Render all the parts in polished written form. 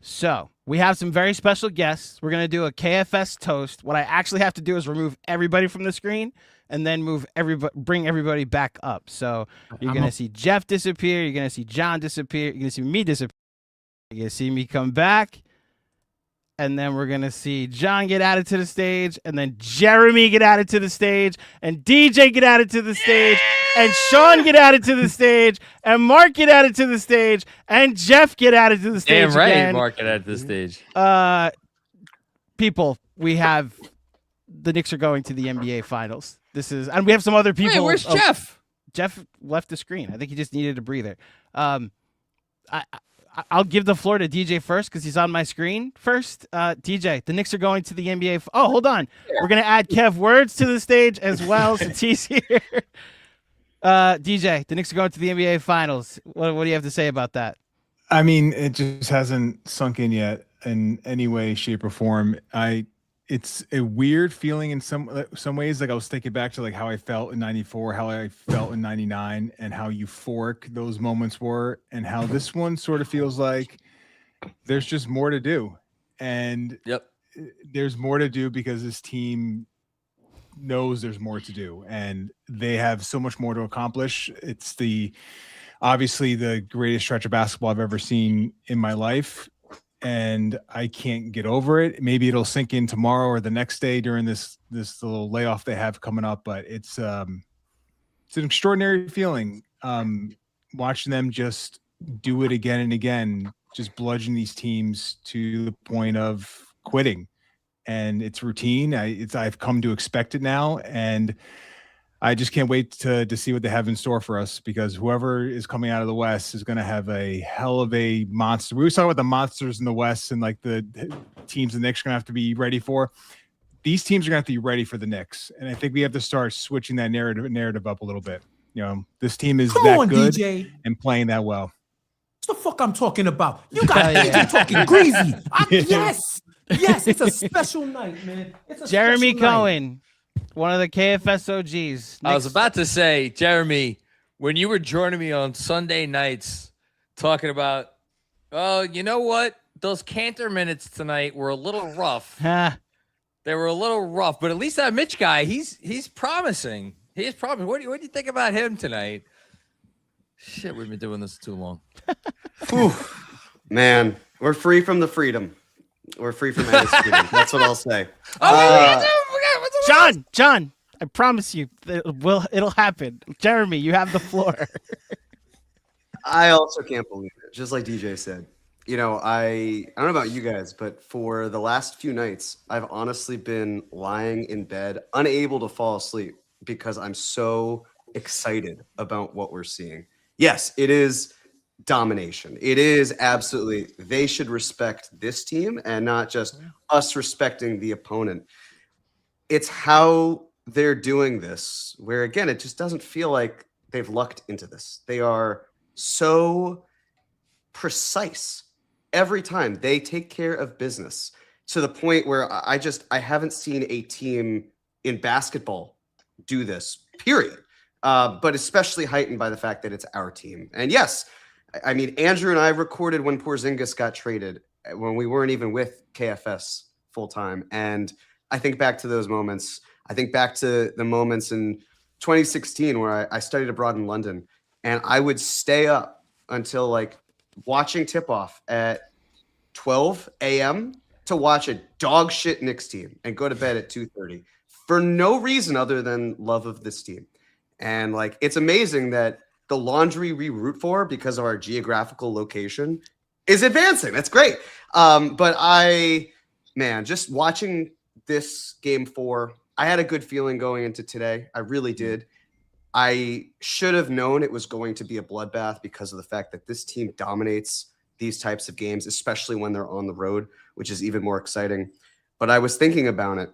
So we have some very special guests. We're going to do a KFS toast. What I actually have to do is remove everybody from the screen and then bring everybody back up. So you're going to see Jeff disappear. You're going to see John disappear. You're going to see me disappear. You're going to see me come back. And then we're going to see John get added to the stage, and then Jeremy get added to the stage, and DJ get added to the stage, and Sean get added to the stage, and Mark get added to the stage, and Jeff get added to the stage. Damn right, again. Mark get added to the stage. People, we have the Knicks are going to the NBA Finals. And we have some other people. Hey, where's Jeff? Jeff left the screen. I think he just needed a breather. I'll give the floor to DJ first because he's on my screen first. DJ, the Knicks are going to the NBA. Oh, hold on. We're going to add Kev Words to the stage as well since he's here. DJ, the Knicks are going to the NBA Finals. What do you have to say about that? I mean, it just hasn't sunk in yet in any way, shape, or form. It's a weird feeling in some ways. Like I was thinking back to like how I felt in '94, how I felt in '99, and how euphoric those moments were, and how this one sort of feels like there's just more to do. And there's more to do because this team knows there's more to do, and they have so much more to accomplish. It's obviously the greatest stretch of basketball I've ever seen in my life. And I can't get over it. Maybe it'll sink in tomorrow or the next day during this little layoff they have coming up. But it's an extraordinary feeling watching them just do it again and again, just bludgeon these teams to the point of quitting. And it's routine. I've come to expect it now, and I just can't wait to see what they have in store for us, because whoever is coming out of the West is going to have a hell of a monster. We were talking about the monsters in the West and like the teams the Knicks are going to have to be ready for. These teams are going to have to be ready for the Knicks. And I think we have to start switching that narrative up a little bit. You know, this team is good DJ. And playing that well. What the fuck I'm talking about? You got DJ talking greasy. Yes, it's a special night, man. It's a Jeremy special Cohen. Night. One of the KFS OGs. I was about to say, Jeremy, when you were joining me on Sunday nights talking about, oh, you know what? Those Cantor minutes tonight were a little rough. They were a little rough, but at least that Mitch guy, he's promising. He's promising. What do you think about him tonight? Shit, we've been doing this too long. Whew. Man, we're free from the freedom. We're free from any freedom. That's what I'll say. John, I promise you it'll happen. Jeremy, you have the floor. I also can't believe it. Just like DJ said, you know, I don't know about you guys, but for the last few nights, I've honestly been lying in bed, unable to fall asleep because I'm so excited about what we're seeing. Yes, it is domination. It is absolutely, they should respect this team and not just us respecting the opponent. It's how they're doing this, where again, it just doesn't feel like they've lucked into this. They are so precise every time. They take care of business to the point where I haven't seen a team in basketball do this, period. But especially heightened by the fact that it's our team. And yes, I mean, Andrew and I recorded when Porzingis got traded, when we weren't even with KFS full time. And I think back to those moments. I think back to the moments in 2016 where I studied abroad in London, and I would stay up until like watching tip-off at 12 a.m. to watch a dog shit Knicks team and go to bed at 2:30 for no reason other than love of this team. And like, it's amazing that the laundry we root for because of our geographical location is advancing. That's great. But just watching this game 4, I had a good feeling going into today. I really did. I should have known it was going to be a bloodbath because of the fact that this team dominates these types of games, especially when they're on the road, which is even more exciting. But I was thinking about it,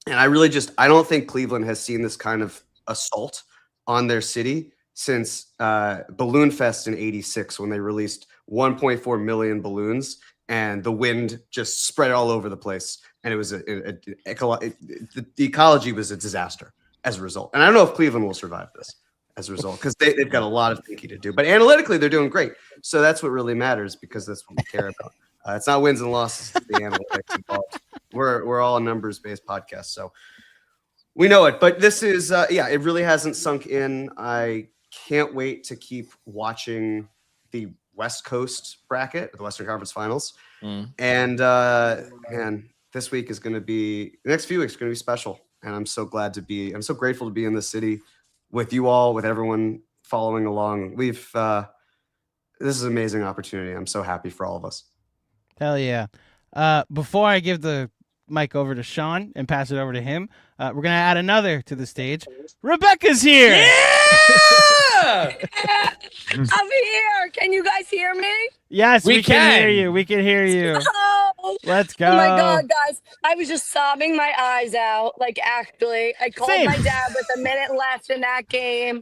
and I don't think Cleveland has seen this kind of assault on their city since Balloon Fest in '86, when they released 1.4 million balloons and the wind just spread all over the place. And it was the ecology was a disaster as a result. And I don't know if Cleveland will survive this as a result, because they've got a lot of thinking to do. But analytically, they're doing great. So that's what really matters, because that's what we care It's not wins and losses, it's the analytics involved. We're all a numbers-based podcast, so we know it. But this is, it really hasn't sunk in. I can't wait to keep watching the West Coast bracket, the Western Conference Finals. And man, this week is going to be, the next few weeks are going to be special. And I'm so grateful to be in the city with you all, with everyone following along. This is an amazing opportunity. I'm so happy for all of us. Hell yeah. Before I give the mic over to Sean and pass it over to him, we're going to add another to the stage. Rebecca's here. Yeah! I'm here. Can you guys hear me? Yes, we can can. hear you. We can hear you. Oh, Let's go. oh my God, guys. I was just sobbing my eyes out. Like, actually, I called Same. my dad with a minute left in that game.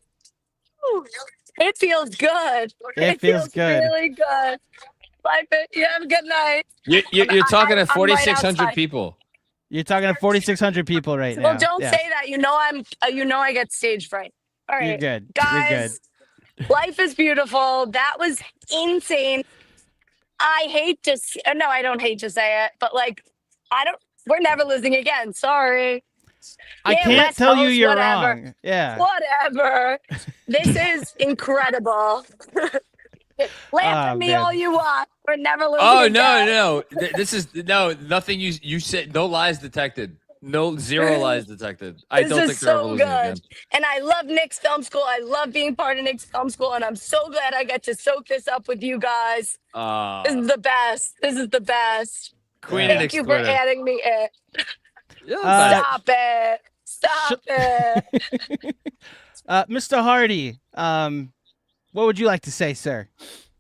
Ooh, it feels good. It feels good. Really good. You have a good night. You're talking to I'm right 4,600 outside. people. You're talking to 4,600 people right now. Well, don't Yeah. say that. I get stage fright. All right. You're good. Guys, life is beautiful. That was insane. I don't hate to say it, but we're never losing again. Sorry. I Yeah, can't West tell you Coast, you're whatever. wrong. Yeah. Whatever. This is incredible. Laugh at me man. all you want. We're never losing Oh, again. no. This is nothing you said. No lies detected. Zero lies detected. I This don't is think they're ever so losing good. again. And I love Knicks Film School. I love being part of Knicks Film School. And I'm so glad I get to soak this up with you guys. This is the best. This is the best. Queen of Thank Knicks you for Twitter. adding me in. Yeah, Stop it. Stop it. Mr. Hardy, what would you like to say, sir?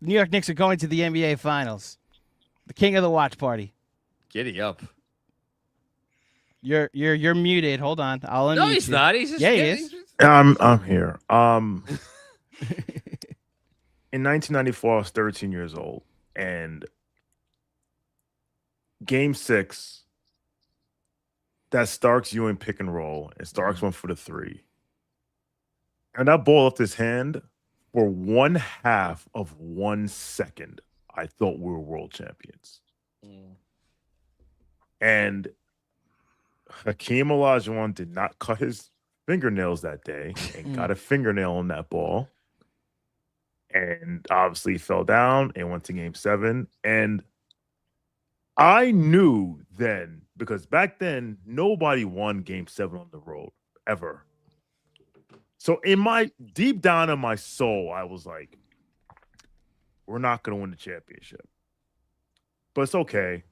The New York Knicks are going to the NBA Finals. The king of the watch party. Giddy up. You're muted. Hold on. I'll unmute No, he's you. not. He's just Yeah, he kidding. is. I'm here. In 1994, I was 13 years old, and Game 6, that Starks Ewing pick and roll, and Starks went for the 3, and that ball left his hand for 1/2 of 1 second. I thought we were world champions, and Hakeem Olajuwon did not cut his fingernails that day and got a fingernail on that ball, and obviously fell down and went to Game 7. And I knew then, because back then nobody won Game 7 on the road ever. So deep down in my soul, I was like, we're not going to win the championship, but it's okay.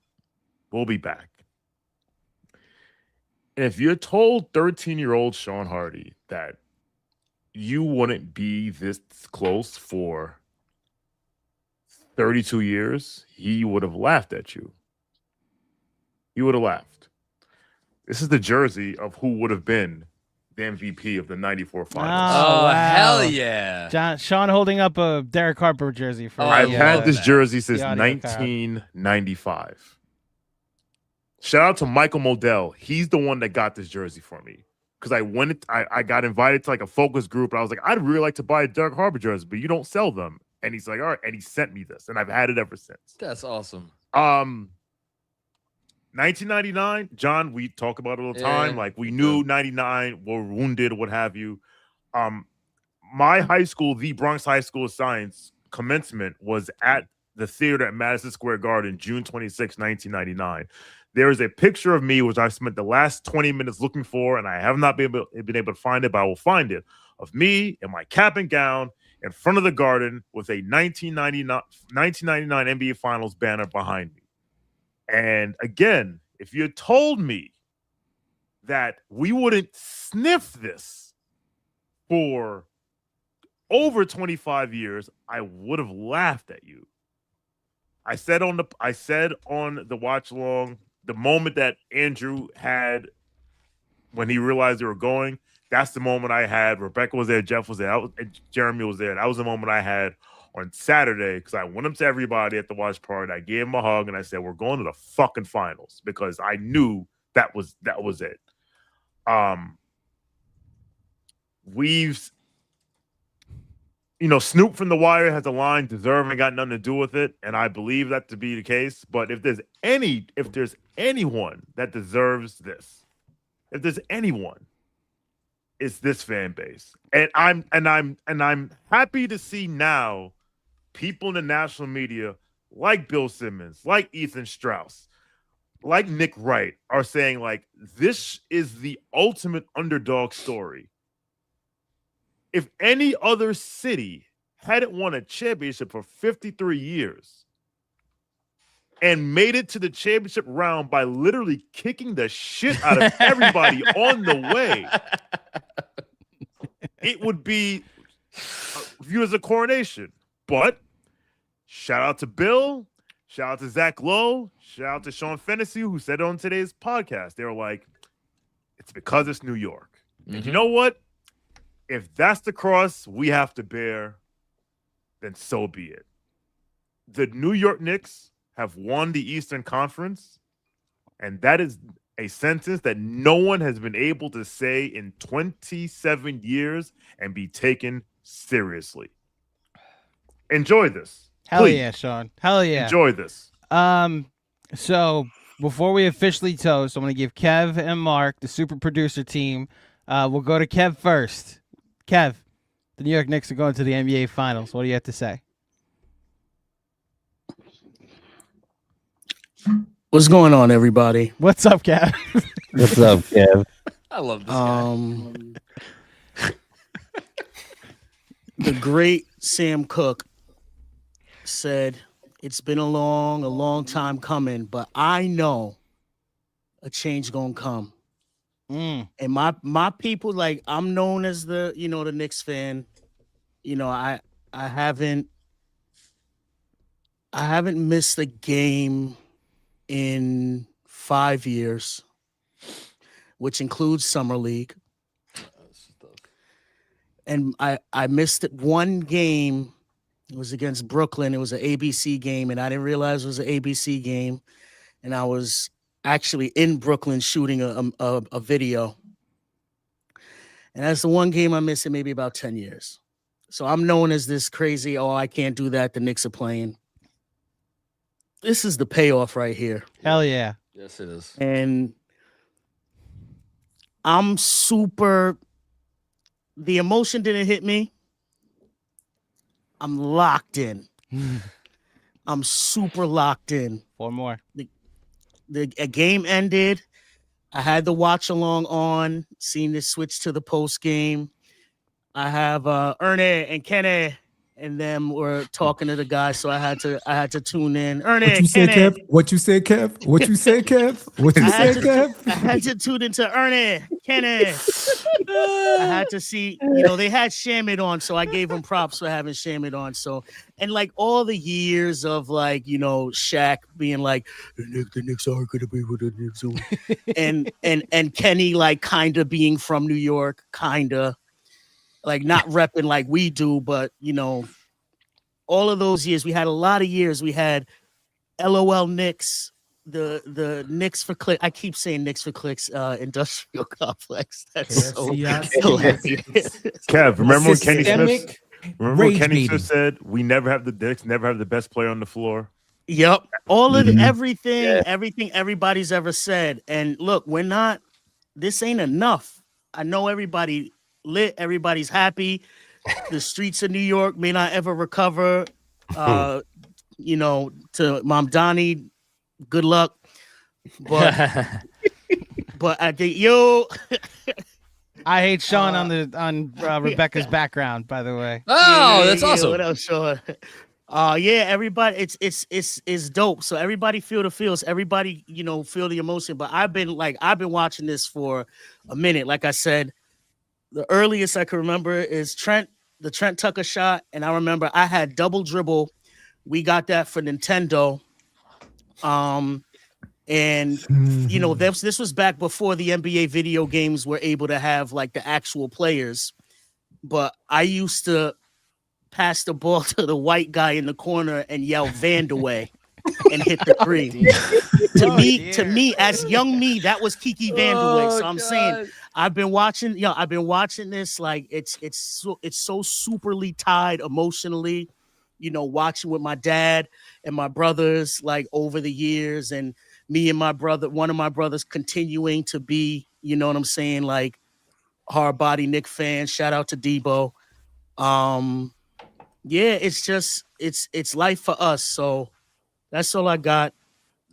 We'll be back. And if you're told 13-year-old Sean Hardy that you wouldn't be this close for 32 years, he would have laughed at you. He would have laughed. This is the jersey of who would have been the MVP of the 94 finals. Oh, wow. hell yeah. Sean holding up a Derek Harper jersey for I've yeah. had this jersey since the audio 1995. Shout out to Michael Modell. He's the one that got this jersey for me. Because I got invited to like a focus group, and I was like, I'd really like to buy a Derek Harper jersey, but you don't sell them. And he's like, all right. And he sent me this, and I've had it ever since. That's awesome. 1999, John, we talk about it all the time. Yeah. Like, we knew 99 were wounded, what have you. My high school, the Bronx High School of Science commencement was at the theater at Madison Square Garden, June 26, 1999. There is a picture of me, which I spent the last 20 minutes looking for, and I have not been able to find it, but I will find it, of me in my cap and gown in front of the Garden with a 1999 NBA Finals banner behind me. And again, if you had told me that we wouldn't sniff this for over 25 years, I would have laughed at you. I said on the watch along, the moment that Andrew had when he realized they were going, that's the moment I had. Rebecca was there, Jeff was there, and Jeremy was there. That was the moment I had on Saturday, because I went up to everybody at the watch party. I gave him a hug and I said, we're going to the fucking finals, because I knew that was it. Snoop from The Wire has a line, "Deserve ain't got nothing to do with it," and I believe that to be the case. But if there's anyone that deserves this, if there's anyone, it's this fan base. And I'm happy to see now people in the national media like Bill Simmons, like Ethan Strauss, like Nick Wright are saying, like, this is the ultimate underdog story. If any other city hadn't won a championship for 53 years and made it to the championship round by literally kicking the shit out of everybody on the way, it would be viewed as a coronation. But shout out to Bill, shout out to Zach Lowe, shout out to Sean Fennessy, who said it on today's podcast. They were like, it's because it's New York. And you know what? If that's the cross we have to bear, then so be it. The New York Knicks have won the Eastern Conference, and that is a sentence that no one has been able to say in 27 years and be taken seriously. Enjoy this. Hell Please. yeah, Sean. Hell yeah. Enjoy this. So before we officially toast, I'm going to give Kev and Mark, the super producer team. We'll go to Kev first. Kev, the New York Knicks are going to the NBA Finals. What do you have to say? What's going on, everybody? What's up, Kev? What's up, Kev? I love this guy. The great Sam Cooke said, it's been a long time coming, but I know a change gonna come. And my people, like, I'm known as the Knicks fan. I haven't missed a game in 5 years, which includes Summer League. And I missed one game. It was against Brooklyn. It was an ABC game, and I didn't realize it was an ABC game. And I was actually in Brooklyn shooting a video. And that's the one game I missed in maybe about 10 years. So I'm known as this crazy, I can't do that, the Knicks are playing. This is the payoff right here. Hell yeah. Yes, it is. And I'm super... The emotion didn't hit me. I'm locked in. I'm super locked in. One more. The game ended. I had the watch along on, seen this switch to the post game. I have Ernie and Kenny and them were talking to the guy, so I had to tune in. Ernie, what you say, Kev? What you say, Kev? What you say, Kev? What you say, Kev? I had to tune into Ernie, Kenny. I had to see, they had Shamit on, so I gave him props for having Shamit on. So, and like all the years of like, Shaq being like, the Knicks are going to be with the Knicks, and Kenny like kind of being from New York, kind of. Like not repping like we do, but all of those years, we had a lot of years. We had LOL Knicks, the Knicks for Clicks. I keep saying Knicks for Clicks, industrial complex. That's so hilarious. Kev, remember when Kenny Smith? Remember when Kenny Smith said, "We never have the Knicks, never have the best player on the floor." Yep, all of everything everybody's ever said. And look, this ain't enough. I know everybody lit, everybody's happy. The streets of New York may not ever recover. To Mom Donnie, good luck. But I think I hate Sean on Rebecca's background, by the way. Oh, that's awesome. What else, Sean? Everybody, it's dope. So everybody feel the feels. Everybody, feel the emotion. But I've been watching this for a minute. Like I said, the earliest I can remember is the Trent Tucker shot. And I remember I had Double Dribble. We got that for Nintendo. This was back before the NBA video games were able to have like the actual players. But I used to pass the ball to the white guy in the corner and yell Vandaway and hit the three. To me, as young me, that was Kiki Vandaway. So I'm saying I've been watching this. Like it's so superly tied emotionally, watching with my dad and my brothers like over the years, and me and one of my brothers continuing to be, what I'm saying, like hard body Knick fans. Shout out to Debo. Yeah, it's life for us. So that's all I got.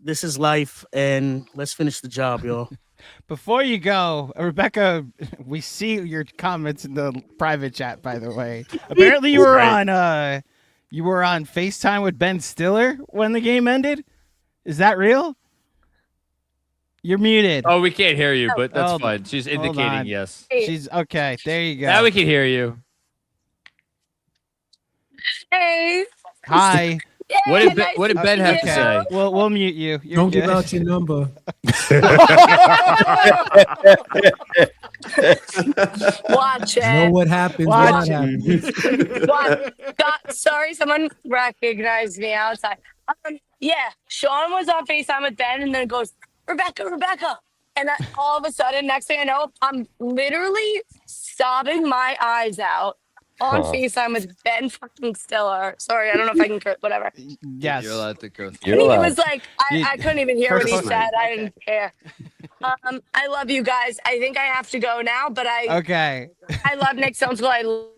This is life, and let's finish the job, y'all. Before you go, Rebecca, we see your comments in the private chat, by the way. Apparently you were on FaceTime with Ben Stiller when the game ended. Is that real? You're muted. Oh, we can't hear you, but that's Hold- fine. She's hold indicating on. yes. She's okay. There you go. Now we can hear you. Hey. Hi. What did Ben have to say? We'll mute you. You're Don't good. give out your number. Watch it. Know what happens. Watch when it. happens. Sorry, someone recognized me outside. Yeah, Sean was on FaceTime with Ben, and then it goes, Rebecca. And all of a sudden, next thing I know, I'm literally sobbing my eyes out on FaceTime with Ben fucking Stiller. Sorry, I don't know if I can curse, whatever. Yes. You're allowed to go. It was like, I couldn't even hear what he First said. I didn't care. I love you guys. I think I have to go now, but Okay. I love Knicks Film School.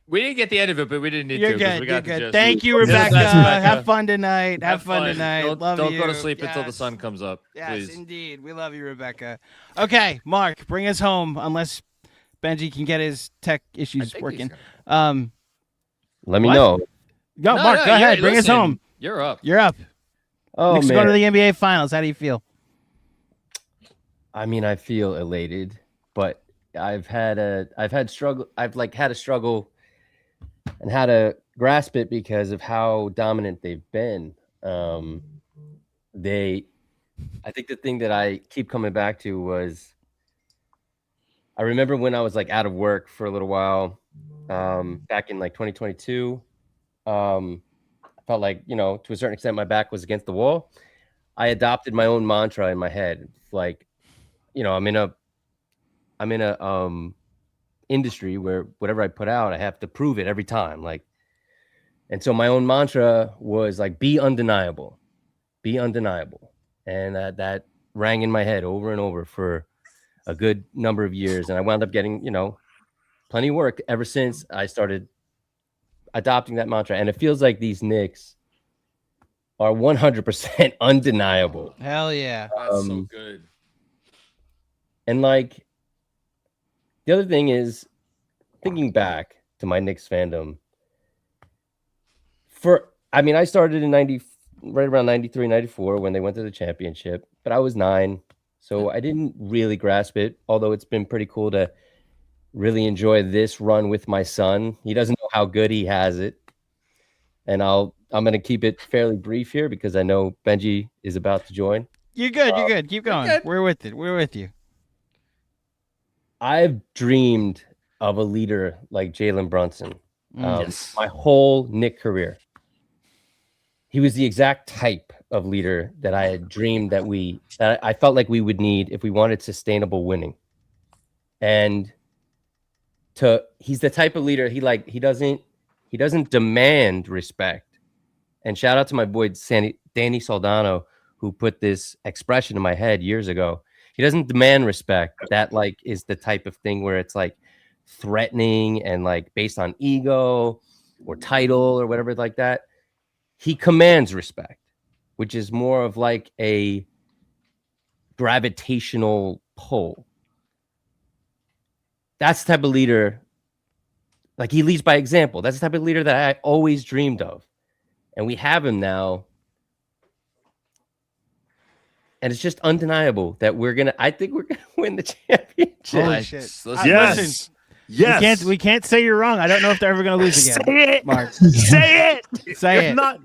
We didn't get the end of it, but we didn't need You're to. 'cause good. We You're got the good. gist. Thank you, Yes, Rebecca. that's Rebecca. Have fun tonight. Have fun tonight. Don't, Love don't you. go to sleep until the Yes. sun comes up. Yes, Please. indeed. We love you, Rebecca. Okay, Mark, bring us home unless Benji can get his tech issues working. Let me What? know. Go, Mark, go ahead. Bring us listen, home. You're up. You're up. Oh Knicks man. going to the NBA Finals. How do you feel? I mean, I feel elated, but I've had a struggle and how to grasp it because of how dominant they've been. I think the thing that I keep coming back to was I remember when I was like out of work for a little while, back in like 2022. I felt like, to a certain extent, my back was against the wall. I adopted my own mantra in my head. Like, I'm in a industry where whatever I put out, I have to prove it every time. Like, and so my own mantra was like, be undeniable. And that rang in my head over and over for a good number of years. And I wound up getting, plenty of work ever since I started adopting that mantra. And it feels like these Knicks are 100% undeniable. Hell yeah. That's so good. And like, the other thing is, thinking back to my Knicks fandom, I started in right around 93, 94 when they went to the championship, but I was 9, so I didn't really grasp it, although it's been pretty cool to really enjoy this run with my son. He doesn't know how good he has it, and I'm going to keep it fairly brief here because I know Benji is about to join. You're good. You're good. Keep going. good. We're with it. We're with you. I've dreamed of a leader like Jalen Brunson Yes. my whole Knick career. He was the exact type of leader that I had dreamed that I felt like we would need if we wanted sustainable winning. And he's the type of leader he doesn't demand respect. And shout out to my boy Danny Soldano, who put this expression in my head years ago. He doesn't demand respect. That is the type of thing where it's like threatening and like based on ego or title or whatever like that. He commands respect, which is more of like a gravitational pull. That's the type of leader, like he leads by example. That's the type of leader that I always dreamed of. And we have him now. And it's just undeniable that I think we're gonna win the championship. Holy shit. Listen, Yes. Listen, Yes. we can't say you're wrong. I don't know if they're ever going to lose again. Say it, Mark. say it. Say If it. not,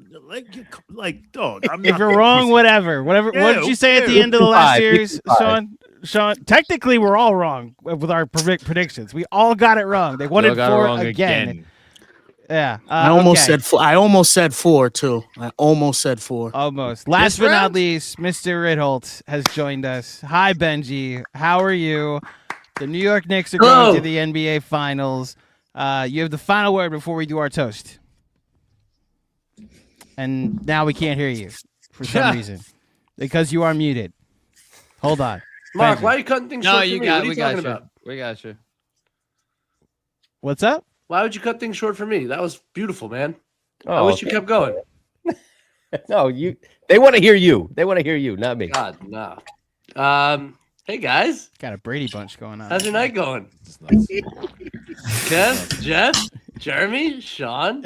dog. I'm If not you're wrong, whatever. Whatever. Yeah, What did you say at the end of the last series, 55. Sean? Technically, we're all wrong with our predictions. We all got it wrong. They y'all wanted got it 4 wrong again. Yeah. I almost okay. said 4. I almost said 4 too. I almost said 4. Almost. Last but not least, Mr. Ritholt has joined us. Hi, Benji. How are you? The New York Knicks are going to the NBA Finals. You have the final word before we do our toast. And now we can't hear you for some reason because you are muted. Hold on. Mark, Benji. why are you cutting things short? For me? What are you talking about? We got you. What's up? Why would you cut things short for me? That was beautiful, man. I Oh, wish you kept going. no, they want to hear you. They want to hear you, not me. God, no. Hey guys, Got a Brady bunch going on. how's your night going? Kev, Jeff, Jeremy, Sean,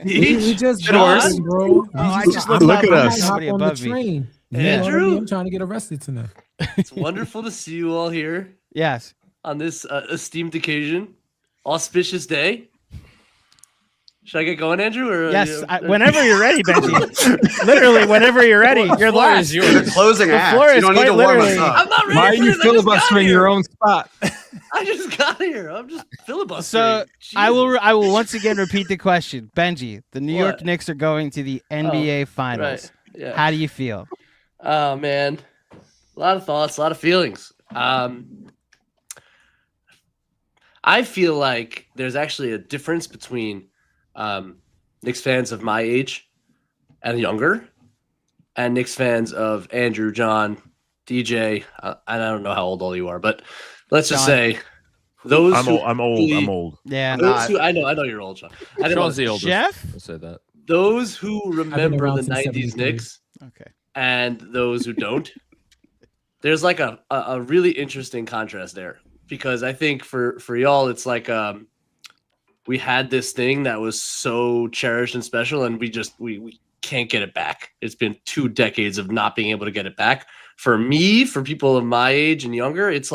We just John? vibing, bro. I just Look looked at up. us. Somebody on the above me. train. Andrew? I'm trying to get arrested tonight. It's wonderful to see you all here Yes. on this esteemed occasion, auspicious day. Should I get going, Andrew? Or Yes. Whenever you're ready, Benji. Literally, whenever you're ready. You're floor last. is yours. The closing The act. floor You is don't need quite to warm us literally- up. I'm not ready. Why are for you this. I just got filibustering here. your own spot? I just got here. I'm just filibustering. So I will once again repeat the question. Benji, the New York What? Knicks are going to the NBA Finals. Right. Yeah. How do you feel? Oh man, a lot of thoughts, a lot of feelings. I feel like there's actually a difference between Knicks fans of my age and younger, and Knicks fans of Andrew, John, DJ. And I don't know how old all you are, but let's just John. say those. I'm who old. I'm old. I'm old. Yeah. Those who, I know you're old, John. I didn't Sean's want the oldest. Jeff? I'll say that. those who remember around the since 90s 73. Knicks Okay. and those who don't. There's like a really interesting contrast there, because I think for y'all it's like we had this thing that was so cherished and special, and we can't get it back. It's been 2 decades of not being able to get it back. For me, for people of my age and younger, it's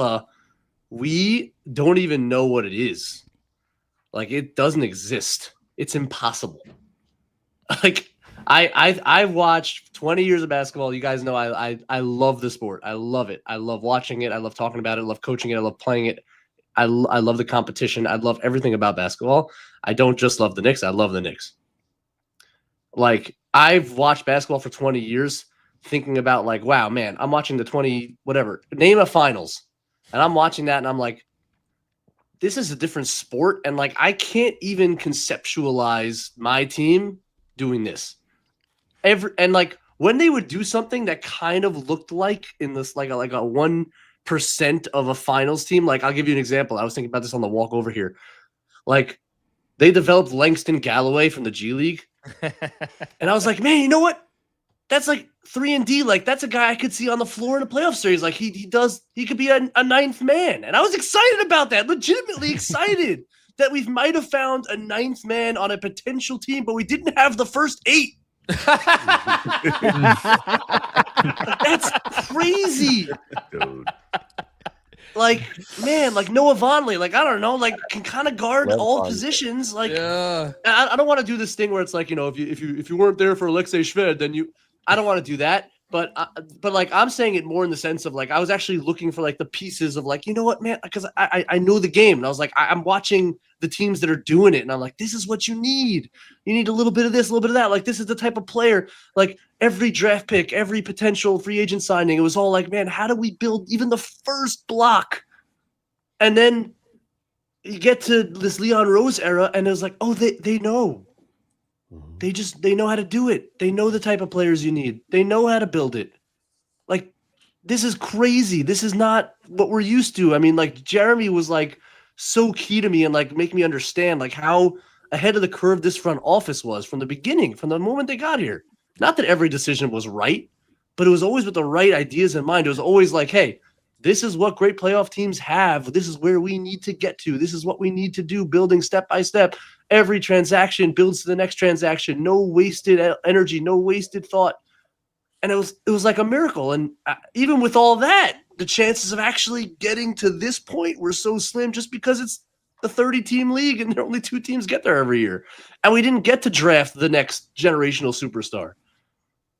we don't even know what it is. Like, it doesn't exist. It's impossible. Like, I've watched 20 years of basketball. You guys know I love the sport. I love it. I love watching it. I love talking about it. I love coaching it. I love playing it. I love the competition. I love everything about basketball. I don't just love the Knicks. I love the Knicks. Like, I've watched basketball for 20 years thinking about, like, wow, man, I'm watching the 20 whatever. Name a finals. And I'm watching that and I'm like, this is a different sport. And, like, I can't even conceptualize my team doing this. And like, when they would do something that kind of looked like in this, like a 1% of a finals team, like, I'll give you an example. I was thinking about this on the walk over here. Like, they developed Langston Galloway from the G League. And I was like, man, you know what? That's like 3-and-D. Like, that's a guy I could see on the floor in a playoff series. Like, he could be a ninth man. And I was excited about that, legitimately excited that we might have found a ninth man on a potential team, but we didn't have the first 8. That's crazy. Dude. Like, man, like Noah Vonleh, like, I don't know, like, can kind of guard Well all done. positions. Like, Yeah. I don't want to do this thing where it's like, you know, if you weren't there for Alexei Shved, then I don't want to do that. But like, I'm saying it more in the sense of, like, I was actually looking for, like, the pieces of, like, you know what, man, because I know the game, and I was like, I'm watching the teams that are doing it, and I'm like, this is what you need. You need a little bit of this, a little bit of that. Like, this is the type of player. Like, every draft pick, every potential free agent signing, it was all like, man, how do we build even the first block? And then you get to this Leon Rose era, and it was like, oh, they know. They know how to do it. They know the type of players you need. They know how to build it. Like, this is crazy. This is not what we're used to. I mean, like, Jeremy was, like, so key to me and, like, make me understand, like, how ahead of the curve this front office was from the beginning, from the moment they got here. Not that every decision was right, but it was always with the right ideas in mind. It was always like, hey, this is what great playoff teams have. This is where we need to get to. This is what we need to do, building step by step. Every transaction builds to the next transaction. No wasted energy, no wasted thought. And it was like a miracle. And even with all that, the chances of actually getting to this point were so slim, just because it's the 30-team league and only 2 teams get there every year. And we didn't get to draft the next generational superstar.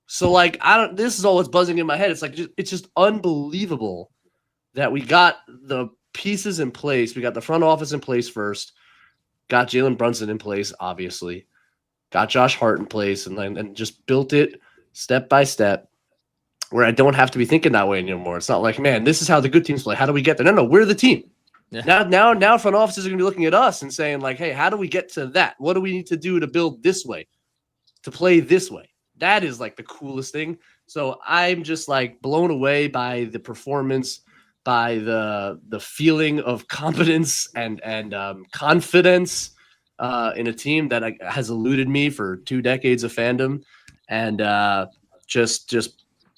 So, like, this is all what's buzzing in my head. It's like, it's just unbelievable that we got the pieces in place. We got the front office in place first, got Jalen Brunson in place, obviously, got Josh Hart in place, and just built it step by step, where I don't have to be thinking that way anymore. It's not like, man, this is how the good teams play. How do we get there? No, we're the team. Yeah. Now front offices are going to be looking at us and saying like, hey, how do we get to that? What do we need to do to build this way, to play this way? That is like the coolest thing. So I'm just like blown away by the performance, by the feeling of competence and confidence in a team that has eluded me for 2 decades of fandom, and just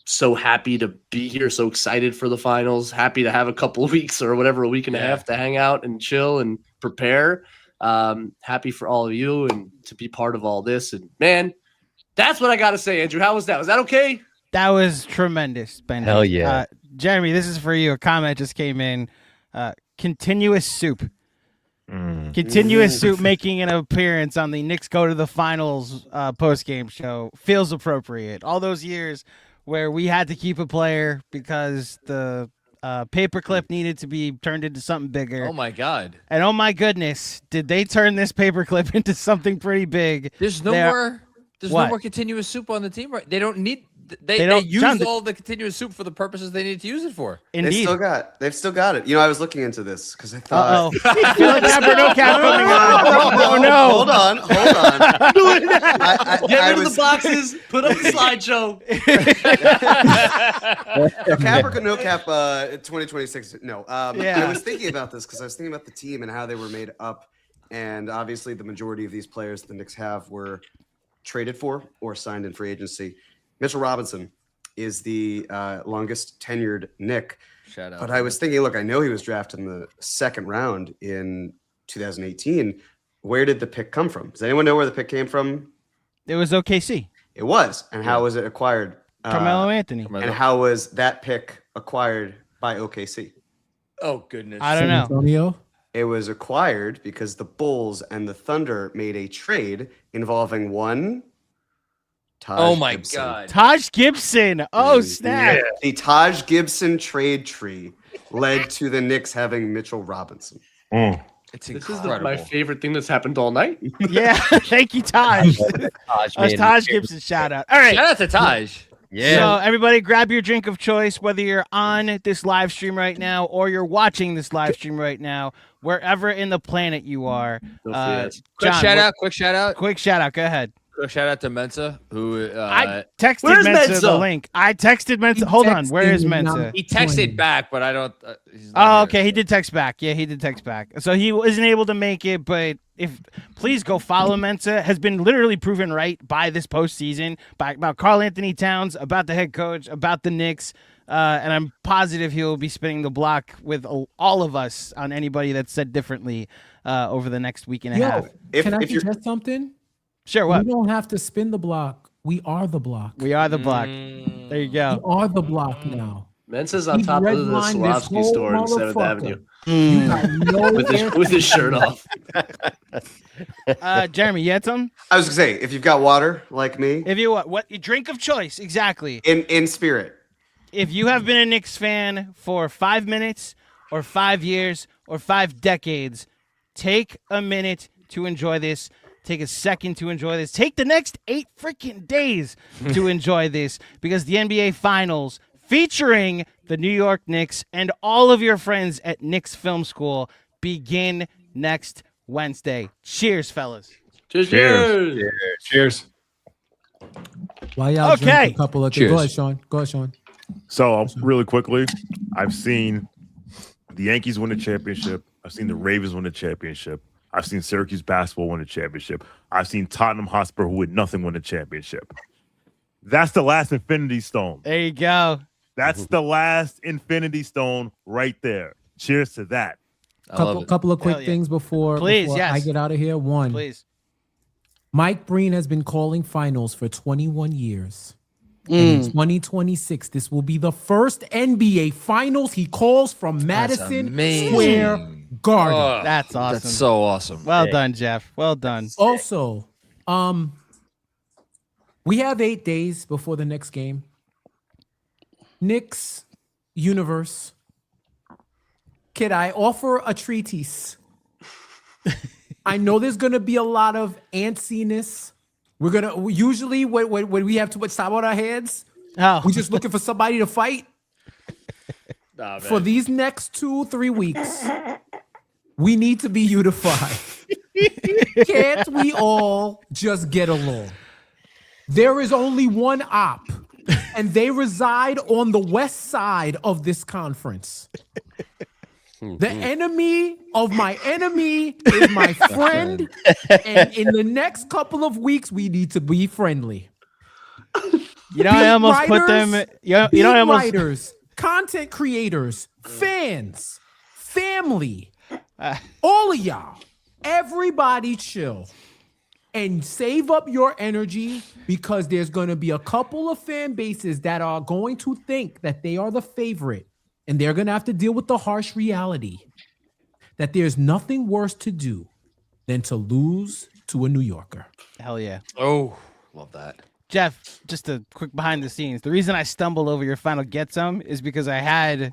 so happy to be here, so excited for the finals, happy to have a couple of weeks or whatever, a week and a half to hang out and chill and prepare. Happy for all of you and to be part of all this. And man, that's what I got to say, Andrew. How was that? Was that okay? That was tremendous, Ben. Hell yeah. Jeremy, this is for you. A comment just came in. Continuous Soup. Continuous Soup making an appearance on the Knicks Go to the Finals post-game show. Feels appropriate. All those years where we had to keep a player because the paperclip needed to be turned into something bigger. Oh, my God. And oh, my goodness, did they turn this paperclip into something pretty big? There's no more continuous soup on the team, right? They don't need. They use all the continuous soup for the purposes they need to use it for. Indeed. They've still got it. You know, I was looking into this because I thought. I feel like no cap coming on. Oh no! Hold on. Get rid of the boxes. Put up the slideshow. Cap or no cap? 2026. No. I was thinking about this because I was thinking about the team and how they were made up, and obviously the majority of these players the Knicks have were traded for or signed in free agency. Mitchell Robinson is the longest tenured Knick. Shout out. But I was thinking, look, I know he was drafted in the 2nd round in 2018. Where did the pick come from? Does anyone know where the pick came from? It was OKC. It was. And how was it acquired? Carmelo Anthony. And how was that pick acquired by OKC? Oh, goodness. I don't know. Antonio? It was acquired because the Bulls and the Thunder made a trade involving one Taj Gibson. God. Taj Gibson. Oh, snap. Yeah. The Taj Gibson trade tree led to the Knicks having Mitchell Robinson. It's incredible. This is my favorite thing that's happened all night. Yeah. Thank you, Taj. Taj Gibson shout out. All right. Shout out to Taj. Yeah. So everybody grab your drink of choice, whether you're on this live stream right now or you're watching this live stream right now, wherever in the planet you are. Quick John, shout out. Quick shout out. Go ahead. Quick shout out to Mensa, who I texted Mensa the link. I texted Mensa. Hold on. Where is Mensa? He texted back, but I don't. Okay. He did text back. Yeah, he did text back. So he wasn't able to make it, but please go follow Mensa. Has been literally proven right by this postseason, about Karl Anthony Towns, about the head coach, about the Knicks. And I'm positive he'll be spinning the block with all of us on anybody that's said differently over the next week and a half. Can I suggest something? Sure, what? We don't have to spin the block. We are the block. We are the block. There you go. We are the block now. Mensa's on top of the Swarovski store in 7th Avenue. You got no with his shirt off. Jeremy, you had some? I was going to say, if you've got water like me. If you what drink of choice, exactly. In spirit. If you have been a Knicks fan for 5 minutes or 5 years or 5 decades, take a minute to enjoy this. Take a second to enjoy this. Take the next 8 freaking days to enjoy this, because the NBA Finals featuring the New York Knicks and all of your friends at Knicks Film School begin next Wednesday. Cheers, fellas. Cheers. While y'all drink a couple of things. Go ahead, Sean. So really quickly, I've seen the Yankees win the championship. I've seen the Ravens win the championship. I've seen Syracuse basketball win a championship. I've seen Tottenham Hotspur, who would nothing, win a championship. That's the last Infinity Stone. There you go. That's the last Infinity Stone right there. Cheers to that. Couple of quick things before I get out of here. One, please. Mike Breen has been calling finals for 21 years. In 2026, this will be the first NBA Finals he calls from Madison Square Garden. Oh, that's awesome. That's so awesome. Well done, Jeff. Well done. Also, we have 8 days before the next game. Knicks universe. Could I offer a treatise? I know there's gonna be a lot of antsiness. Usually when we have too much time on our hands, we're just looking for somebody to fight. Nah, for these next 2-3 weeks, we need to be unified. Can't we all just get along? There is only one op, and they reside on the west side of this conference. The enemy of my enemy is my friend, and in the next couple of weeks, we need to be friendly. You know, I almost put them. Writers, content creators, fans, family, all of y'all, everybody chill and save up your energy, because there's going to be a couple of fan bases that are going to think that they are the favorite, and they're going to have to deal with the harsh reality that there's nothing worse to do than to lose to a New Yorker. Hell yeah. Oh, love that. Jeff, just a quick behind the scenes. The reason I stumbled over your final get some is because I had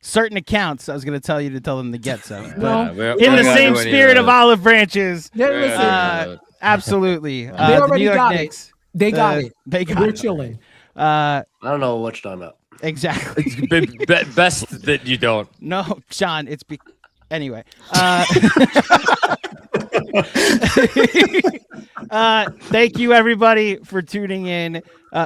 certain accounts I was going to tell you to tell them to get some. In the same spirit of olive branches. Absolutely. They already got Knicks, it. They got it. We're it. chilling. I don't know what you're talking about. Exactly. It's best that you don't. No, Sean, anyway. Thank you everybody for tuning in.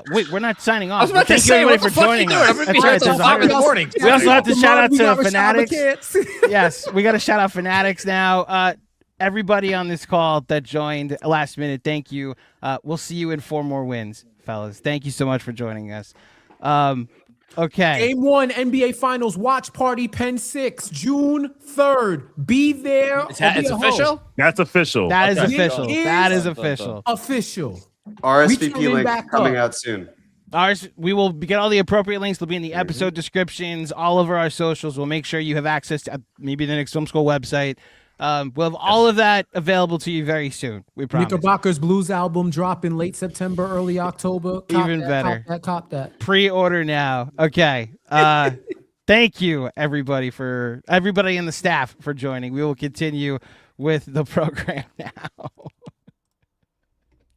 Wait, we're not signing off. I was about to say, what the fuck are you doing? I'm going to be here until 5 in the morning. We also have to shout out to Fanatics. Yes, we got to shout out Fanatics now. Everybody on this call that joined last minute, thank you. We'll see you in 4 more wins, fellas. Thank you so much for joining us. Okay. Game 1 NBA Finals watch party, Penn 6, June 3rd. Be there. It's official? That's official. That is official. That is official. Official. RSVP link coming out soon. We will get all the appropriate links. They'll be in the episode descriptions, all over our socials. We'll make sure you have access to maybe the Knicks Film School website. We'll have all of that available to you very soon. We promise. Knickerbocker's Blues album dropping late September, early October. Even better. Cop that. Pre-order now. Okay. Thank you, everybody in the staff for joining. We will continue with the program now.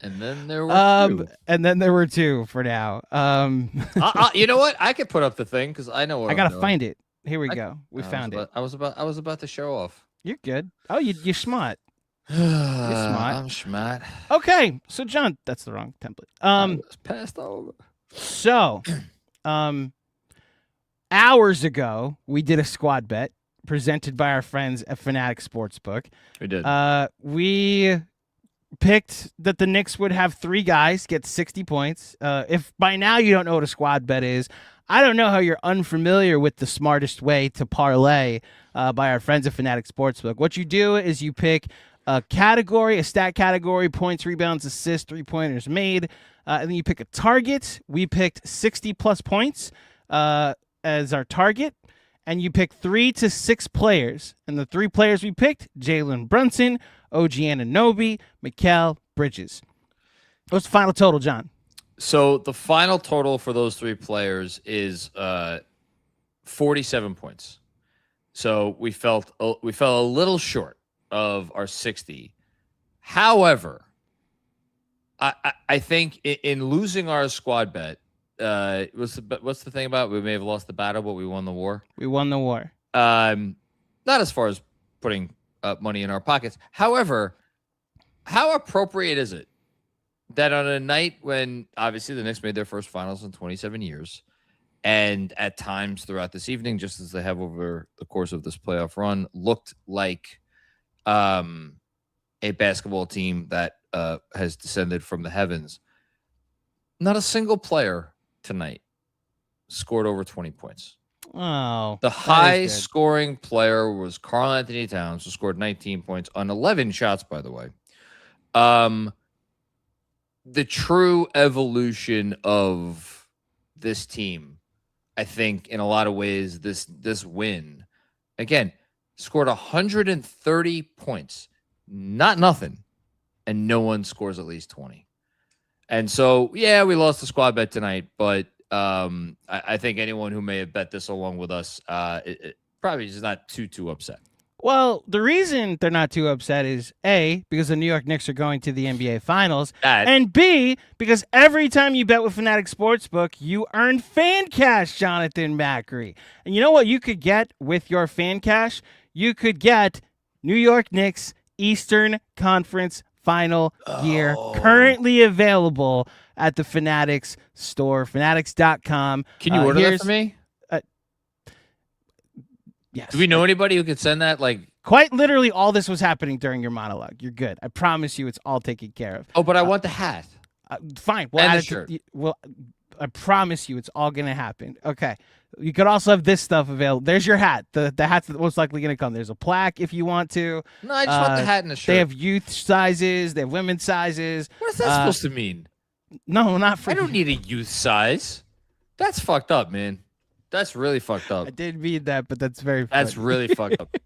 And then there were 2. And then there were 2 for now. You know what? I could put up the thing because I know what I gotta find it. Here we go. We found it. I was about to show off. You're good. Oh, you're smart. You're smart. I'm smart. Okay, so John, that's the wrong template. I was passed over. So, hours ago, we did a squad bet presented by our friends at Fanatics Sportsbook. We did. We picked that the Knicks would have 3 guys get 60 points. If by now you don't know what a squad bet is, I don't know how you're unfamiliar with the smartest way to parlay by our friends at Fanatics Sportsbook. What you do is you pick a category, a stat category, points, rebounds, assists, 3-pointers made, and then you pick a target. We picked 60-plus points as our target, and you pick 3 to 6 players. And the 3 players we picked, Jalen Brunson, OG Anunoby, Mikal Bridges. What's the final total, John? So the final total for those 3 players is 47 points. So we fell a little short of our 60. However, I think in losing our squad bet, what's the thing about we may have lost the battle, but we won the war. We won the war. Not as far as putting money in our pockets. However, how appropriate is it that on a night when obviously the Knicks made their first finals in 27 years, and at times throughout this evening, just as they have over the course of this playoff run, looked like a basketball team that has descended from the heavens, not a single player tonight scored over 20 points. Oh, the high scoring player was Karl Anthony Towns, who scored 19 points on 11 shots, by the way. The true evolution of this team, I think, in a lot of ways, this win, again, scored 130 points, not nothing, and no one scores at least 20. And so, yeah, we lost the squad bet tonight, but I think anyone who may have bet this along with us, it probably is not too upset. Well, the reason they're not too upset is A, because the New York Knicks are going to the NBA Finals, and B, because every time you bet with Fanatics Sportsbook, you earn FANCASH, Jonathan Macri. And you know what you could get with your FANCASH? You could get New York Knicks Eastern Conference Final gear, currently available at the Fanatics store, fanatics.com. Can you order that for me? Yes. Do we know anybody who could send that? Like, quite literally, all this was happening during your monologue. You're good. I promise you, it's all taken care of. Oh, but I want the hat. Fine. We'll and add the shirt. I promise you, it's all gonna happen. Okay. You could also have this stuff available. There's your hat. The hat's most likely gonna come. There's a plaque if you want to. No, I just want the hat and the shirt. They have youth sizes. They have women's sizes. What is that supposed to mean? No, not for. I don't need a youth size. That's fucked up, man. That's really fucked up. I did read that, but that's very funny. That's really fucked up.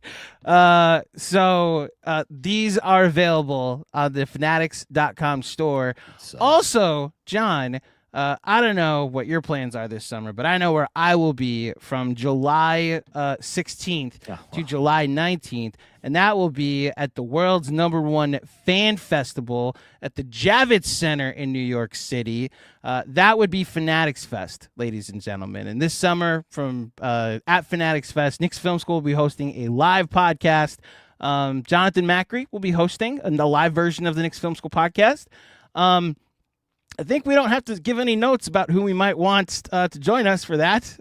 So these are available on the fanatics.com store. Also, John, I don't know what your plans are this summer, but I know where I will be from July 16th to July 19th, and that will be at the world's #1 fan festival at the Javits Center in New York City. That would be Fanatics Fest, ladies and gentlemen. And this summer, from at Fanatics Fest, Knicks Film School will be hosting a live podcast. Jonathan Macri will be hosting a live version of the Knicks Film School podcast. I think we don't have to give any notes about who we might want to join us for that,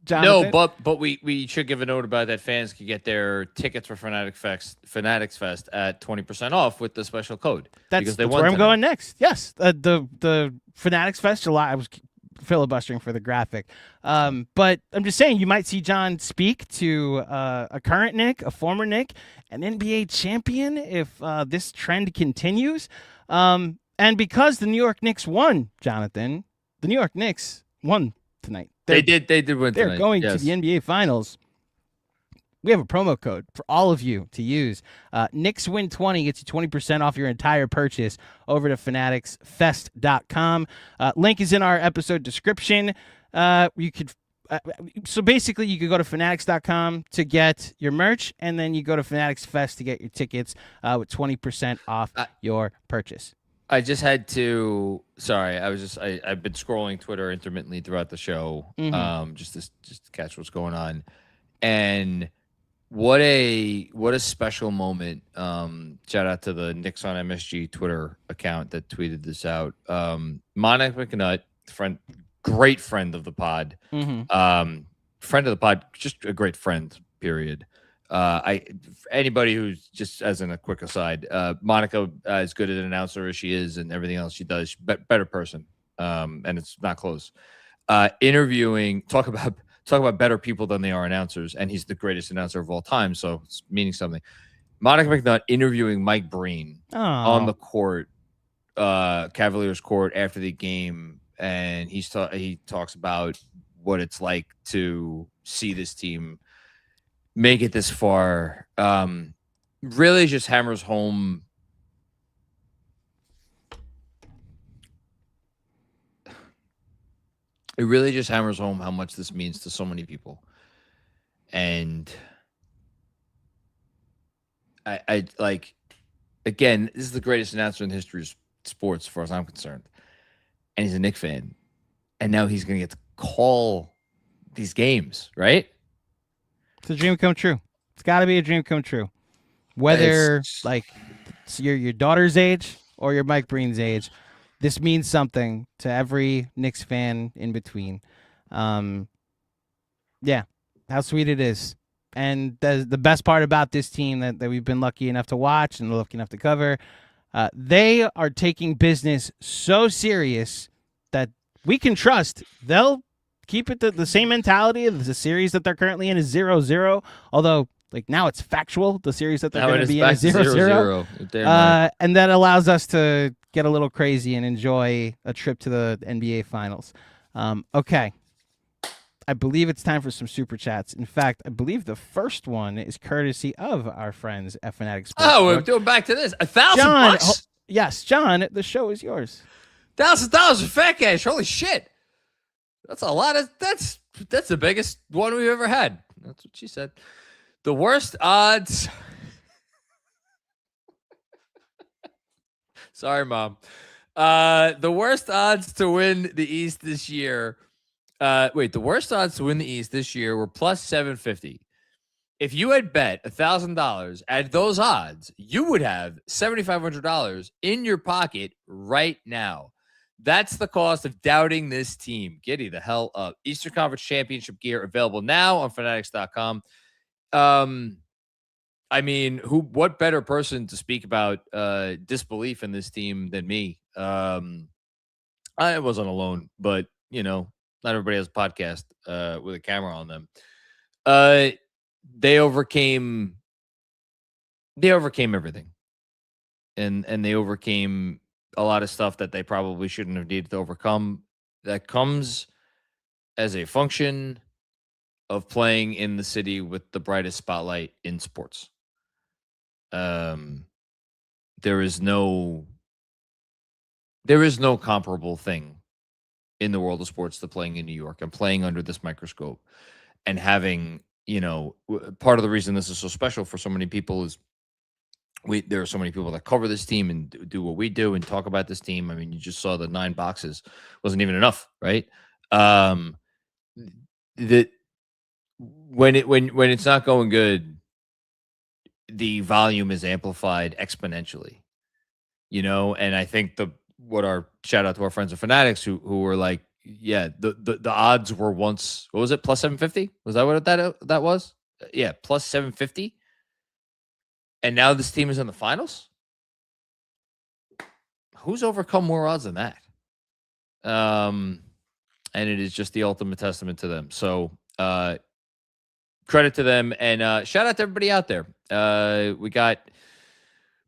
Jonathan. No, but we should give a note about that. Fans can get their tickets for Fanatics Fest at 20% off with the special code. That's where I'm going next. Yes, the Fanatics Fest July. I was filibustering for the graphic, but I'm just saying you might see John speak to a current Knick, a former Knick, an NBA champion if this trend continues. And because the New York Knicks won, Jonathan, the New York Knicks won tonight. They did win tonight. They're going to the NBA Finals. We have a promo code for all of you to use. Knicks Win 20 gets you 20% off your entire purchase over to fanaticsfest.com. Link is in our episode description. You could so basically you could go to fanatics.com to get your merch, and then you go to Fanatics Fest to get your tickets with 20% off your purchase. I just had to. Sorry, I've been scrolling Twitter intermittently throughout the show, just to catch what's going on, and what a special moment. Shout out to the Knicks on MSG Twitter account that tweeted this out. Monica McNutt, great friend of the pod, friend of the pod, just a great friend. Period. Anybody who's just as in a quick aside, Monica as good an announcer as she is and everything else she does, better person. And it's not close. Interviewing, talk about better people than they are announcers, and he's the greatest announcer of all time, so it's meaning something. Monica McNutt interviewing Mike Breen on the court, Cavaliers court after the game, and he talks about what it's like to see this team make it this far. Really just hammers home how much this means to so many people. And I like, again, this is the greatest announcer in the history of sports as far as I'm concerned. And he's a Knicks fan. And now he's going to get to call these games, right? It's a dream come true. It's got to be a dream come true. Whether like your daughter's age or your Mike Breen's age, this means something to every Knicks fan in between. Yeah, how sweet it is. And the best part about this team that we've been lucky enough to watch and lucky enough to cover, they are taking business so serious that we can trust they'll keep it the same mentality of the series that they're currently in is 0-0. Although, like, now it's factual. The series that they're going to be in is 0-0. And that allows us to get a little crazy and enjoy a trip to the NBA Finals. Okay. I believe it's time for some super chats. In fact, I believe the first one is courtesy of our friends at Fanatics Sportsbook. Oh, we're doing back to this. $1,000? Yes, John, the show is yours. $1,000 for FANCASH. Holy shit. That's a lot of that's the biggest one we've ever had. That's what she said. The worst odds. Sorry, Mom. The worst odds to win the East this year. The worst odds to win the East this year were plus 750. If you had bet $1,000 at those odds, you would have $7,500 in your pocket right now. That's the cost of doubting this team. Giddy the hell up. Eastern Conference Championship gear available now on Fanatics.com. I mean, what better person to speak about disbelief in this team than me? I wasn't alone, but not everybody has a podcast with a camera on them. They overcame everything, and they overcame a lot of stuff that they probably shouldn't have needed to overcome. That comes as a function of playing in the city with the brightest spotlight in sports. There is no comparable thing in the world of sports to playing in New York and playing under this microscope and having, part of the reason this is so special for so many people is there are so many people that cover this team and do what we do and talk about this team. I mean, you just saw the 9 boxes wasn't even enough, right? When it's not going good, the volume is amplified exponentially, and I think our shout out to our friends at Fanatics who were like, yeah, the odds were once, what was it? Plus 750? Was that what that was? Yeah. Plus 750. And now this team is in the finals. Who's overcome more odds than that? And it is just the ultimate testament to them. So, credit to them, and shout out to everybody out there. We got a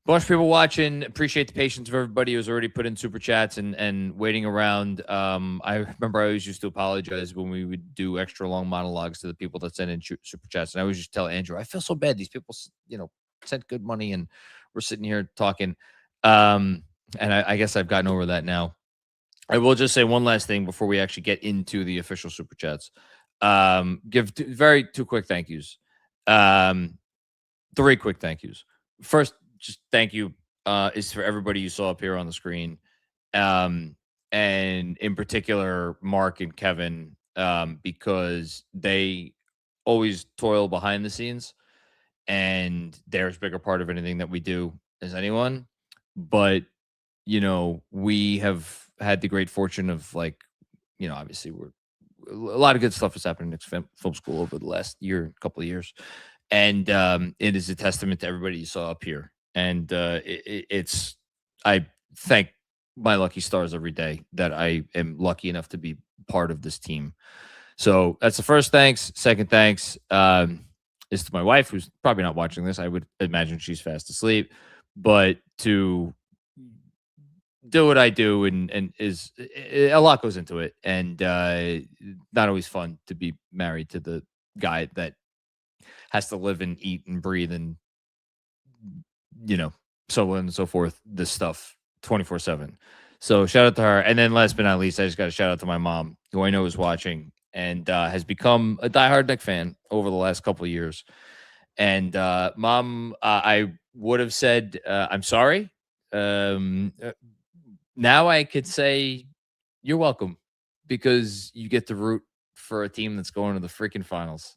bunch of people watching. Appreciate the patience of everybody who's already put in super chats and waiting around. I remember I always used to apologize when we would do extra long monologues to the people that send in super chats, and I always just tell Andrew, I feel so bad. These people, sent good money, and we're sitting here talking. And I guess I've gotten over that now. I will just say one last thing before we actually get into the official super chats. Give two quick thank yous. 3 quick thank yous. First, just thank you is for everybody you saw up here on the screen, and in particular Mark and Kevin, because they always toil behind the scenes, and they're as big a part of anything that we do as anyone. But we have had the great fortune of, obviously a lot of good stuff has happened in Knicks Film School over the last couple of years. And it is a testament to everybody you saw up here. And I thank my lucky stars every day that I am lucky enough to be part of this team. So that's the first thanks. Second thanks is to my wife, who's probably not watching this. I would imagine she's fast asleep, but to do what I do and is a lot goes into it, and not always fun to be married to the guy that has to live and eat and breathe and so on and so forth, this stuff 24/7. So shout out to her. And then last but not least, I just got to shout out to my mom, who I know is watching and has become a diehard Knicks fan over the last couple of years. And Mom, I would have said I'm sorry. Now I could say you're welcome, because you get to root for a team that's going to the freaking finals.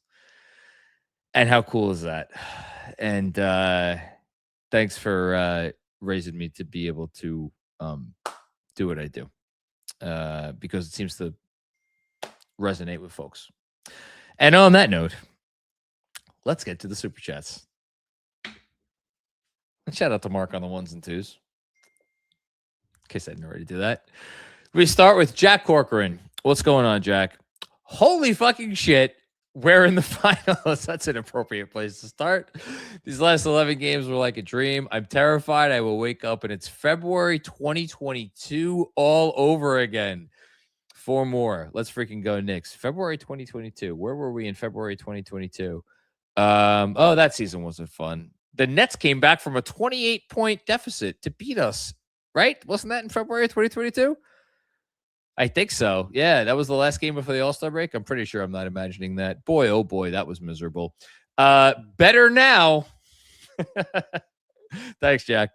And how cool is that? And thanks for raising me to be able to do what I do, because it seems to resonate with folks. And on that note, let's get to the super chats. And shout out to Mark on the 1s and 2s. In case I didn't already do that. We start with Jack Corcoran. What's going on, Jack? Holy fucking shit. We're in the finals. That's an appropriate place to start. These last 11 games were like a dream. I'm terrified I will wake up and it's February 2022 all over again. 4 more. Let's freaking go, Knicks. February 2022. Where were we in February 2022? That season wasn't fun. The Nets came back from a 28-point deficit to beat us. Right? Wasn't that in February 2022? I think so. Yeah, that was the last game before the All-Star break. I'm pretty sure I'm not imagining that. Boy, oh boy, that was miserable. Better now. Thanks, Jack.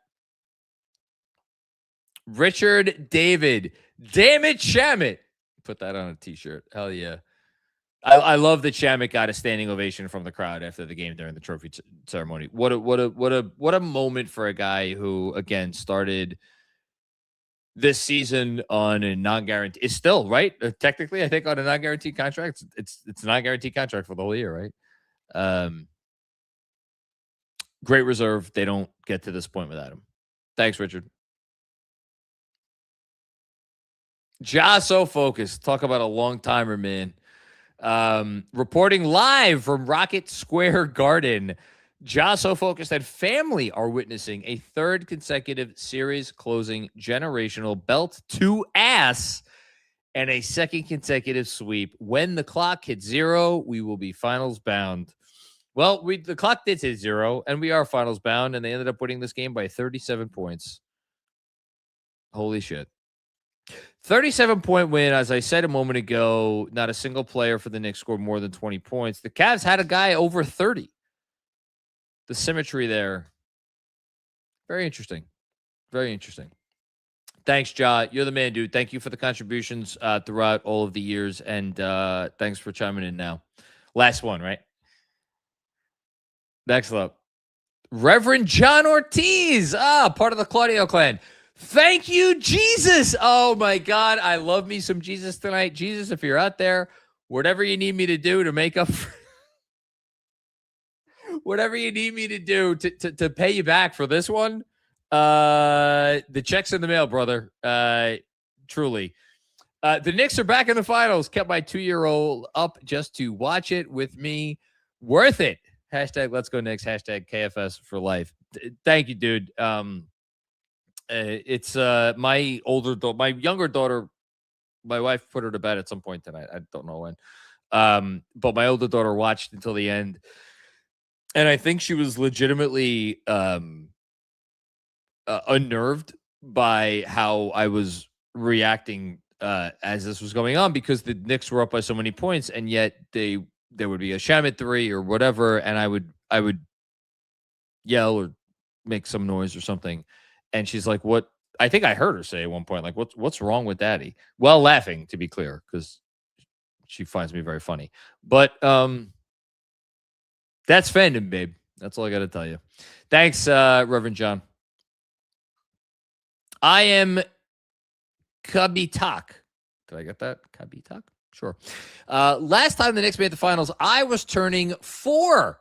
Richard David. Damn it, Shamit. Put that on a t-shirt. Hell yeah. I love that Shamit got a standing ovation from the crowd after the game during the trophy ceremony. What a moment for a guy who, again, started this season on a non-guarantee. It's still, right? Technically, I think on a non-guaranteed contract. It's a non-guaranteed contract for the whole year, right? Great reserve. They don't get to this point without him. Thanks, Richard. Ja so focused. Talk about a long timer, man. Reporting live from Rocket Square Garden. Ja so focused and family are witnessing a third consecutive series closing generational belt to ass and a second consecutive sweep. When the clock hits 0, we will be finals bound. Well, the clock did hit 0, and we are finals bound, and they ended up winning this game by 37 points. Holy shit. 37-point win. As I said a moment ago, not a single player for the Knicks scored more than 20 points. The Cavs had a guy over 30. The symmetry there. Very interesting. Very interesting. Thanks, Ja. You're the man, dude. Thank you for the contributions throughout all of the years, and thanks for chiming in now. Last one, right? Next up. Reverend John Ortiz. Part of the Claudio clan. Thank you, Jesus. Oh, my God. I love me some Jesus tonight. Jesus, if you're out there, whatever you need me to do to make up for whatever you need me to do to pay you back for this one, the check's in the mail, brother. Truly. The Knicks are back in the finals. Kept my 2-year-old up just to watch it with me. Worth it. Hashtag Let's Go Knicks. Hashtag KFS for life. Thank you, dude. It's my younger daughter. My wife put her to bed at some point tonight. I don't know when. But my older daughter watched until the end, and I think she was legitimately unnerved by how I was reacting as this was going on, because the Knicks were up by so many points, and yet there would be a Shamit 3 or whatever, and I would yell or make some noise or something. And she's like, what? I think I heard her say at one point, like, what's wrong with Daddy? Well, laughing, to be clear, because she finds me very funny. But that's fandom, babe. That's all I got to tell you. Thanks, Reverend John. I am Kabitak. Did I get that? Kabitak? Sure. Last time the Knicks made the finals, I was turning 4.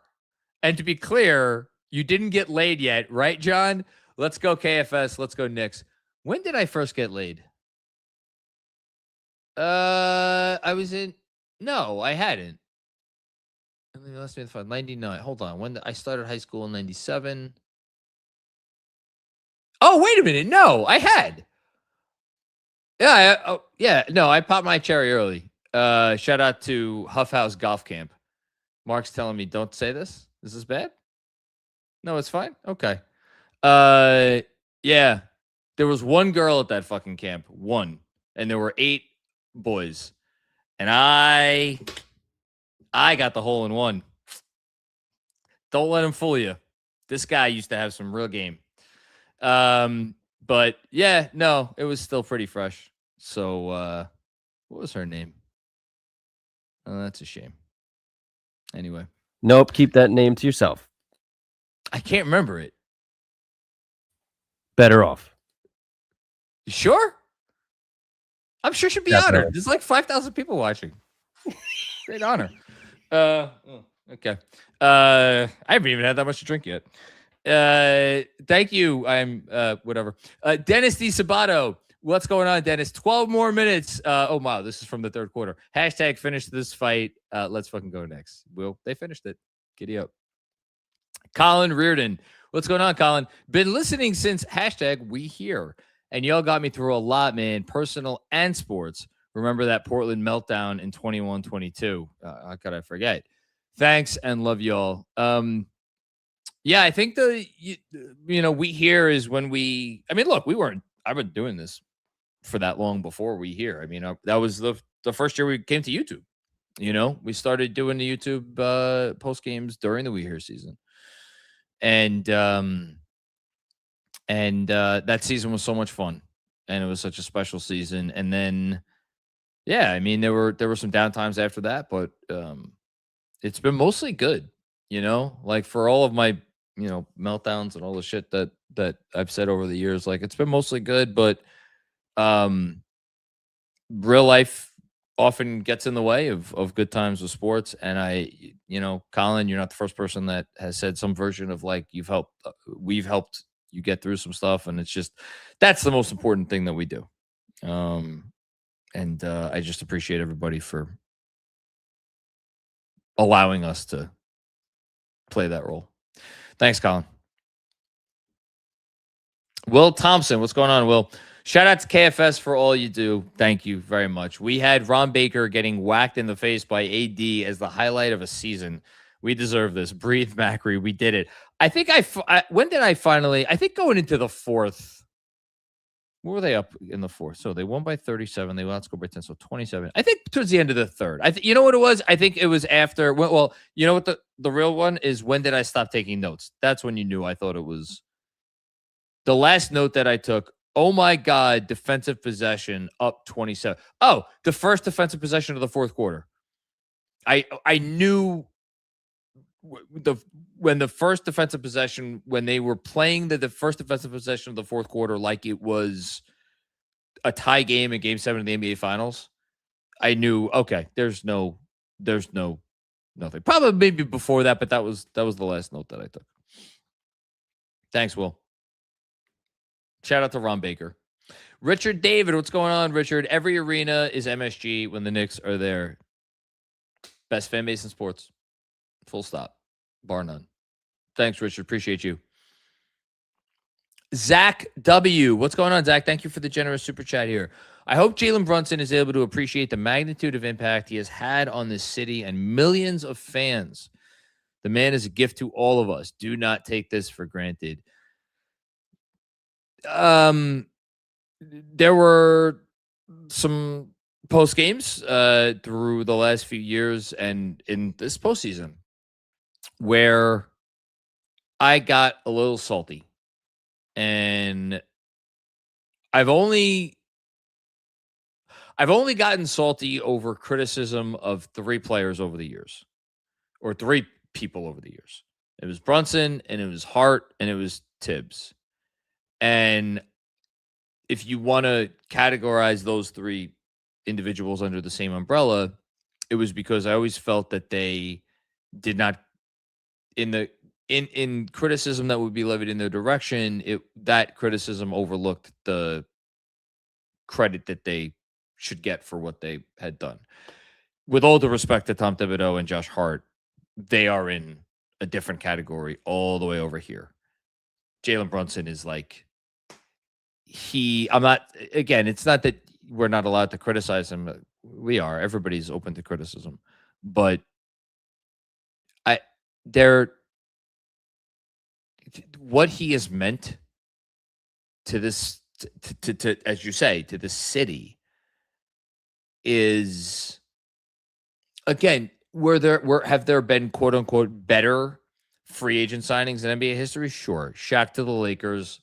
And to be clear, you didn't get laid yet, right, John? Let's go KFS. Let's go Knicks. When did I first get laid? I was in. No, I hadn't. Last me the 99. Hold on. When I started high school in 97. Oh, wait a minute. No, I had. Yeah. No, I popped my cherry early. Shout out to Huff House Golf Camp. Mark's telling me, don't say this. Is this bad? No, it's fine. Okay. Yeah, there was one girl at that fucking camp, one, and there were 8 boys, and I got the hole in one. Don't let him fool you. This guy used to have some real game. But yeah, no, it was still pretty fresh. So, what was her name? Oh, that's a shame. Anyway. Nope. Keep that name to yourself. I can't remember it. Better off. You sure? I'm sure she'd be honored. There's like 5,000 people watching. Great honor. Okay. I haven't even had that much to drink yet. Thank you. I'm whatever. Dennis D. Sabato. What's going on, Dennis? 12 more minutes. Oh wow, this is from the third quarter. Hashtag finish this fight. Let's fucking go next. Will they finished it? Giddy up. Colin Reardon. What's going on, Colin? Been listening since hashtag we here. And y'all got me through a lot, man. Personal and sports. Remember that Portland meltdown in 21-22. How could I forget? Thanks and love y'all. Yeah, I think we here is when we, I mean, look, I've been doing this for that long before we here. I mean, that was the first year we came to YouTube. We started doing the YouTube post games during the We Here season, and that season was so much fun, and it was such a special season. And then, yeah, I mean, there were some downtimes after that, but it's been mostly good. Like for all of my meltdowns and all the shit that I've said over the years, like it's been mostly good, but real life often gets in the way of good times with sports. And Colin, you're not the first person that has said some version of like we've helped you get through some stuff, and it's just that's the most important thing that we do. And I just appreciate everybody for allowing us to play that role. Thanks, Colin. Will Thompson, what's going on, Will? Shout out to KFS for all you do. Thank you very much. We had Ron Baker getting whacked in the face by AD as the highlight of a season. We deserve this. Breathe, Macri. We did it. I think when did I finally? I think going into the fourth. What were they up in the fourth? So they won by 37. They outscored by 10, so 27. I think towards the end of the third. You know what it was? I think it was after. Well, you know what the real one is? When did I stop taking notes? That's when you knew. I thought it was the last note that I took. Oh my God! Defensive possession up 27. Oh, the first defensive possession of the fourth quarter. I knew when the first defensive possession, when they were playing the first defensive possession of the fourth quarter like it was a tie game in Game 7 of the NBA Finals, I knew, okay, there's nothing. Probably maybe before that, but that was the last note that I took. Thanks, Will. Shout out to Ron Baker. Richard David, what's going on, Richard? Every arena is MSG when the Knicks are there. Best fan base in sports. Full stop. Bar none. Thanks, Richard. Appreciate you. Zach W. What's going on, Zach? Thank you for the generous super chat here. I hope Jalen Brunson is able to appreciate the magnitude of impact he has had on this city and millions of fans. The man is a gift to all of us. Do not take this for granted. There were some post games through the last few years and in this postseason where I got a little salty, and I've only gotten salty over criticism of three players over the years, or three people over the years. It was Brunson, and it was Hart, and it was Tibbs. And if you want to categorize those three individuals under the same umbrella, it was because I always felt that they did not, in criticism that would be levied in their direction, that criticism overlooked the credit that they should get for what they had done. With all due respect to Tom Thibodeau and Josh Hart, they are in a different category all the way over here. Jalen Brunson is like, it's not that we're not allowed to criticize him. We are. Everybody's open to criticism. But what he has meant to this, to as you say, to the city is, again, have there been quote unquote better free agent signings in NBA history? Sure. Shaq to the Lakers,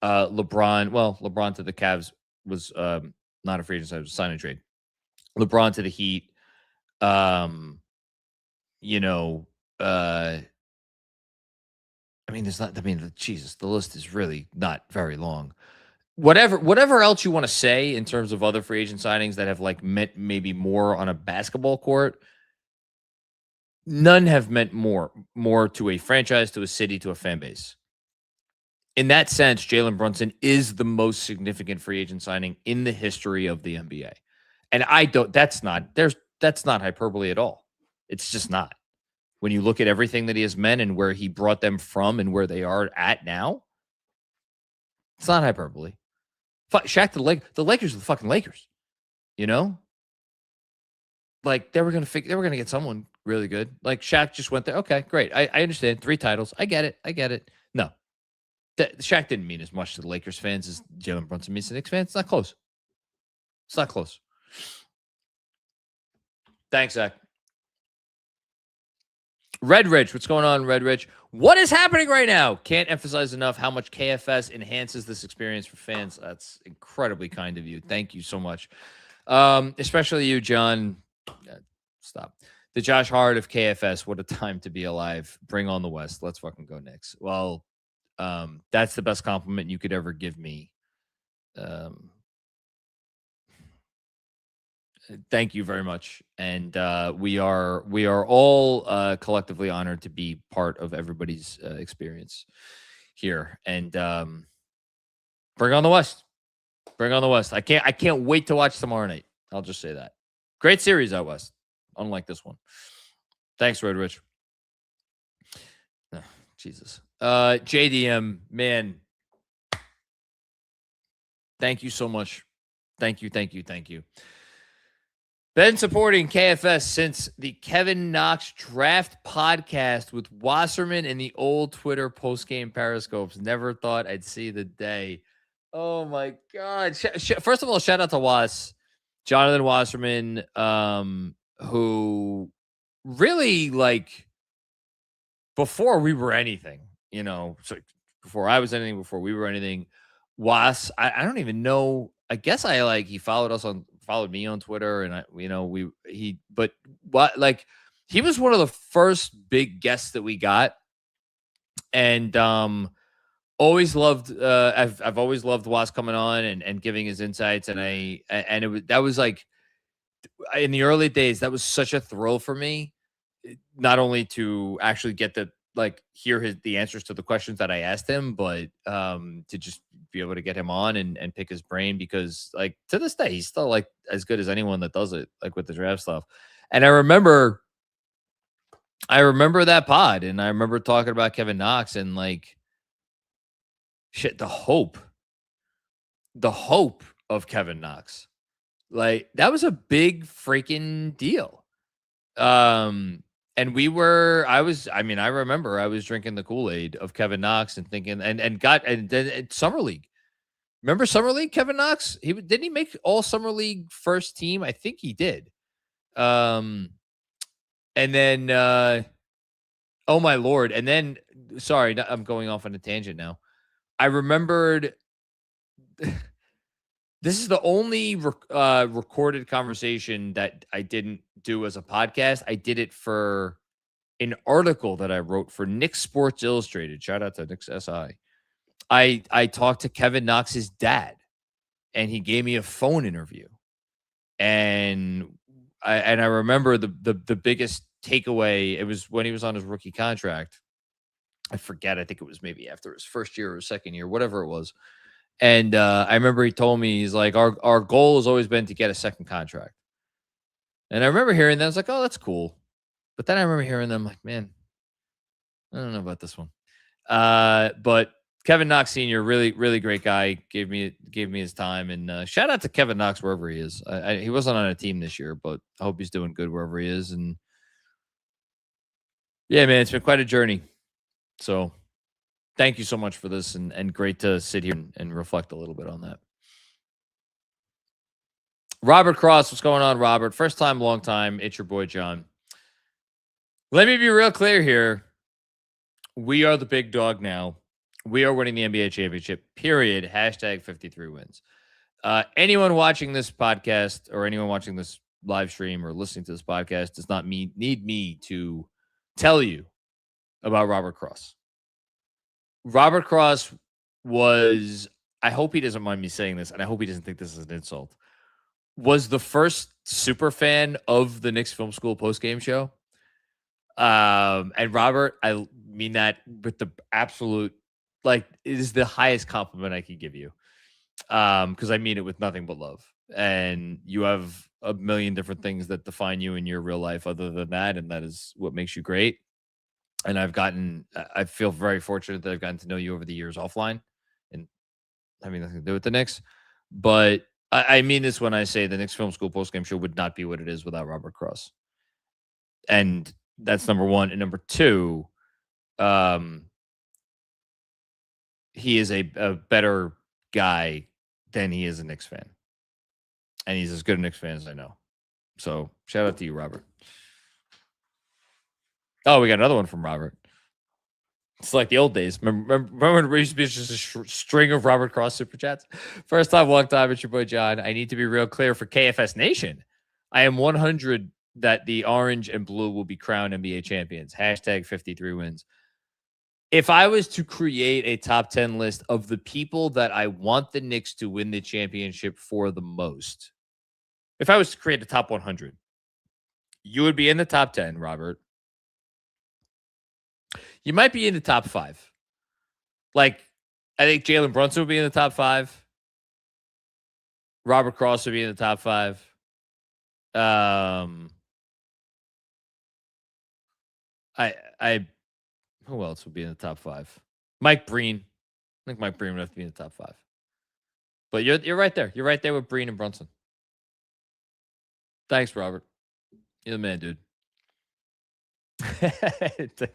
LeBron to the Cavs was not a free agent signing, it was a sign and trade. LeBron to the Heat, Jesus, the list is really not very long. Whatever else you want to say in terms of other free agent signings that have like meant maybe more on a basketball court, none have meant more to a franchise, to a city, to a fan base. In that sense, Jalen Brunson is the most significant free agent signing in the history of the NBA. And that's not hyperbole at all. It's just not. When you look at everything that he has meant and where he brought them from and where they are at now, it's not hyperbole. Shaq to the Lakers are the fucking Lakers. Like they were gonna get someone really good. Like Shaq just went there. Okay, great. I understand. 3 titles. I get it. No. Shaq didn't mean as much to the Lakers fans as Jalen Brunson means to Knicks fans. It's not close. Thanks, Zach. Red Rich, what's going on, Red Rich? What is happening right now? Can't emphasize enough how much KFS enhances this experience for fans. That's incredibly kind of you. Thank you so much. Especially you, John. Stop. The Josh Hart of KFS. What a time to be alive. Bring on the West. Let's fucking go Knicks. Well, that's the best compliment you could ever give me. Thank you very much. And we are all collectively honored to be part of everybody's experience here. And bring on the West. Bring on the West. I can't wait to watch tomorrow night. I'll just say that. Great series out West. Unlike this one. Thanks, Red Rich. Oh, Jesus. JDM, man. Thank you so much. Thank you. Been supporting KFS since the Kevin Knox draft podcast with Wasserman and the old Twitter postgame periscopes. Never thought I'd see the day. Oh my God. First of all, shout out to Was, Jonathan Wasserman, who really, like, before we were anything, so before I was anything, before we were anything, Was, I don't even know. I guess he followed me on Twitter, and he was one of the first big guests that we got, and always loved. I've always loved Was coming on and giving his insights, and that was like in the early days, that was such a thrill for me, not only to actually get to hear the answers to the questions that I asked him, but to just be able to get him on and pick his brain, because to this day, he's still as good as anyone that does it, with the draft stuff. And I remember that pod, and I remember talking about Kevin Knox and the hope of Kevin Knox. That was a big freaking deal. And I remember I was drinking the Kool-Aid of Kevin Knox and thinking, and then Summer League. Remember Summer League, Kevin Knox? Didn't he make all Summer League first team? I think he did. And then, oh my Lord. And then, sorry, I'm going off on a tangent now. I remembered, this is the only recorded conversation that I didn't do as a podcast. I did it for an article that I wrote for Knicks Sports Illustrated. Shout out to Knicks SI. I talked to Kevin Knox's dad, and he gave me a phone interview. And I remember the biggest takeaway. It was when he was on his rookie contract. I forget. I think it was maybe after his first year or second year, whatever it was. And I remember he told me, he's like, our goal has always been to get a second contract. And I remember hearing that. I was like, oh, that's cool. But then I remember hearing them like, man, I don't know about this one. But Kevin Knox Sr., really, really great guy. Gave me his time. And shout out to Kevin Knox wherever he is. He wasn't on a team this year, but I hope he's doing good wherever he is. And yeah, man, it's been quite a journey. So thank you so much for this, and great to sit here and reflect a little bit on that. Robert Cross, what's going on, Robert? First time, long time. It's your boy, John. Let me be real clear here. We are the big dog now. We are winning the NBA championship, period. Hashtag 53 wins. Anyone watching this podcast or anyone watching this live stream or listening to this podcast does not need me to tell you about Robert Cross. Robert Cross was, I hope he doesn't mind me saying this, and I hope he doesn't think this is an insult, was the first super fan of the Knicks Film School Postgame Show. And Robert, I mean that with the absolute, it is the highest compliment I could give you. Because I mean it with nothing but love. And you have a million different things that define you in your real life other than that, and that is what makes you great. And I feel very fortunate that I've gotten to know you over the years offline, and having nothing to do with the Knicks. But I mean this when I say the Knicks Film School Postgame Show would not be what it is without Robert Cross. And that's number one. And number two, he is a better guy than he is a Knicks fan. And he's as good a Knicks fan as I know. So shout out to you, Robert. Oh, we got another one from Robert. It's like the old days. Remember when we used to be just a string of Robert Cross super chats? First time, long time. It's your boy John. I need to be real clear for KFS Nation. I am 100 that the orange and blue will be crowned NBA champions. Hashtag 53 wins. If I was to create a top 10 list of the people that I want the Knicks to win the championship for the most, if I was to create a top 100, you would be in the top 10, Robert. You might be in the top 5. Like, I think Jalen Brunson would be in the top 5. Robert Cross would be in the top 5. Who else would be in the top 5? Mike Breen. I think Mike Breen would have to be in the top 5. But you're right there. You're right there with Breen and Brunson. Thanks, Robert. You're the man, dude.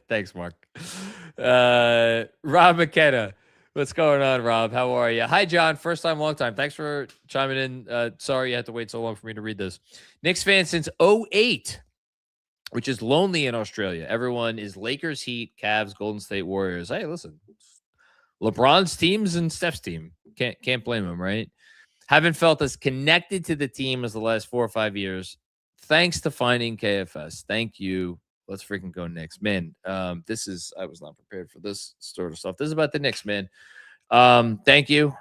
Thanks, Mark. Rob McKenna. What's going on, Rob? How are you? Hi, John. First time, long time. Thanks for chiming in. Sorry you had to wait so long for me to read this. Knicks fan since 2008, which is lonely in Australia. Everyone is Lakers, Heat, Cavs, Golden State Warriors. Hey, listen. LeBron's teams and Steph's team. Can't blame him, right? Haven't felt as connected to the team as the last 4 or 5 years. Thanks to finding KFS. Thank you. Let's freaking go Knicks. Man, I was not prepared for this sort of stuff. This is about the Knicks, man. Thank you.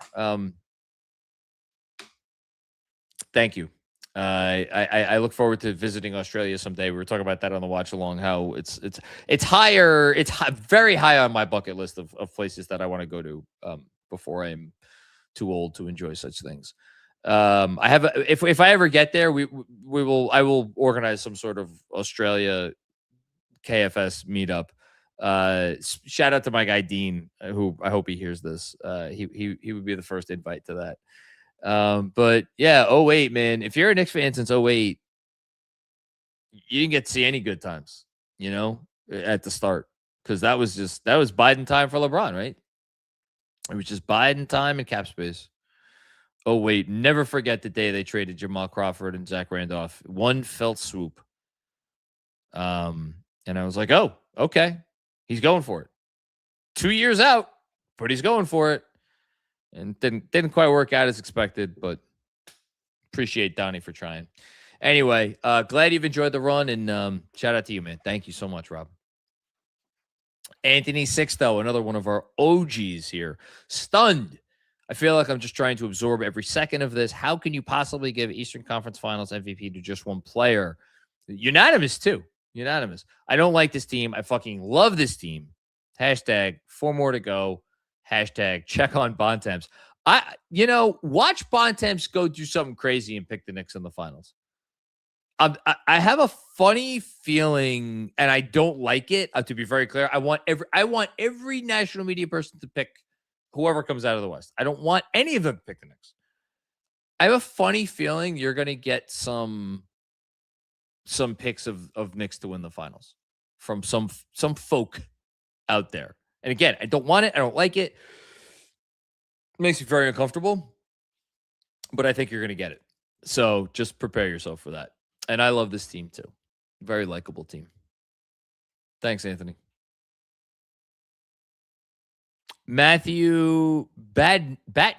Thank you. I look forward to visiting Australia someday. We were talking about that on the watch along, how it's higher. It's very high on my bucket list of places that I want to go to before I'm too old to enjoy such things. I have if I ever get there, I will organize some sort of Australia KFS meetup. Shout out to my guy Dean, who I hope he hears this. He would be the first invite to that. But yeah, 2008, man. If you're a Knicks fan since 2008, you didn't get to see any good times, at the start, because that was Biden time for LeBron, right? It was just Biden time and cap space. Oh, wait. Never forget the day they traded Jamal Crawford and Zach Randolph. One felt swoop. And I was like, oh, okay. He's going for it. 2 years out, but he's going for it. And didn't quite work out as expected, but appreciate Donnie for trying. Anyway, glad you've enjoyed the run, and shout out to you, man. Thank you so much, Rob. Anthony Sixto, another one of our OGs here. Stunned. I feel like I'm just trying to absorb every second of this. How can you possibly give Eastern Conference Finals MVP to just one player? Unanimous, too. Unanimous. I don't like this team. I fucking love this team. Hashtag 4 more to go. Hashtag check on Bontemps. Watch Bontemps go do something crazy and pick the Knicks in the finals. I have a funny feeling, and I don't like it. To be very clear, I want every national media person to pick whoever comes out of the West. I don't want any of them to pick the Knicks. I have a funny feeling you're going to get some picks of Knicks to win the finals from some folk out there. And again, I don't want it. I don't like it. It makes me very uncomfortable, but I think you're going to get it. So just prepare yourself for that. And I love this team too. Very likable team. Thanks, Anthony. Matthew Batnick. I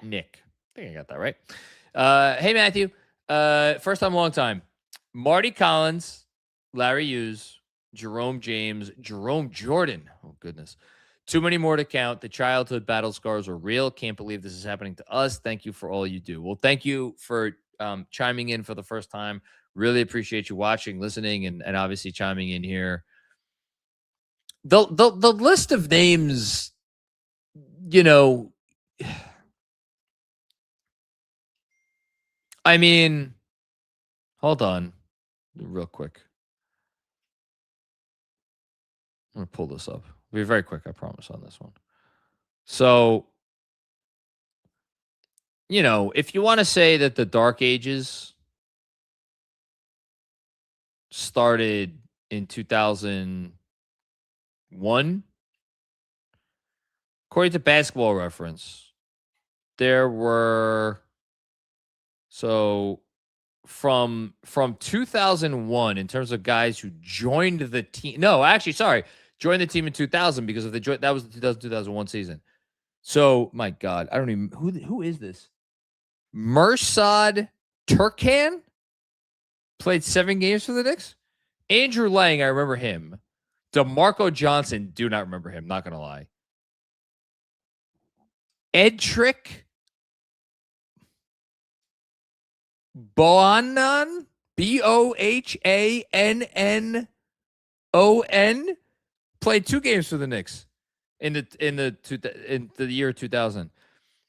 think I got that right. Hey, Matthew. First time, long time. Marty Collins, Larry Hughes, Jerome James, Jerome Jordan. Oh, goodness. Too many more to count. The childhood battle scars are real. Can't believe this is happening to us. Thank you for all you do. Well, thank you for chiming in for the first time. Really appreciate you watching, listening, and obviously chiming in here. The list of names, I mean, hold on real quick. I'm going to pull this up. It'll be very quick, I promise, on this one. So, if you want to say that the Dark Ages started in 2001, according to Basketball Reference, there were from 2001 in terms of guys who joined the team. No, actually, sorry, joined the team in 2000 because of that was the 2001 season. So, my God, I don't even who is this? Mirsad Turkan played 7 games for the Knicks. Andrew Lang, I remember him. DeMarco Johnson, do not remember him, not going to lie. Edric Bohannon, Bohannon, played 2 games for the Knicks in the year 2000.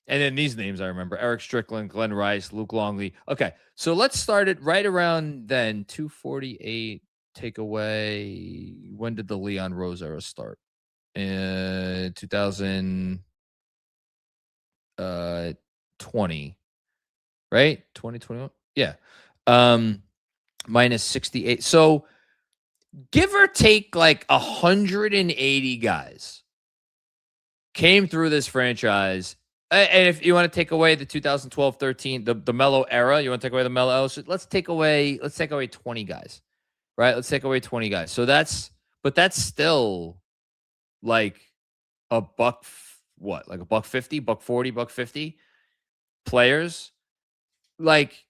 And then these names I remember: Eric Strickland, Glenn Rice, Luke Longley. Okay, so let's start it right around then. 248 take away. When did the Leon Rose era start? 2020, right? 2021. Yeah. Minus 68. So give or take like 180 guys came through this franchise. And if you want to take away the 2012-13, the Melo era, you want to take away the Melo, so let's take away 20 guys, right? Let's take away 20 guys. So that's still like a buck, what? Like a $150, $140, $150 players. Like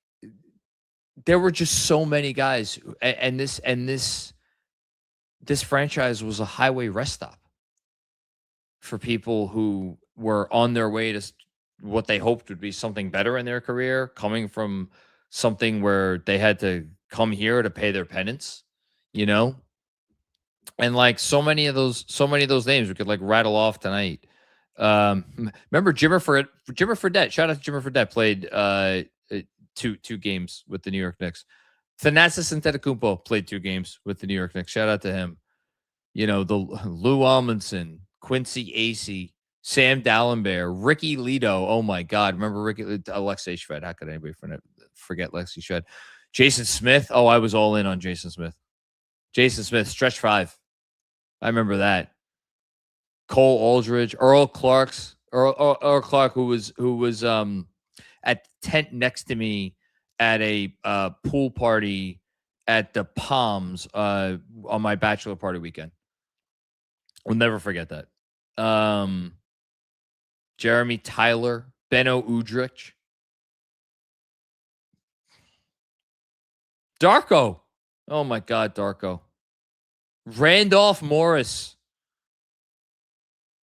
there were just so many guys, and this franchise was a highway rest stop for people who were on their way to what they hoped would be something better in their career, coming from something where they had to come here to pay their penance, you know? And like so many of those names we could like rattle off tonight. Remember Jimmer Fredette? Shout out to Jimmer Fredette. Played two games with the New York Knicks. Thanasis Antetokounmpo played 2 games with the New York Knicks. Shout out to him. You know, the Lou Almondson, Quincy Acey, Sam Dallenberg, Ricky Lido. Oh my God. Remember Alexei Shved. How could anybody forget Alexei Shved? Jason Smith. Oh, I was all in on Jason Smith. Jason Smith, stretch 5. I remember that. Cole Aldridge, Earl Clark, who was at the tent next to me at a pool party at the Palms on my bachelor party weekend. We'll never forget that. Jeremy Tyler, Benno Udrich, Darko. Oh my God, Darko. Randolph Morris.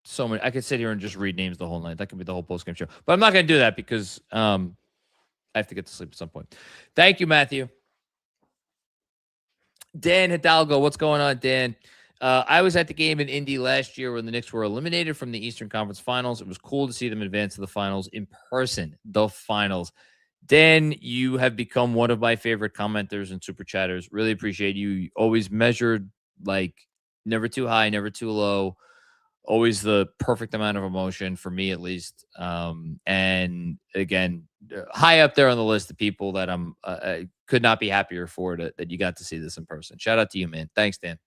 So many. I could sit here and just read names the whole night. That could be the whole postgame show. But I'm not going to do that because I have to get to sleep at some point. Thank you, Matthew. Dan Hidalgo, what's going on, Dan? I was at the game in Indy last year when the Knicks were eliminated from the Eastern Conference Finals. It was cool to see them advance to the finals in person, the finals. Dan, you have become one of my favorite commenters and super chatters. Really appreciate you. You always measured, like, never too high, never too low. Always the perfect amount of emotion for me, at least. And again, high up there on the list of people that I could not be happier for that you got to see this in person. Shout out to you, man. Thanks, Dan.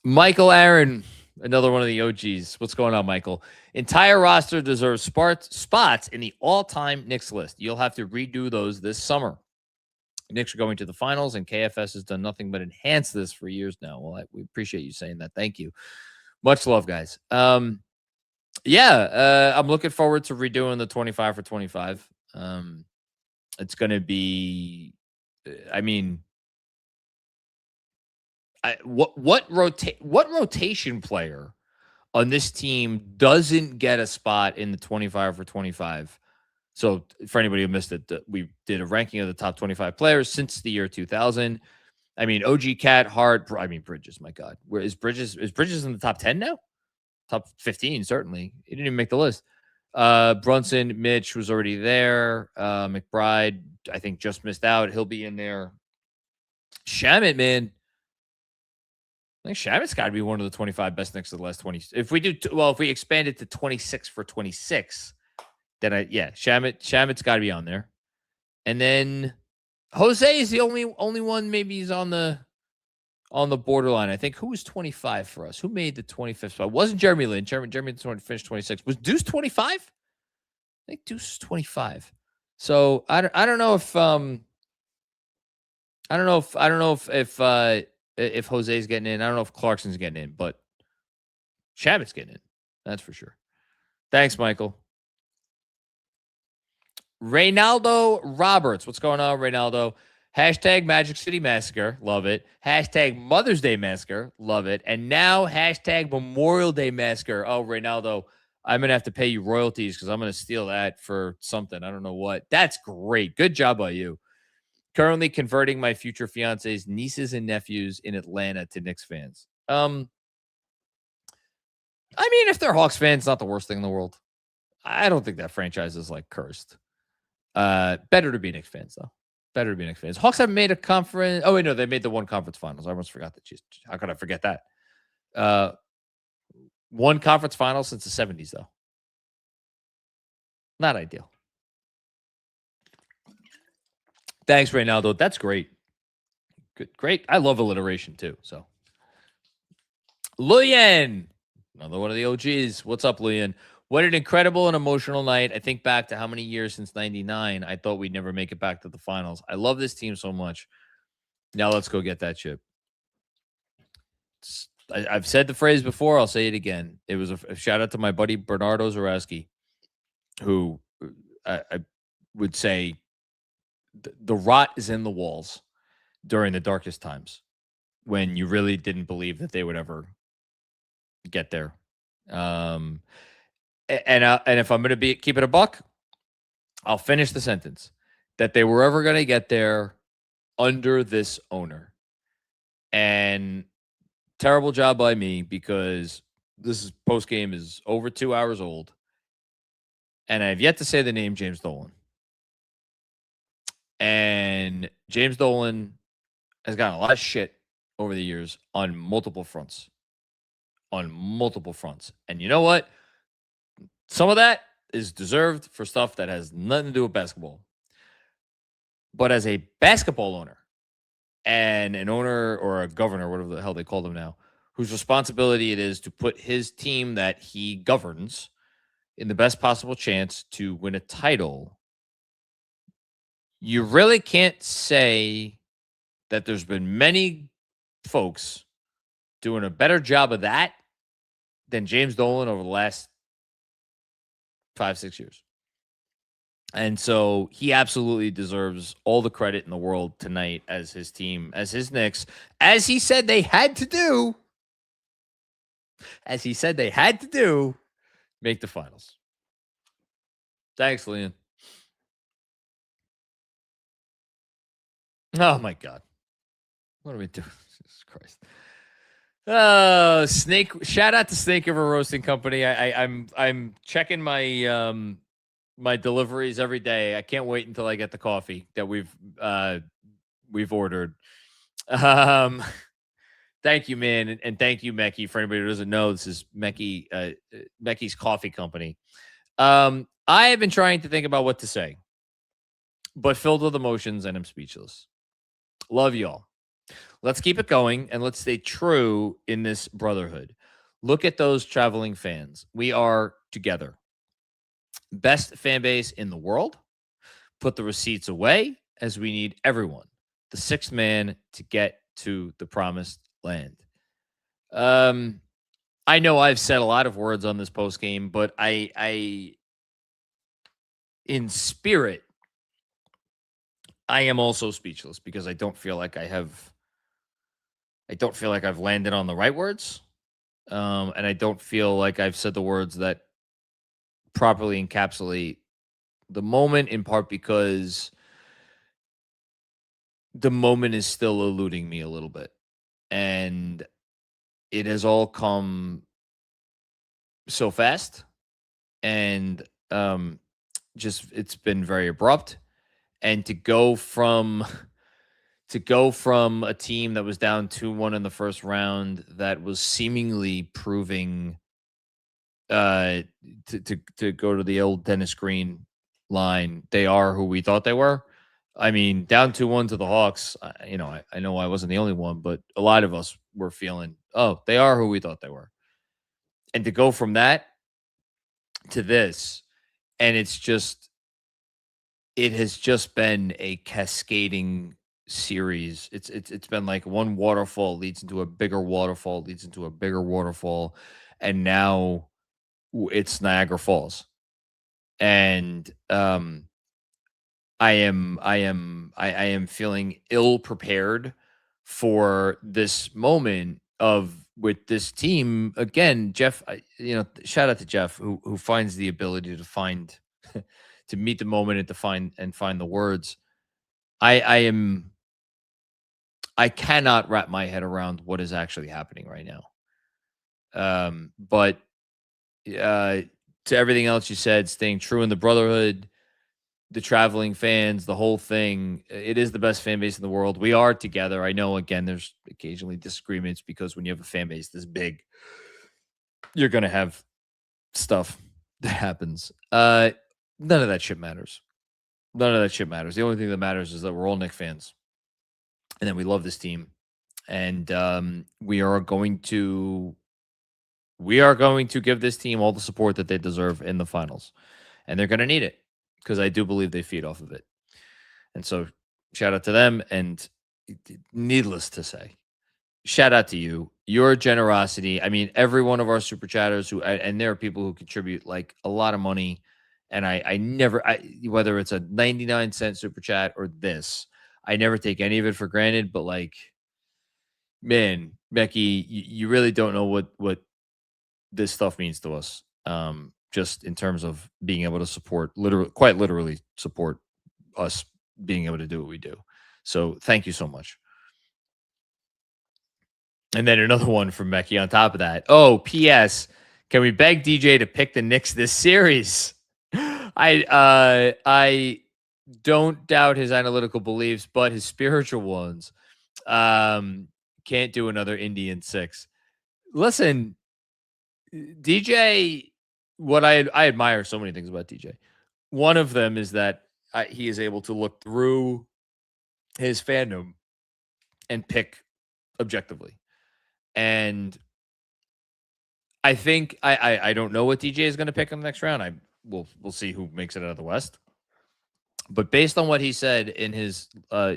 Michael Aaron, another one of the OGs. What's going on, Michael? Entire roster deserves spots in the all-time Knicks list. You'll have to redo those this summer. Knicks are going to the finals, and KFS has done nothing but enhance this for years now. Well, we appreciate you saying that. Thank you. Much love, guys. I'm looking forward to redoing the 25 for 25. It's going to be, what rotation player on this team doesn't get a spot in the 25 for 25? So for anybody who missed it, we did a ranking of the top 25 players since the year 2000. I mean, OG, Cat, Hart, Bridges, my God. Where is Bridges? Is Bridges in the top 10 now? Top 15, certainly. He didn't even make the list. Brunson, Mitch was already there. McBride, I think, just missed out. He'll be in there. Shamet, man. I think Shamet's got to be one of the 25 best Knicks of the last 20. If we expand it to 26 for 26, then Shamet's got to be on there. And then Jose is the only one maybe he's on the borderline. I think who was 25 for us? Who made the 25th spot? It wasn't Jeremy Lin. Jeremy finished 26. Was Deuce 25? I think Deuce was 25. So I don't know if if Jose's getting in. I don't know if Clarkson's getting in, but Shabbat's getting in. That's for sure. Thanks, Michael. Reynaldo Roberts. What's going on, Reynaldo? Hashtag Magic City Massacre. Love it. Hashtag Mother's Day Massacre. Love it. And now hashtag Memorial Day Massacre. Oh, Reynaldo, I'm going to have to pay you royalties because I'm going to steal that for something. I don't know what. That's great. Good job by you. Currently converting my future fiance's nieces and nephews in Atlanta to Knicks fans. I mean, if they're Hawks fans, it's not the worst thing in the world. I don't think that franchise is like cursed. Better to be Knicks fans, though. Better to be Knicks fans. Hawks haven't made a conference. Oh, wait, no, they made the one conference finals. I almost forgot that. Jeez, how could I forget that? One conference final since the 70s, though. Not ideal. Thanks, Reynaldo. That's great. Good, great. I love alliteration, too. So, Luyen, another one of the OGs. What's up, Luyen? What an incredible and emotional night. I think back to how many years since 99 I thought we'd never make it back to the finals. I love this team so much. Now let's go get that chip. I've said the phrase before. I'll say it again. It was a shout out to my buddy Bernardo Zarowski, who I would say the rot is in the walls during the darkest times when you really didn't believe that they would ever get there. And if I'm going to keep it a buck, I'll finish the sentence that they were ever going to get there under this owner. And terrible job by me because this post game is over 2 hours old. And I have yet to say the name James Dolan. And James Dolan has gotten a lot of shit over the years on multiple fronts. And you know what? Some of that is deserved for stuff that has nothing to do with basketball. But as a basketball owner and an owner or a governor, whatever the hell they call them now, whose responsibility it is to put his team that he governs in the best possible chance to win a title, you really can't say that there's been many folks doing a better job of that than James Dolan over the last 5-6 years. And so he absolutely deserves all the credit in the world tonight as his team, as his Knicks, as he said they had to do, make the finals. Thanks, Leon. Oh my God. What are we doing? Jesus Christ. Snake. Shout out to Snake River Roasting Company. I'm checking my my deliveries every day. I can't wait until I get the coffee that we've ordered. Thank you, man, and thank you, Mecky. For anybody who doesn't know, this is Mecky's Coffee Company. I have been trying to think about what to say, but filled with emotions, and I'm speechless. Love y'all. Let's keep it going, and let's stay true in this brotherhood. Look at those traveling fans. We are together. Best fan base in the world. Put the receipts away, as we need everyone, the sixth man, to get to the promised land. I know I've said a lot of words on this post game, but I in spirit, I am also speechless because I don't feel like I've landed on the right words. And I don't feel like I've said the words that properly encapsulate the moment, in part because the moment is still eluding me a little bit. And it has all come so fast. And just it's been very abrupt. And to go from a team that was down 2-1 in the first round that was seemingly proving to go to the old Dennis Green line, they are who we thought they were. I mean, down 2-1 to the Hawks, I know I wasn't the only one, but a lot of us were feeling, oh, they are who we thought they were. And to go from that to this, and it's just, it has just been a cascading series. It's been like one waterfall leads into a bigger waterfall, leads into a bigger waterfall, and now it's Niagara Falls. And I am feeling ill prepared for this moment with this team again. Jeff, shout out to Jeff who finds the ability to find to meet the moment and find the words. I cannot wrap my head around what is actually happening right now. But to everything else you said, staying true in the brotherhood, the traveling fans, the whole thing, it is the best fan base in the world. We are together. I know, again, there's occasionally disagreements because when you have a fan base this big, you're going to have stuff that happens. None of that shit matters. None of that shit matters. The only thing that matters is that we're all Knicks fans and that we love this team. And we are going to give this team all the support that they deserve in the finals. And they're going to need it, because I do believe they feed off of it. And so shout out to them. And needless to say, shout out to you. Your generosity. I mean, every one of our super chatters and there are people who contribute like a lot of money. And I never, whether it's a 99-cent super chat or this, I never take any of it for granted. But like, man, Becky, you really don't know what this stuff means to us. Just in terms of being able to support, quite literally support us being able to do what we do. So thank you so much. And then another one from Becky on top of that. Oh, P.S. Can we beg DJ to pick the Knicks this series? I don't doubt his analytical beliefs, but his spiritual ones. Can't do another Indian 6. Listen, DJ, what I admire so many things about DJ. One of them is that he is able to look through his fandom and pick objectively. And I think I don't know what DJ is going to pick in the next round. We'll see who makes it out of the West. But based on what he said in his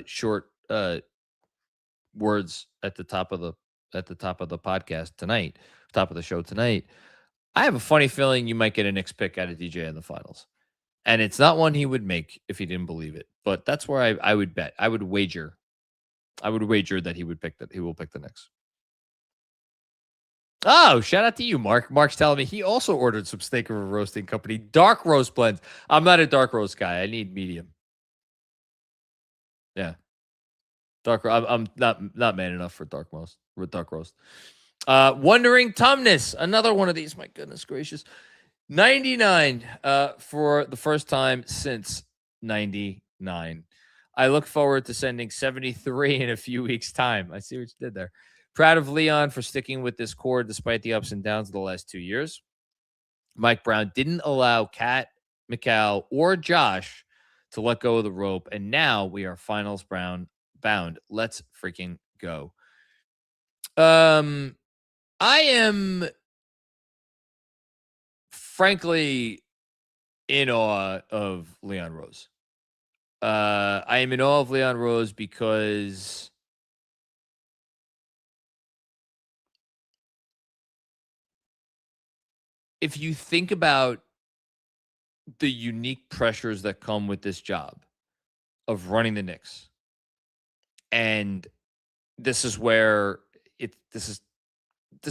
short words at the top of the podcast tonight, top of the show tonight, I have a funny feeling you might get a Knicks pick out of DJ in the finals. And it's not one he would make if he didn't believe it. But that's where I would bet. I would wager that he will pick the Knicks. Oh, shout out to you, Mark. Mark's telling me he also ordered some steak river roasting company dark roast blends. I'm not a dark roast guy. I need medium. Yeah. I'm not man enough for dark roast. Wondering Tumnus, another one of these. My goodness gracious. 99 for the first time since 99. I look forward to sending 73 in a few weeks' time. I see what you did there. Proud of Leon for sticking with this core despite the ups and downs of the last 2 years. Mike Brown didn't allow Kat, Mikal, or Josh to let go of the rope, and now we are finals bound. Let's freaking go. I am frankly in awe of Leon Rose. I am in awe of Leon Rose because if you think about the unique pressures that come with this job of running the Knicks, and this is where this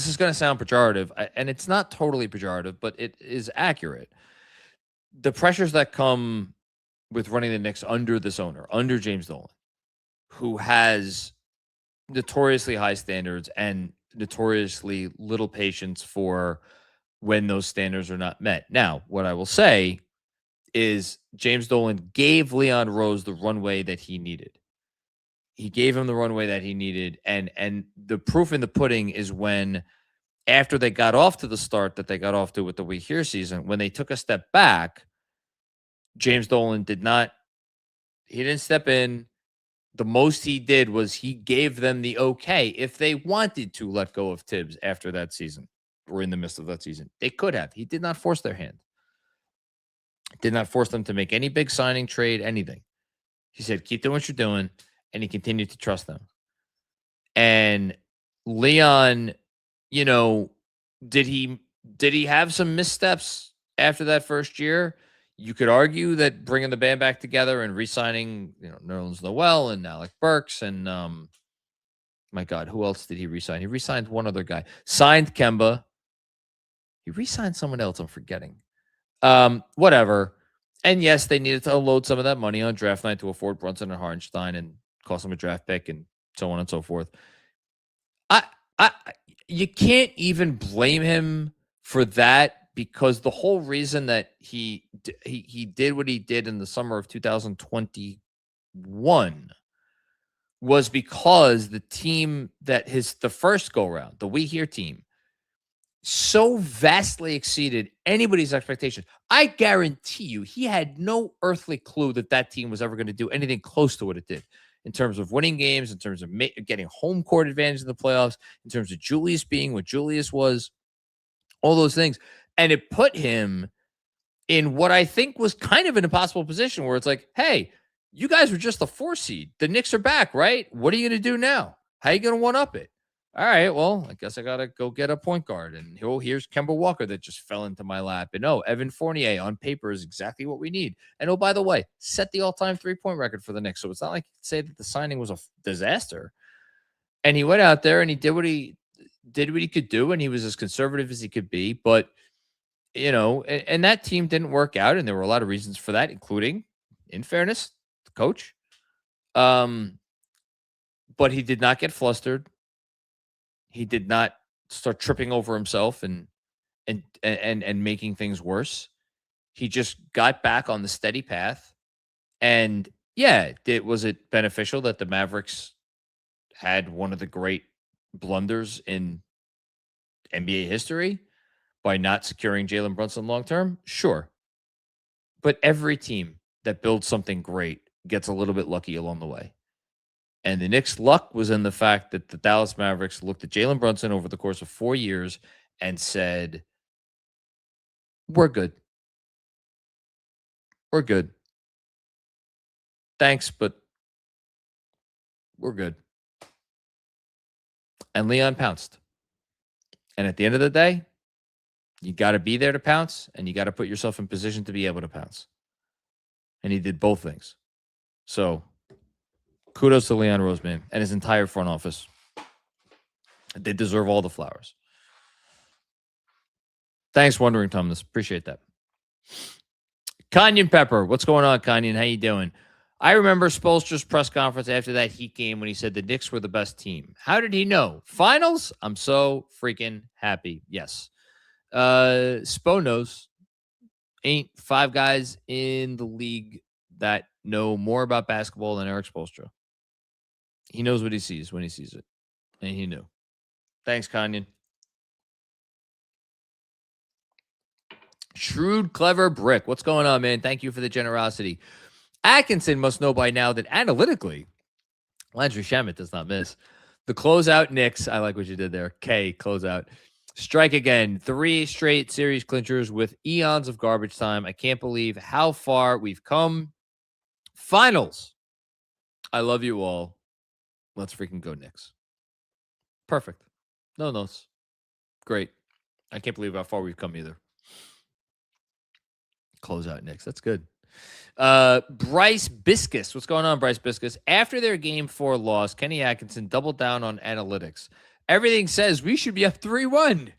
is going to sound pejorative, and it's not totally pejorative, but it is accurate. The pressures that come with running the Knicks under this owner, under James Dolan, who has notoriously high standards and notoriously little patience for when those standards are not met. Now, what I will say is James Dolan gave Leon Rose the runway that he needed. He gave him the runway that he needed. And the proof in the pudding is when, after they got off to the start that they got off to with the We Here season, when they took a step back, James Dolan didn't step in. The most he did was he gave them the okay. If they wanted to let go of Tibbs after that season or in the midst of that season, they could have. He did not force their hand. Did not force them to make any big signing, trade, anything. He said, keep doing what you're doing, and he continued to trust them. And Leon, you know, did he have some missteps after that first year? You could argue that bringing the band back together and re-signing, you know, Nerlens Noel and Alec Burks and my God, who else did he re-sign? He re-signed one other guy. Signed Kemba. He re-signed someone else. I'm forgetting. Whatever. And yes, they needed to unload some of that money on draft night to afford Brunson and Hartenstein and cost them a draft pick and so on and so forth. You can't even blame him for that, because the whole reason that he did what he did in the summer of 2021 was because the team that the first go round, the We Here team, so vastly exceeded anybody's expectations. I guarantee you he had no earthly clue that team was ever going to do anything close to what it did in terms of winning games, in terms of getting home court advantage in the playoffs, in terms of Julius being what Julius was, all those things. And it put him in what I think was kind of an impossible position where it's like, hey, you guys were just the 4 seed. The Knicks are back, right? What are you going to do now? How are you going to one-up it? All right, well, I guess I got to go get a point guard. And here's Kemba Walker that just fell into my lap. And Evan Fournier on paper is exactly what we need. And by the way, set the all-time 3-point record for the Knicks. So it's not like you could say that the signing was a disaster. And he went out there and he did what he could do. And he was as conservative as he could be. But, you know, and that team didn't work out. And there were a lot of reasons for that, including, in fairness, the coach. But he did not get flustered. He did not start tripping over himself and making things worse. He just got back on the steady path. And yeah, was it beneficial that the Mavericks had one of the great blunders in NBA history by not securing Jalen Brunson long-term? Sure. But every team that builds something great gets a little bit lucky along the way. And the Knicks' luck was in the fact that the Dallas Mavericks looked at Jalen Brunson over the course of 4 years and said, we're good. We're good. Thanks, but we're good. And Leon pounced. And at the end of the day, you got to be there to pounce, and you got to put yourself in position to be able to pounce. And he did both things. So kudos to Leon Roseman and his entire front office. They deserve all the flowers. Thanks, Wondering Thomas. Appreciate that. Kanyon Pepper. What's going on, Kanyon? How you doing? I remember Spoelstra's press conference after that Heat game when he said the Knicks were the best team. How did he know? Finals? I'm so freaking happy. Yes. Spo knows. Ain't 5 guys in the league that know more about basketball than Eric Spoelstra. He knows what he sees when he sees it. And he knew. Thanks, Kanyon. Shrewd, clever brick. What's going on, man? Thank you for the generosity. Atkinson must know by now that analytically, Landry Shamet does not miss. The closeout Knicks. I like what you did there. K, closeout. Strike again. 3 straight series clinchers with eons of garbage time. I can't believe how far we've come. Finals. I love you all. Let's freaking go Knicks. Perfect. No notes. Great. I can't believe how far we've come either. Close out Knicks. That's good. Bryce Biscus. What's going on, Bryce Biscus? After their game 4 loss, Kenny Atkinson doubled down on analytics. Everything says we should be up 3-1.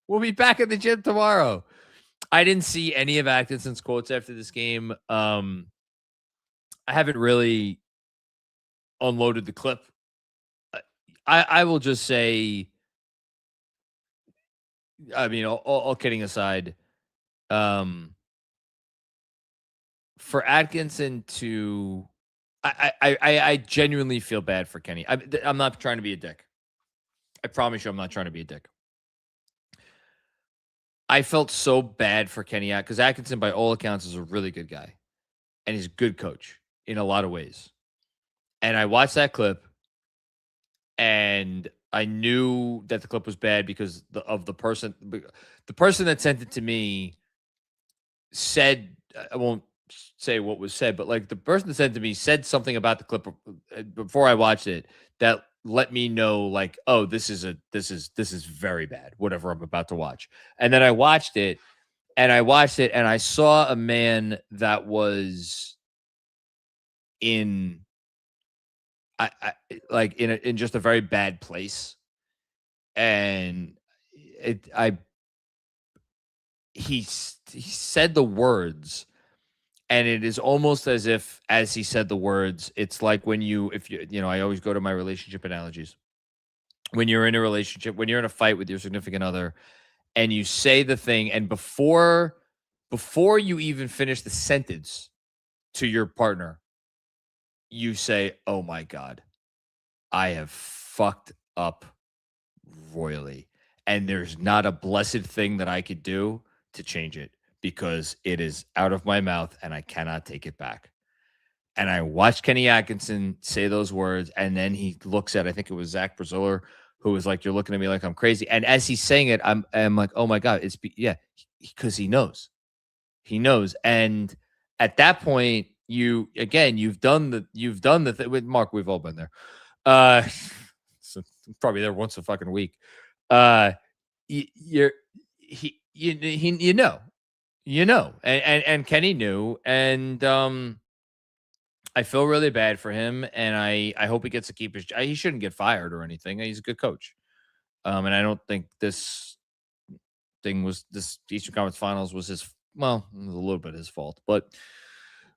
We'll be back at the gym tomorrow. I didn't see any of Atkinson's quotes after this game. I haven't really unloaded the clip. I will just say, I mean, all kidding aside, for Atkinson to, I genuinely feel bad for Kenny. I'm not trying to be a dick. I promise you I'm not trying to be a dick. I felt so bad for Kenny because Atkinson, by all accounts, is a really good guy. And he's a good coach in a lot of ways. And I watched that clip, and I knew that the clip was bad because of the person that sent it to me said say what was said, but like the person that said to me said something about the clip before I watched it that let me know like, oh, this is very bad, whatever I'm about to watch. And then I watched it and I saw a man that was in in just a very bad place. And he said the words, and it is almost as if, as he said the words, it's like when I always go to my relationship analogies. When you're in a relationship, when you're in a fight with your significant other, and you say the thing, and before you even finish the sentence to your partner, you say, "Oh my God, I have fucked up royally, and there's not a blessed thing that I could do to change it, because it is out of my mouth and I cannot take it back." And I watched Kenny Atkinson say those words, and then he looks at, I think it was Zach Braziller, who was like, "You're looking at me like I'm crazy." And as he's saying it, I'm like, "Oh my God, because he knows." He knows. And at that point, you've done the thing with Mark. We've all been there. So probably there once a fucking week. You know, and Kenny knew, and I feel really bad for him, and I hope he gets to keep his. He shouldn't get fired or anything. He's a good coach, and I don't think this Eastern Conference Finals was his. Well, it was a little bit his fault, but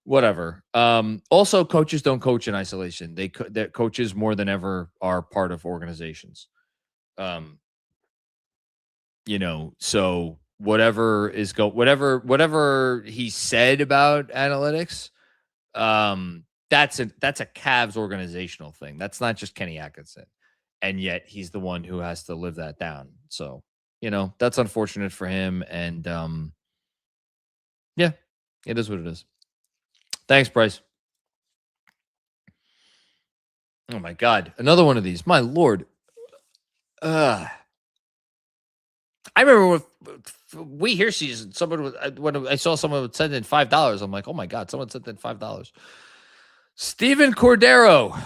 whatever. Also, coaches don't coach in isolation. That coaches more than ever are part of organizations. So whatever he said about analytics, that's a Cavs organizational thing. That's not just Kenny Atkinson, and yet he's the one who has to live that down. So that's unfortunate for him, and yeah, it is what it is. Thanks, Bryce. Oh my God, another one of these. My Lord. I remember with We Here season, when I saw someone would send in $5, I'm like, oh my God, someone sent in $5. Steven Cordero,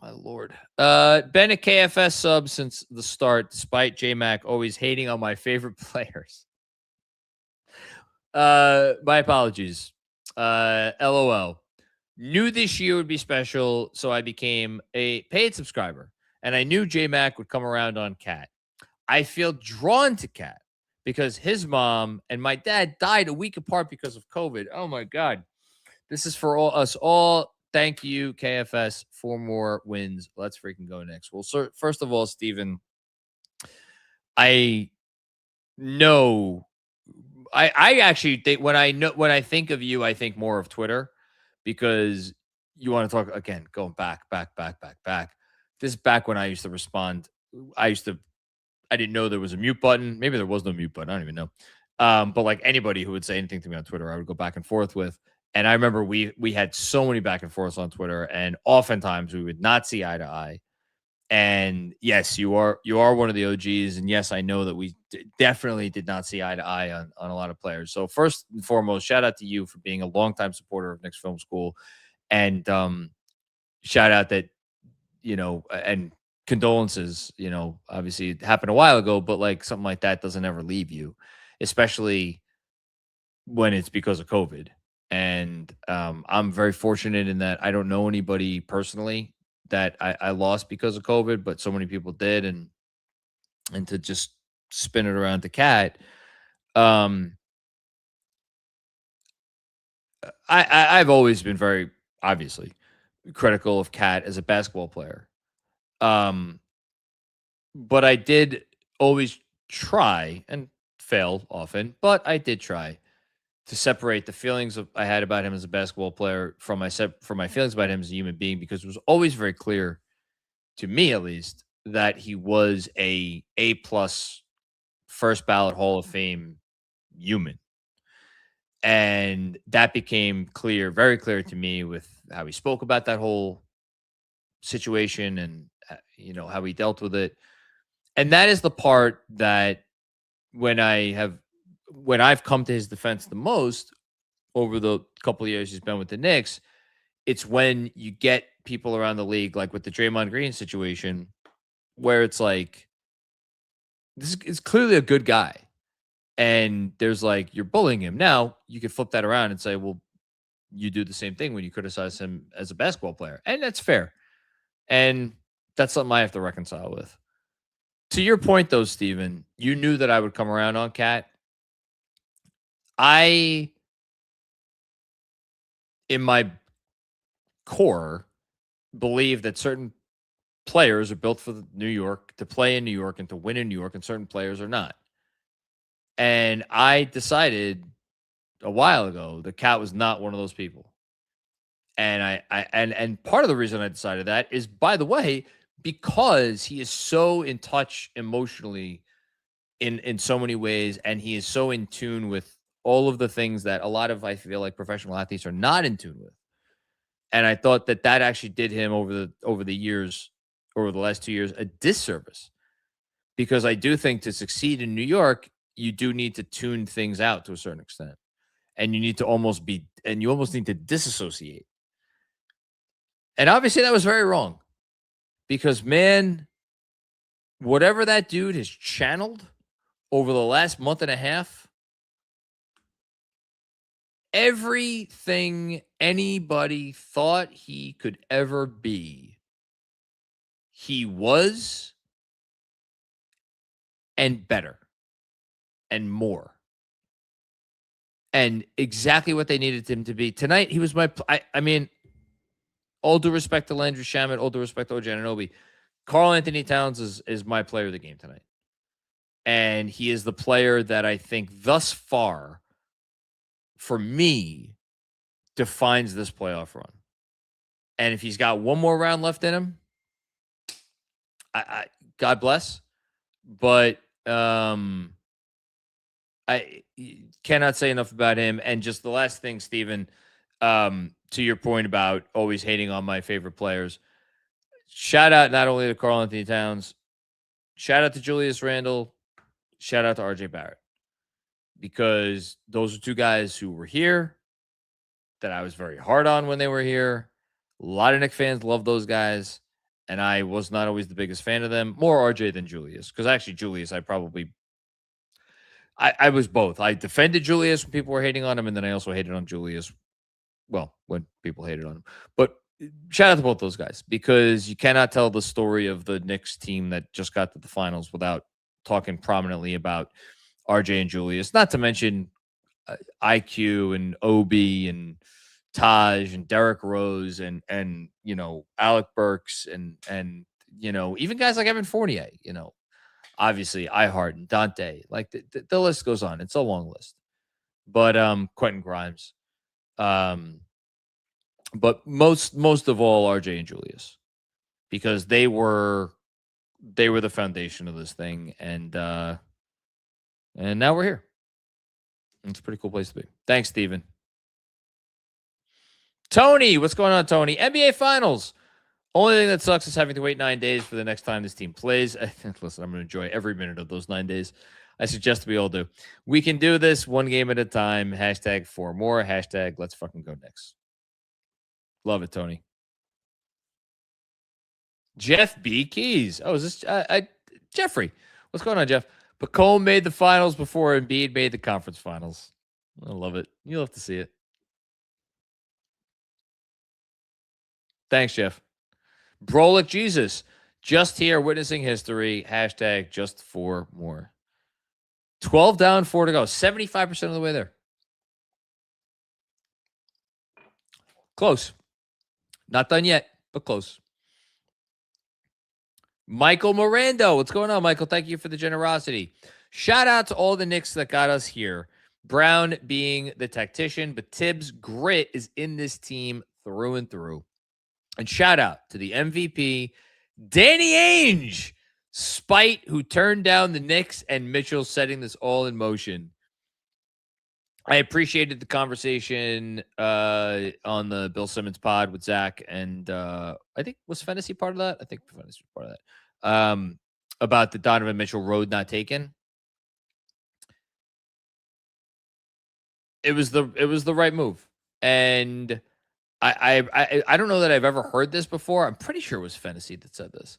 my Lord. Been a KFS sub since the start, despite J-Mac always hating on my favorite players. My apologies. LOL. Knew this year would be special, so I became a paid subscriber, and I knew J-Mac would come around on Cat. I feel drawn to Cat because his mom and my dad died a week apart because of COVID. Oh my God. This is for us all. Thank you, KFS, for more wins. Let's freaking go next. Well, sir, first of all, Steven, I know I actually think when I think of you, I think more of Twitter, because you want to talk again, going back. This is back when I used to respond. I didn't know there was a mute button. Maybe there was no mute button. I don't even know. But like anybody who would say anything to me on Twitter, I would go back and forth with. And I remember we had so many back and forths on Twitter, and oftentimes we would not see eye to eye. And yes, you are one of the OGs. And yes, I know that we definitely did not see eye to eye on a lot of players. So first and foremost, shout out to you for being a longtime supporter of Knicks Film School. And shout out that, and condolences, obviously it happened a while ago, but like something like that doesn't ever leave you, especially when it's because of COVID. And I'm very fortunate in that I don't know anybody personally that I lost because of COVID, but so many people did. And to just spin it around to Cat, I've always been very, obviously, critical of Cat as a basketball player. But I did always try, and fail often, but I did try to separate the feelings I had about him as a basketball player from my feelings about him as a human being, because it was always very clear to me, at least, that he was a A+ first ballot Hall of Fame human. And that became clear, very clear to me, with how he spoke about that whole situation and how he dealt with it. And that is the part that when I've come to his defense the most, over the couple of years he's been with the Knicks. It's when you get people around the league, like with the Draymond Green situation, where it's like, this is clearly a good guy. And there's like, you're bullying him. Now, you could flip that around and say, well, you do the same thing when you criticize him as a basketball player. And that's fair. And that's something I have to reconcile with. To your point, though, Steven, you knew that I would come around on Kat. In my core, believe that certain players are built for New York, to play in New York and to win in New York, and certain players are not. And I decided a while ago that Kat was not one of those people. And and part of the reason I decided that is, by the way, because he is so in touch emotionally in so many ways, and he is so in tune with all of the things that a lot of, I feel like, professional athletes are not in tune with. And I thought that actually did him over the last 2 years a disservice, because I do think to succeed in New York, you do need to tune things out to a certain extent, and you almost need to disassociate. And obviously that was very wrong, because, man, whatever that dude has channeled over the last month and a half, everything anybody thought he could ever be, he was, and better, and more, and exactly what they needed him to be. Tonight, he was I mean, all due respect to Landry Shamet, all due respect to OG Anunoby, Karl Anthony Towns is my player of the game tonight. And he is the player that I think thus far, for me, defines this playoff run. And if he's got one more round left in him, I God bless. But I cannot say enough about him. And just the last thing, Steven, to your point about always hating on my favorite players, shout out not only to Karl Anthony Towns, shout out to Julius Randle, shout out to RJ Barrett, because those are two guys who were here that I was very hard on when they were here. A lot of Knicks fans love those guys, and I was not always the biggest fan of them. More RJ than Julius, because actually Julius, I was both. I defended Julius when people were hating on him, and then I also hated on Julius, well, when people hated on him. But shout out to both those guys, because you cannot tell the story of the Knicks team that just got to the finals without talking prominently about RJ and Julius, not to mention IQ and OB and Taj and Derrick Rose and Alec Burks and even guys like Evan Fournier, obviously iHeart and Dante, like the list goes on. It's a long list. But Quentin Grimes. But most of all, RJ and Julius, because they were the foundation of this thing, and now we're here. It's a pretty cool place to be. Thanks, Steven. Tony, what's going on, Tony? NBA Finals. Only thing that sucks is having to wait 9 days for the next time this team plays. Listen, I'm going to enjoy every minute of those 9 days. I suggest we all do. We can do this one game at a time. Hashtag 4 more. Hashtag let's fucking go Knicks. Love it, Tony. Jeff B. Keys. Oh, is this Jeffrey? What's going on, Jeff? Pacome made the finals before Embiid made the conference finals. I love it. You'll have to see it. Thanks, Jeff. Brolic Jesus. Just here witnessing history. Hashtag just 4 more. 12 down, 4 to go. 75% of the way there. Close. Not done yet, but close. Michael Mirando. What's going on, Michael? Thank you for the generosity. Shout out to all the Knicks that got us here. Brown being the tactician, but Tibbs' grit is in this team through and through. And shout out to the MVP, Danny Ainge, Spite, who turned down the Knicks, and Mitchell setting this all in motion. I appreciated the conversation on the Bill Simmons pod with Zach, and I think, was Fantasy part of that? I think Fantasy was part of that. About the Donovan Mitchell road not taken. it was the right move. And I don't know that I've ever heard this before. I'm pretty sure it was Fantasy that said this,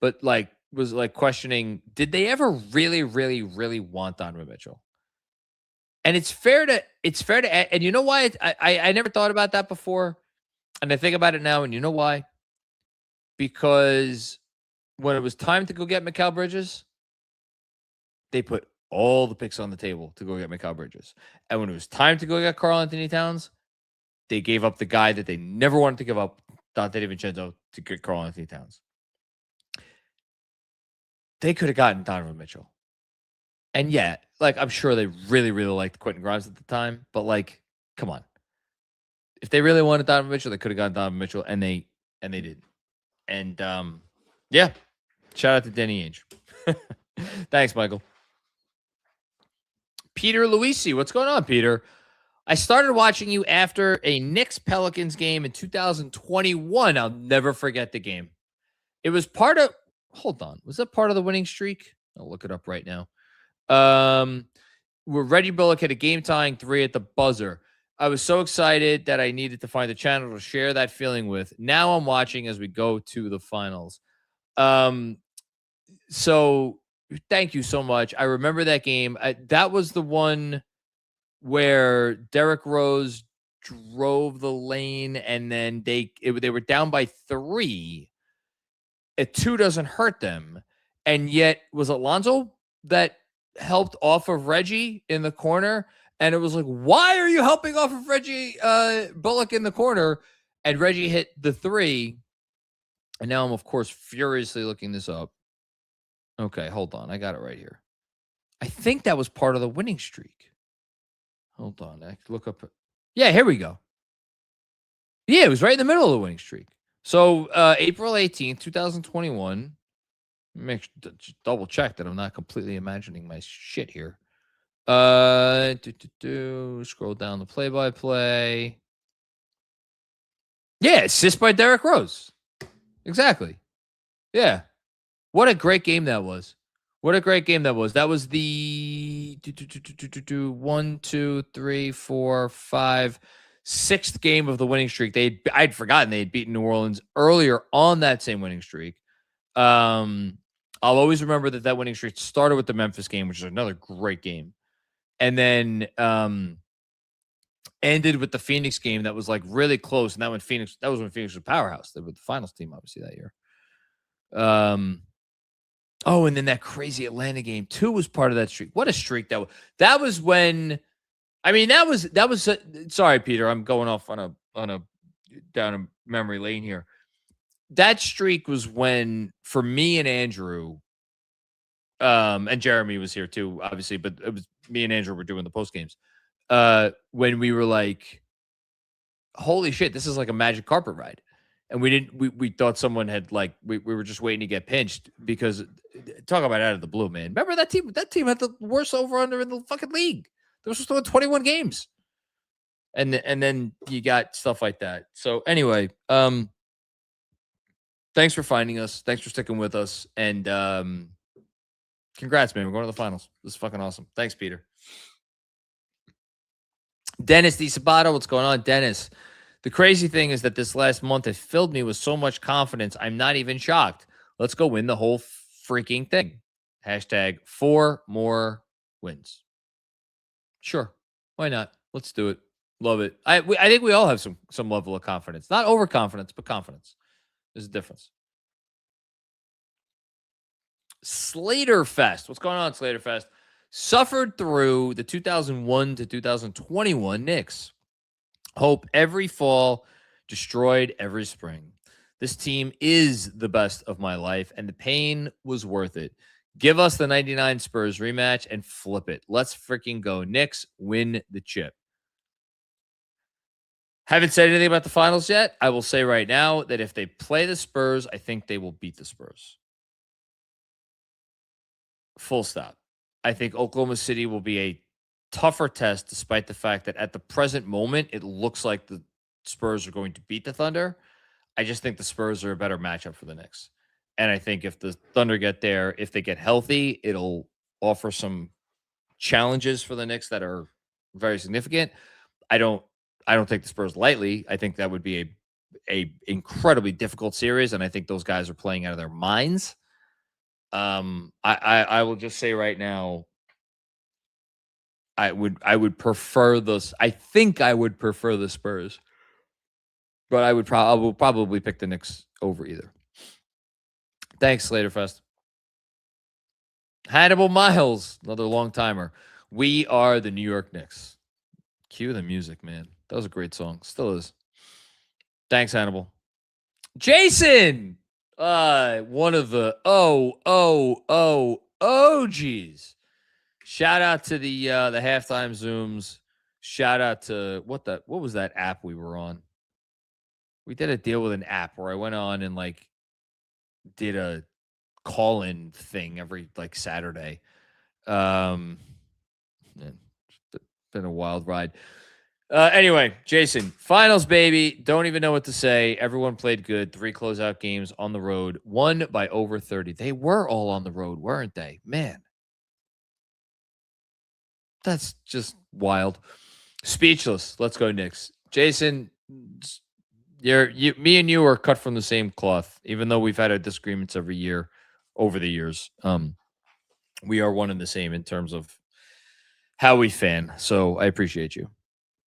but like was like questioning, did they ever really, really, really want Donovan Mitchell? And it's fair to, and you know why? I never thought about that before. And I think about it now, and you know why? Because when it was time to go get Mikal Bridges, they put all the picks on the table to go get Mikal Bridges. And when it was time to go get Karl Anthony Towns, they gave up the guy that they never wanted to give up, Dante DiVincenzo, to get Karl Anthony Towns. They could have gotten Donovan Mitchell. And yeah, like, I'm sure they really, really liked Quentin Grimes at the time, but like, come on. If they really wanted Donovan Mitchell, they could have gotten Donovan Mitchell, and they did. And yeah, shout out to Denny Ainge. Thanks, Michael. Peter Luisi, what's going on, Peter? I started watching you after a Knicks Pelicans game in 2021. I'll never forget the game. It was part of, hold on, was that part of the winning streak? I'll look it up right now. Where Reggie Bullock hit a game-tying 3 at the buzzer. I was so excited that I needed to find a channel to share that feeling with. Now I'm watching as we go to the finals. So thank you so much. I remember that game. That was the one where Derrick Rose drove the lane, and then they were down by 3. A 2 doesn't hurt them. And yet, was it Lonzo that helped off of Reggie in the corner? And it was like, why are you helping off of Reggie Bullock in the corner? And Reggie hit the 3. And now I'm, of course, furiously looking this up. Okay, hold on. I got it right here. I think that was part of the winning streak. Hold on. I can look up. Yeah, here we go. Yeah, it was right in the middle of the winning streak. So April 18th, 2021. Just double check that I'm not completely imagining my shit here. Scroll down the play-by-play. Yeah, assist by Derrick Rose. Exactly. Yeah. What a great game that was. What a great game that was. That was the 1, 2, 3, 4, 5, 6th game of the winning streak. I'd forgotten they had beaten New Orleans earlier on that same winning streak. I'll always remember that winning streak started with the Memphis game, which is another great game. And then ended with the Phoenix game that was like really close. And that was when Phoenix was a powerhouse. They were the finals team, obviously, that year. Oh, and then that crazy Atlanta game too was part of that streak. What a streak that was. That was when, I mean, that was sorry, Peter, I'm going off on a down a memory lane here. That streak was when, for me and Andrew, and Jeremy was here too, obviously, but it was me and Andrew were doing the post games. When we were like, holy shit, this is like a magic carpet ride. And we thought someone had like, we were just waiting to get pinched, because talk about out of the blue, man. Remember that team had the worst over under in the fucking league. They were supposed to win 21 games. And then you got stuff like that. So anyway, thanks for finding us. Thanks for sticking with us. And congrats, man. We're going to the finals. This is fucking awesome. Thanks, Peter. Dennis D. Sabato, what's going on? Dennis, the crazy thing is that this last month has filled me with so much confidence, I'm not even shocked. Let's go win the whole freaking thing. Hashtag 4 more wins. Sure. Why not? Let's do it. Love it. I think we all have some level of confidence. Not overconfidence, but confidence. There's a difference. Slater Fest. What's going on, Slater Fest? Suffered through the 2001 to 2021 Knicks. Hope every fall, destroyed every spring. This team is the best of my life, and the pain was worth it. Give us the 99 Spurs rematch and flip it. Let's freaking go. Knicks, win the chip. Haven't said anything about the finals yet. I will say right now that if they play the Spurs, I think they will beat the Spurs. Full stop. I think Oklahoma City will be a tougher test, despite the fact that at the present moment, it looks like the Spurs are going to beat the Thunder. I just think the Spurs are a better matchup for the Knicks. And I think if the Thunder get there, if they get healthy, it'll offer some challenges for the Knicks that are very significant. I don't take the Spurs lightly. I think that would be a incredibly difficult series, and I think those guys are playing out of their minds. I will just say right now, I would prefer those. I think I would prefer the Spurs, but I will probably pick the Knicks over either. Thanks, Slaterfest. Hannibal Miles, another long timer. We are the New York Knicks. Cue the music, man. That was a great song. Still is. Thanks, Hannibal. Jason, one of the OGs. Shout out to the halftime Zooms. Shout out to what was that app we were on? We did a deal with an app where I went on and like did a call-in thing every like Saturday. Been a wild ride. Anyway, Jason, finals, baby. Don't even know what to say. Everyone played good. 3 closeout games on the road, won by over 30. They were all on the road, weren't they? Man, that's just wild. Speechless. Let's go, Knicks. Jason, me and you are cut from the same cloth, even though we've had our disagreements every year over the years. We are one and the same in terms of how we fan. So I appreciate you.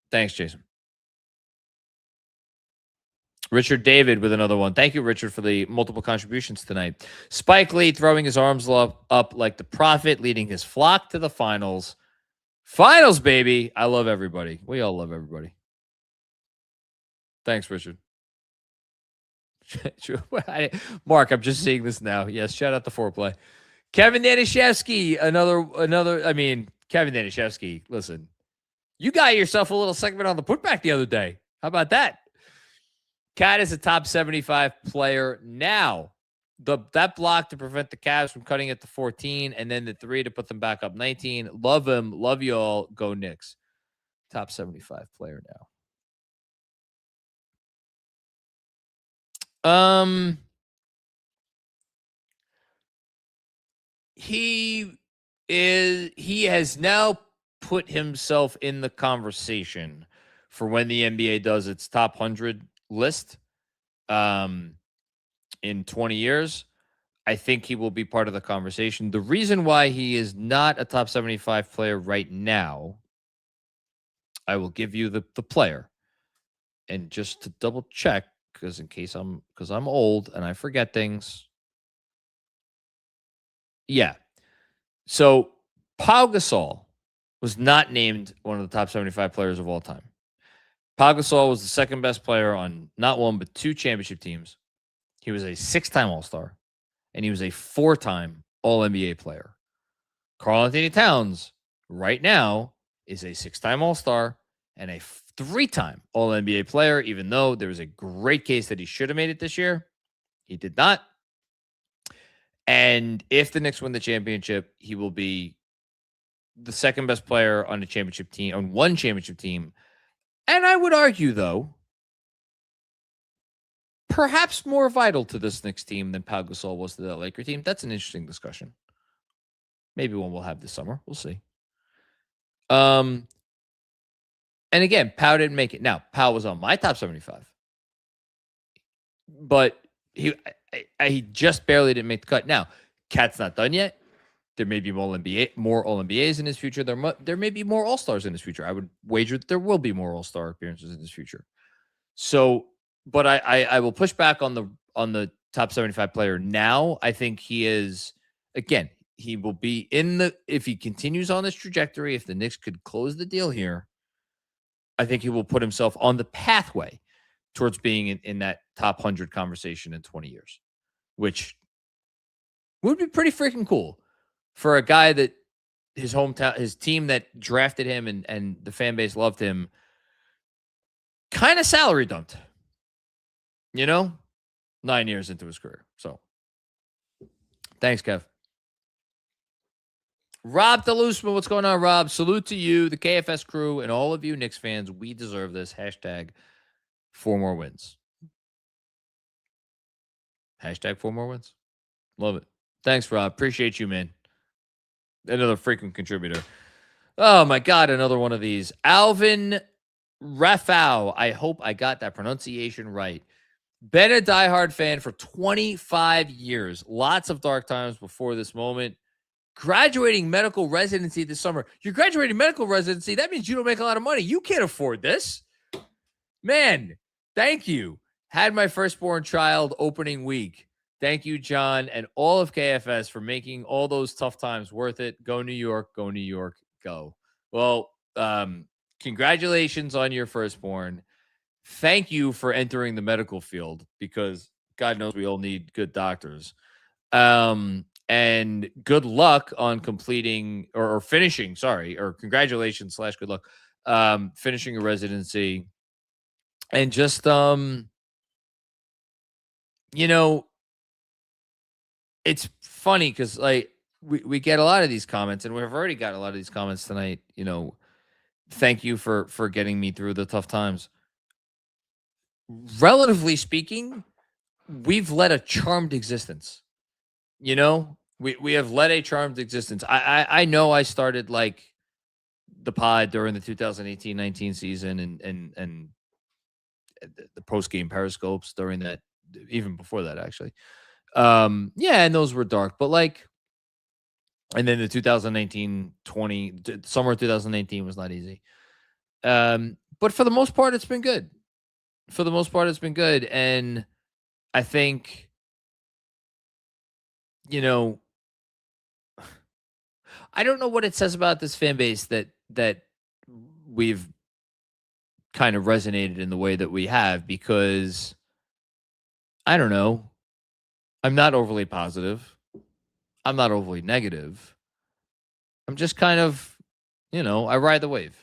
Thanks, Jason. Richard David with another one. Thank you, Richard, for the multiple contributions tonight. Spike Lee throwing his arms up like the prophet, leading his flock to the finals. Finals, baby. I love everybody. We all love everybody. Thanks, Richard. Mark, I'm just seeing this now. Yes, shout out to Foreplay. Kevin Danishevsky, another. I mean, Kevin Danishevsky, listen. You got yourself a little segment on the putback the other day. How about that? Cat is a top 75 player now. That block to prevent the Cavs from cutting it to 14, and then the 3 to put them back up 19. Love him. Love you all. Go Knicks. Top 75 player now. He has now put himself in the conversation for when the NBA does its top 100 list in 20 years. I think he will be part of the conversation. The reason why he is not a top 75 player right now, I will give you the player. And just to double check, because I'm old and I forget things. Yeah. So Pau Gasol was not named one of the top 75 players of all time. Pau Gasol was the second best player on not one, but 2 championship teams. He was a 6-time All-Star, and he was a 4-time All-NBA player. Karl-Anthony Towns, right now, is a 6-time All-Star and a 3-time All-NBA player, even though there was a great case that he should have made it this year. He did not. And if the Knicks win the championship, he will be the second best player on a championship team, on one championship team. And I would argue, though, perhaps more vital to this Knicks team than Pau Gasol was to that Laker team. That's an interesting discussion. Maybe one we'll have this summer. We'll see. And again, Pau didn't make it. Now, Pau was on my top 75. But he just barely didn't make the cut. Now, Katz not done yet. There may be more All-NBAs in his future. There may be more All-Stars in his future. I would wager that there will be more All-Star appearances in his future. So, but I will push back on the top 75 player now. I think he is, again, he will be if he continues on this trajectory, if the Knicks could close the deal here, I think he will put himself on the pathway towards being in that top 100 conversation in 20 years, which would be pretty freaking cool for a guy that his hometown, his team that drafted him and the fan base loved him, kind of salary dumped, 9 years into his career. So thanks, Kev. Rob DeLuseman, what's going on, Rob? Salute to you, the KFS crew, and all of you Knicks fans. We deserve this. Hashtag 4 more wins. Hashtag 4 more wins. Love it. Thanks, Rob. Appreciate you, man. Another frequent contributor. Oh my God, another one of these. Alvin Rafau. I hope I got that pronunciation right. Been a diehard fan for 25 years. Lots of dark times before this moment. Graduating medical residency this summer. You're graduating medical residency. That means you don't make a lot of money. You can't afford this. Man, thank you. Had my firstborn child opening week. Thank you, John, and all of KFS for making all those tough times worth it. Go New York, go New York, go. Well, congratulations on your firstborn. Thank you for entering the medical field because God knows we all need good doctors. And good luck on completing or finishing, or congratulations / good luck, finishing a residency. And just, it's funny because like we get a lot of these comments, and we've already got a lot of these comments tonight. Thank you for getting me through the tough times. Relatively speaking, we've led a charmed existence. We have led a charmed existence. I know I started like the pod during the 2018-19 season and the post-game periscopes during that, even before that, actually. And those were dark, but like, and then the 2019-20 summer of 2019 was not easy. But for the most part, it's been good. And I think, I don't know what it says about this fan base that we've kind of resonated in the way that we have, because I don't know. I'm not overly positive. I'm not overly negative. I'm just kind of, I ride the wave.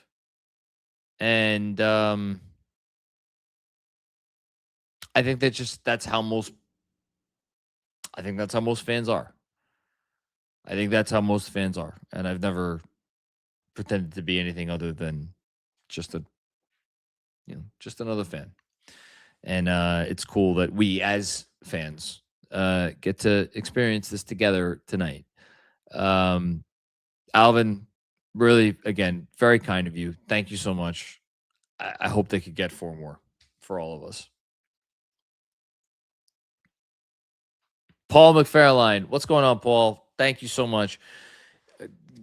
And I think that's how most fans are. And I've never pretended to be anything other than just another fan. And it's cool that we as fans get to experience this together tonight. Alvin, really, again, very kind of you. Thank you so much. I hope they could get 4 more for all of us. Paul McFarlane, what's going on, Paul? Thank you so much.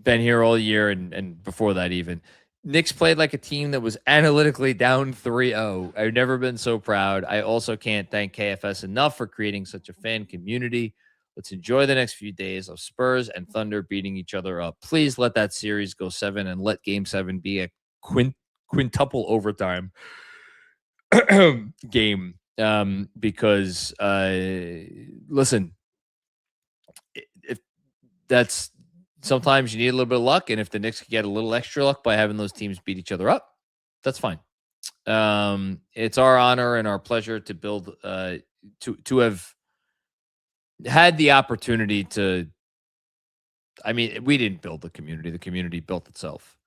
Been here all year and before that even. Knicks played like a team that was analytically down 3-0. I've never been so proud. I also can't thank KFS enough for creating such a fan community. Let's enjoy the next few days of Spurs and Thunder beating each other up. Please let that series go 7 and let Game 7 be a quintuple overtime game. Because listen, if that's sometimes you need a little bit of luck, and if the Knicks can get a little extra luck by having those teams beat each other up, that's fine. It's our honor and our pleasure to build to have had the opportunity to. I mean, we didn't build the community built itself,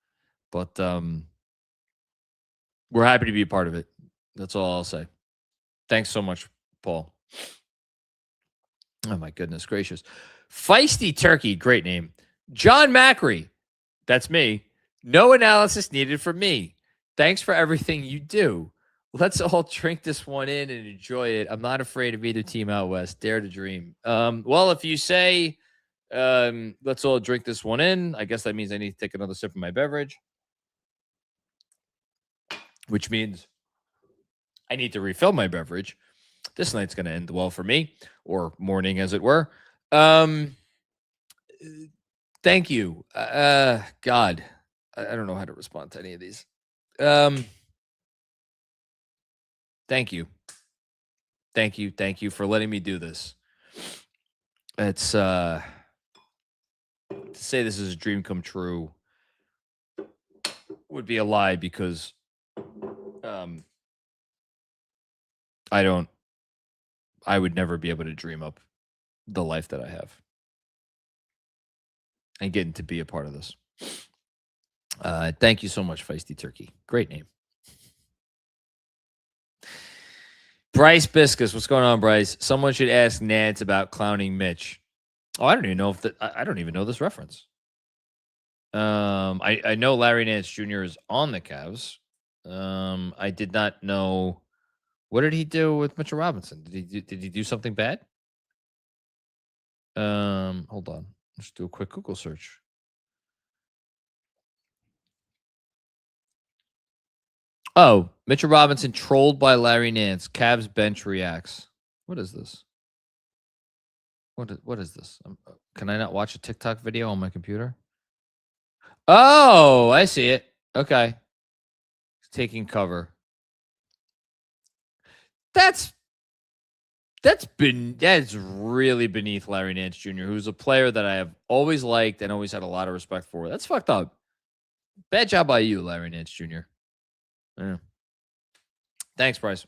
but we're happy to be a part of it. That's all I'll say. Thanks so much, Paul. Oh, my goodness gracious. Feisty Turkey, great name. John Macri, that's me. No analysis needed from me. Thanks for everything you do. Let's all drink this one in and enjoy it. I'm not afraid of either team out west. Dare to dream. Well, if you say, let's all drink this one in, I guess that means I need to take another sip of my beverage, which means I need to refill my beverage. This night's going to end well for me, or morning as it were. Thank you. God, I don't know how to respond to any of these. Thank you. Thank you for letting me do this. It's to say this is a dream come true would be a lie, because I would never be able to dream up the life that I have and getting to be a part of this. Thank you so much, Feisty Turkey. Great name. Bryce Biscus, what's going on, Bryce? Someone should ask Nance about clowning Mitch. Oh, I don't even know I don't even know this reference. I know Larry Nance Jr. is on the Cavs. I did not know. What did he do with Mitchell Robinson? Did he do something bad? Hold on. Let's do a quick Google search. Oh, Mitchell Robinson trolled by Larry Nance. Cavs bench reacts. What is this? What is this? Can I not watch a TikTok video on my computer? Oh, I see it. Okay. Taking cover. That's really beneath Larry Nance Jr., who's a player that I have always liked and always had a lot of respect for. That's fucked up. Bad job by you, Larry Nance Jr. Yeah. Thanks, Bryce.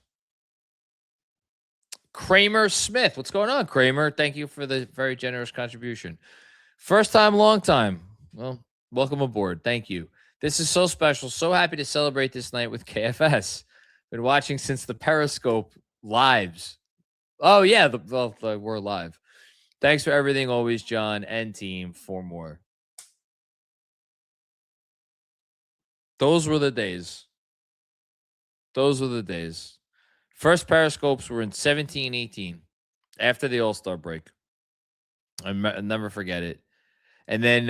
Kramer Smith. What's going on, Kramer? Thank you for the very generous contribution. First time, long time. Well, welcome aboard. Thank you. This is so special. So happy to celebrate this night with KFS. Been watching since the Periscope lives. Oh, yeah. We're live. Thanks for everything always, John and team, for more. Those were the days. Those were the days. First Periscopes were in 17-18 after the All-Star break. I'll never forget it. And then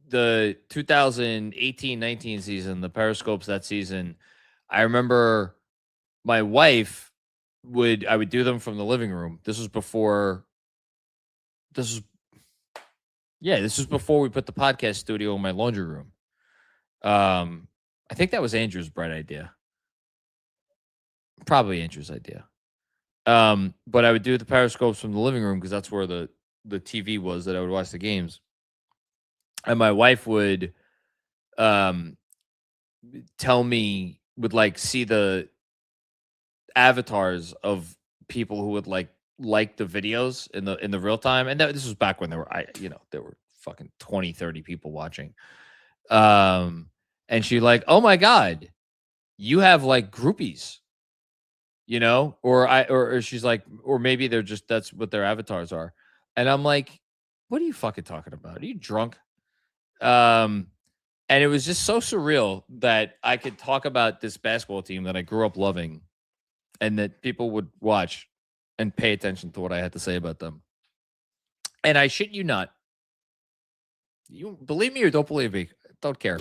the 2018-19 season, the Periscopes that season, I remember my wife I would do them from the living room. This was before we put the podcast studio in my laundry room. I think that was Andrew's bright idea. Probably Andrew's idea. But I would do the Periscopes from the living room because that's where the TV was that I would watch the games. And my wife would tell me, would see the avatars of people who would like the videos in the real time. And this was back when there were fucking 20, 30 people watching. And she oh my God, you have groupies, or she's or maybe they're just, that's what their avatars are. And I'm like, what are you fucking talking about? Are you drunk? And it was just so surreal that I could talk about this basketball team that I grew up loving and that people would watch and pay attention to what I had to say about them. And I shit you not. You believe me or don't believe me, don't care.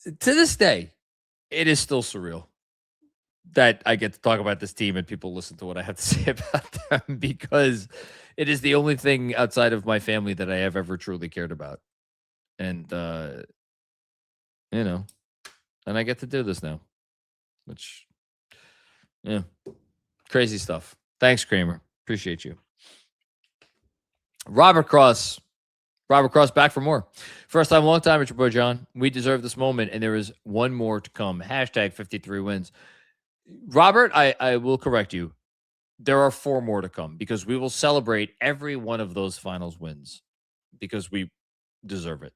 To this day, it is still surreal that I get to talk about this team and people listen to what I have to say about them because it is the only thing outside of my family that I have ever truly cared about. And, and I get to do this now, which, yeah, crazy stuff. Thanks, Kramer. Appreciate you. Robert Cross back for more. First time, long time, it's your boy John. We deserve this moment, and there is one more to come. Hashtag 53 wins. Robert, I will correct you. There are 4 more to come because we will celebrate every one of those finals wins because we deserve it.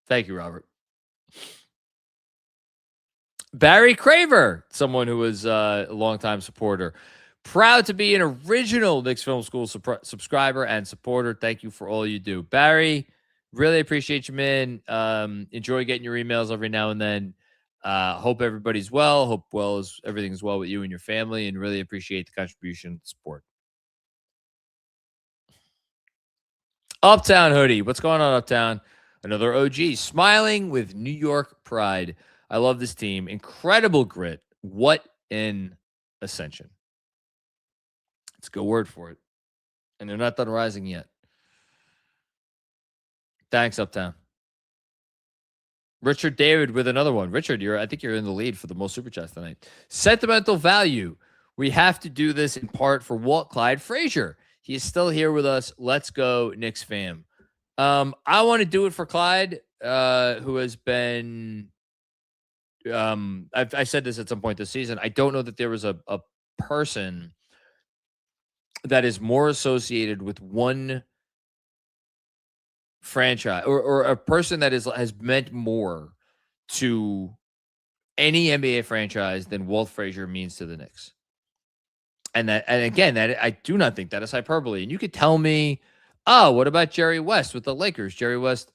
Thank you, Robert. Barry Craver, someone who is a longtime supporter. Proud to be an original Knicks Film School subscriber and supporter. Thank you for all you do. Barry, really appreciate you, man. Enjoy getting your emails every now and then. Hope everybody's well. Hope everything's well with you and your family, and really appreciate the contribution and support. Uptown Hoodie. What's going on, Uptown? Another OG. Smiling with New York pride. I love this team. Incredible grit. What an ascension. Let's go word for it. And they're not done rising yet. Thanks, Uptown. Richard David with another one. Richard, I think you're in the lead for the most super chats tonight. Sentimental value. We have to do this in part for Walt Clyde Frazier. He is still here with us. Let's go, Knicks fam. I want to do it for Clyde, who has been. I said this at some point this season. I don't know that there was a person that is more associated with one franchise or a person that has meant more to any NBA franchise than Walt Frazier means to the Knicks. And again, I do not think that is hyperbole. And you could tell me, oh, what about Jerry West with the Lakers? Jerry West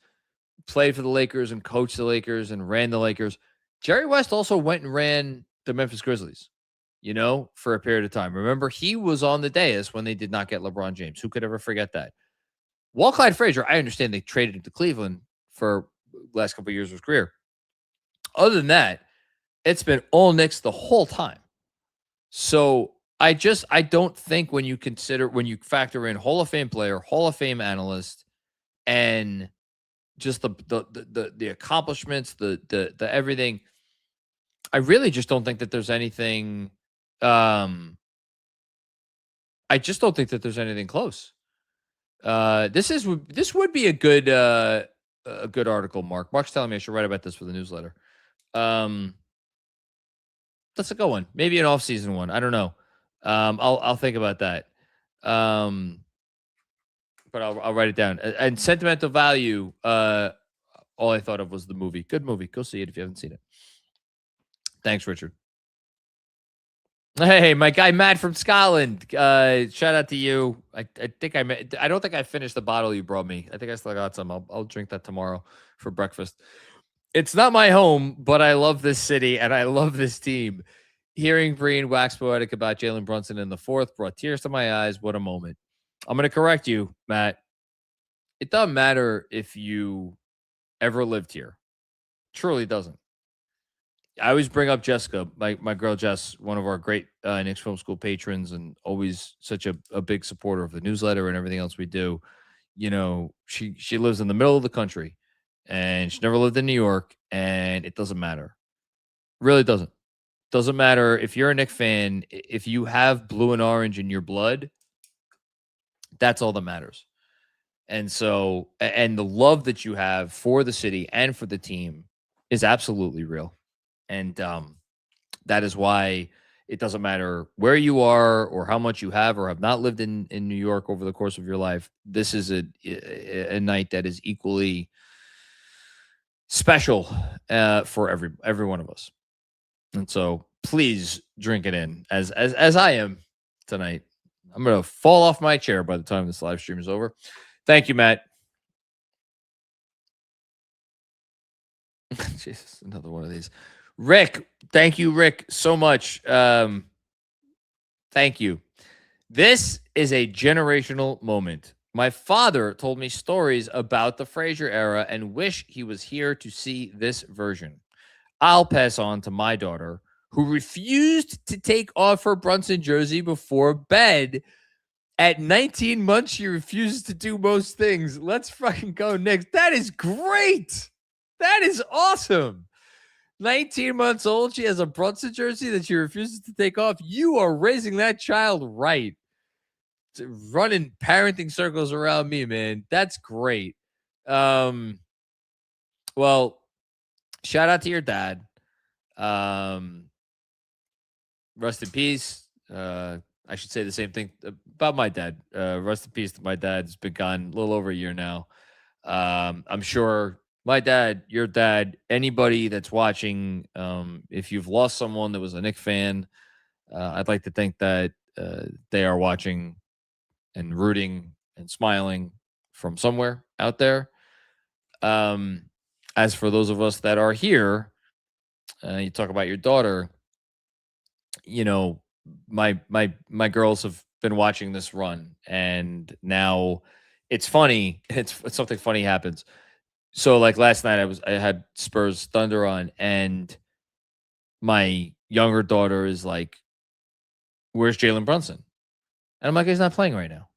played for the Lakers and coached the Lakers and ran the Lakers. Jerry West also went and ran the Memphis Grizzlies, for a period of time. Remember, he was on the dais when they did not get LeBron James. Who could ever forget that? Walt Clyde Frazier, I understand they traded him to Cleveland for the last couple of years of his career. Other than that, it's been all Knicks the whole time. So I don't think when you factor in Hall of Fame player, Hall of Fame analyst, and just the accomplishments, the everything, I really just don't think that there's anything. I just don't think that there's anything close. This would be a good article, Mark. Mark's telling me I should write about this for the newsletter. That's a good one. Maybe an off-season one. I don't know. I'll think about that. But I'll write it down. And sentimental value. All I thought of was the movie. Good movie. Go see it if you haven't seen it. Thanks, Richard. Hey, my guy Matt from Scotland. Shout out to you. I don't think I finished the bottle you brought me. I think I still got some. I'll drink that tomorrow for breakfast. It's not my home, but I love this city and I love this team. Hearing Breen wax poetic about Jalen Brunson in the fourth brought tears to my eyes. What a moment. I'm going to correct you, Matt. It doesn't matter if you ever lived here. Truly doesn't. I always bring up Jessica, my girl Jess, one of our great Knicks Film School patrons, and always such a big supporter of the newsletter and everything else we do. She lives in the middle of the country, and she never lived in New York, and it doesn't matter. Really doesn't. Doesn't matter if you're a Knicks fan. If you have blue and orange in your blood, that's all that matters. And so, and the love that you have for the city and for the team is absolutely real. And that is why it doesn't matter where you are or how much you have or have not lived in New York over the course of your life. This is a night that is equally special for every one of us. And so please drink it in as I am tonight. I'm going to fall off my chair by the time this live stream is over. Thank you, Matt. Jesus, another one of these. Rick, thank you, Rick, so much. Thank you. This is a generational moment. My father told me stories about the Frazier era and wish he was here to see this version. I'll pass on to my daughter, who refused to take off her Brunson jersey before bed. At 19 months, she refuses to do most things. Let's fucking go, Knicks. That is great. That is awesome. 19 months old, she has a Brunson jersey that she refuses to take off. You are raising that child right. Running parenting circles around me, man. That's great. Well, shout out to your dad. Rest in peace. I should say the same thing about my dad. Rest in peace to my dad. He's been gone a little over a year now. I'm sure my dad, your dad, anybody that's watching, if you've lost someone that was a Knicks fan, I'd like to think that they are watching and rooting and smiling from somewhere out there. As for those of us that are here, you talk about your daughter, my girls have been watching this run, and now it's funny. It's something funny happens. So like last night I had Spurs Thunder on, and my younger daughter is like, where's Jalen Brunson? And I'm like, he's not playing right now.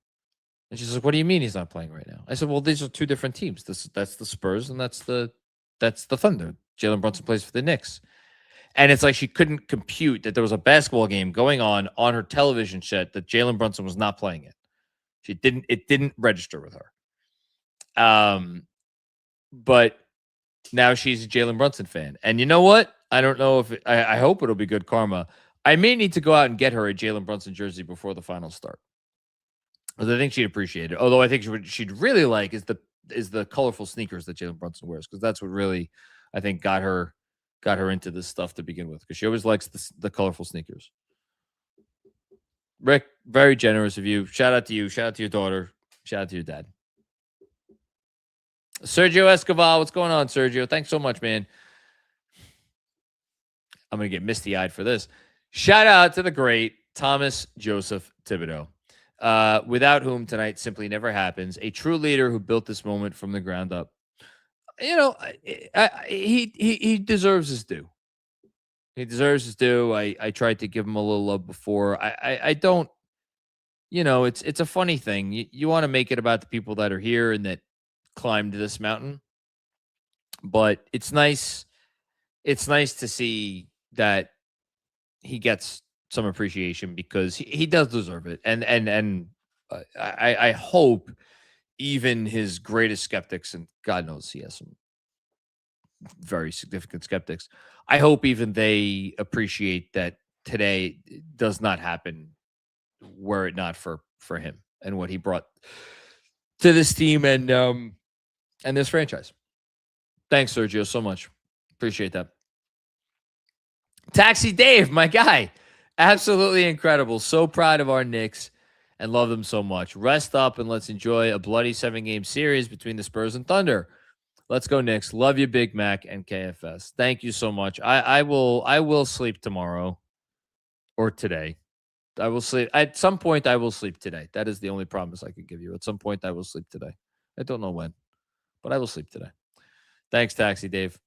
And she's like, what do you mean he's not playing right now? I said, well, these are two different teams. That's the Spurs and that's the Thunder. Jalen Brunson plays for the Knicks. And it's like she couldn't compute that there was a basketball game going on her television set that Jalen Brunson was not playing it. It didn't register with her. But now she's a Jalen Brunson fan. And you know what? I don't know if I hope it'll be good karma. I may need to go out and get her a Jalen Brunson jersey before the finals start, because I think she'd appreciate it. Although I think she'd really like is the colorful sneakers that Jalen Brunson wears, because that's what really I think got her into this stuff to begin with, because she always likes the colorful sneakers. Rick, very generous of you. Shout out to you. Shout out to your daughter. Shout out to your dad. Sergio Escobar, what's going on, Sergio? Thanks so much, man. I'm going to get misty-eyed for this. Shout out to the great Thomas Joseph Thibodeau, without whom tonight simply never happens. A true leader who built this moment from the ground up. You know, he deserves his due. He deserves his due. I tried to give him a little love before. I don't, you know, it's a funny thing. You want to make it about the people that are here and that climbed this mountain. But it's nice. It's nice to see that he gets some appreciation because he does deserve it. And I hope even his greatest skeptics, and God knows he has some very significant skeptics, I hope even they appreciate that today does not happen were it not for him and what he brought to this team and this franchise. Thanks, Sergio, so much. Appreciate that. Taxi Dave, my guy. Absolutely incredible. So proud of our Knicks and love them so much. Rest up and let's enjoy a bloody 7-game series between the Spurs and Thunder. Let's go, Knicks. Love you, Big Mac and KFS. Thank you so much. I will sleep tomorrow or today. I will sleep. At some point, I will sleep today. That is the only promise I can give you. At some point, I will sleep today. I don't know when, but I will sleep today. Thanks, Taxi Dave.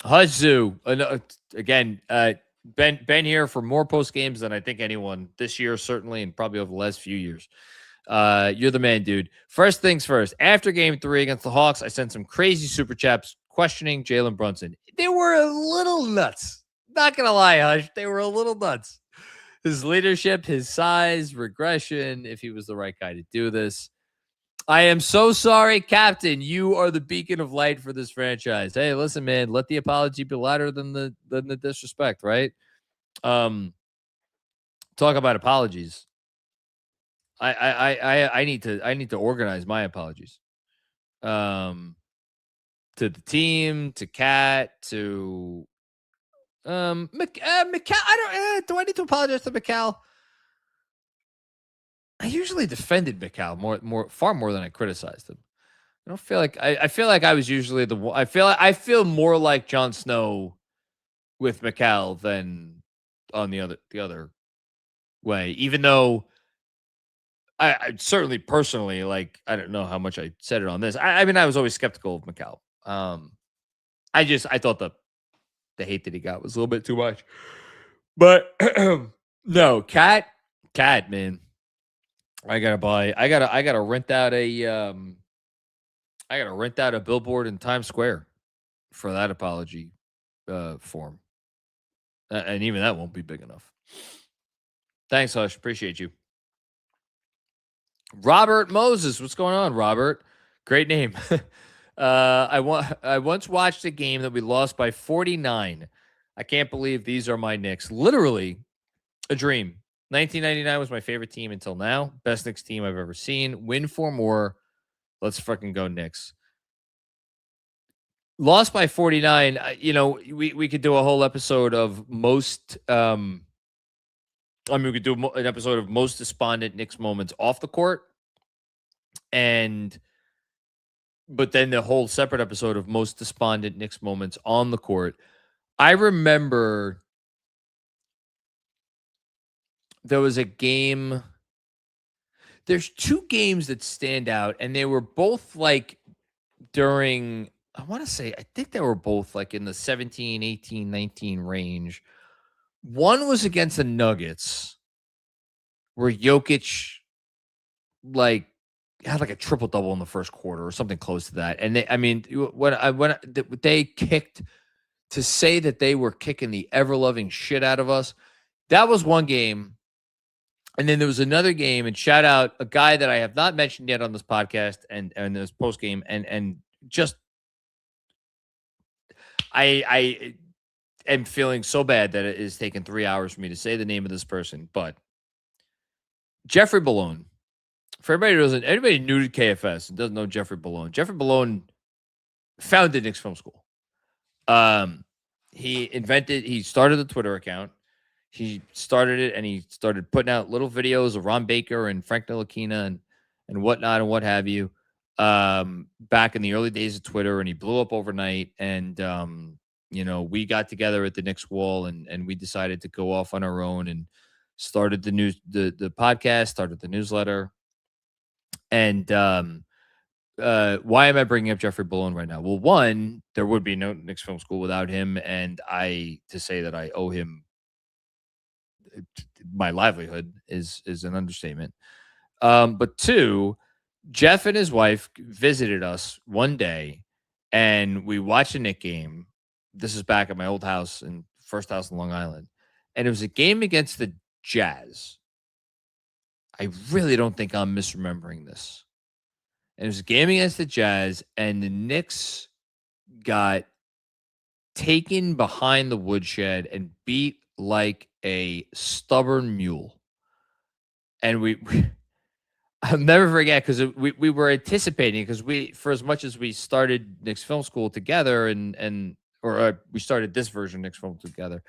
Huzzu. Again, been here for more post games than I think anyone this year, certainly, and probably over the last few years. You're the man, dude. First things first. After Game 3 against the Hawks, I sent some crazy super chats questioning Jalen Brunson. They were a little nuts. Not gonna lie, Hush. They were a little nuts. His leadership, his size, regression. If he was the right guy to do this. I am so sorry, Captain. You are the beacon of light for this franchise. Hey, listen, man. Let the apology be louder than the disrespect, right? Talk about apologies. I need to organize my apologies. To the team, to Kat, to McCall. Do I need to apologize to McCall? I usually defended McCall far more than I criticized him. I don't feel like I feel like I was usually the one. I feel more like Jon Snow with McCall than on the other way. Even though I certainly personally, like, I don't know how much I said it on this. I mean, I was always skeptical of McCall. I thought the hate that he got was a little bit too much. But no, Cat, man. I gotta rent out a billboard in Times Square for that apology form. And even that won't be big enough. Thanks, Hush. Appreciate you. Robert Moses. What's going on, Robert? Great name. I once watched a game that we lost by 49. I can't believe these are my Knicks. Literally a dream. 1999 was my favorite team until now. Best Knicks team I've ever seen. Win 4 more. Let's fucking go Knicks. Lost by 49. We could do a whole episode of most. We could do an episode of most despondent Knicks moments off the court, but then the whole separate episode of most despondent Knicks moments on the court. I remember there was a game. There's 2 games that stand out, and they were both like during. I think they were both like in the 17, 18, 19 range. One was against the Nuggets, where Jokic had like a triple-double in the first quarter or something close to that. And when they kicked, to say that they were kicking the ever-loving shit out of us, that was one game. And then there was another game, and shout out a guy that I have not mentioned yet on this podcast and this post game, and just I am feeling so bad that it is taking 3 hours for me to say the name of this person, but Jeffrey Ballone. For anybody new to KFS and doesn't know Jeffrey Ballone founded Knicks Film School. He started the Twitter account. he started it, and he started putting out little videos of Ron Baker and Frank Ntilikina and whatnot and what have you. Back in the early days of Twitter, and he blew up overnight. And we got together at the Knicks wall, and we decided to go off on our own and started the podcast, started the newsletter. And why am I bringing up Jeffrey Bolin right now? Well, one, there would be no Knicks Film School without him, and to say that I owe him my livelihood is an understatement. But two, Jeff and his wife visited us one day, and we watched a Knicks game. This is back at my old house and first house in Long Island, and it was a game against the Jazz. I really don't think I'm misremembering this. And it was a game against the Jazz, and the Knicks got taken behind the woodshed and beat like a stubborn mule. And I'll never forget, because we were anticipating, because for as much as we started Knicks Film School together, or we started this version of Knicks Film together,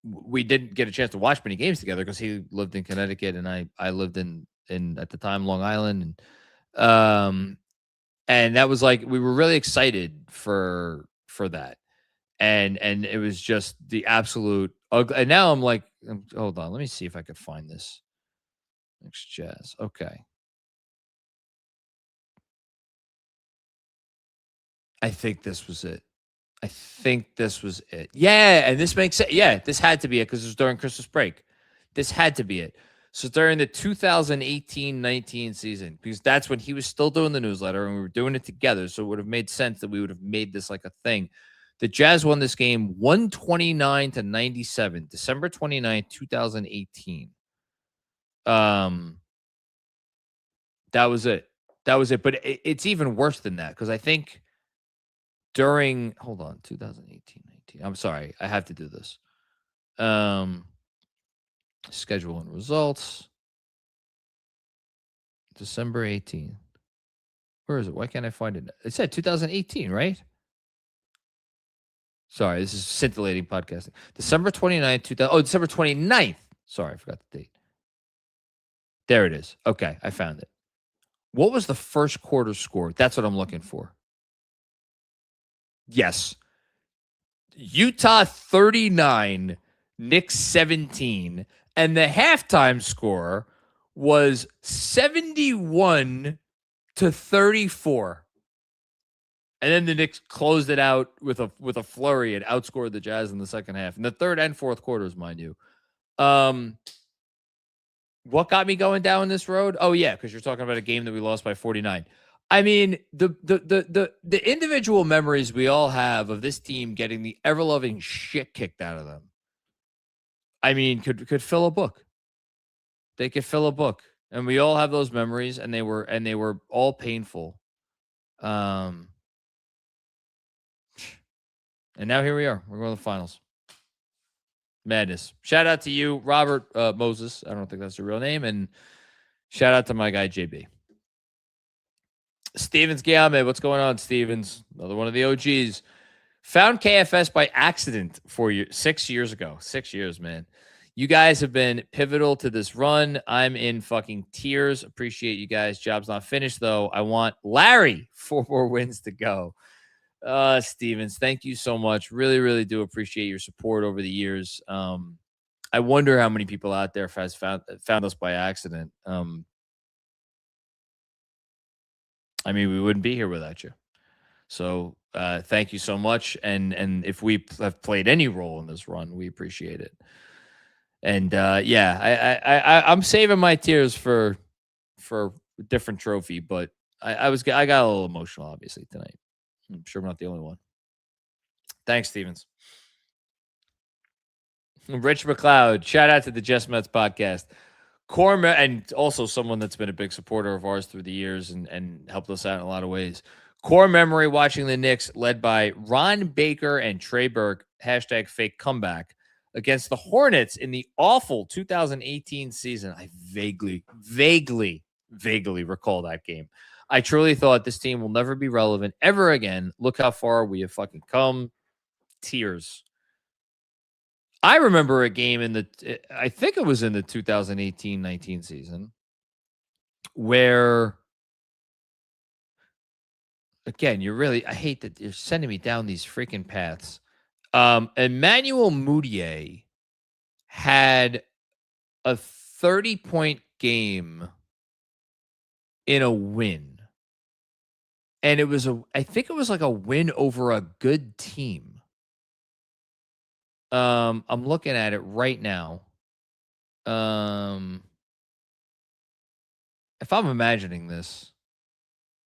we didn't get a chance to watch many games together because he lived in Connecticut and I lived in at the time Long Island, and that was like, we were really excited for that, and it was just the absolute ugly. And now I'm like, hold on, let me see if I could find this. Knicks Jazz, okay. I think this was it. Yeah, and this makes sense. Yeah, this had to be it because it was during Christmas break. This had to be it. So during the 2018-19 season, because that's when he was still doing the newsletter and we were doing it together, so it would have made sense that we would have made this like a thing. The Jazz won this game 129-97, December 29, 2018. That was it. But it's even worse than that, because I think hold on, 2018-19. I'm sorry, I have to do this. Schedule and results. December 18. Where is it? Why can't I find it? It said 2018, right? Sorry, this is scintillating podcasting. December 29th, December 29th. Sorry, I forgot the date. There it is. Okay, I found it. What was the first quarter score? That's what I'm looking for. Yes. Utah 39, Knicks 17, and the halftime score was 71-34. And then the Knicks closed it out with a flurry and outscored the Jazz in the second half, in the third and fourth quarters, mind you. What got me going down this road? Oh yeah, because you're talking about a game that we lost by 49. I mean, the individual memories we all have of this team getting the ever-loving shit kicked out of them, I mean, could fill a book. They could fill a book, and we all have those memories, and they were all painful. And now here we are. We're going to the finals. Madness. Shout out to you, Robert Moses. I don't think that's your real name, and shout out to my guy JB. Stevens Guillaume, what's going on, Stevens? Another one of the OGs. Found KFS by accident 6 years ago. 6 years, man. You guys have been pivotal to this run. I'm in fucking tears. Appreciate you guys. Job's not finished, though. I want Larry 4 more wins to go. Stevens, thank you so much. Really, really do appreciate your support over the years. I wonder how many people out there has found us by accident. I mean, we wouldn't be here without you. So thank you so much. And if we have played any role in this run, we appreciate it. And I'm saving my tears for a different trophy, but I got a little emotional, obviously, tonight. I'm sure I'm not the only one. Thanks, Stevens. Rich McLeod, shout out to the Just Mets podcast. And also someone that's been a big supporter of ours through the years and helped us out in a lot of ways. Core memory watching the Knicks led by Ron Baker and Trey Burke, #fake comeback, against the Hornets in the awful 2018 season. I vaguely recall that game. I truly thought this team will never be relevant ever again. Look how far we have fucking come. Tears. I remember a game I think it was in the 2018-19 season where, again, I hate that you're sending me down these freaking paths. Emmanuel Mudiay had a 30-point game in a win. And I think it was like a win over a good team. I'm looking at it right now. If I'm imagining this.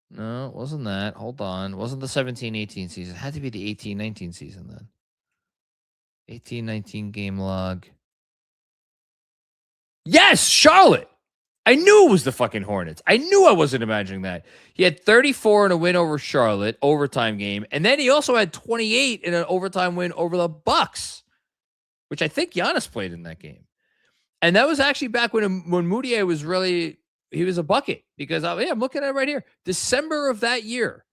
No, it wasn't that. Hold on. It wasn't the 17-18 season. It had to be the 18-19 season then. 18-19 game log. Yes, Charlotte. I knew it was the fucking Hornets. I knew I wasn't imagining that. He had 34 in a win over Charlotte, overtime game, and then he also had 28 in an overtime win over the Bucks, which I think Giannis played in that game. And that was actually back when Mudiay was he was a bucket, because I'm looking at it right here. December of that year,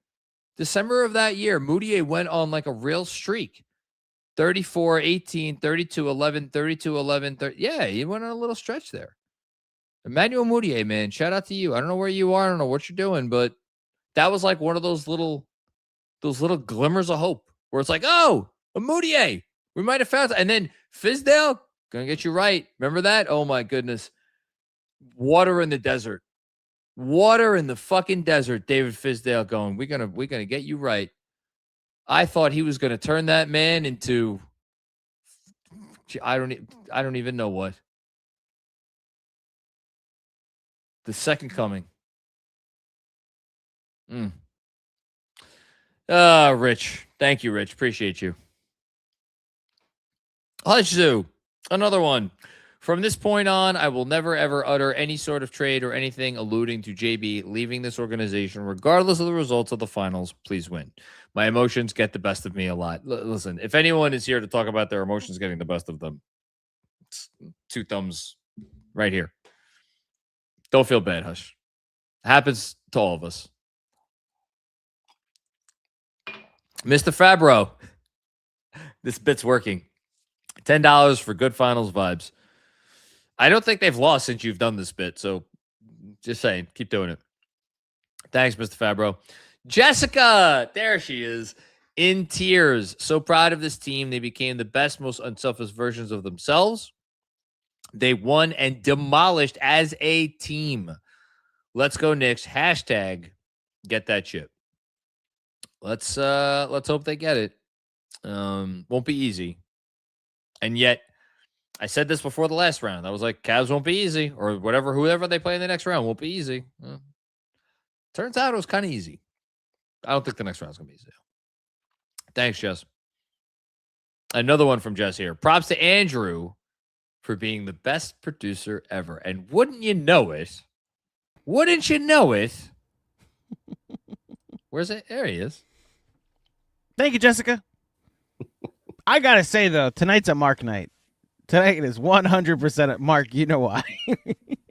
Mudiay went on like a real streak. 34-18, 32-11, 32-11. Yeah, he went on a little stretch there. Emmanuel Mudiay, man, shout out to you. I don't know where you are. I don't know what you're doing, but that was like one of those little glimmers of hope where it's like, oh, a Mudiay. We might have found it. And then Fizdale, gonna get you right. Remember that? Oh my goodness. Water in the desert. Water in the fucking desert. David Fizdale going, we're gonna get you right. I thought he was gonna turn that man into I don't even know what. The second coming. Rich. Thank you, Rich. Appreciate you. Hutzu, another one. From this point on, I will never, ever utter any sort of trade or anything alluding to JB leaving this organization, regardless of the results of the finals. Please win. My emotions get the best of me a lot. Listen, if anyone is here to talk about their emotions getting the best of them, it's 2 thumbs right here. Don't feel bad, Hush. Happens to all of us. Mr. Fabro, this bit's working. $10 for good finals vibes. I don't think they've lost since you've done this bit, so just saying, keep doing it. Thanks, Mr. Fabro. Jessica, there she is, in tears. So proud of this team. They became the best, most unselfish versions of themselves. They won and demolished as a team. Let's go Knicks. Hashtag get that chip. Let's hope they get it. Won't be easy. And yet, I said this before the last round. I was like, Cavs won't be easy, or whoever they play in the next round won't be easy. Well, turns out it was kind of easy. I don't think the next round's going to be easy. Thanks, Jess. Another one from Jess here. Props to Andrew for being the best producer ever. And wouldn't you know it? Wouldn't you know it? Where's it? There he is. Thank you, Jessica. I got to say, though, tonight's a Mark night. Tonight is 100% Mark. You know why?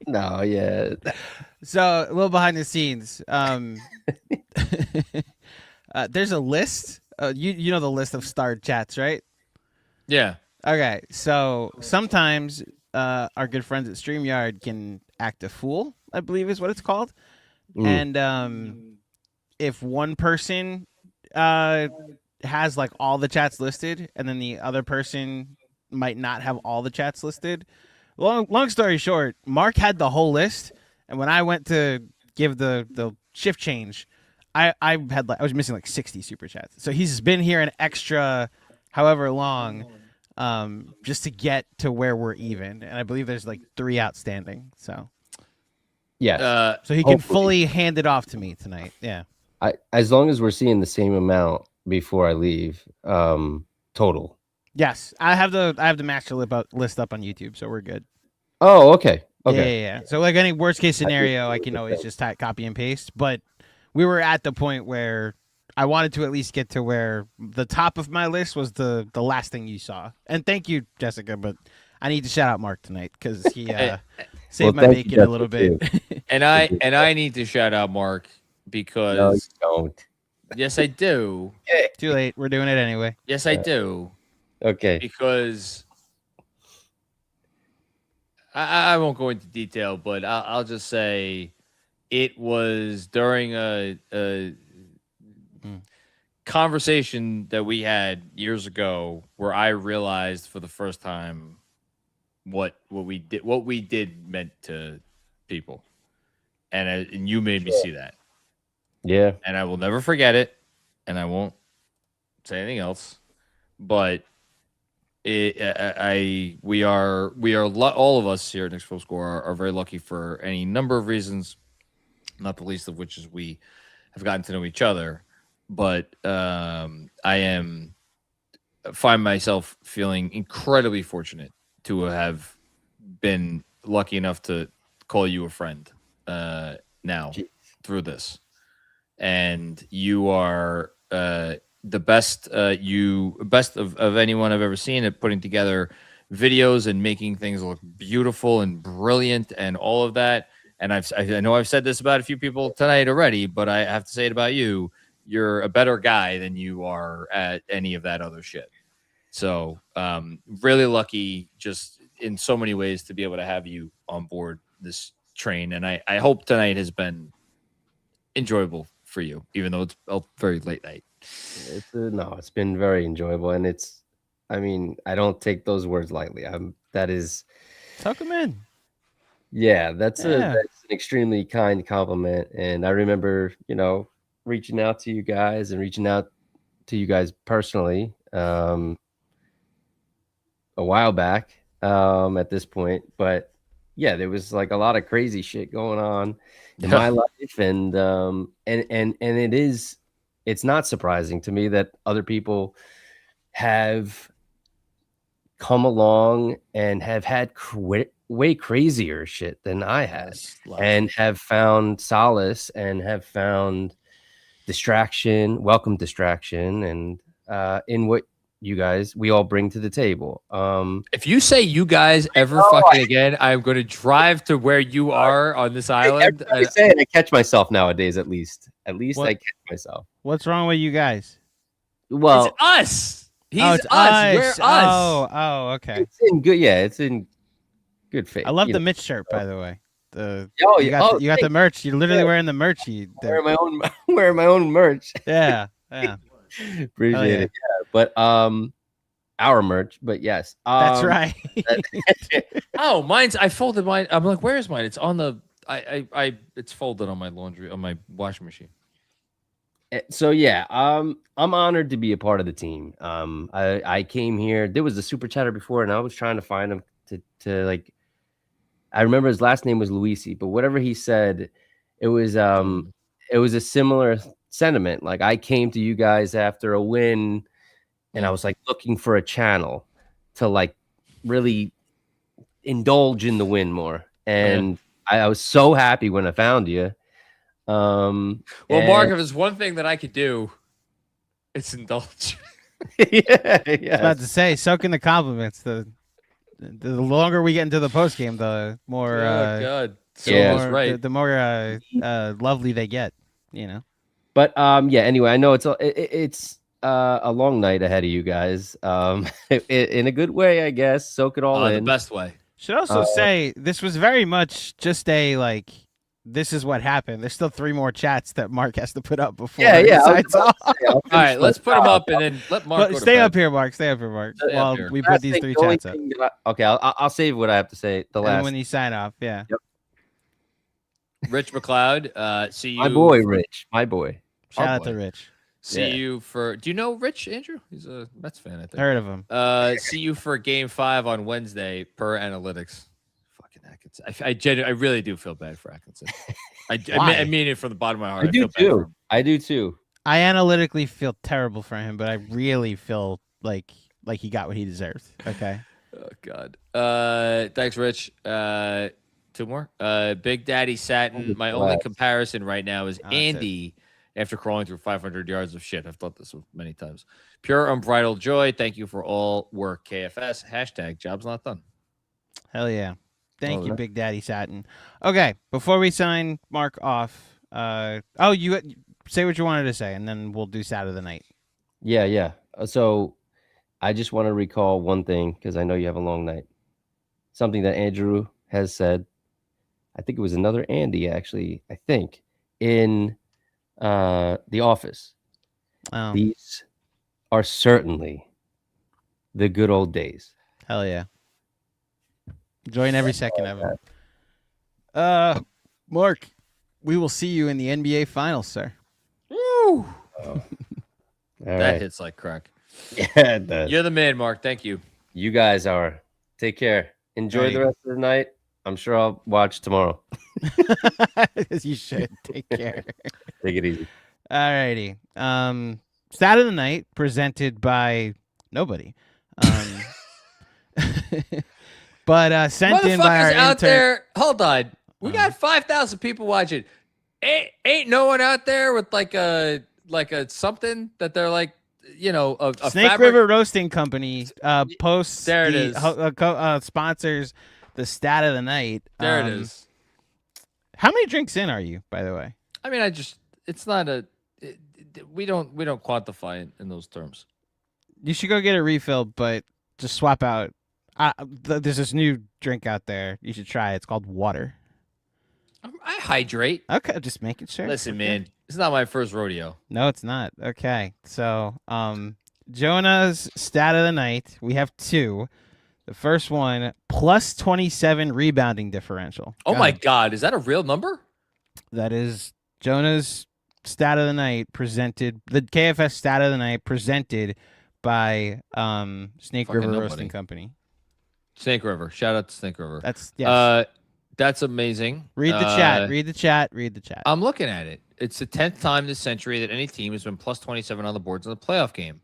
No, yeah. So, a little behind the scenes. There's a list. You know the list of starred chats, right? Yeah. Okay. So, sometimes our good friends at StreamYard can act a fool, I believe is what it's called. And if one person has like all the chats listed and then the other person might not have all the chats listed. Long story short, Mark had the whole list, and when I went to give the shift change, I was missing like 60 super chats. So he's been here an extra however long just to get to where we're even, and I believe there's like 3 outstanding. So yeah, so he can fully hand it off to me tonight. Yeah, as long as we're seeing the same amount before I leave, total. Yes, I have the master list up on YouTube, so we're good. Oh, okay. Okay. Yeah. So like any worst case scenario, I can always just copy and paste. But we were at the point where I wanted to at least get to where the top of my list was the last thing you saw. And thank you, Jessica, but I need to shout out Mark tonight because he saved my bacon a little bit. and I need to shout out Mark because no, you don't. Yes, I do. Too late. We're doing it anyway. Yes, I do. Okay. Because I won't go into detail, but I'll just say it was during a conversation that we had years ago where I realized for the first time what we did meant to people, and you made me see that. Yeah, and I will never forget it, and I won't say anything else. But we are all of us here at Knicks Film School are very lucky for any number of reasons, not the least of which is we have gotten to know each other. But I find myself feeling incredibly fortunate to have been lucky enough to call you a friend now through this. And you are the best of anyone I've ever seen at putting together videos and making things look beautiful and brilliant and all of that. And I know I've said this about a few people tonight already, but I have to say it about you. You're a better guy than you are at any of that other shit. So really lucky just in so many ways to be able to have you on board this train. And I hope tonight has been enjoyable for you, even though it's a very late night. It's been very enjoyable. And I don't take those words lightly. Tuck them in. Yeah, that's an extremely kind compliment. And I remember, reaching out to you guys personally a while back at this point. But yeah, there was like a lot of crazy shit going on in my life. And it's not surprising to me that other people have come along and have had way crazier shit than I had, and have found solace and have found welcome distraction, and in what we all bring to the table. If you say you guys ever again, I'm going to drive to where you are on this island. I say it, I catch myself nowadays. At least I catch myself. What's wrong with you guys? Well, it's us. He's us. We're us. Oh, okay. It's in good. Yeah, it's in good faith. I love the Mitch shirt, by the way. You got the merch. You're literally wearing the merch. Wearing my own merch. Yeah. Appreciate it. Yeah, but our merch. But yes, that's right. Oh, mine's. I folded mine. I'm like, where's mine? It's on the. It's folded on my washing machine. So yeah, I'm honored to be a part of the team. I came here. There was a super chatter before, and I was trying to find him to like. I remember his last name was Luisi, but whatever he said, it was a similar sentiment. Like, I came to you guys after a win, and I was like looking for a channel to like really indulge in the win more, and I was so happy when I found you. Well, Mark, if there's one thing that I could do, it's indulge. I was about to say, soak in the compliments. The longer we get into the post game, the more the more lovely they get. But anyway, I know it's a long night ahead of you guys. In a good way, I guess. Soak it all in. The best way. Should also say this was very much just a like. This is what happened. There's still 3 more chats that Mark has to put up before. All right, let's put them up and then let Mark. Stay up here, Mark. While we put these 3 chats up. Okay, I'll save what I have to say. The last. And when you sign off, yeah. Yep. Rich McLeod, see you. My boy, Rich. My boy. Shout out to Rich. See you for. Do you know Rich, Andrew? He's a Mets fan, I think. Heard of him. See you for Game 5 on Wednesday per analytics. I really do feel bad for Atkinson. I mean it from the bottom of my heart. I do too. I analytically feel terrible for him, but I really feel like he got what he deserved. Okay. Oh God. Thanks, Rich. 2 more. Big Daddy Satin. My only comparison right now is Andy after crawling through 500 yards of shit. I've thought this many times. Pure unbridled joy. Thank you for all work, KFS. # jobs not done. Hell yeah. Thank you, Big Daddy Satin. Okay, before we sign Mark off, you say what you wanted to say, and then we'll do Sat of the Night. Yeah. So I just want to recall one thing, because I know you have a long night. Something that Andrew has said, I think it was another Andy actually, I think, in The Office. Oh. These are certainly the good old days. Hell yeah. Enjoying every second of it. Mark, we will see you in the NBA Finals, sir. Woo! That right. Hits like crack. Yeah, it does. You're the man, Mark. Thank you. You guys are. Take care. Enjoy the rest of the night. I'm sure I'll watch tomorrow. You should. Take care. Take it easy. All righty. Stat of the night presented by nobody. But sent in by our out intern. there. Hold on. We got 5,000 people watching. Ain't no one out there with like a something that they're like, you know, a Snake fabric. River Roasting Company posts There it is. Sponsors the stat of the night. There it is. How many drinks in are you, by the way? I mean, it's not we don't quantify it in those terms. You should go get a refill, but just swap out. There's this new drink out there. You should try it. It's called water. I hydrate. Okay, just making sure. Listen, man, it's not my first rodeo. No, it's not. Okay, so Jonah's stat of the night. We have two. The first one, plus 27 rebounding differential. Oh my God, is that a real number? That is Jonah's stat of the night presented. The KFS stat of the night presented by Snake River Roasting Company. Snake River. Shout out to Snake River. That's yes. That's amazing. Read the chat. Read the chat. Read the chat. I'm looking at it. It's the 10th time this century that any team has been plus 27 on the boards in the playoff game.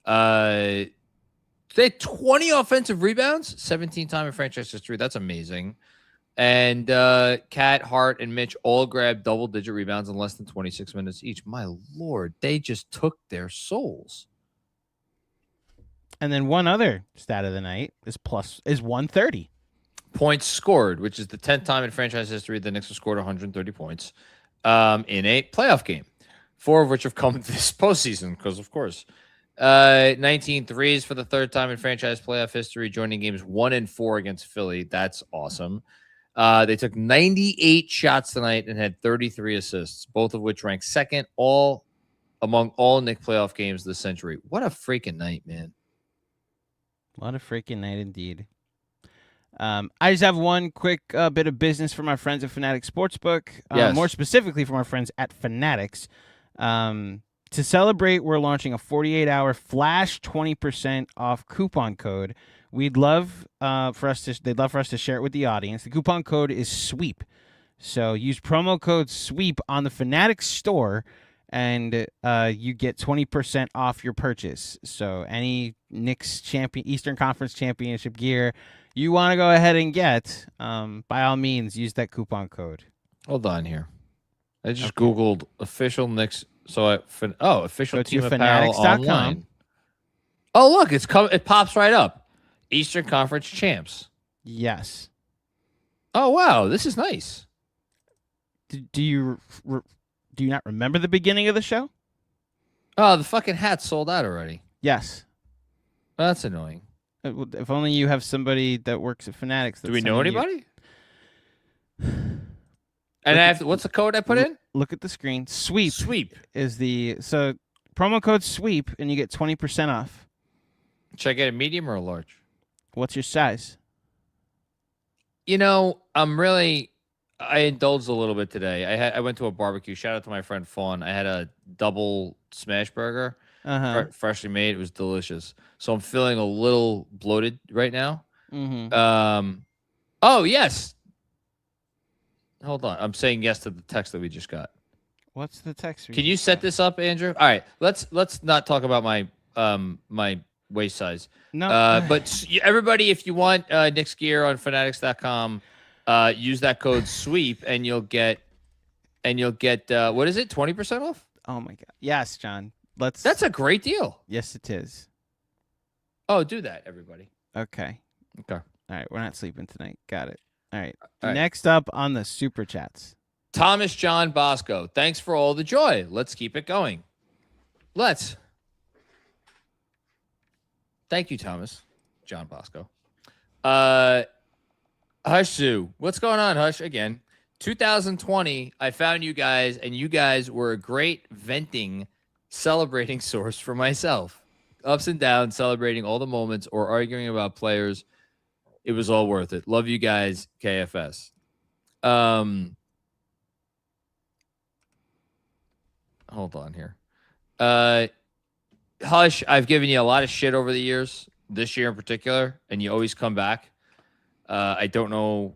They had 20 offensive rebounds, 17 time in franchise history. That's amazing. And Kat, Hart, and Mitch all grabbed double-digit rebounds in less than 26 minutes each. My Lord, they just took their souls. And then one other stat of the night is 130. Points scored, which is the 10th time in franchise history the Knicks have scored 130 points in a playoff game, 4 of which have come this postseason, because of course. 19 threes for the 3rd time in franchise playoff history, joining games 1 and 4 against Philly. That's awesome. They took 98 shots tonight and had 33 assists, both of which rank second among all Knicks playoff games this century. What a freaking night, man. What a freaking night indeed. I just have one quick bit of business for my friends at Fanatics Sportsbook. Yes. More specifically for my friends at Fanatics. To celebrate, we're launching a 48-hour flash 20% off coupon code. They'd love for us to share it with the audience. The coupon code is SWEEP. So use promo code SWEEP on the Fanatics store, and you get 20% off your purchase. So any Knicks Eastern Conference Championship gear you want to go ahead and get, by all means, use that coupon code. Hold on here. I just Googled official Knicks. So official team apparel online. Oh, look, it pops right up. Eastern Conference champs. Yes. Oh, wow, this is nice. Do you not remember the beginning of the show? Oh, the fucking hat sold out already. Yes. Well, that's annoying. If only you have somebody that works at Fanatics. Do we know anybody? And what's the code I put in? Look at the screen. SWEEP. SWEEP is so promo code SWEEP, and you get 20% off. Should I get a medium or a large? What's your size? You know, I indulged a little bit today. I went to a barbecue. Shout out to my friend Fawn. I had a double smash burger, freshly made. It was delicious. So I'm feeling a little bloated right now. Mm-hmm. Oh yes. Hold on. I'm saying yes to the text that we just got. What's the text? Can you set this up, Andrew? All right. Let's not talk about my my waist size. No. But everybody, if you want Knicks gear on fanatics.com, use that code SWEEP and you'll get what is it? 20% off? Oh my God. Yes, John. That's a great deal. Yes, it is. Oh, do that, everybody. Okay. All right. We're not sleeping tonight. Got it. All right. All right. Next up on the super chats. Thomas John Bosco. Thanks for all the joy. Let's keep it going. Thank you, Thomas John Bosco. Hush Sue. What's going on, Hush? Again, 2020, I found you guys, and you guys were a great venting, celebrating source for myself. Ups and downs, celebrating all the moments or arguing about players. It was all worth it. Love you guys, KFS. Hold on here. Hush, I've given you a lot of shit over the years, this year in particular, and you always come back. I don't know.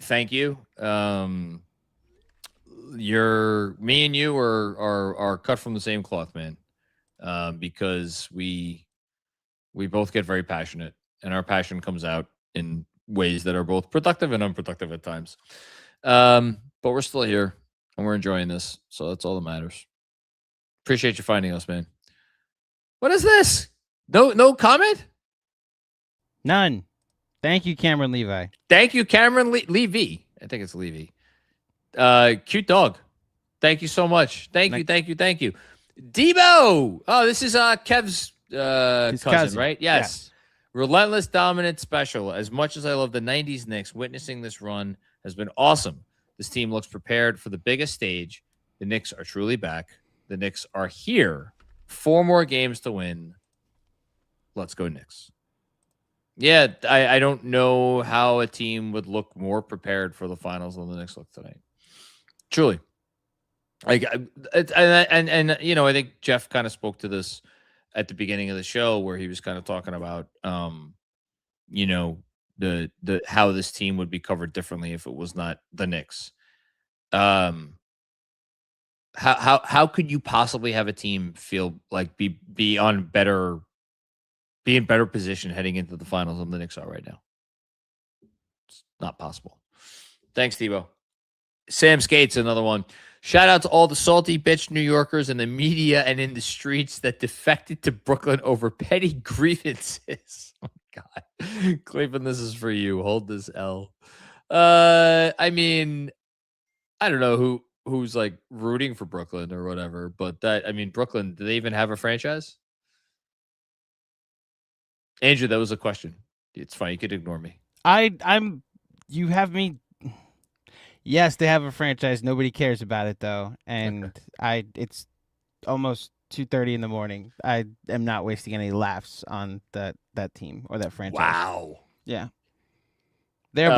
Thank you. Me and you are cut from the same cloth, man. Because we both get very passionate, and our passion comes out in ways that are both productive and unproductive at times. But we're still here, and we're enjoying this, so that's all that matters. Appreciate you finding us, man. What is this? No comment? None. Thank you, Cameron Levi. Thank you, Cameron Levy. I think it's Levy. Cute dog. Thank you so much. Thank you. Debo. Oh, this is Kev's cousin, right? Yes. Relentless Dominant Special. As much as I love the 90s Knicks, witnessing this run has been awesome. This team looks prepared for the biggest stage. The Knicks are truly back. The Knicks are here. 4 more games to win. Let's go Knicks. Yeah, I don't know how a team would look more prepared for the finals than the Knicks look tonight. Truly. I think Jeff kind of spoke to this at the beginning of the show, where he was kind of talking about, the how this team would be covered differently if it was not the Knicks. How could you possibly have a team feel like be in better position heading into the finals than the Knicks are right now? It's not possible. Thanks, Tebow. Sam Skates, another one. Shout out to all the salty bitch New Yorkers in the media and in the streets that defected to Brooklyn over petty grievances. Oh, God. Cleveland, this is for you. Hold this L. I mean, I don't know who's like rooting for Brooklyn or whatever, but Brooklyn, do they even have a franchise? Andrew, that was a question. It's fine. You could ignore me. You have me. Yes, they have a franchise. Nobody cares about it though. And okay. It's almost 2:30 in the morning. I am not wasting any laughs on that team or that franchise. Wow. Yeah. They're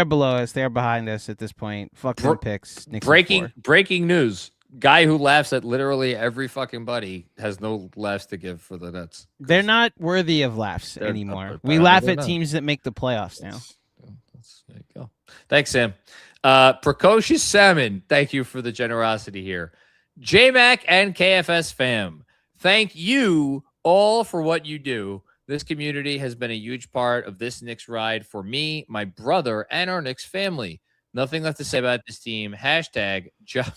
below us. They're behind us at this point. Fuck them picks. Breaking news. Guy who laughs at literally every fucking buddy has no laughs to give for the Nets. They're not worthy of laughs anymore. We laugh at teams that make the playoffs now. There you go. Thanks, Sam. Precocious Salmon, thank you for the generosity here. J-Mac and KFS fam, thank you all for what you do. This community has been a huge part of this Knicks ride for me, my brother, and our Knicks family. Nothing left to say about this team. Hashtag job.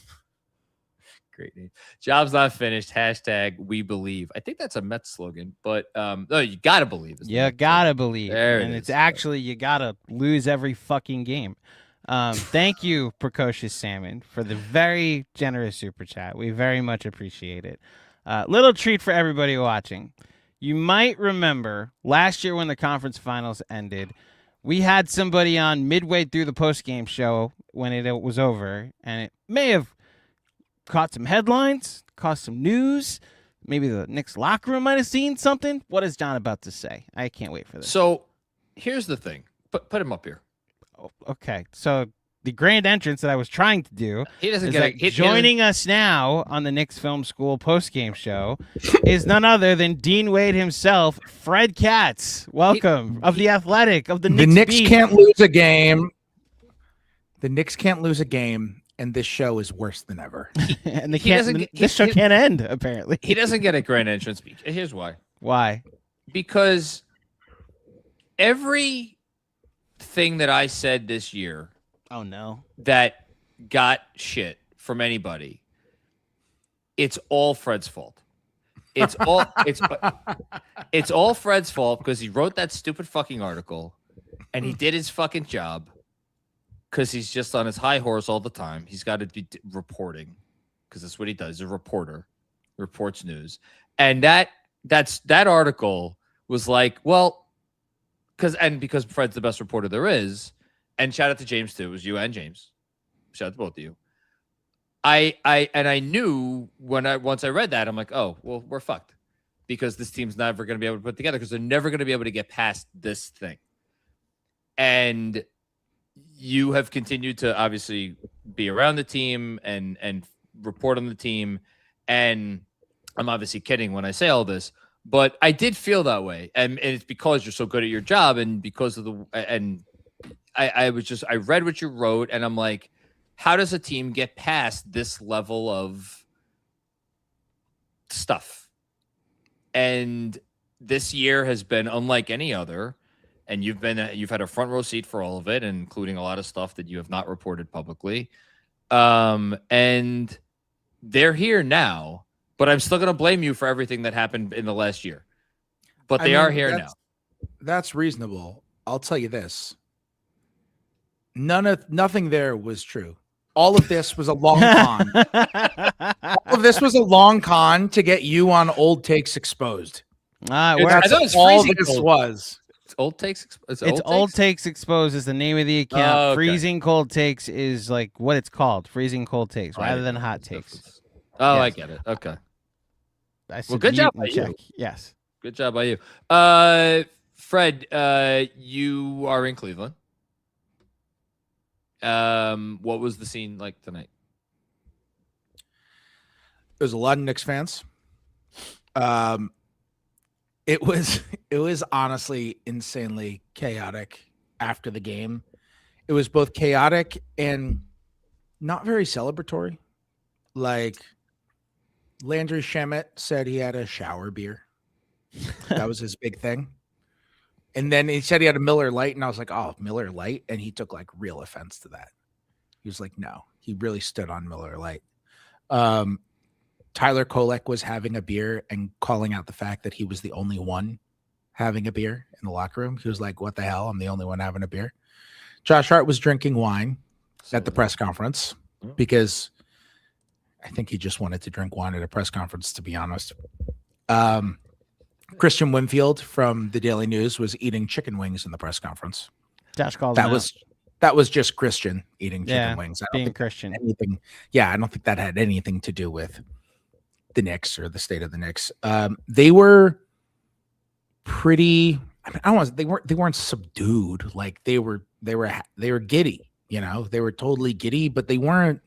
Great name. Job's not finished. Hashtag we believe. I think that's a Mets slogan, but no, you gotta believe. You gotta believe. And it's actually, you gotta lose every fucking game. Thank you, Precocious Salmon, for the very generous super chat. We very much appreciate it. Little treat for everybody watching. You might remember last year when the conference finals ended, we had somebody on midway through the postgame show when it was over, and it may have caught some headlines, caused some news. Maybe the Knicks locker room might have seen something. What is John about to say? I can't wait for this. So here's the thing. Put him up here. Oh, okay. So the grand entrance that I was trying to do joining us now on the Knicks Film School postgame show is none other than Dean Wade himself, Fred Katz. Welcome of The Athletic, of the Knicks. The Knicks can't lose a game. The Knicks can't lose a game. And this show is worse than ever. And this show can't end, apparently. He doesn't get a grand entrance. Here's why. Why? Because everything that I said this year, that got shit from anybody, it's all Fred's fault. It's all Fred's fault because he wrote that stupid fucking article and he did his fucking job. Because he's just on his high horse all the time. He's got to be reporting because that's what he does. He's a reporter, reports news. And that article was like, well, because Fred's the best reporter there is, and shout out to James too. It was you and James. Shout out to both of you. I knew once I read that, I'm like, oh, well, we're fucked because this team's never going to be able to put together because they're never going to be able to get past this thing. And you have continued to obviously be around the team and report on the team. And I'm obviously kidding when I say all this, but I did feel that way. And it's because you're so good at your job and because of I read what you wrote and I'm like, how does a team get past this level of stuff? And this year has been unlike any other. And you've had a front row seat for all of it, including a lot of stuff that you have not reported publicly. And they're here now, but I'm still going to blame you for everything that happened in the last year. But they are here now. That's reasonable. I'll tell you this. Nothing there was true. All of this was a long con. All of this was a long con to get you on Old Takes exposed. That's all this was. It's Old Takes. It's Old Takes Exposed is the name of the account. Oh, okay. Freezing Cold Takes is like what it's called. Freezing Cold Takes rather than Hot Takes. Oh, Yes. I get it. Okay. Well, good job by check. you. Yes. Good job by you. Fred, you are in Cleveland. What was the scene like tonight? There's a lot of Knicks fans. It was honestly insanely chaotic after the game. It was both chaotic and not very celebratory. Like Landry Shamet said he had a shower beer. That was his big thing. And then he said he had a Miller Lite, and I was like, oh, Miller Lite? And he took like real offense to that. He was like, no, he really stood on Miller Lite. Tyler Kolek was having a beer and calling out the fact that he was the only one having a beer in the locker room. He was like, what the hell? I'm the only one having a beer. Josh Hart was drinking wine at the press conference because I think he just wanted to drink wine at a press conference, to be honest. Christian Winfield from the Daily News was eating chicken wings in the press conference. Josh called that was just Christian eating chicken wings. I don't being think Christian. I don't think that had anything to do with the Knicks or the state of the Knicks. They were pretty. I mean, I don't know. They weren't subdued. Like they were giddy. You know, they were totally giddy, but they weren't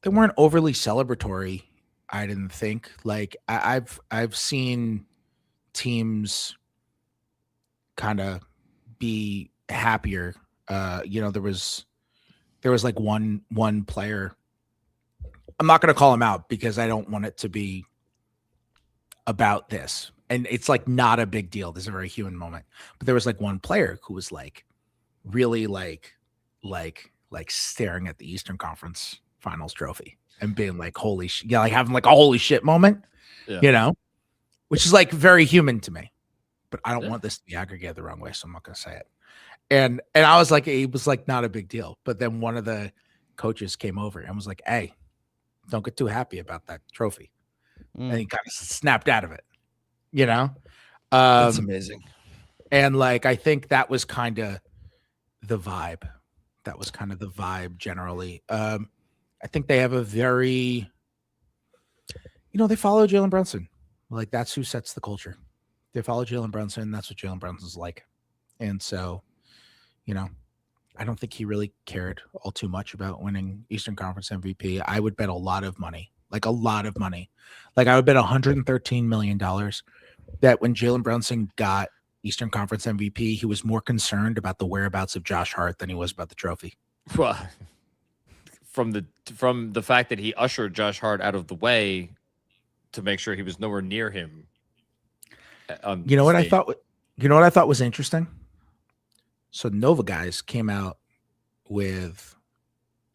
overly celebratory. I didn't think. Like I've seen teams kind of be happier. There was like one player. I'm not going to call him out because I don't want it to be about this. And it's like not a big deal. This is a very human moment. But there was like one player who was like really like staring at the Eastern Conference Finals trophy and being like, holy shit, like having like a holy shit moment, which is like very human to me. But I don't want this to be aggregated the wrong way, so I'm not going to say it. And I was like, it was like not a big deal. But then one of the coaches came over and was like, hey, don't get too happy about that trophy. And he kind of snapped out of it, That's amazing. And like, I think that was kind of the vibe. That was kind of the vibe generally. I think they have a very, they follow Jalen Brunson. Like that's who sets the culture. They follow Jalen Brunson. That's what Jalen Brunson's like. And so, I don't think he really cared all too much about winning Eastern Conference MVP. I would bet a lot of money. Like I would bet $113 million that when Jalen Brunson got Eastern Conference MVP, he was more concerned about the whereabouts of Josh Hart than he was about the trophy. Well, from the fact that he ushered Josh Hart out of the way to make sure he was nowhere near him. You know what I thought was interesting? So Nova guys came out with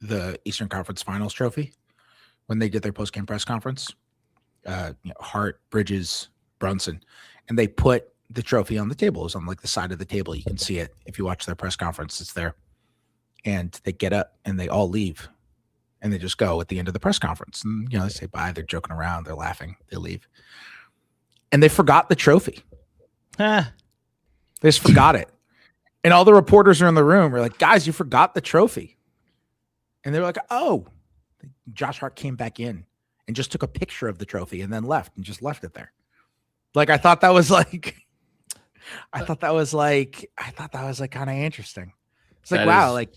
the Eastern Conference Finals trophy when they did their post-game press conference. Hart, Bridges, Brunson, and they put the trophy on the table. It was on like the side of the table. You can see it if you watch their press conference. It's there. And they get up and they all leave. And they just go at the end of the press conference. And, they say bye. They're joking around. They're laughing. They leave. And they forgot the trophy. They just forgot it. And all the reporters are in the room. We're like, guys, you forgot the trophy. And they're like, oh. Josh Hart came back in and just took a picture of the trophy and then left and just left it there. Like, I thought that was like kind of interesting. It's like, wow, like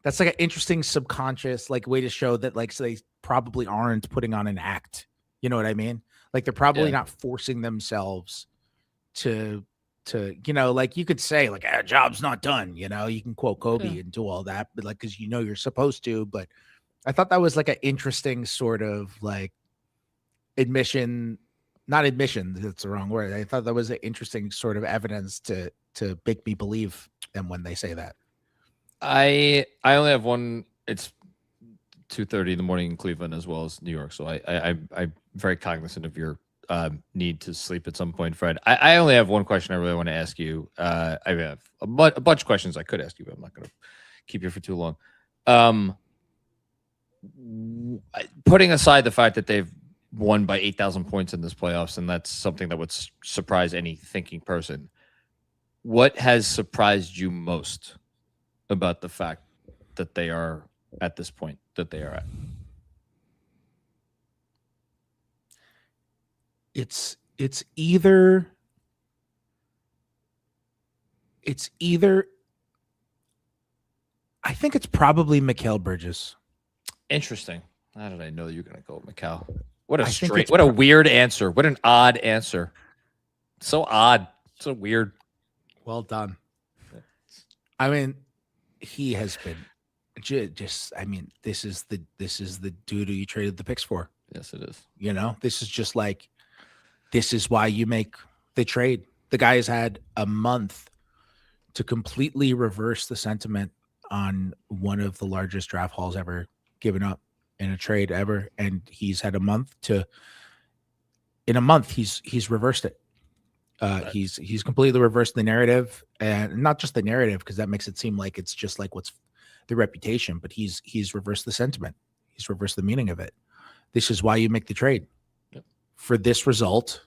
that's like an interesting subconscious like way to show that like, so they probably aren't putting on an act. You know what I mean? Like they're probably not forcing themselves to, like you could say like, job's not done. You know, you can quote Kobe and do all that, but like, cause you're supposed to, but I thought that was like an interesting sort of like not admission. That's the wrong word. I thought that was an interesting sort of evidence to make me believe them when they say that. I only have one. It's 2:30 in the morning in Cleveland as well as New York. So I'm very cognizant of your need to sleep at some point, Fred. I only have one question I really want to ask you. I have a bunch of questions I could ask you, but I'm not going to keep you for too long. Putting aside the fact that they've won by 8,000 points in this playoffs, and that's something that would surprise any thinking person. What has surprised you most about the fact that they are at this point that they are at? It's either I think it's probably Mikal Bridges. Interesting. How did I know you were going to go with Mikal? What a weird answer. What an odd answer. So odd. So weird. Well done. I mean, he has been just, I mean, this is the dude who you traded the picks for. Yes, it is. You know, this is just like, this is why you make the trade. The guy has had a month to completely reverse the sentiment on one of the largest draft hauls ever given up in a trade ever, and he's had a month to. In a month, he's reversed it. He's completely reversed the narrative, and not just the narrative, because that makes it seem like it's just like what's the reputation, but he's reversed the sentiment. He's reversed the meaning of it. This is why you make the trade, for this result,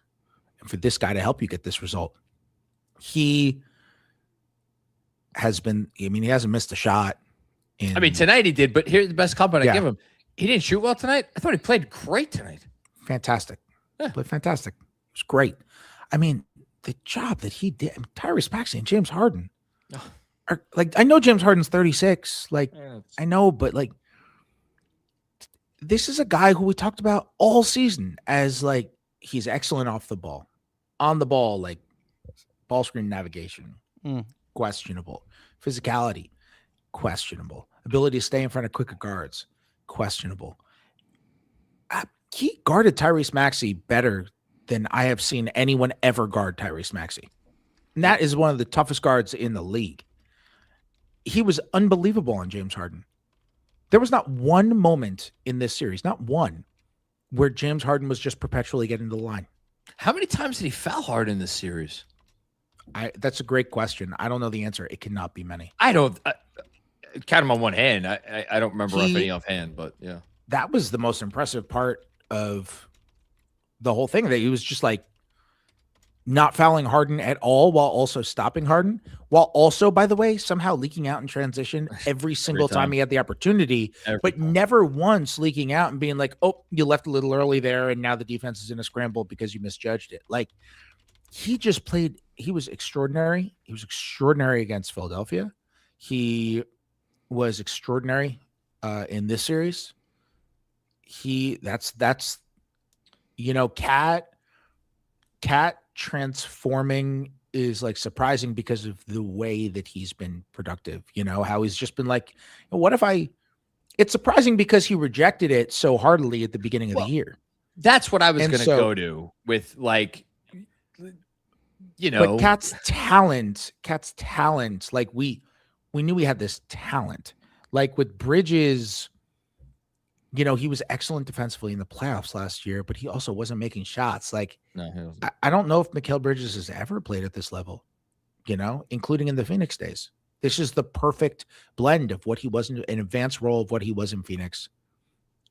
and for this guy to help you get this result. He has been. I mean, he hasn't missed a shot. I mean, tonight he did, but here's the best compliment I give him. He didn't shoot well tonight. I thought he played great tonight. Fantastic. Yeah. Played fantastic. It was great. I mean, the job that he did, Tyrese Maxey and James Harden. Are, like, I know James Harden's 36. Like, I know, but like, this is a guy who we talked about all season as like, he's excellent off the ball. On the ball, like, ball screen navigation, questionable. Physicality, questionable. Ability to stay in front of quicker guards, questionable. He guarded Tyrese Maxey better than I have seen anyone ever guard Tyrese Maxey. And that is one of the toughest guards in the league. He was unbelievable on James Harden. There was not one moment in this series, not one, where James Harden was just perpetually getting to the line. How many times did he foul hard in this series? That's a great question. I don't know the answer. It cannot be many. I don't count him on one hand. I don't remember any offhand, but yeah. That was the most impressive part of the whole thing, that he was just like not fouling Harden at all while also stopping Harden, while also, by the way, somehow leaking out in transition every single time he had the opportunity, never once leaking out and being like, oh, you left a little early there and now the defense is in a scramble because you misjudged it. Like, he just played, he was extraordinary. He was extraordinary against Philadelphia. He was extraordinary in this series. That's you know, Cat transforming is like surprising because of the way that he's been productive. You know, how he's just been like, what if it's surprising because he rejected it so heartily at the beginning of the year. That's what I was going to go to with, like, you know, but Kat's talent, like we knew he had this talent. Like with Bridges, you know, he was excellent defensively in the playoffs last year, but he also wasn't making shots. Like, no, I don't know if Mikal Bridges has ever played at this level, you know, including in the Phoenix days. This is the perfect blend of what he was in an advanced role of what he was in Phoenix,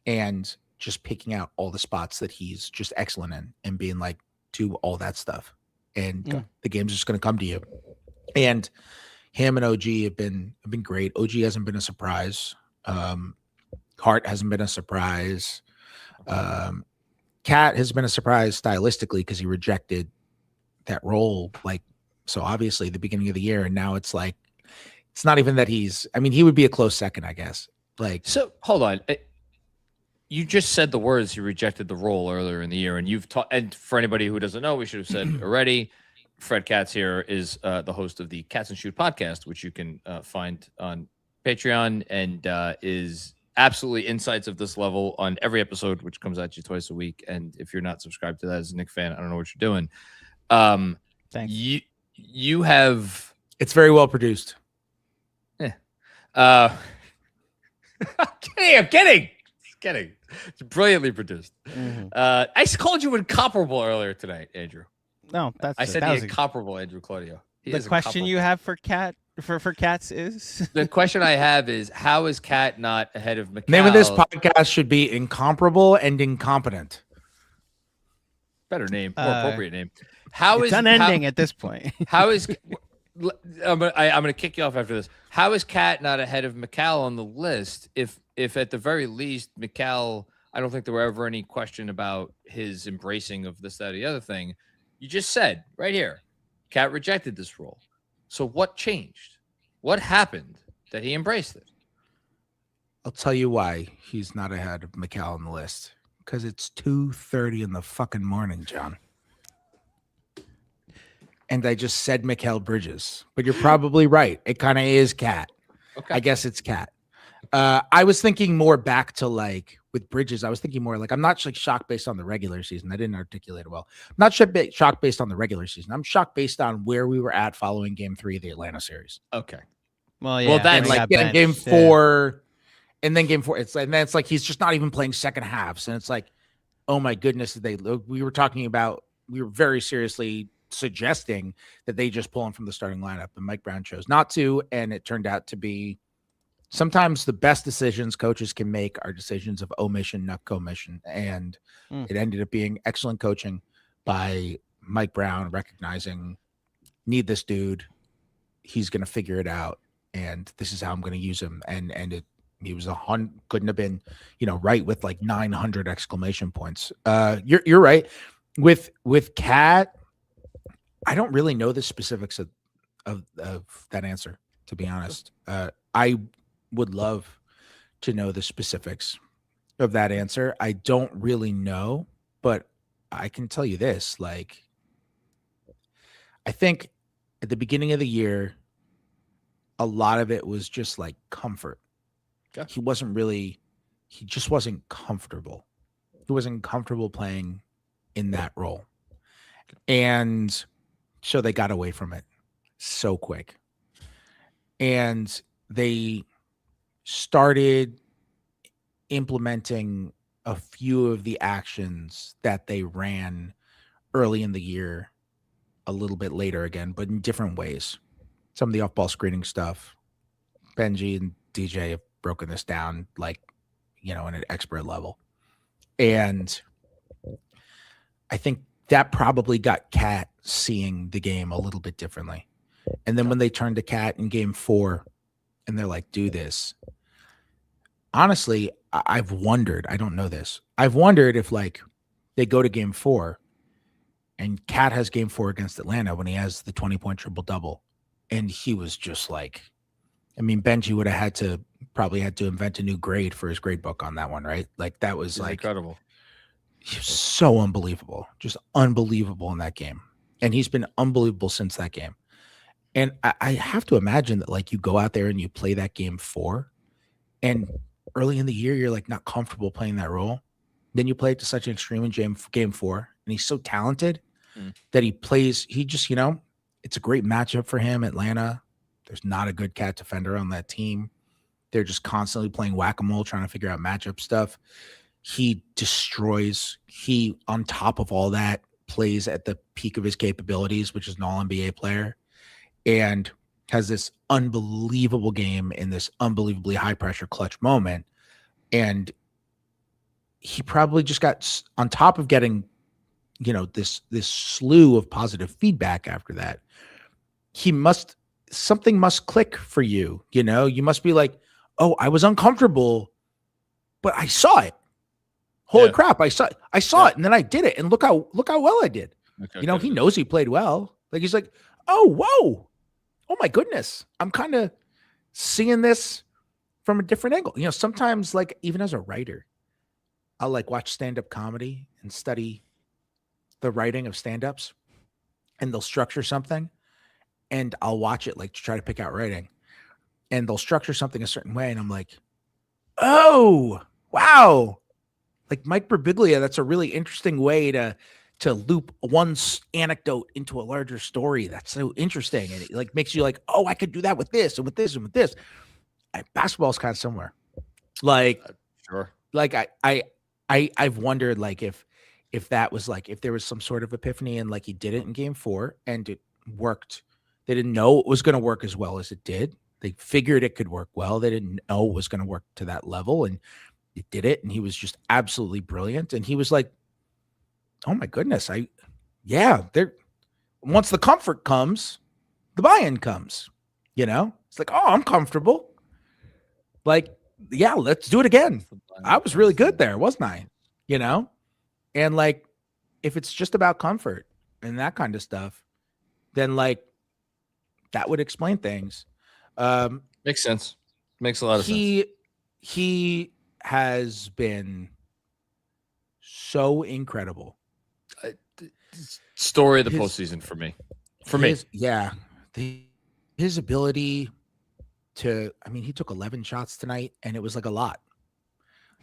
and just picking out all the spots that he's just excellent in and being like, do all that stuff. and the game's just going to come to you. And him and OG have been great. OG hasn't been a surprise. Hart hasn't been a surprise. Cat has been a surprise stylistically because he rejected that role so obviously the beginning of the year, and now it's like it's not even that he would be a close second, I guess. So hold on. You just said the words he rejected the role earlier in the year, and you've taught. And for anybody who doesn't know, we should have said already. Fred Katz here is the host of the Katz and Shoot podcast, which you can find on Patreon, and is absolutely insights of this level on every episode, which comes at you twice a week. And if you're not subscribed to that as a Knicks fan, I don't know what you're doing. Thanks. You have. It's very well produced. Yeah. I'm kidding. It's brilliantly produced. I called you incomparable earlier tonight, Andrew. No, I said the incomparable Andrew Claudio. The question you have for Katz is the question I have is, how is Cat not ahead of McCall? Name of this podcast should be Incomparable and Incompetent. Better name, more appropriate name. How it's unending at this point. How is I'm gonna kick you off after this. How is Cat not ahead of McCall on the list? If at the very least McCall, I don't think there were ever any question about his embracing of this, that, or the other thing. You just said right here, Cat rejected this role. So what changed? What happened that he embraced it? I'll tell you why he's not ahead of McCall on the list. Because it's 2:30 in the fucking morning, John. And I just said Mikal Bridges, but you're probably right. It kind of is Cat. Okay. I guess it's Cat. I was thinking more back to with Bridges. I was thinking more I'm not shocked based on the regular season. I didn't articulate it well. I'm not shocked based on the regular season. I'm shocked based on where we were at following Game 3 of the Atlanta series. Okay. Well, yeah. Well, that's getting Game 4, and then Game 4. It's like he's just not even playing second halves, and it's like, oh my goodness, we were very seriously suggesting that they just pull him from the starting lineup, and Mike Brown chose not to, and it turned out to be sometimes the best decisions coaches can make are decisions of omission, not commission, and it ended up being excellent coaching by Mike Brown, recognizing need this dude, he's going to figure it out, and this is how I'm going to use him, and he was couldn't have been right with 900 exclamation points. You're right with Cat. I don't really know the specifics of that answer, to be honest. I would love to know the specifics of that answer. I don't really know, but I can tell you this. I think at the beginning of the year, a lot of it was just comfort. Okay. He just wasn't comfortable. He wasn't comfortable playing in that role. And so they got away from it so quick. And they started implementing a few of the actions that they ran early in the year a little bit later again, but in different ways. Some of the off-ball screening stuff, Benji and DJ have broken this down in an expert level. And I think that probably got Cat seeing the game a little bit differently. And then when they turned to Cat in Game 4 and they're like, do this. Honestly, I've wondered, I don't know this. I've wondered if they go to Game 4 and Cat has Game 4 against Atlanta when he has the 20-point triple-double. And he was just Benji would have probably had to invent a new grade for his grade book on that one, right? That was incredible. He was so unbelievable, just unbelievable in that game. And he's been unbelievable since that game. And I have to imagine that you go out there and you play that Game 4 and early in the year, you're not comfortable playing that role. Then you play it to such an extreme in Game 4, and he's so talented that it's a great matchup for him. Atlanta, there's not a good Cat defender on that team. They're just constantly playing whack-a-mole, trying to figure out matchup stuff. He destroys. He, on top of all that, plays at the peak of his capabilities, which is an all-NBA player, and has this unbelievable game in this unbelievably high-pressure clutch moment. And he probably just got, on top of getting this slew of positive feedback after that, something must click for you. You must be like, oh, I was uncomfortable, but I saw it. Holy crap. I saw it. And then I did it. And look how well I did. Okay, he knows he played well. Like, he's like, oh, whoa. Oh my goodness. I'm kind of seeing this from a different angle. Sometimes, like, even as a writer, I'll like watch stand-up comedy and study the writing of stand-ups, and they'll structure something, and I'll watch it like to try to pick out writing, and they'll structure something a certain way. And I'm like, oh, wow. Like Mike Birbiglia, that's a really interesting way to loop one anecdote into a larger story. That's so interesting. And it like makes you like, oh, I could do that with this and with this and with this. Basketball is kind of similar. Like, sure. Like I've wondered like if that was like, if there was some sort of epiphany and like he did it in game 4 and it worked. They didn't know it was going to work as well as it did. They figured it could work well. They didn't know it was going to work to that level, and it did it. And he was just absolutely brilliant. And he was like, oh my goodness. Once the comfort comes, the buy-in comes, it's like, oh, I'm comfortable. Like, yeah, let's do it again. I was really good there, wasn't I? And like, if it's just about comfort and that kind of stuff, then like that would explain things. Makes sense. Makes a lot of sense. He has been so incredible. Story of the postseason for me. His ability to, he took 11 shots tonight, and it was like a lot.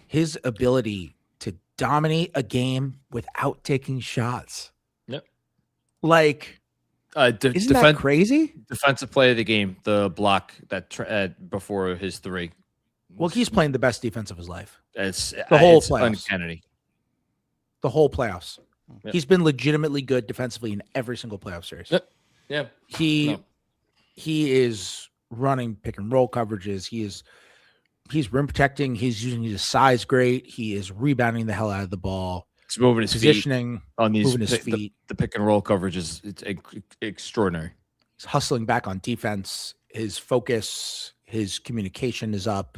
His ability to dominate a game without taking shots. Yep. Like, isn't that crazy? Defensive play of the game, the block that before his 3. Well, he's playing the best defense of his life. It's the whole playoffs. Uncanny. The whole playoffs. Yep. He's been legitimately good defensively in every single playoff series. Yep. Yeah. He is running pick and roll coverages. He's rim protecting. He's using his size great. He is rebounding the hell out of the ball. He's moving his positioning feet on these moving his feet. The pick and roll coverage is extraordinary. He's hustling back on defense. His focus, his communication is up,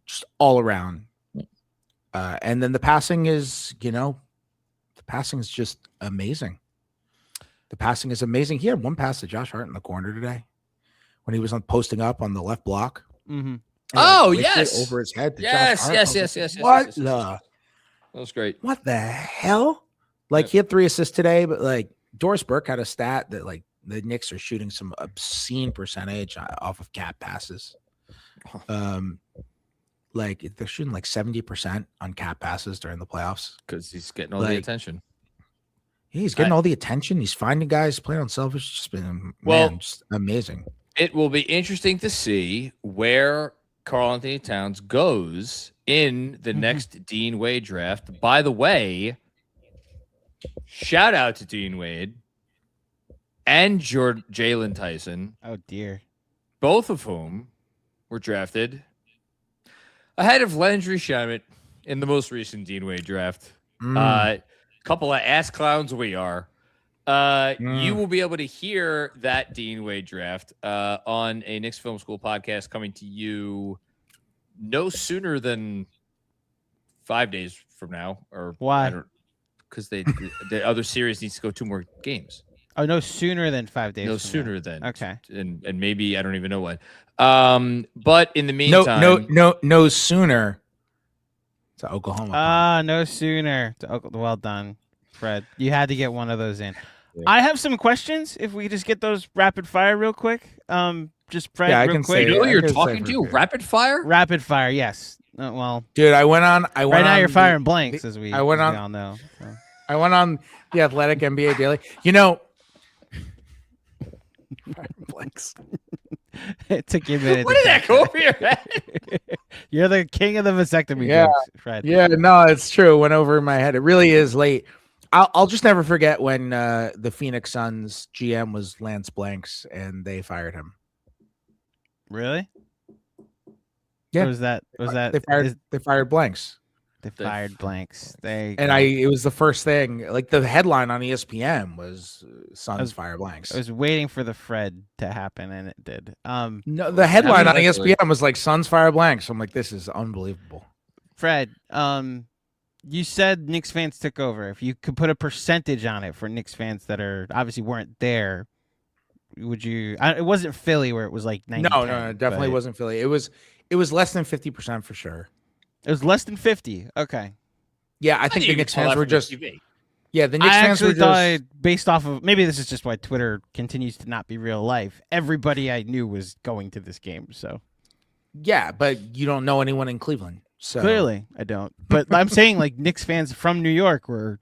just all around. And then the passing is, just amazing. The passing is amazing. He had one pass to Josh Hart in the corner today when he was posting up on the left block. Mm-hmm. Oh, yes. Over his head. To yes, Josh Hart. yes. What the? That was great. What the hell? Like, he had 3 assists today, but like Doris Burke had a stat that like the Knicks are shooting some obscene percentage off of cap passes. Like they're shooting like 70% on cap passes during the playoffs because he's getting all the attention. Yeah, he's getting all the attention. He's finding guys playing on selfish. It's just been just amazing. It will be interesting to see where Karl Anthony Towns goes in the next Dean Wade draft. By the way, shout out to Dean Wade and Jalen Tyson. Oh dear, both of whom were drafted ahead of Landry Shamet in the most recent Dean Wade draft. Couple of ass clowns we are. You will be able to hear that Dean Wade draft on a Knicks Film School podcast coming to you no sooner than 5 days from now. Or why? Because the other series needs to go 2 more games. Oh, no sooner than 5 days. No sooner than. Okay. And maybe I don't even know what. But in the meantime, no sooner to Oklahoma. No sooner to well done, Fred. You had to get one of those in. Yeah. I have some questions. If we could just get those rapid fire real quick. Just Fred, yeah, real quick. You know who you're talking to? Rapid fire. Rapid fire. Yes. Well, dude, I went on. Right now you're firing blanks, as we all know. So. I went on the Athletic NBA Daily. Blanks. It took you a minute. What did that go over your head? You're the king of the vasectomy jokes, Fred. Yeah, no, it's true. It went over my head. It really is late. I'll just never forget when the Phoenix Suns GM was Lance Blanks and they fired him. Really? Yeah. Or was that they fired Blanks? They fired Blanks. It was the first thing. Like the headline on ESPN was Suns fire Blanks. I was waiting for the Fred to happen, and it did. No, the headline on ESPN was like Suns fire Blanks. I'm like, this is unbelievable. Fred, you said Knicks fans took over. If you could put a percentage on it for Knicks fans that are obviously weren't there, would you? It wasn't Philly where it was like 90. No, definitely wasn't Philly. It was less than 50% for sure. It was less than 50. Okay. Yeah, I think the Knicks fans were just. Yeah, the Knicks I fans were actually thought, based off of, maybe this is just why Twitter continues to not be real life. Everybody I knew was going to this game. So. Yeah, but you don't know anyone in Cleveland. So clearly, I don't. But I'm saying like Knicks fans from New York were.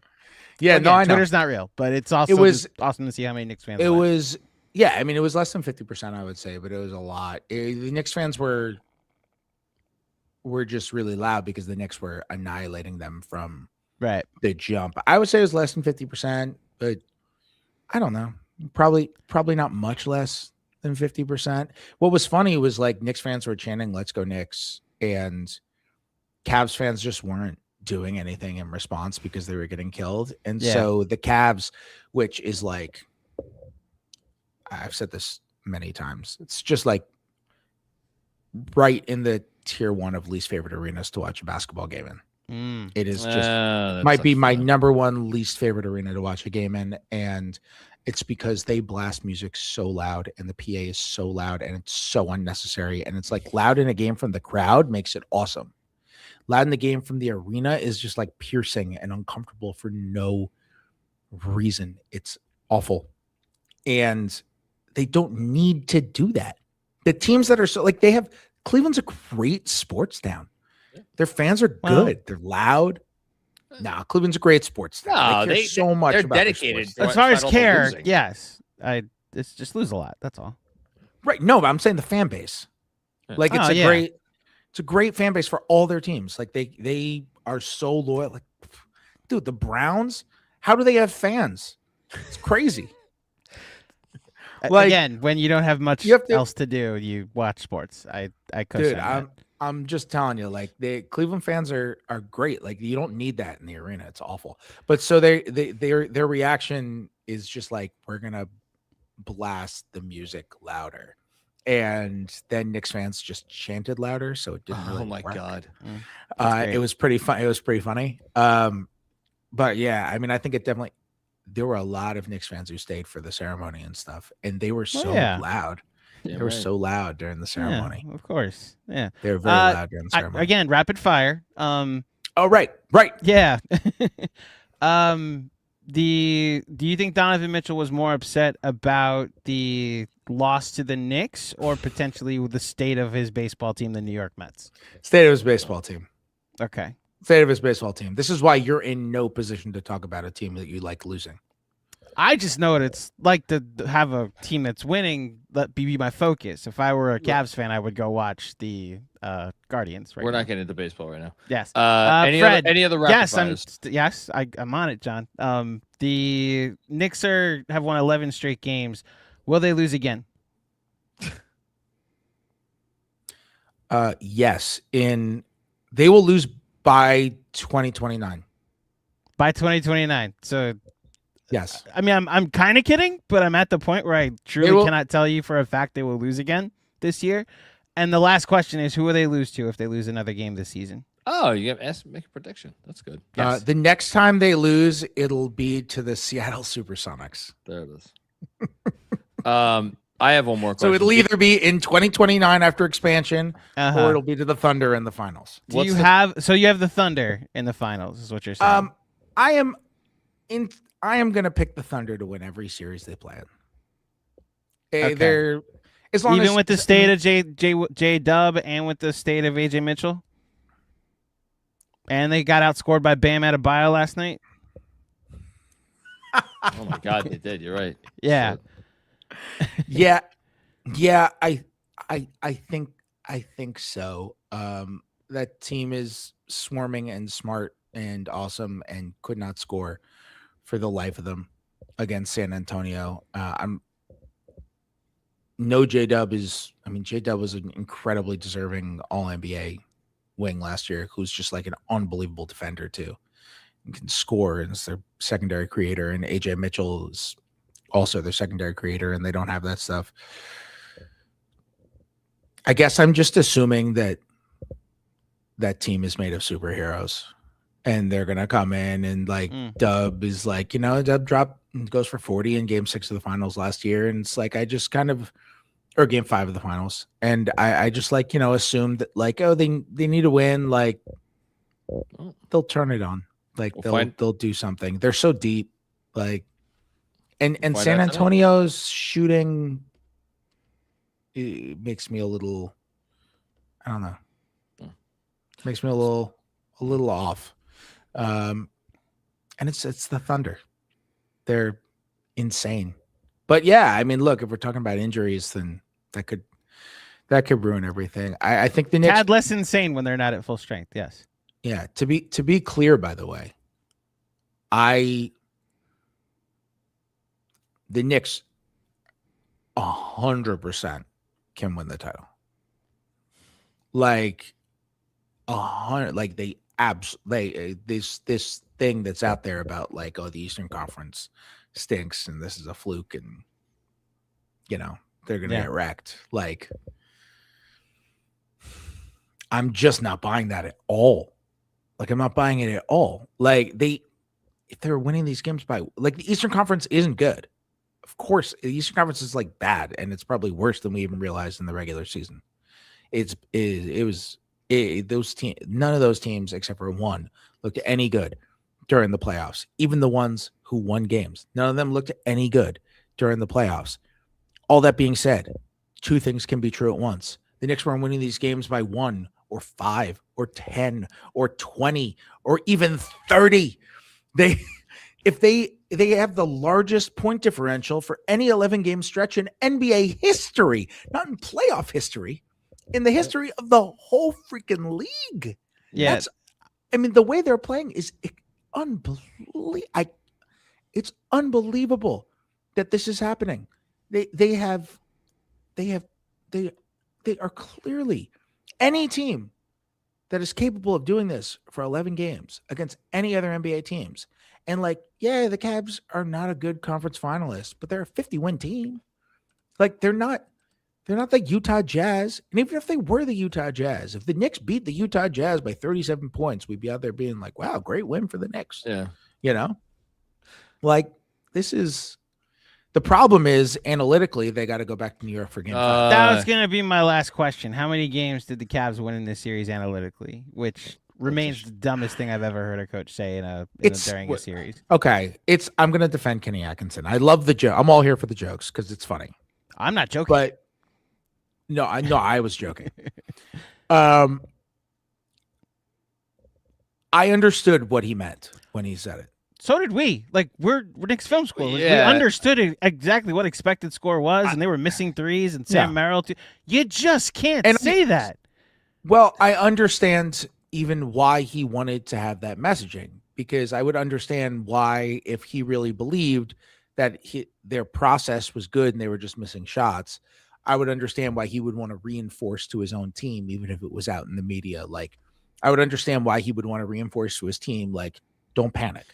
Yeah, again, no, I know. Twitter's not real, but it's also just awesome to see how many Knicks fans. It was. Yeah, I mean, it was less than 50%, I would say, but it was a lot. The Knicks fans were just really loud because the Knicks were annihilating them from the jump. I would say it was less than 50%, but I don't know. Probably not much less than 50%. What was funny was like Knicks fans were chanting "Let's go Knicks," and Cavs fans just weren't doing anything in response because they were getting killed. And so the Cavs, which is like, I've said this many times, it's just like right in the tier 1 of least favorite arenas to watch a basketball game in. It is just might be my number 1 least favorite arena to watch a game in. And it's because they blast music so loud and the PA is so loud and it's so unnecessary. And it's like loud in a game from the crowd makes it awesome. Loud in the game from the arena is just like piercing and uncomfortable for no reason. It's awful. And they don't need to do that. The teams that are so like Cleveland's a great sports town. Their fans are good. They're loud. Nah, Cleveland's a great sports town. They care so much. They're about dedicated. As far as care, yes. It's just lose a lot. That's all. Right. No, but I'm saying the fan base. Like it's a great fan base for all their teams. Like they are so loyal. Like, dude, the Browns, how do they have fans? It's crazy. Like, again, when you don't have much else to do, you watch sports. I dude, I'm just telling you, like the Cleveland fans are great. Like you don't need that in the arena. It's awful. But so their reaction is just like, we're gonna blast the music louder. And then Knicks fans just chanted louder, so it didn't really work. God. It was pretty fun. It was pretty funny. But yeah, I mean, I think it definitely. There were a lot of Knicks fans who stayed for the ceremony and stuff, and they were so loud. They were so loud during the ceremony. Yeah, of course. Yeah. They were very loud during the ceremony. Again, rapid fire. Oh, right. Yeah. Do you think Donovan Mitchell was more upset about the loss to the Knicks or potentially the state of his baseball team, the New York Mets? State of his baseball team. Okay. State of his baseball team. This is why you're in no position to talk about a team that you like losing. I just know what it's like to have a team that's winning. Let be my focus. If I were a Cavs fan, I would go watch the Guardians. We're not getting into baseball right now. Yes. Fred, any other rapid fires? I'm on it, John. The Knicks have won 11 straight games. Will they lose again? Yes. They will lose by 2029. By 2029. So yes. I mean, I'm kind of kidding, but I'm at the point where I truly cannot tell you for a fact they will lose again this year. And the last question is, who will they lose to if they lose another game this season? Oh, you have make a prediction. That's good. Yes. The next time they lose, it'll be to the Seattle Supersonics. There it is. I have one more question. So it'll either be in 2029 after expansion, or it'll be to the Thunder in the finals. So you have the Thunder in the finals, is what you're saying. I am going to pick the Thunder to win every series they play in. Okay. They're even with the state of J Dub and with the state of AJ Mitchell, and they got outscored by Bam Adebayo last night. Oh my God, they did. You're right. Yeah. Yeah. I think so. That team is swarming and smart and awesome and could not score for the life of them against San Antonio. J-Dub was an incredibly deserving All-NBA wing last year, who's just like an unbelievable defender too, and can score, and is their secondary creator. And AJ Mitchell is also their secondary creator, and they don't have that stuff. I guess I'm just assuming that that team is made of superheroes, and they're gonna come in and like Dub is like, Dub goes for 40 in Game 6 of the finals last year, and it's like I just kind of, or Game 5 of the finals, and I just like assumed that like, oh, they need to win, like they'll turn it on, like they'll do something. They're so deep, like, and San Antonio's shooting, it makes me a little, I don't know. Makes me a little off. And it's the Thunder. They're insane. But yeah, I mean, look, if we're talking about injuries, then that could ruin everything. I think the Knicks tad less insane when they're not at full strength, yes. Yeah, to be clear, by the way, the Knicks 100% can win the title. Like 100, like this thing that's out there about like, oh, the Eastern Conference stinks and this is a fluke, and they're gonna get wrecked. Like, I'm just not buying that at all. Like, I'm not buying it at all. Like, if they're winning these games by, like, the Eastern Conference isn't good. Of course, the Eastern Conference is like bad, and it's probably worse than we even realized in the regular season. Those teams, none of those teams except for one looked any good during the playoffs. Even the ones who won games, none of them looked any good during the playoffs. All that being said, two things can be true at once. The Knicks were winning these games by 1 or 5 or 10 or 20 or even 30. If they have the largest point differential for any 11-game stretch in NBA history, not in playoff history, in the history of the whole freaking league. Yeah. I mean, the way they're playing is unbelievable. It's unbelievable that this is happening. They are clearly any team that is capable of doing this for 11 games against any other NBA teams. And like, yeah, the Cavs are not a good conference finalist, but they're a 50-win team. Like, they're not the Utah Jazz. And even if they were the Utah Jazz, if the Knicks beat the Utah Jazz by 37 points, we'd be out there being like, wow, great win for the Knicks. Yeah. Like, this is the problem is analytically, they got to go back to New York for game 5. That was going to be my last question. How many games did the Cavs win in this series analytically? Which remains the dumbest thing I've ever heard a coach say during a series. Okay. I'm going to defend Kenny Atkinson. I love the joke. I'm all here for the jokes because it's funny. I'm not joking. But no, I was joking. I understood what he meant when he said it. So did we. Like, we're Knicks Film School. We understood exactly what expected score was, and they were missing threes, and Sam Merrill too. You just can't say that. Well, I understand even why he wanted to have that messaging, because I would understand why, if he really believed that their process was good and they were just missing shots, I would understand why he would want to reinforce to his own team, even if it was out in the media. Like, I would understand why he would want to reinforce to his team, like, don't panic.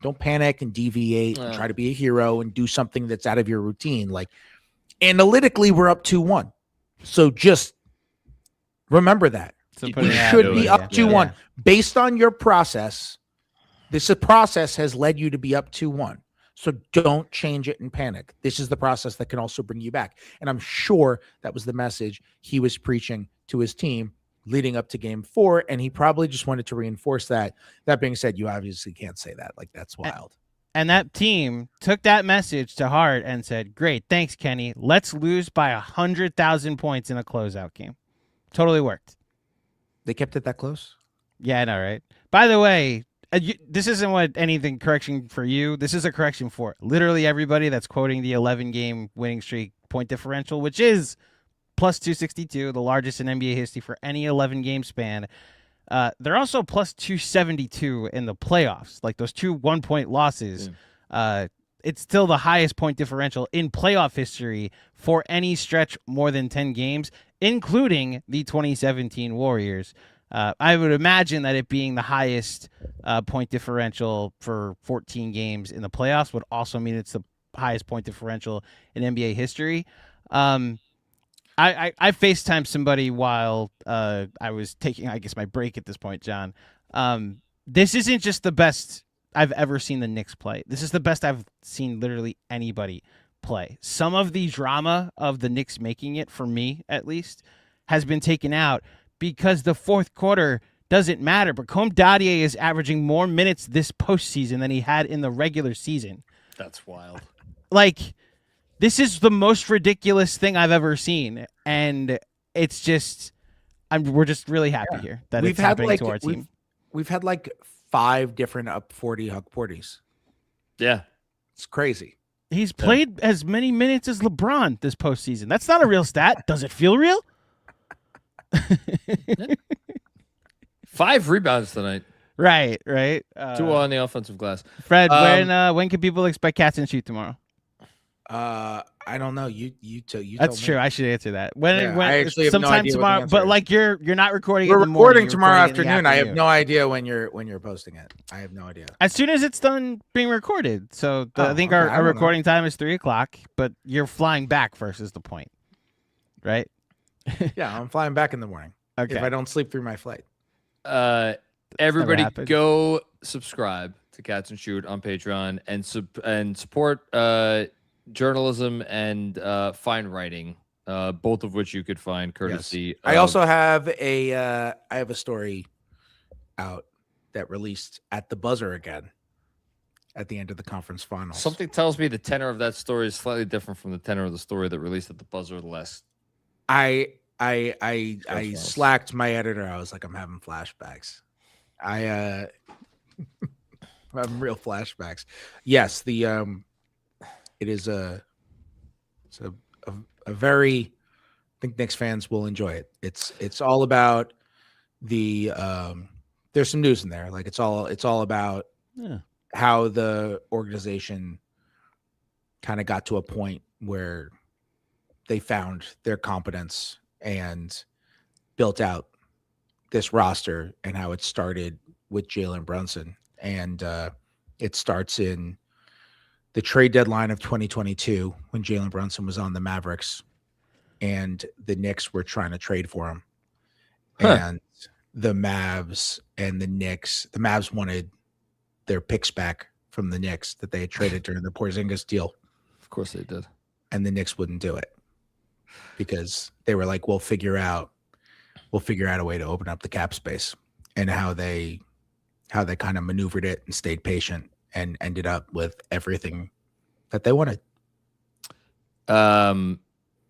Don't panic and deviate and try to be a hero and do something that's out of your routine. Like, analytically, we're up 2-1. So just remember that. We should be up 2-1. Based on your process, this process has led you to be up 2-1. So don't change it and panic. This is the process that can also bring you back. And I'm sure that was the message he was preaching to his team leading up to game 4, and he probably just wanted to reinforce that. That being said, you obviously can't say that. Like, that's wild. And that team took that message to heart and said, great, thanks, Kenny. Let's lose by 100,000 points in a closeout game. Totally worked. They kept it that close? Yeah, I know, right? By the way, this isn't anything correction for you. This is a correction for literally everybody that's quoting the 11-game winning streak point differential, which is plus 262, the largest in NBA history for any 11-game span. They're also plus 272 in the playoffs. Like, those 2 1-point losses, it's still the highest point differential in playoff history for any stretch more than 10 games, including the 2017 Warriors. I would imagine that it being the highest point differential for 14 games in the playoffs would also mean it's the highest point differential in NBA history. I FaceTimed somebody while I was taking, I guess, my break at this point, John. This isn't just the best I've ever seen the Knicks play. This is the best I've seen literally anybody play. Some of the drama of the Knicks making it, for me at least, has been taken out because the fourth quarter doesn't matter. But Côme Dadier is averaging more minutes this postseason than he had in the regular season. That's wild. Like, this is the most ridiculous thing I've ever seen. And it's just, we're just really happy here that it's happening to our team. We've had like 5 different up 40 Huck 40s. Yeah. It's crazy. He's played as many minutes as LeBron this postseason. That's not a real stat. Does it feel real? 5 rebounds tonight. Right. 2 on the offensive glass. Fred, when can people expect Katz and Shoot tomorrow? I don't know. You That's true. I should answer that. When I actually have sometime no idea tomorrow, but like you're not recording. We're in the morning, recording you're tomorrow recording in the afternoon. I have no idea when you're posting it. I have no idea. As soon as it's done being recorded. So I think our recording time is 3:00, but you're flying back first is the point, right? Yeah, I'm flying back in the morning. Okay. If I don't sleep through my flight. Everybody go subscribe to Katz and Shoot on Patreon and support journalism and fine writing, both of which you could find courtesy. Yes. I also have a story out that released at the buzzer again at the end of the conference finals. Something tells me the tenor of that story is slightly different from the tenor of the story that released at the buzzer last. I slacked my editor. I was like, I'm having flashbacks. I'm having real flashbacks. Yes, it is a very, I think Knicks fans will enjoy it. It's all about the there's some news in there. Like it's all about how the organization kind of got to a point where they found their competence and built out this roster, and how it started with Jalen Brunson. And it starts in the trade deadline of 2022 when Jalen Brunson was on the Mavericks and the Knicks were trying to trade for him. And the Mavs and the Knicks, the Mavs wanted their picks back from the Knicks that they had traded during the Porzingis deal. Of course they did. And the Knicks wouldn't do it because they were like, we'll figure out a way to open up the cap space. And how they kind of maneuvered it and stayed patient and ended up with everything that they wanted.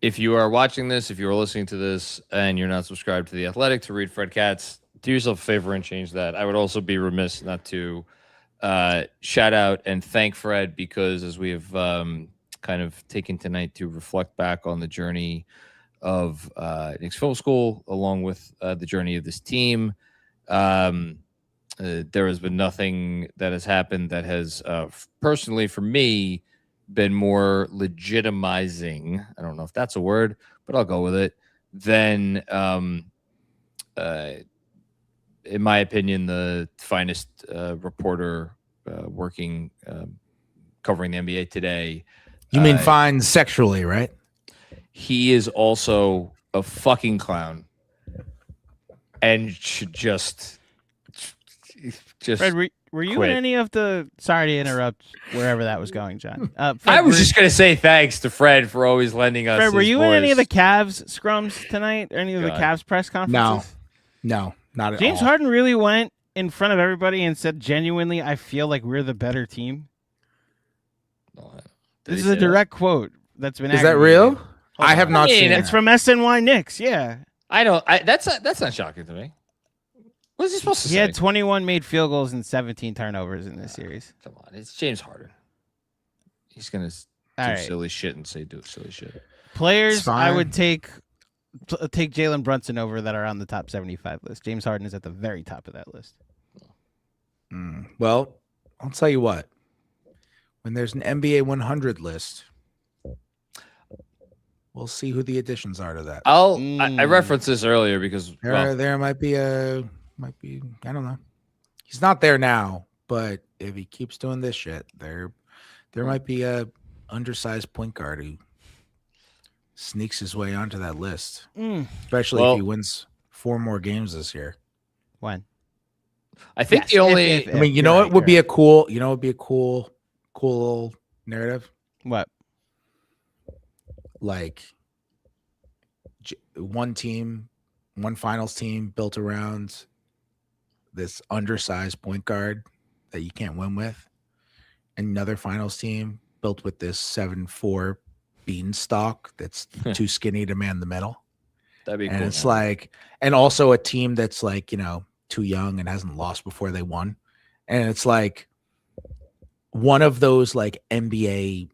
If you are watching this, if you are listening to this and you're not subscribed to The Athletic to read Fred Katz, do yourself a favor and change that. I would also be remiss not to shout out and thank Fred, because as we have kind of taken tonight to reflect back on the journey of Knicks Film School, along with the journey of this team, there has been nothing that has happened that has personally for me been more legitimizing, I don't know if that's a word, but I'll go with it, than in my opinion the finest reporter working covering the NBA today. You mean fine sexually, right? He is also a fucking clown and should just Fred, were you in any of the, sorry to interrupt wherever that was going, John. Fred, I was just going to say thanks to Fred for always lending us Fred, were you voice. in any of the Cavs scrums tonight? Or any of the Cavs press conferences? No, not at James all. Harden really went in front of everybody and said, genuinely, I feel like we're the better team. This is a direct quote that's been Is that real? I have not seen it. It's from SNY Knicks, yeah. I don't. That's not shocking to me. What is he supposed to say? He had 21 made field goals and 17 turnovers in this series. Come on, it's James Harden. He's gonna do silly shit and say do silly shit. Players, I would take Jalen Brunson over that are on the top 75 list. James Harden is at the very top of that list. Well, I'll tell you what. When there's an NBA 100 list, We'll see who the additions are to that. I referenced this earlier because there might be I don't know. He's not there now, but if he keeps doing this shit, there might be a undersized point guard who sneaks his way onto that list. Especially if he wins 4 more games this year. When? I think the only I mean, you know what would be a cool, cool little narrative? What? Like one finals team built around this undersized point guard that you can't win with. Another finals team built with this 7'4" beanstalk that's too skinny to man the middle. That'd be and cool. It's like, and also a team that's like, too young and hasn't lost before they won. And it's like one of those like NBA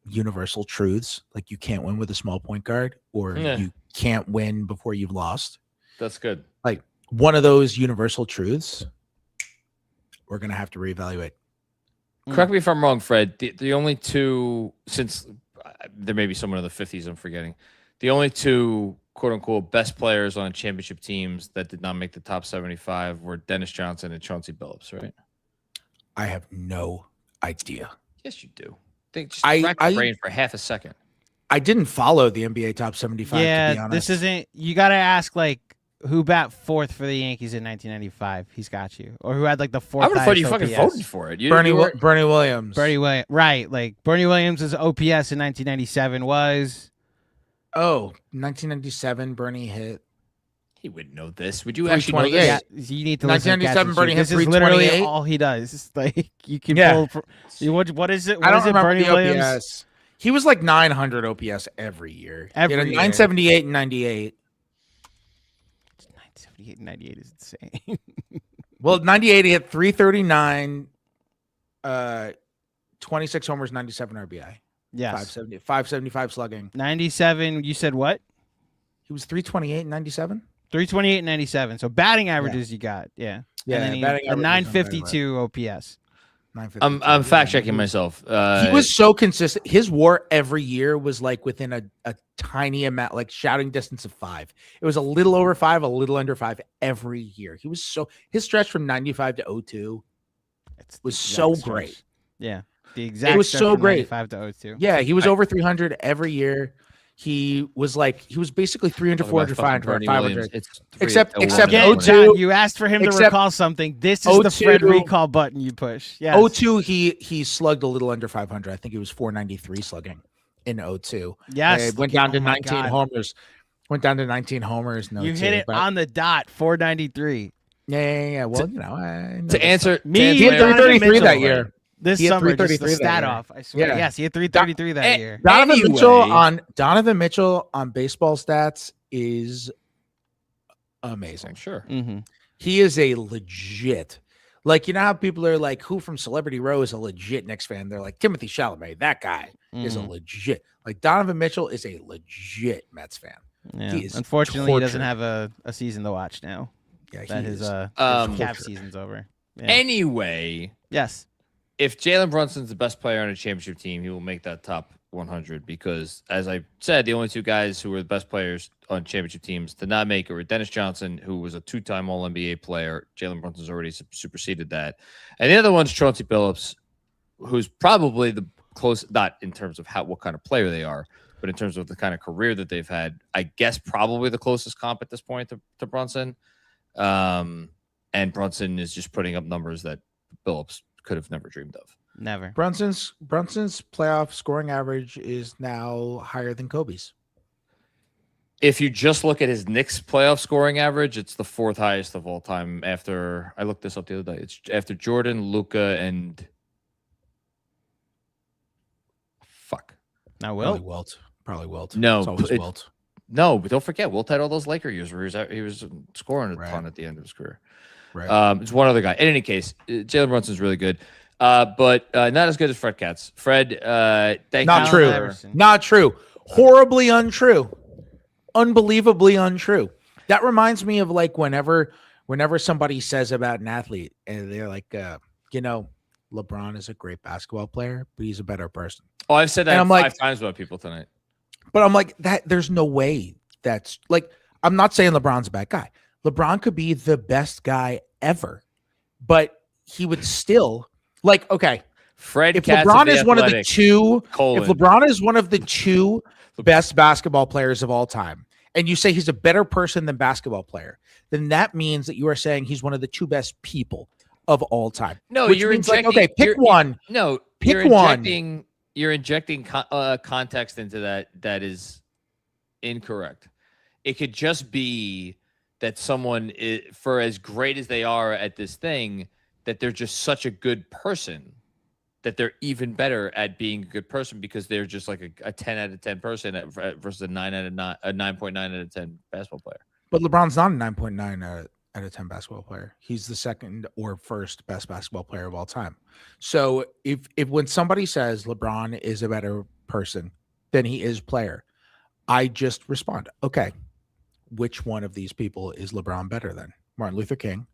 universal truths, like you can't win with a small point guard, or you can't win before you've lost. That's good. Like one of those universal truths, we're going to have to reevaluate. Correct me if I'm wrong, Fred. The only two, since there may be someone in the 50s I'm forgetting, the only two quote-unquote best players on championship teams that did not make the top 75 were Dennis Johnson and Chauncey Billups, right? I have no idea. Yes, you do. Just rack your brain for half a second. I didn't follow the NBA top 75, to be honest. This isn't, you got to ask like who bat 4th for the Yankees in 1995. He's got you. Or who had like the 4th. I would have thought you fucking voted for it. Bernie Williams. Right. Like Bernie Williams' OPS in 1997 was. Oh, 1997, Bernie hit. He wouldn't know this. Would you actually know this? Yeah, you need to listen to 1997, Bernie hit 328. This is literally all he does. It's like you can pull. What is it? I don't remember Bernie the Williams? OPS. He was like 900 OPS every year. Every year. 978 and 98. 978 and 98 is insane. Well, 98 he hit 339, 26 homers, 97 RBI. Yes. 575 slugging. 97, you said what? He was 328 and 97? 328 and 97. So batting averages you got. Yeah. Yeah, and then a 952 OPS. I'm fact checking myself. He was so consistent. His WAR every year was like within a tiny amount, like shouting distance of 5. It was a little over 5, a little under 5 every year. He was his stretch from 95 to 02 was so great. Yeah. The exact it was so great. 95 to 02. Yeah, he was over 300 every year. He was basically 300, 400, 500, 500. Except 02. You asked for him to recall something. This is the Fred recall button you push. Yes. 02, he slugged a little under 500. I think it was 493 slugging in 02. Yes. Went down to 19 homers. Went down to 19 homers. You hit it on the dot, 493. Yeah. Well, to answer me, he had 333 that year. This summer, just the stat off. I swear. Yeah. Yes, he had 333 that year. Donovan Mitchell on baseball stats is amazing. Sure. Mm-hmm. He is a legit, like, you know how people are like, who from Celebrity Row is a legit Knicks fan? They're like, Timothée Chalamet. That guy is a legit. Like, Donovan Mitchell is a legit Mets fan. Yeah. Unfortunately, he doesn't have a season to watch now. Yeah, his cap season's over. Yeah. Anyway. Yes. If Jalen Brunson's the best player on a championship team, he will make that top 100 because, as I said, the only two guys who were the best players on championship teams did not make it were Dennis Johnson, who was a 2-time All-NBA player. Jalen Brunson's already superseded that. And the other one's Chauncey Billups, who's probably the close, not in terms of what kind of player they are, but in terms of the kind of career that they've had, I guess probably the closest comp at this point to Brunson. And Brunson is just putting up numbers that Billups could have never dreamed of. Never. Brunson's playoff scoring average is now higher than Kobe's. If you just look at his Knicks playoff scoring average, it's the 4th highest of all time. After I looked this up the other day, it's after Jordan, Luka, and Now Probably Wilt. No, it's always Wilt. No, but don't forget, Wilt had all those Laker years where he was scoring a ton at the end of his career. Right. It's one other guy. In any case, Jalen Brunson's really good, but not as good as Fred Katz. Fred, thank not you. True. Not true. Horribly untrue. Unbelievably untrue. That reminds me of like whenever somebody says about an athlete and they're like, LeBron is a great basketball player, but he's a better person. Oh, I've said that 5 times about people tonight. But I'm like, that there's no way that's like, I'm not saying LeBron's a bad guy. LeBron could be the best guy ever, but he would still like, okay. Fred If Katz LeBron of the is one of the Athletic, two, colon. if LeBron is one of the two best basketball players of all time, and you say he's a better person than basketball player, then that means that you are saying he's one of the two best people of all time. No, which you're means injecting. like, okay, pick one. No, pick you're one. injecting. You're injecting context into that. That is incorrect. It could just be that someone, for as great as they are at this thing, that they're just such a good person that they're even better at being a good person because they're just like a 10 out of 10 person versus a 9.9 out of 10 basketball player. But LeBron's not a 9.9 out of 10 basketball player. He's the second or first best basketball player of all time. So if when somebody says LeBron is a better person than he is player, I just respond, okay, which one of these people is LeBron better than? Martin Luther King,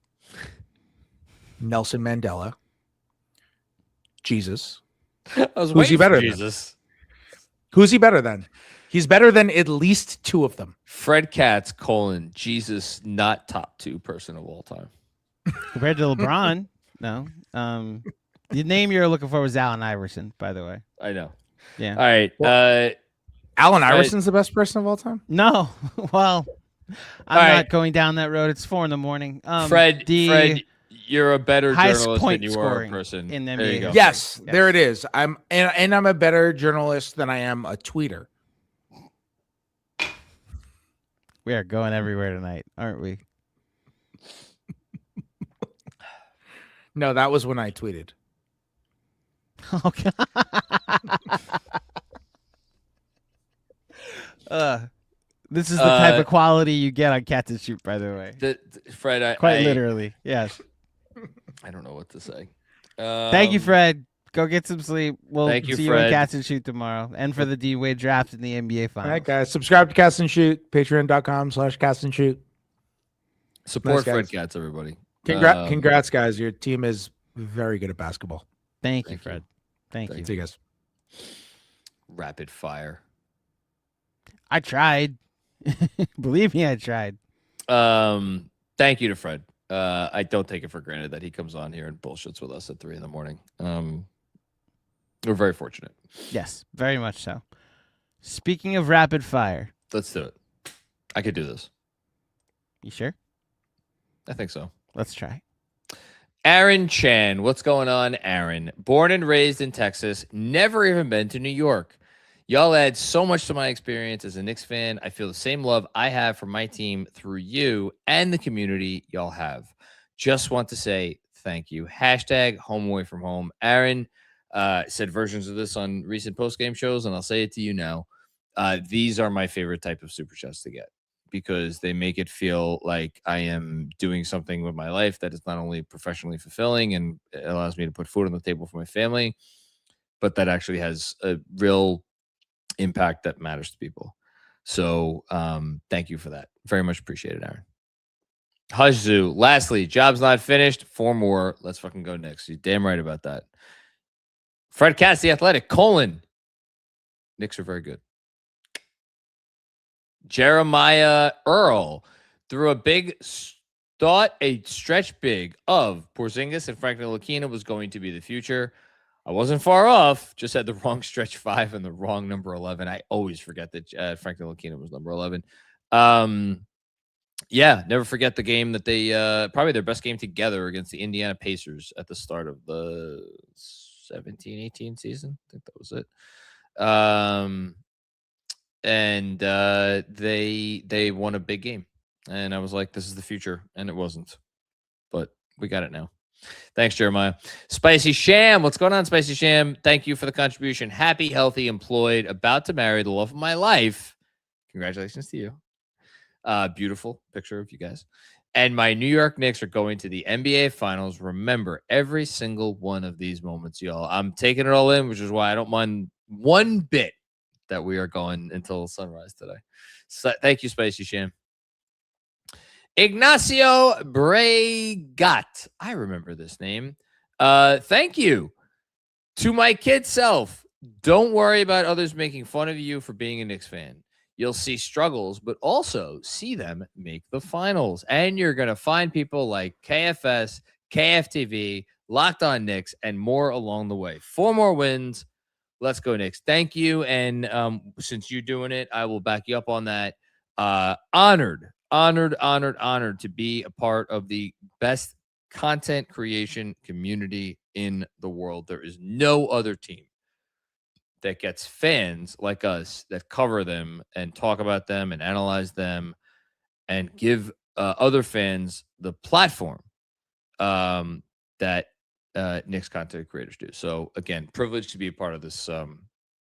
Nelson Mandela, Jesus. Who's he better than? Who's he better than? He's better than at least two of them. Fred Katz, Jesus, not top 2 person of all time. Compared to LeBron, no. The name you're looking for was Allen Iverson, by the way. I know. Yeah. All right. Well, Allen Iverson's the best person of all time? No. Well, I'm not going down that road. It's 4 a.m. Fred, you're a better journalist than you are a person. In the there you go. Yes, there it is. I'm a better journalist than I am a tweeter. We are going everywhere tonight, aren't we? No, that was when I tweeted. Okay. This is the type of quality you get on Katz and Shoot, by the way. Fred, quite literally, yes. I don't know what to say. Thank you, Fred. Go get some sleep. We'll see you on Fred. Katz and Shoot tomorrow, and for the D-Wade draft in the NBA Finals. All right, guys, subscribe to Katz and Shoot. Patreon.com/Katz and Shoot. Support Nice, Fred Katz, everybody. Congrats, guys. Your team is very good at basketball. Thank you, Fred. Thank you. See you guys. Rapid fire. I tried. Believe me, I tried. Thank you to Fred. I don't take it for granted that he comes on here and bullshits with us at 3 a.m. We're very fortunate. Yes, very much so. Speaking of rapid fire. Let's do it. I could do this. You sure? I think so. Let's try. Aaron Chan. What's going on, Aaron? Born and raised in Texas. Never even been to New York. Y'all add so much to my experience as a Knicks fan. I feel the same love I have for my team through you and the community y'all have. Just want to say thank you. Hashtag home away from home. Aaron said versions of this on recent postgame shows, and I'll say it to you now. These are my favorite type of super chats to get because they make it feel like I am doing something with my life that is not only professionally fulfilling and it allows me to put food on the table for my family, but that actually has a real impact that matters to people. So thank you for that. Very much appreciated, Aaron. Hush Zoo. Lastly, job's not finished. 4 more. Let's fucking go next. You're damn right about that. Fred Katz, the Athletic. Knicks are very good. Jeremiah Earl threw a big a stretch big of Porzingis and Frank Ntilikina was going to be the future. I wasn't far off. Just had the wrong stretch 5 and the wrong number 11. I always forget that Frank Ntilikina was number 11. Yeah, never forget the game that they probably their best game together against the Indiana Pacers at the start of the 17-18 season. I think that was it. And they won a big game. And I was like, this is the future. And it wasn't. But we got it now. Thanks, Jeremiah. Spicy Sham. What's going on, Spicy Sham? Thank you for the contribution. Happy, healthy, employed, about to marry the love of my life. Congratulations to you. Beautiful picture of you guys. And my New York Knicks are going to the NBA Finals. Remember every single one of these moments, y'all. I'm taking it all in, which is why I don't mind one bit that we are going until sunrise today. So, thank you, Spicy Sham. Ignacio Bregat. I remember this name. Thank you to my kid self. Don't worry about others making fun of you for being a Knicks fan. You'll see struggles, but also see them make the finals. And you're going to find people like KFS, KFTV, Locked On Knicks, and more along the way. 4 more wins. Let's go, Knicks. Thank you. And since you're doing it, I will back you up on that. Honored to be a part of the best content creation community in the world. There is no other team that gets fans like us that cover them and talk about them and analyze them and give other fans the platform that Knicks content creators do. So again, privileged to be a part of this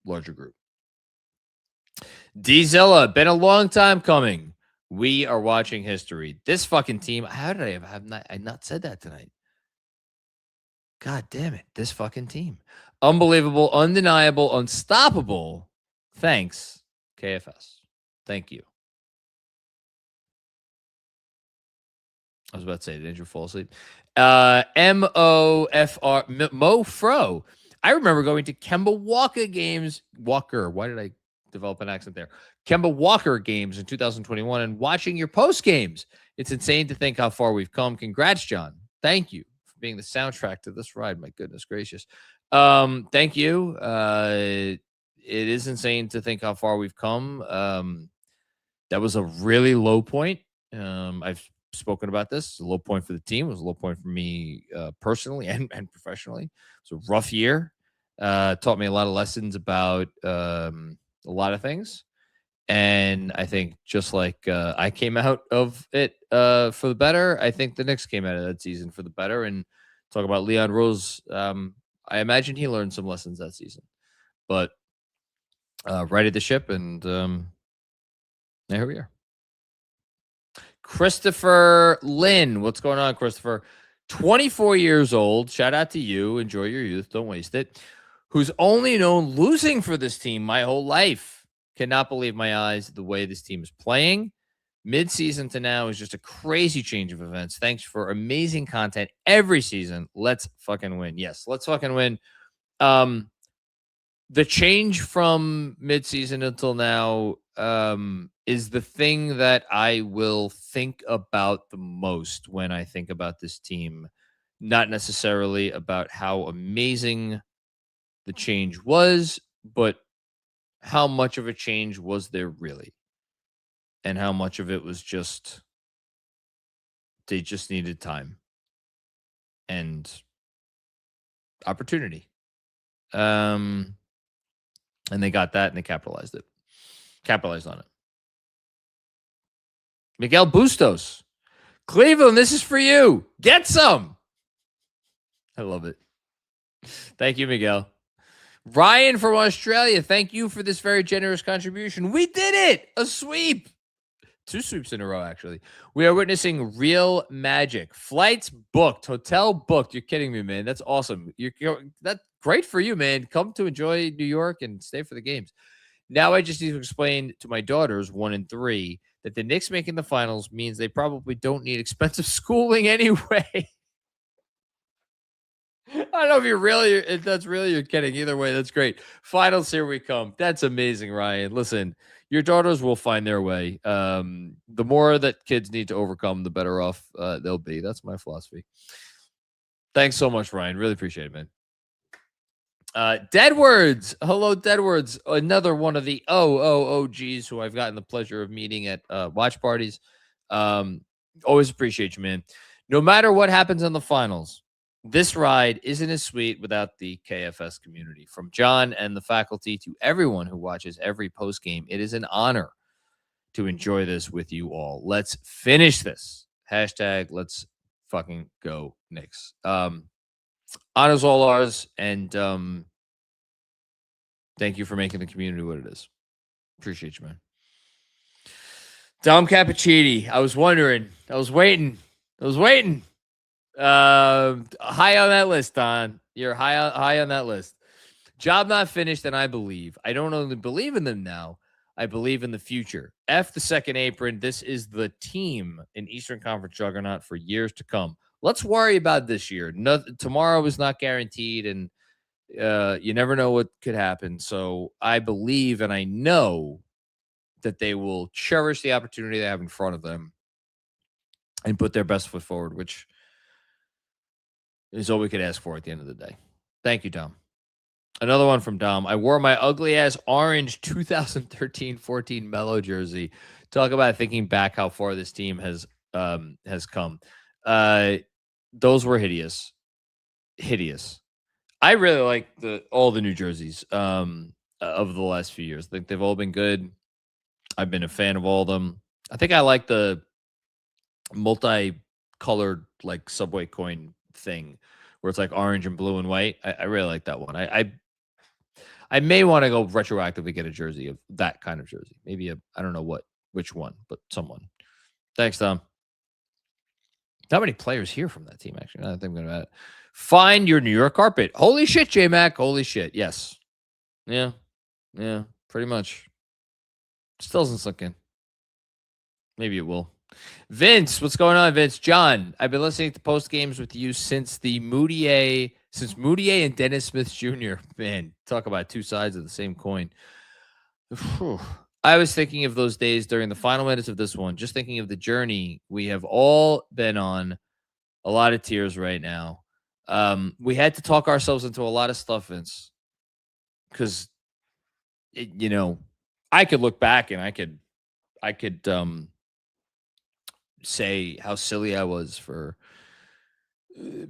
larger group. D-Zilla, been a long time coming. We are watching history. This fucking team. How did I have not said that tonight? God damn it. This fucking team. Unbelievable, undeniable, unstoppable. Thanks, KFS. Thank you. I was about to say, did you fall asleep? M-O-F-R, Mofro. I remember going to Kemba Walker games. Walker, why did I develop an accent there? Kemba Walker games in 2021 and watching your post games. It's insane to think how far we've come. Congrats, John. Thank you for being the soundtrack to this ride. My goodness gracious. Thank you. It is insane to think how far we've come. That was a really low point. I've spoken about this. It's a low point for the team. It was a low point for me personally and professionally. It's a rough year. Taught me a lot of lessons about a lot of things. And I think just like I came out of it for the better, I think the Knicks came out of that season for the better. And talk about Leon Rose. I imagine he learned some lessons that season. But righted the ship, and here we are. Christopher Lynn. What's going on, Christopher? 24 years old. Shout out to you. Enjoy your youth. Don't waste it. Who's only known losing for this team my whole life. Cannot believe my eyes the way this team is playing. Mid-season to now is just a crazy change of events. Thanks for amazing content every season. Let's fucking win. Yes, let's fucking win. The change from mid-season until now is the thing that I will think about the most when I think about this team. Not necessarily about how amazing the change was, but how much of a change was there really? And how much of it was just, they just needed time and opportunity. And they got that and they capitalized on it. Miguel Bustos. Cleveland, this is for you. Get some. I love it. Thank you, Miguel. Ryan from Australia, thank you for this very generous contribution. We did it. A sweep. 2 sweeps in a row, actually. We are witnessing real magic. Flights booked. Hotel booked. You're kidding me, man. That's awesome. That's great for you, man. Come to enjoy New York and stay for the games. Now I just need to explain to my daughters, 1 and 3, that the Knicks making the finals means they probably don't need expensive schooling anyway. I don't know if that's really you're kidding. Either way, that's great. Finals, here we come. That's amazing, Ryan. Listen, your daughters will find their way. The more that kids need to overcome, the better off they'll be. That's my philosophy. Thanks so much, Ryan. Really appreciate it, man. Deadwords. Hello, Deadwords. Another one of the OGs who I've gotten the pleasure of meeting at watch parties. Always appreciate you, man. No matter what happens in the finals, this ride isn't as sweet without the KFS community. From John and the faculty to everyone who watches every post game, it is an honor to enjoy this with you all. Let's finish this. Hashtag let's fucking go Knicks. Honors all ours, and thank you for making the community what it is. Appreciate you, man. Dom Cappuccini. I was waiting. High on that list, Don. You're high on that list. Job not finished, and I believe. I don't only believe in them now. I believe in the future. F the second apron. This is the team in Eastern Conference juggernaut for years to come. Let's worry about this year. Tomorrow is not guaranteed, and You never know what could happen. So I believe and I know that they will cherish the opportunity they have in front of them and put their best foot forward, which is all we could ask for at the end of the day. Thank you, Dom. Another one from Dom. I wore my ugly-ass orange 2013-14 Melo jersey. Talk about thinking back how far this team has come. Those were hideous. Hideous. I really like all the new jerseys of the last few years. I think they've all been good. I've been a fan of all of them. I think I like the multi-colored like subway coin thing where it's like orange and blue and white. I really like that one. I may want to go retroactively get a jersey of that kind of jersey. Maybe I don't know which one, but someone. Thanks, Tom. Not many players here from that team, actually. Now that I'm thinking about it. Find your New York carpet. Holy shit, J-Mac. Holy shit. Yes. Yeah. Yeah, pretty much. Still doesn't sink in. Maybe it will. Vince, what's going on, Vince? John, I've been listening to post games with you since Moutier and Dennis Smith Jr. Man, talk about two sides of the same coin. I was thinking of those days during the final minutes of this one, just thinking of the journey we have all been on. A lot of tears right now. We had to talk ourselves into a lot of stuff, Vince, because I could look back and I could say how silly I was for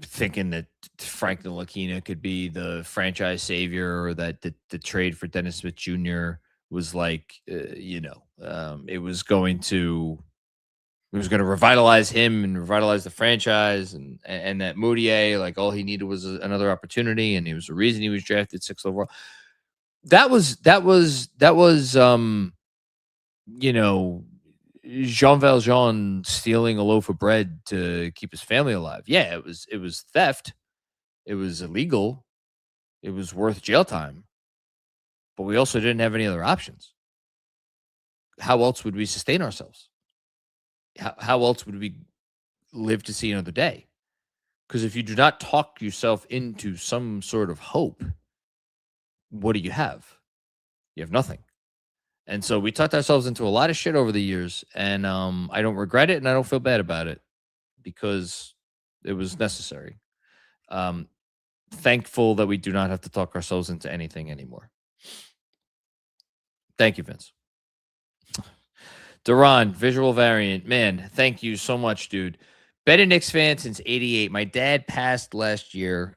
thinking that Frank Ntilikina could be the franchise savior, or that the trade for Dennis Smith Jr. was like, it was going to revitalize him and revitalize the franchise, and that Moutier, like, all he needed was another opportunity, and it was the reason he was drafted 6th overall. That was Jean Valjean stealing a loaf of bread to keep his family alive. Yeah, it was theft. It was illegal. It was worth jail time. But we also didn't have any other options. How else would we sustain ourselves? How else would we live to see another day? Because if you do not talk yourself into some sort of hope, what do you have? You have nothing. And so we talked ourselves into a lot of shit over the years, and I don't regret it, and I don't feel bad about it because it was necessary. Thankful that we do not have to talk ourselves into anything anymore. Thank you, Vince. Duran, visual variant. Man, thank you so much, dude. Been a Knicks fan since '88. My dad passed last year.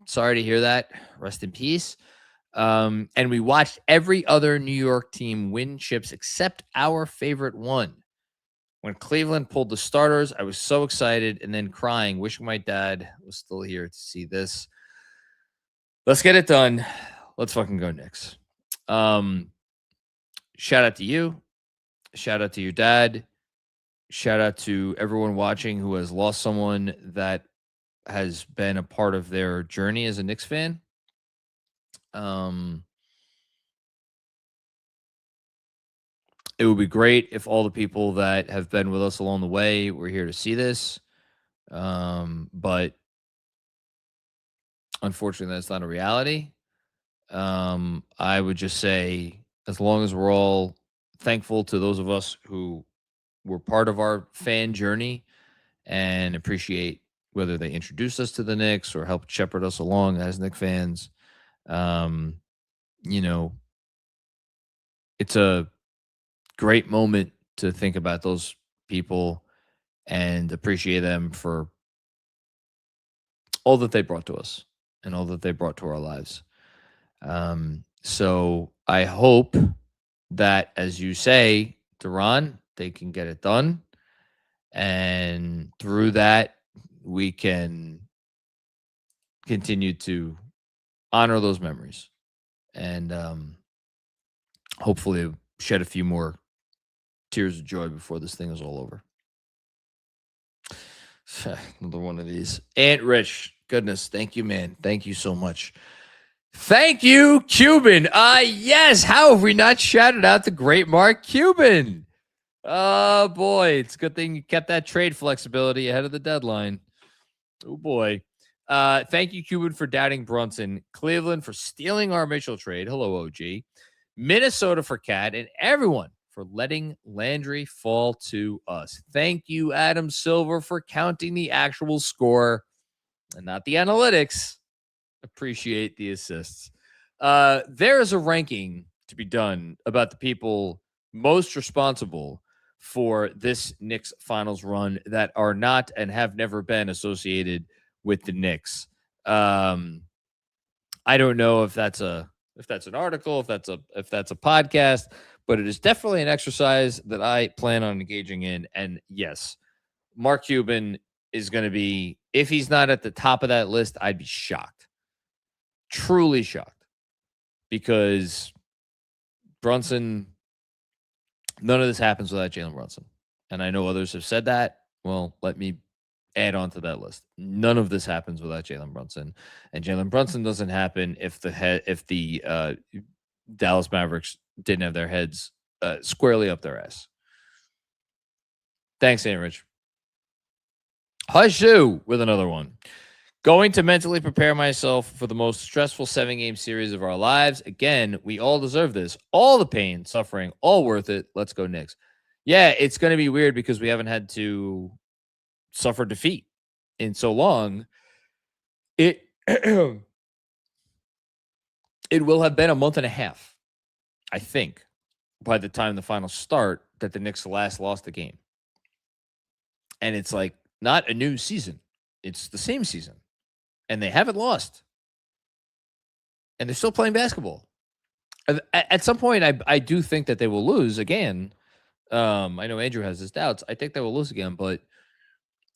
Sorry to hear that. Rest in peace. And we watched every other New York team win chips except our favorite one. When Cleveland pulled the starters, I was so excited and then crying, wishing my dad was still here to see this. Let's get it done. Let's fucking go Knicks. Shout out to you. Shout out to your dad. Shout out to everyone watching who has lost someone that has been a part of their journey as a Knicks fan. It would be great if all the people that have been with us along the way were here to see this. But unfortunately, that's not a reality. I would just say, as long as we're all thankful to those of us who were part of our fan journey and appreciate whether they introduced us to the Knicks or helped shepherd us along as Knicks fans, it's a great moment to think about those people and appreciate them for all that they brought to us and all that they brought to our lives. So I hope that, as you say, Duran, they can get it done. And through that, we can continue to honor those memories and hopefully shed a few more tears of joy before this thing is all over. Another one of these. Aunt Rich, goodness, thank you, man. Thank you so much. Thank you, Cuban. Yes, how have we not shouted out the great Mark Cuban? Oh, boy, it's a good thing you kept that trade flexibility ahead of the deadline. Oh, boy. Thank you, Cuban, for doubting Brunson. Cleveland for stealing our Mitchell trade. Hello, OG. Minnesota for Cat, and everyone for letting Landry fall to us. Thank you, Adam Silver, for counting the actual score and not the analytics. Appreciate the assists. There is a ranking to be done about the people most responsible for this Knicks finals run that are not and have never been associated with the Knicks. I don't know if that's an article, if that's a podcast, but it is definitely an exercise that I plan on engaging in. And yes, Mark Cuban is going to be, if he's not at the top of that list, I'd be shocked. Truly shocked. Because Brunson, none of this happens without Jalen Brunson. And I know others have said that. Well, let me add on to that list. None of this happens without Jalen Brunson. And Jalen Brunson doesn't happen if the Dallas Mavericks didn't have their heads squarely up their ass. Thanks, Aunt Rich. Hushu with another one. Going to mentally prepare myself for the most stressful 7-game series of our lives. Again, we all deserve this. All the pain, suffering, all worth it. Let's go Knicks. Yeah, it's going to be weird because we haven't had to suffer defeat in so long. It it will have been a month and a half, I think, by the time the finals start, that the Knicks last lost a game. And it's like not a new season. It's the same season. And they haven't lost. And they're still playing basketball. At some point, I do think that they will lose again. I know Andrew has his doubts. I think they will lose again, but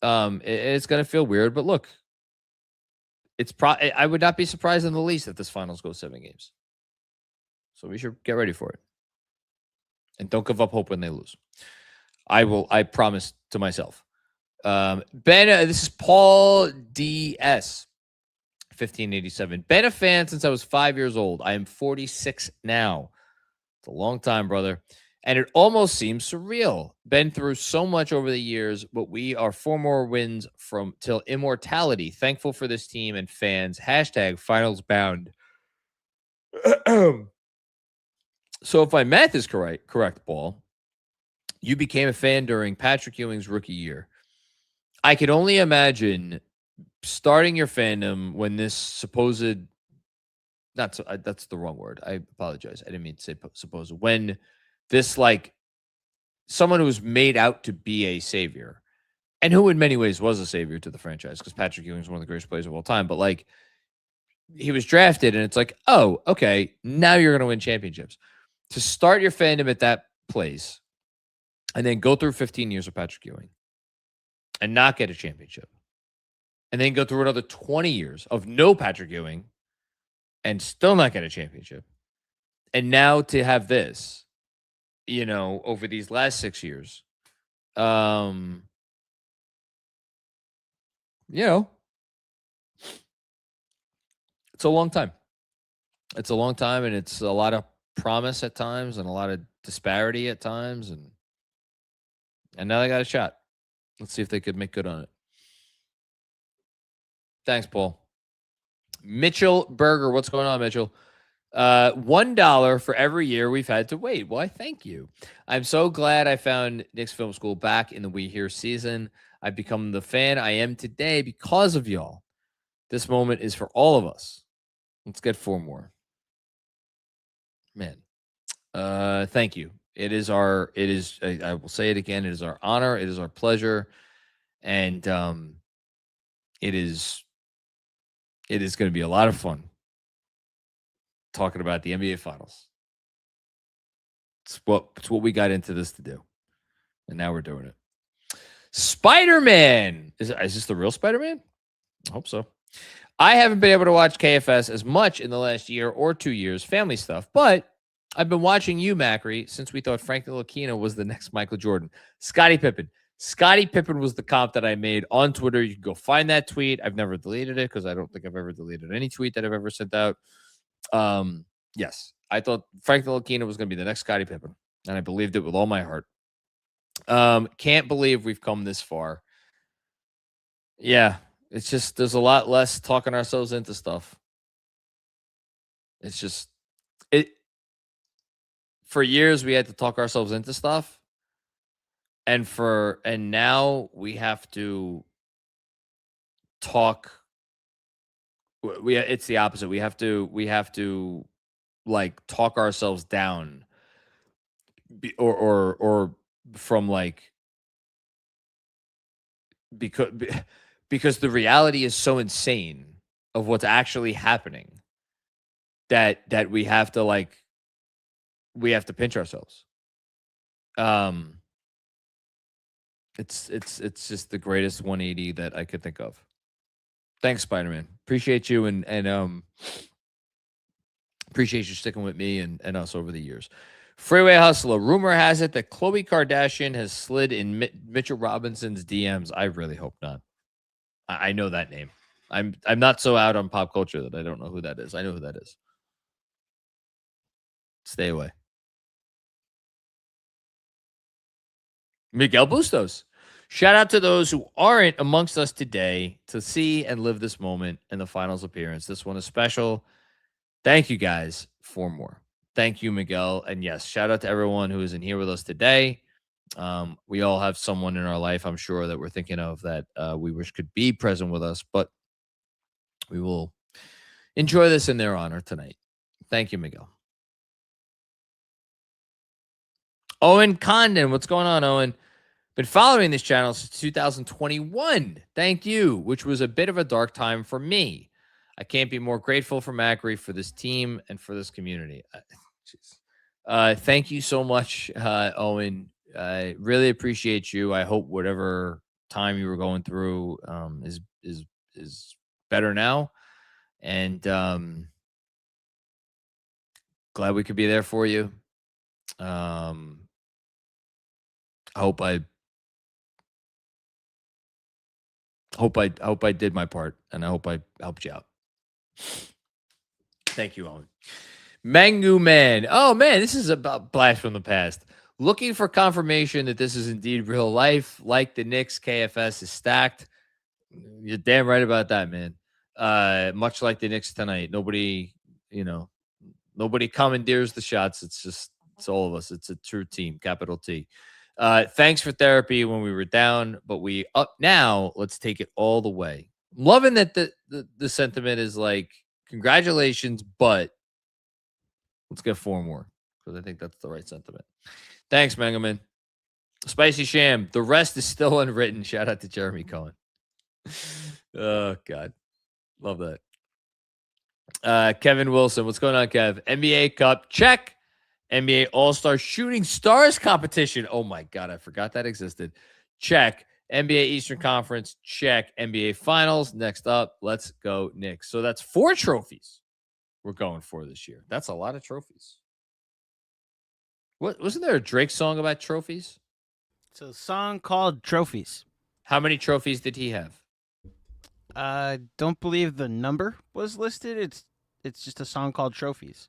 it's going to feel weird. But look, I would not be surprised in the least if this finals goes 7 games. So we should get ready for it. And don't give up hope when they lose. I promise to myself. Ben, this is Paul DS. 1587. Been a fan since I was 5 years old. I am 46 now. It's a long time, brother. And it almost seems surreal. Been through so much over the years, but we are 4 more wins from till immortality. Thankful for this team and fans. Hashtag finals bound. So if my math is correct, Paul, you became a fan during Patrick Ewing's rookie year. I could only imagine starting your fandom when this supposed, that's the wrong word. I apologize. I didn't mean to say supposed. When this, like, someone who was made out to be a savior, and who in many ways was a savior to the franchise, because Patrick Ewing is one of the greatest players of all time, but like, he was drafted and it's like, oh, okay, now you're going to win championships. To start your fandom at that place and then go through 15 years of Patrick Ewing and not get a championship, and then go through another 20 years of no Patrick Ewing and still not get a championship. And now to have this, over these last 6 years, it's a long time. It's a long time, and it's a lot of promise at times and a lot of disparity at times. And now they got a shot. Let's see if they could make good on it. Thanks, Paul. Mitchell Berger. What's going on, Mitchell? $1 for every year we've had to wait. Why, thank you. I'm so glad I found Knicks Film School back in the We Here season. I've become the fan I am today because of y'all. This moment is for all of us. Let's get 4 more. Man. Thank you. I will say it again. It is our honor. It is our pleasure. And it is going to be a lot of fun talking about the NBA Finals. It's what we got into this to do. And now we're doing it. Spider-Man. Is this the real Spider-Man? I hope so. I haven't been able to watch KFS as much in the last year or 2 years, family stuff, but I've been watching you, Macri, since we thought Frank Ntilikina was the next Michael Jordan. Scottie Pippen. Scottie Pippen was the comp that I made on Twitter. You can go find that tweet. I've never deleted it because I don't think I've ever deleted any tweet that I've ever sent out. Yes, I thought Frank Ntilikina was going to be the next Scottie Pippen, and I believed it with all my heart. Can't believe we've come this far. Yeah, It's just there's a lot less talking ourselves into stuff. It's just for years we had to talk ourselves into stuff. And now we have to talk. It's the opposite. We have to like talk ourselves down or from like, because the reality is so insane of what's actually happening that we have to pinch ourselves. It's just the greatest 180 that I could think of. Thanks, Spider-Man. Appreciate you and appreciate you sticking with me and us over the years. Freeway Hustler. Rumor has it that Khloe Kardashian has slid in Mitchell Robinson's DMs. I really hope not. I know that name. I'm not so out on pop culture that I don't know who that is. I know who that is. Stay away. Miguel Bustos. Shout out to those who aren't amongst us today to see and live this moment in the finals appearance. This one is special. Thank you guys for more. Thank you, Miguel. And yes, shout out to everyone who is in here with us today. We all have someone in our life, I'm sure, that we're thinking of that we wish could be present with us, but we will enjoy this in their honor tonight. Thank you, Miguel. Owen Condon. What's going on, Owen? Been following this channel since 2021. Thank you, which was a bit of a dark time for me. I can't be more grateful for Macri, for this team, and for this community. Thank you so much, Owen. I really appreciate you. I hope whatever time you were going through is better now. And glad we could be there for you. I hope I did my part, and I hope I helped you out. Thank you, Owen. Mangu Man. Oh, man, this is about blast from the past. Looking for confirmation that this is indeed real life, like the Knicks, KFS is stacked. You're damn right about that, man. Much like the Knicks tonight. Nobody commandeers the shots. It's all of us. It's a true team, capital T. Thanks for therapy when we were down, but we up now. Let's take it all the way. I'm loving that the sentiment is like, congratulations, but let's get 4 more, because I think that's the right sentiment. Thanks, Mangaman. Spicy Sham. The rest is still unwritten. Shout out to Jeremy Cohen. Oh, God. Love that. Kevin Wilson. What's going on, Kev? NBA Cup. Check. NBA All-Star Shooting Stars competition. Oh, my God. I forgot that existed. Check. NBA Eastern Conference. Check. NBA Finals. Next up, let's go Knicks. So that's 4 trophies we're going for this year. That's a lot of trophies. Wasn't there a Drake song about trophies? It's a song called Trophies. How many trophies did he have? I don't believe the number was listed. It's just a song called Trophies.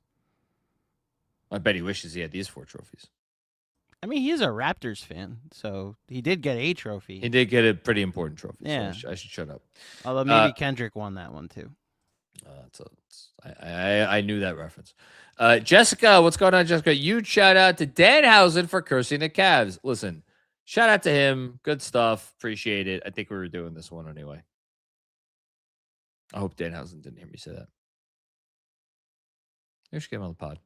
I bet he wishes he had these 4 trophies. I mean, he's a Raptors fan, so he did get a trophy. He did get a pretty important trophy. Yeah. So I should shut up. Although maybe Kendrick won that one too. I knew that reference. Jessica, what's going on, Jessica? Huge shout out to Danhausen for cursing the Cavs. Listen, shout out to him. Good stuff. Appreciate it. I think we were doing this one anyway. I hope Danhausen didn't hear me say that. Maybe we should get him on the pod.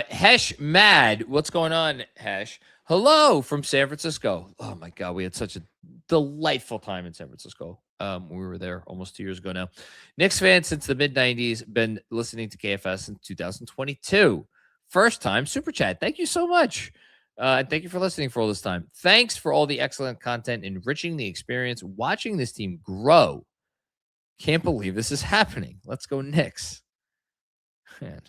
Hesh Mad. What's going on, Hesh? Hello from San Francisco. Oh, my God. We had such a delightful time in San Francisco. We were there almost 2 years ago now. Knicks fan since the mid-90s. Been listening to KFS since 2022. First time Super Chat. Thank you so much. And thank you for listening for all this time. Thanks for all the excellent content, enriching the experience, watching this team grow. Can't believe this is happening. Let's go Knicks. Man.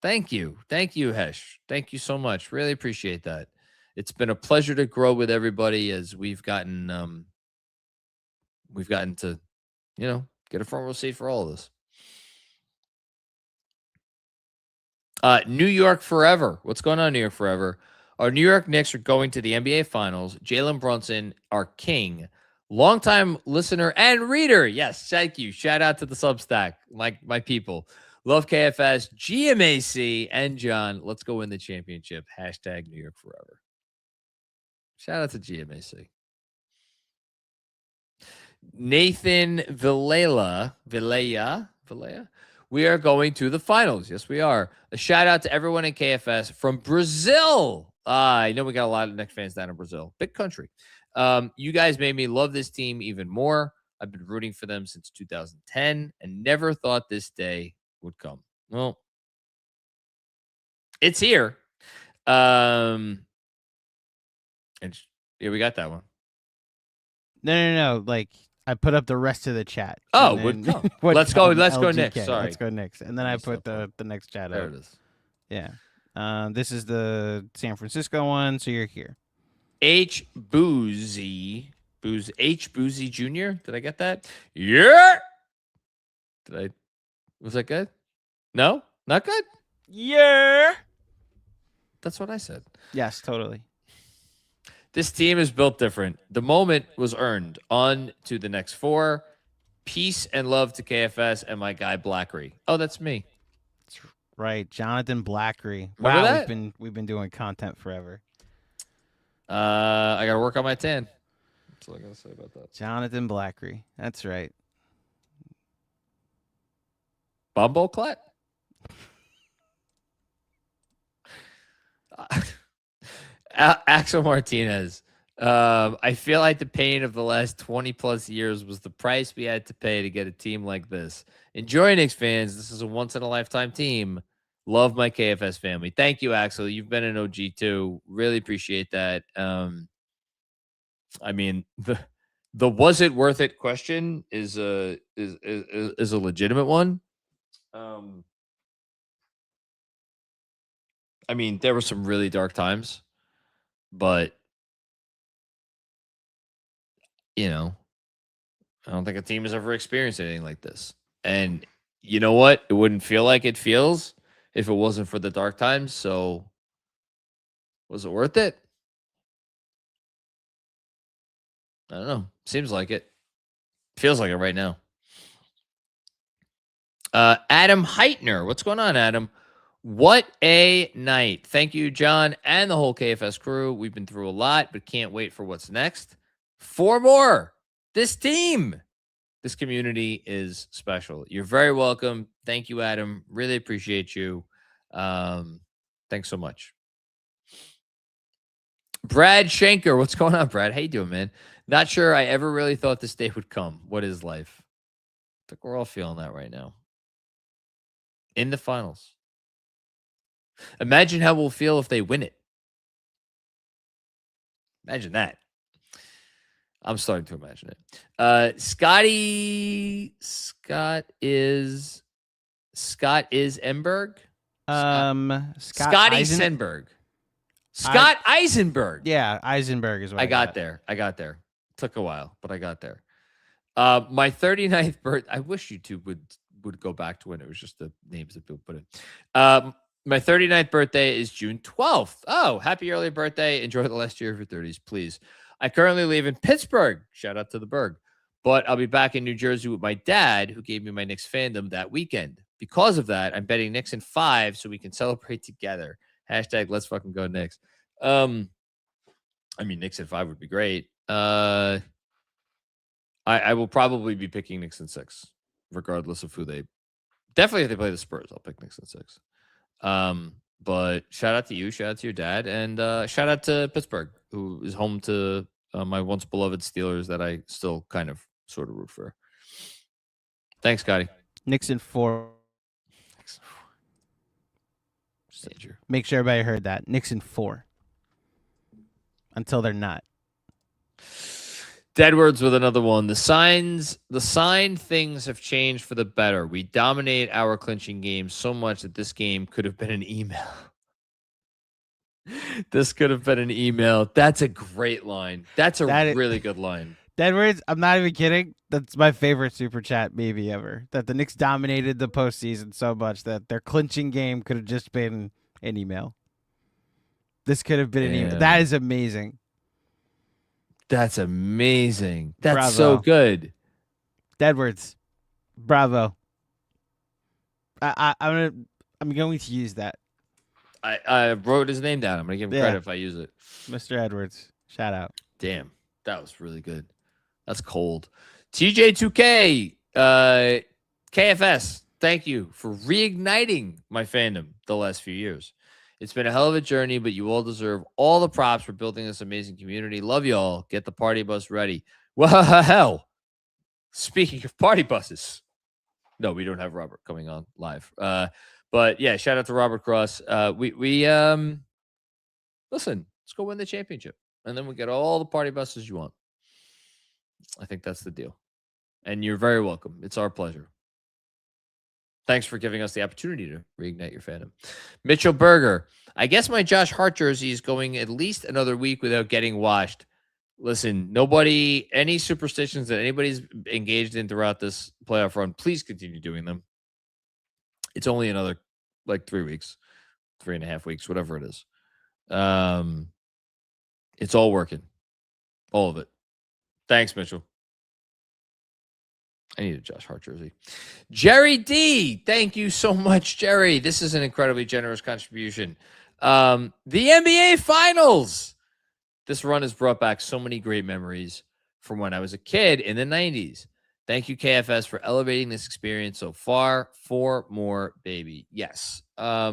Thank you. Thank you, Hesh. Thank you so much. Really appreciate that. It's been a pleasure to grow with everybody as we've gotten to, get a front row seat for all of this. New York forever. What's going on, New York forever? Our New York Knicks are going to the NBA Finals. Jalen Brunson, our king, longtime listener and reader. Yes, thank you. Shout out to the Substack, my people. Love KFS, GMAC, and John. Let's go win the championship. Hashtag New York forever. Shout out to GMAC. Nathan Villela. We are going to the finals. Yes, we are. A shout out to everyone in KFS from Brazil. I know we got a lot of Knicks fans down in Brazil. Big country. You guys made me love this team even more. I've been rooting for them since 2010 and never thought this day would come. Well, it's here. And yeah, we got that one. No. Like, I put up the rest of the chat. Oh, let's go. Let's go Knicks. Sorry. Let's go Knicks. And then I put the next chat there up. It is. Yeah. This is the San Francisco one, so you're here. H Boozy Jr. Did I get that? Yeah. Was that good? No? Not good? Yeah. That's what I said. Yes, totally. This team is built different. The moment was earned. On to the next four. Peace and love to KFS and my guy Blackery. Oh, that's me. That's right, Jonathan Blackery. Remember wow, that? we've been doing content forever. I gotta work on my tan. That's all I gotta say about that. Jonathan Blackery. That's right. Bumbleclat? Axel Martinez. I feel like the pain of the last 20 plus years was the price we had to pay to get a team like this. Enjoy, Knicks fans. This is a once in a lifetime team. Love my KFS family. Thank you, Axel. You've been an OG too. Really appreciate that. I mean, the was it worth it question is a legitimate one. I mean, there were some really dark times, but you know, I don't think a team has ever experienced anything like this. And you know what? It wouldn't feel like it feels if it wasn't for the dark times. So was it worth it? I don't know. Seems like it. Feels like it right now. Adam Heitner. What's going on, Adam? What a night. Thank you, John, and the whole KFS crew. We've been through a lot, but can't wait for what's next. 4 more. This team. This community is special. You're very welcome. Thank you, Adam. Really appreciate you. Thanks so much. Brad Schenker. What's going on, Brad? How you doing, man? Not sure I ever really thought this day would come. What is life? I think we're all feeling that right now. In the finals. Imagine how we'll feel if they win it. Imagine that. I'm starting to imagine it. Scott is Emberg? Scotty Senberg. Scott Eisenberg. Yeah, Eisenberg is what I got there. Took a while, but I got there. My 39th birthday. I wish YouTube would go back to when it was just the names that people put in. My 39th birthday is June 12th. Oh, happy early birthday. Enjoy the last year of your 30s, please. I currently live in Pittsburgh. Shout out to the Berg. But I'll be back in New Jersey with my dad, who gave me my Knicks fandom that weekend. Because of that, I'm betting Knicks in 5 so we can celebrate together. Hashtag let's fucking go Knicks. I mean, Knicks in 5 would be great. I will probably be picking Knicks in 6, regardless of who they. Definitely, if they play the Spurs, I'll pick Knicks in 6. But shout out to you, shout out to your dad, and shout out to Pittsburgh, who is home to my once beloved Steelers that I still kind of sort of root for. Thanks, Scotty. Knicks in 4. Make sure everybody heard that. Knicks in 4. Until they're not. Deadwords with another one. The sign things have changed for the better. We dominate our clinching game so much that this game could have been an email. This could have been an email. That's a great line. That's a really good line. Deadwords, I'm not even kidding. That's my favorite super chat maybe ever. That the Knicks dominated the postseason so much that their clinching game could have just been an email. This could have been an email. That is amazing. That's amazing. That's Bravo. so good. Edwards. Bravo. I'm going to use that. I wrote his name down. I'm going to give him credit if I use it. Mr. Edwards. Shout out. Damn. That was really good. That's cold. TJ2K, KFS, thank you for reigniting my fandom the last few years. It's been a hell of a journey, but you all deserve all the props for building this amazing community. Love you all. Get the party bus ready. Well, hell. Speaking of party buses. No, we don't have Robert coming on live. But yeah, shout out to Robert Cross. We listen, let's go win the championship. And then we get all the party buses you want. I think that's the deal. And you're very welcome. It's our pleasure. Thanks for giving us the opportunity to reignite your fandom. Mitchell Berger. I guess my Josh Hart jersey is going at least another week without getting washed. Listen, any superstitions that anybody's engaged in throughout this playoff run, please continue doing them. It's only another 3 weeks, 3.5 weeks, whatever it is. It's all working. All of it. Thanks, Mitchell. I need a Josh Hart jersey. Jerry D. Thank you so much, Jerry. This is an incredibly generous contribution. The NBA Finals. This run has brought back so many great memories from when I was a kid in the 90s. Thank you, KFS, for elevating this experience so far. 4 more, baby. Yes. I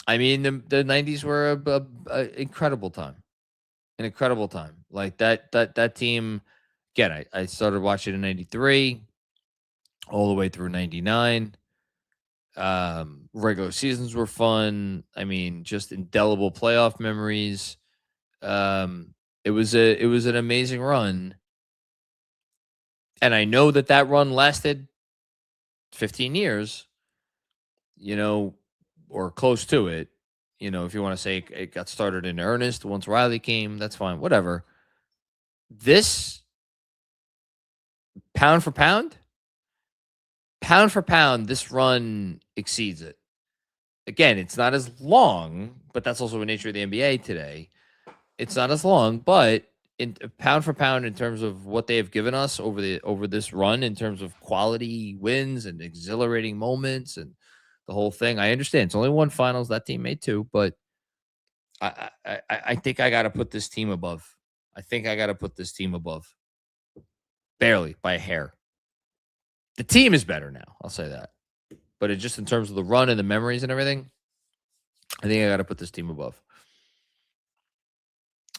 mean, the 90s were an incredible time. An incredible time. Like that team, again, I started watching in 93 all the way through 99. Regular seasons were fun. I mean, just indelible playoff memories. It was an amazing run. And I know that run lasted 15 years, or close to it. If you want to say it got started in earnest once Riley came, that's fine, whatever. This, pound for pound, this run exceeds it. Again, it's not as long, but that's also the nature of the NBA today. It's not as long, but in pound for pound, in terms of what they have given us over this run, in terms of quality wins and exhilarating moments and the whole thing, I understand it's only one finals. That team made 2, but I think I got to put this team above. Barely by a hair. The team is better now. I'll say that. But just in terms of the run and the memories and everything, I think I got to put this team above.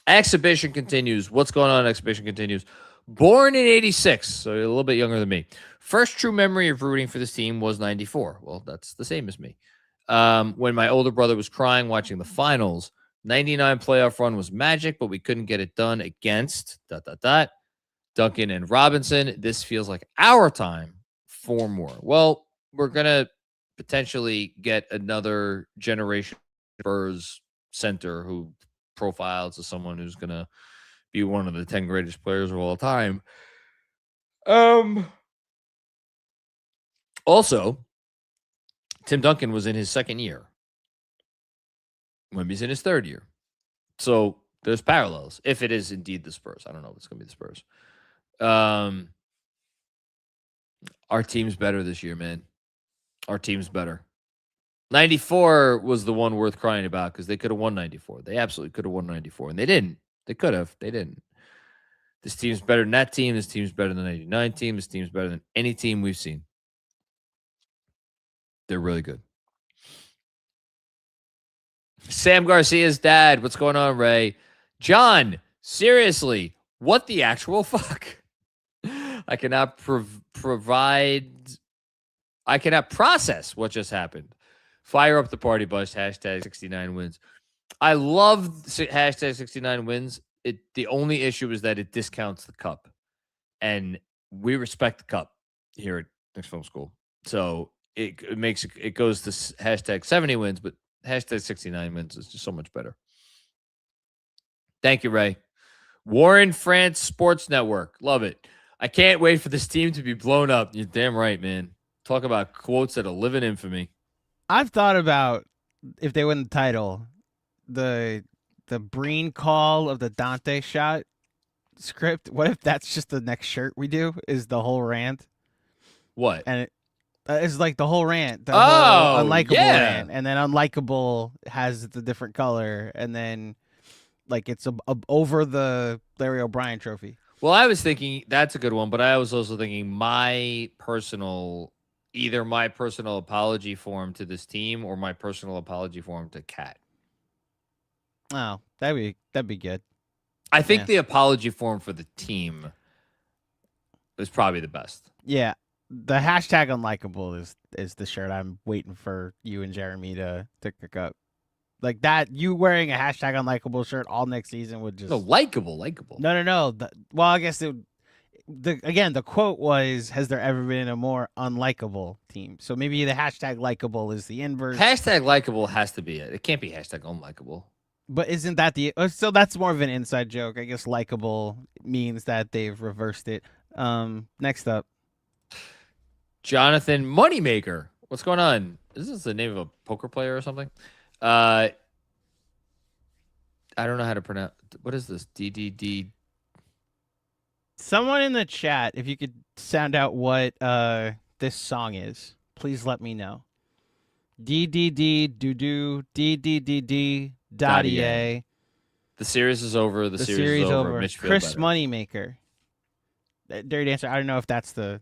Exhibition continues. What's going on? Exhibition continues. Born in 86, so a little bit younger than me. First true memory of rooting for this team was 94. Well, that's the same as me. When my older brother was crying watching the finals, 99 playoff run was magic, but we couldn't get it done against ... Duncan and Robinson. This feels like our time. 4 more. Well, we're going to potentially get another generation Spurs center who profiles as someone who's going to be one of the 10 greatest players of all time. Also, Tim Duncan was in his 2nd year. Wemby's in his 3rd year. So there's parallels. If it is indeed the Spurs. I don't know if it's going to be the Spurs. Our team's better this year, man. Our team's better. 94 was the one worth crying about because they could have won 94. They absolutely could have won 94, and they didn't. They could have. They didn't. This team's better than that team. This team's better than the 99 team. This team's better than any team we've seen. They're really good. Sam Garcia's dad. What's going on, Ray? John, seriously, what the actual fuck? I cannot I cannot process what just happened. Fire up the party bus. Hashtag 69 wins. I love hashtag 69 wins. The only issue is that it discounts the cup. And we respect the cup here at Knicks Film School. So it goes to hashtag 70 wins, but hashtag 69 wins is just so much better. Thank you, Ray. Warren France Sports Network. Love it. I can't wait for this team to be blown up. You're damn right, man. Talk about quotes that'll live in infamy. I've thought about, if they win the title, the the Breen call of the Dante shot script. What if that's just the next shirt we do? Is the whole rant? What? And it's like the whole rant. The Oh, whole unlikable yeah. rant, and then unlikable has the different color, and then like it's over the Larry O'Brien trophy. Well, I was thinking that's a good one, but I was also thinking either my personal apology form to this team or my personal apology form to Kat. Oh, that'd be good. I think the apology form for the team is probably the best. Yeah, the hashtag unlikable is the shirt I'm waiting for you and Jeremy to pick up. Like that, you wearing a hashtag unlikable shirt all next season would just likable. No. Well, I guess the quote was, "Has there ever been a more unlikable team?" So maybe the hashtag likable is the inverse. Hashtag likable has to be it. It can't be hashtag unlikable. But isn't that so that's more of an inside joke. I guess likable means that they've reversed it. Next up. Jonathan Moneymaker. What's going on? Is this the name of a poker player or something? I don't know how to pronounce. What is this? DDD. Someone in the chat, if you could sound out what this song is, please let me know. DDD doo DDDD Dottie. The series is over. The series is over. Mitch Chris Moneymaker. Dirty answer. I don't know if that's the.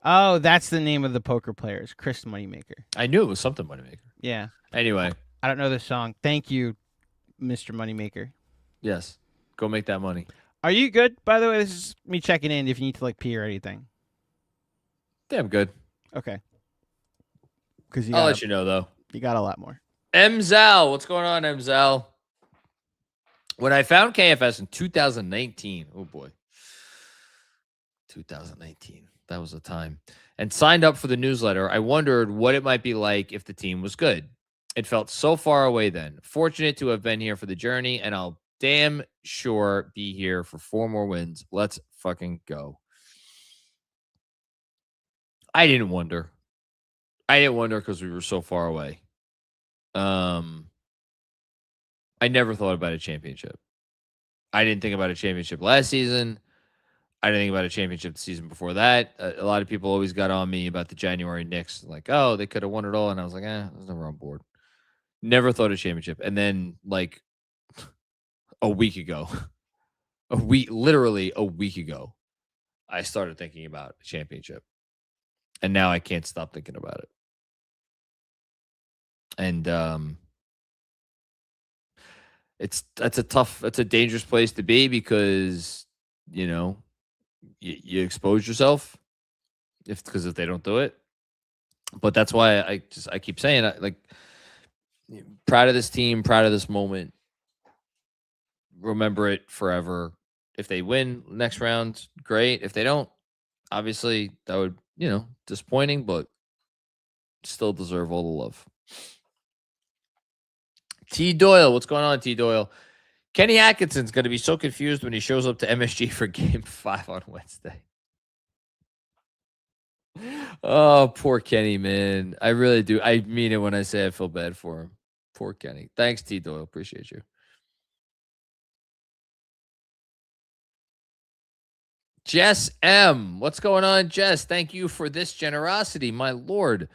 Oh, that's the name of the poker players. Chris Moneymaker. I knew it was something Moneymaker. Yeah. Anyway. I don't know this song. Thank you, Mr. Moneymaker. Yes. Go make that money. Are you good? By the way, this is me checking in if you need to like pee or anything. Yeah, I'm good. Okay. I'll let you know, though. You got a lot more. Mzal. What's going on, Mzal? When I found KFS in 2019, oh boy. 2019. That was a time. And signed up for the newsletter, I wondered what it might be like if the team was good. It felt so far away then. Fortunate to have been here for the journey, and I'll damn sure be here for 4 more wins. Let's fucking go. I didn't wonder. Because we were so far away. I never thought about a championship. I didn't think about a championship last season. I didn't think about a championship the season before that. A lot of people always got on me about the January Knicks. Like, oh, they could have won it all. And I was like, I was never on board. Never thought of championship. And then, like, a week ago, literally a week ago, I started thinking about a championship. And now I can't stop thinking about it. And it's a dangerous place to be because, you know, you expose yourself because if they don't do it. But that's why I keep saying, like, proud of this team, proud of this moment. Remember it forever. If they win next round, great. If they don't, obviously that would, disappointing, but still deserve all the love. T. Doyle, what's going on, T. Doyle? Kenny Atkinson's going to be so confused when he shows up to MSG for Game 5 on Wednesday. Oh, poor Kenny, man. I really do. I mean it when I say I feel bad for him. Poor Kenny. Thanks, T. Doyle. Appreciate you. Jess M. What's going on, Jess? Thank you for this generosity, my lord.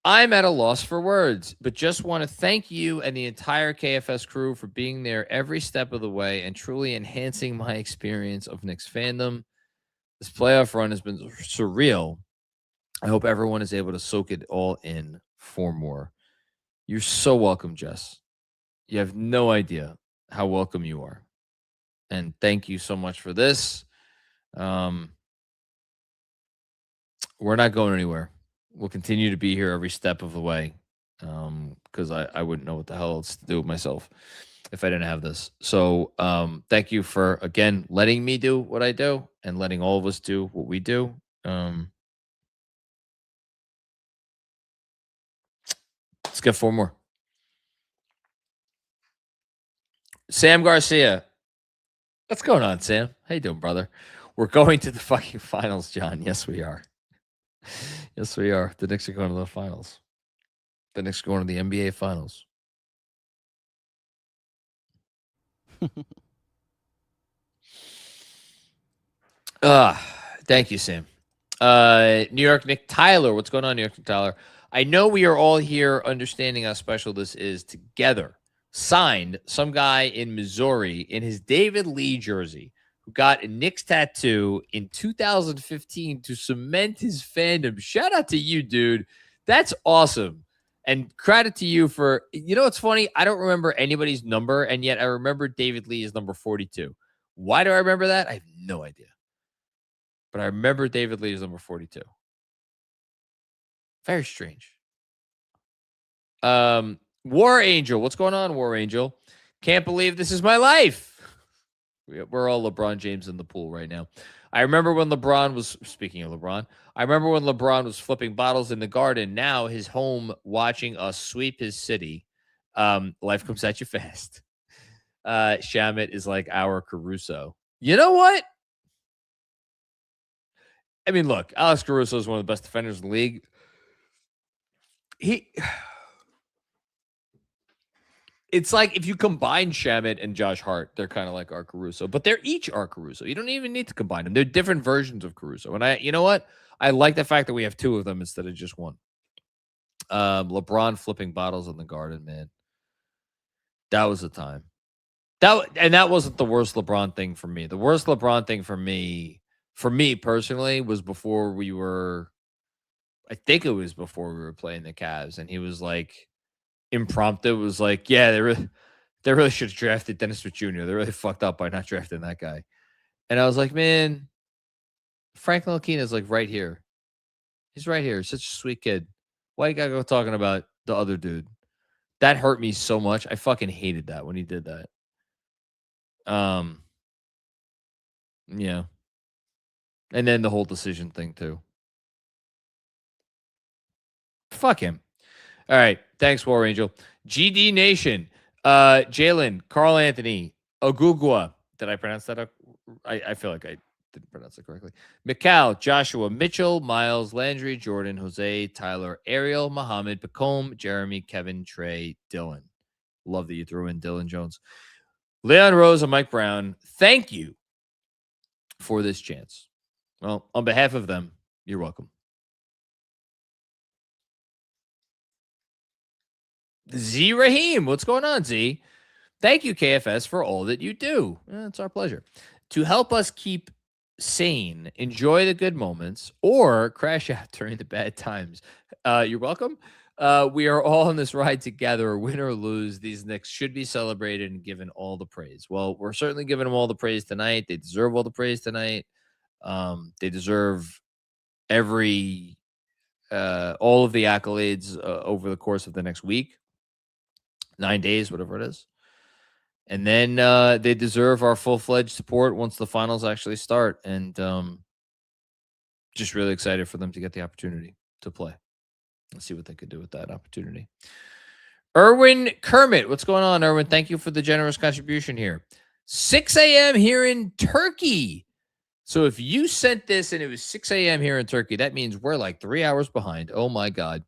I'm at a loss for words, but just want to thank you and the entire KFS crew for being there every step of the way and truly enhancing my experience of Knicks fandom. This playoff run has been surreal. I hope everyone is able to soak it all in for more. You're so welcome, Jess. You have no idea how welcome you are. And thank you so much for this. We're not going anywhere. We'll continue to be here every step of the way because I wouldn't know what the hell else to do with myself if I didn't have this. So thank you for, again, letting me do what I do and letting all of us do what we do. Let's get 4 more. Sam Garcia. What's going on, Sam? How you doing, brother? We're going to the fucking finals, John. Yes, we are. Yes, we are. The Knicks are going to the finals. The Knicks are going to the NBA finals. Thank you, Sam. New York Nick Tyler. What's going on, New York Nick Tyler? I know we are all here understanding how special this is together. Signed some guy in Missouri in his David Lee jersey who got a Knicks tattoo in 2015 to cement his fandom. Shout out to you, dude. That's awesome. And credit to you for, it's funny. I don't remember anybody's number, and yet I remember David Lee is number 42. Why do I remember that? I have no idea. But I remember David Lee is number 42. Very strange. War Angel. What's going on, War Angel? Can't believe this is my life. We're all LeBron James in the pool right now. I remember when LeBron was, speaking of LeBron, I remember when LeBron was flipping bottles in the Garden. Now his home watching us sweep his city. Life comes at you fast. Shamit is like our Caruso. You know what? I mean, look, Alex Caruso is one of the best defenders in the league. It's like if you combine Shamit and Josh Hart, they're kind of like our Caruso, but they're each our Caruso. You don't even need to combine them. They're different versions of Caruso. And you know what? I like the fact that we have two of them instead of just one. LeBron flipping bottles in the Garden, man. That was the time. That wasn't the worst LeBron thing for me. The worst LeBron thing for me personally, was before we were, I think it was before we were playing the Cavs, and he was like, impromptu was like, yeah, they really should have drafted Dennis Smith Jr. They really fucked up by not drafting that guy. And I was like, man, Frank Ntilikina is like right here. He's right here. He's such a sweet kid. Why you gotta go talking about the other dude? That hurt me so much. I fucking hated that when he did that. Yeah. And then the whole decision thing too. Fuck him. All right. Thanks, War Angel. GD Nation. Jalen, Carl Anthony, Ogugwa. Did I pronounce that? I feel like I didn't pronounce it correctly. Mikal, Joshua, Mitchell, Miles, Landry, Jordan, Jose, Tyler, Ariel, Muhammad, Pacome, Jeremy, Kevin, Trey, Dylan. Love that you threw in Dylan Jones. Leon Rose and Mike Brown, thank you for this chance. Well, on behalf of them, you're welcome. Z Raheem, what's going on, Z? Thank you, KFS, for all that you do. It's our pleasure. To help us keep sane, enjoy the good moments, or crash out during the bad times. You're welcome. We are all on this ride together. Win or lose, these Knicks should be celebrated and given all the praise. Well, we're certainly giving them all the praise tonight. They deserve all the praise tonight. They deserve all of the accolades over the course of the next week. 9 days, whatever it is. And then they deserve our full-fledged support once the finals actually start. And just really excited for them to get the opportunity to play. Let's see what they could do with that opportunity. Erwin Kermit. What's going on, Erwin? Thank you for the generous contribution here. 6 a.m. here in Turkey. So if you sent this and it was 6 a.m. here in Turkey, that means we're like 3 hours behind. Oh, my God.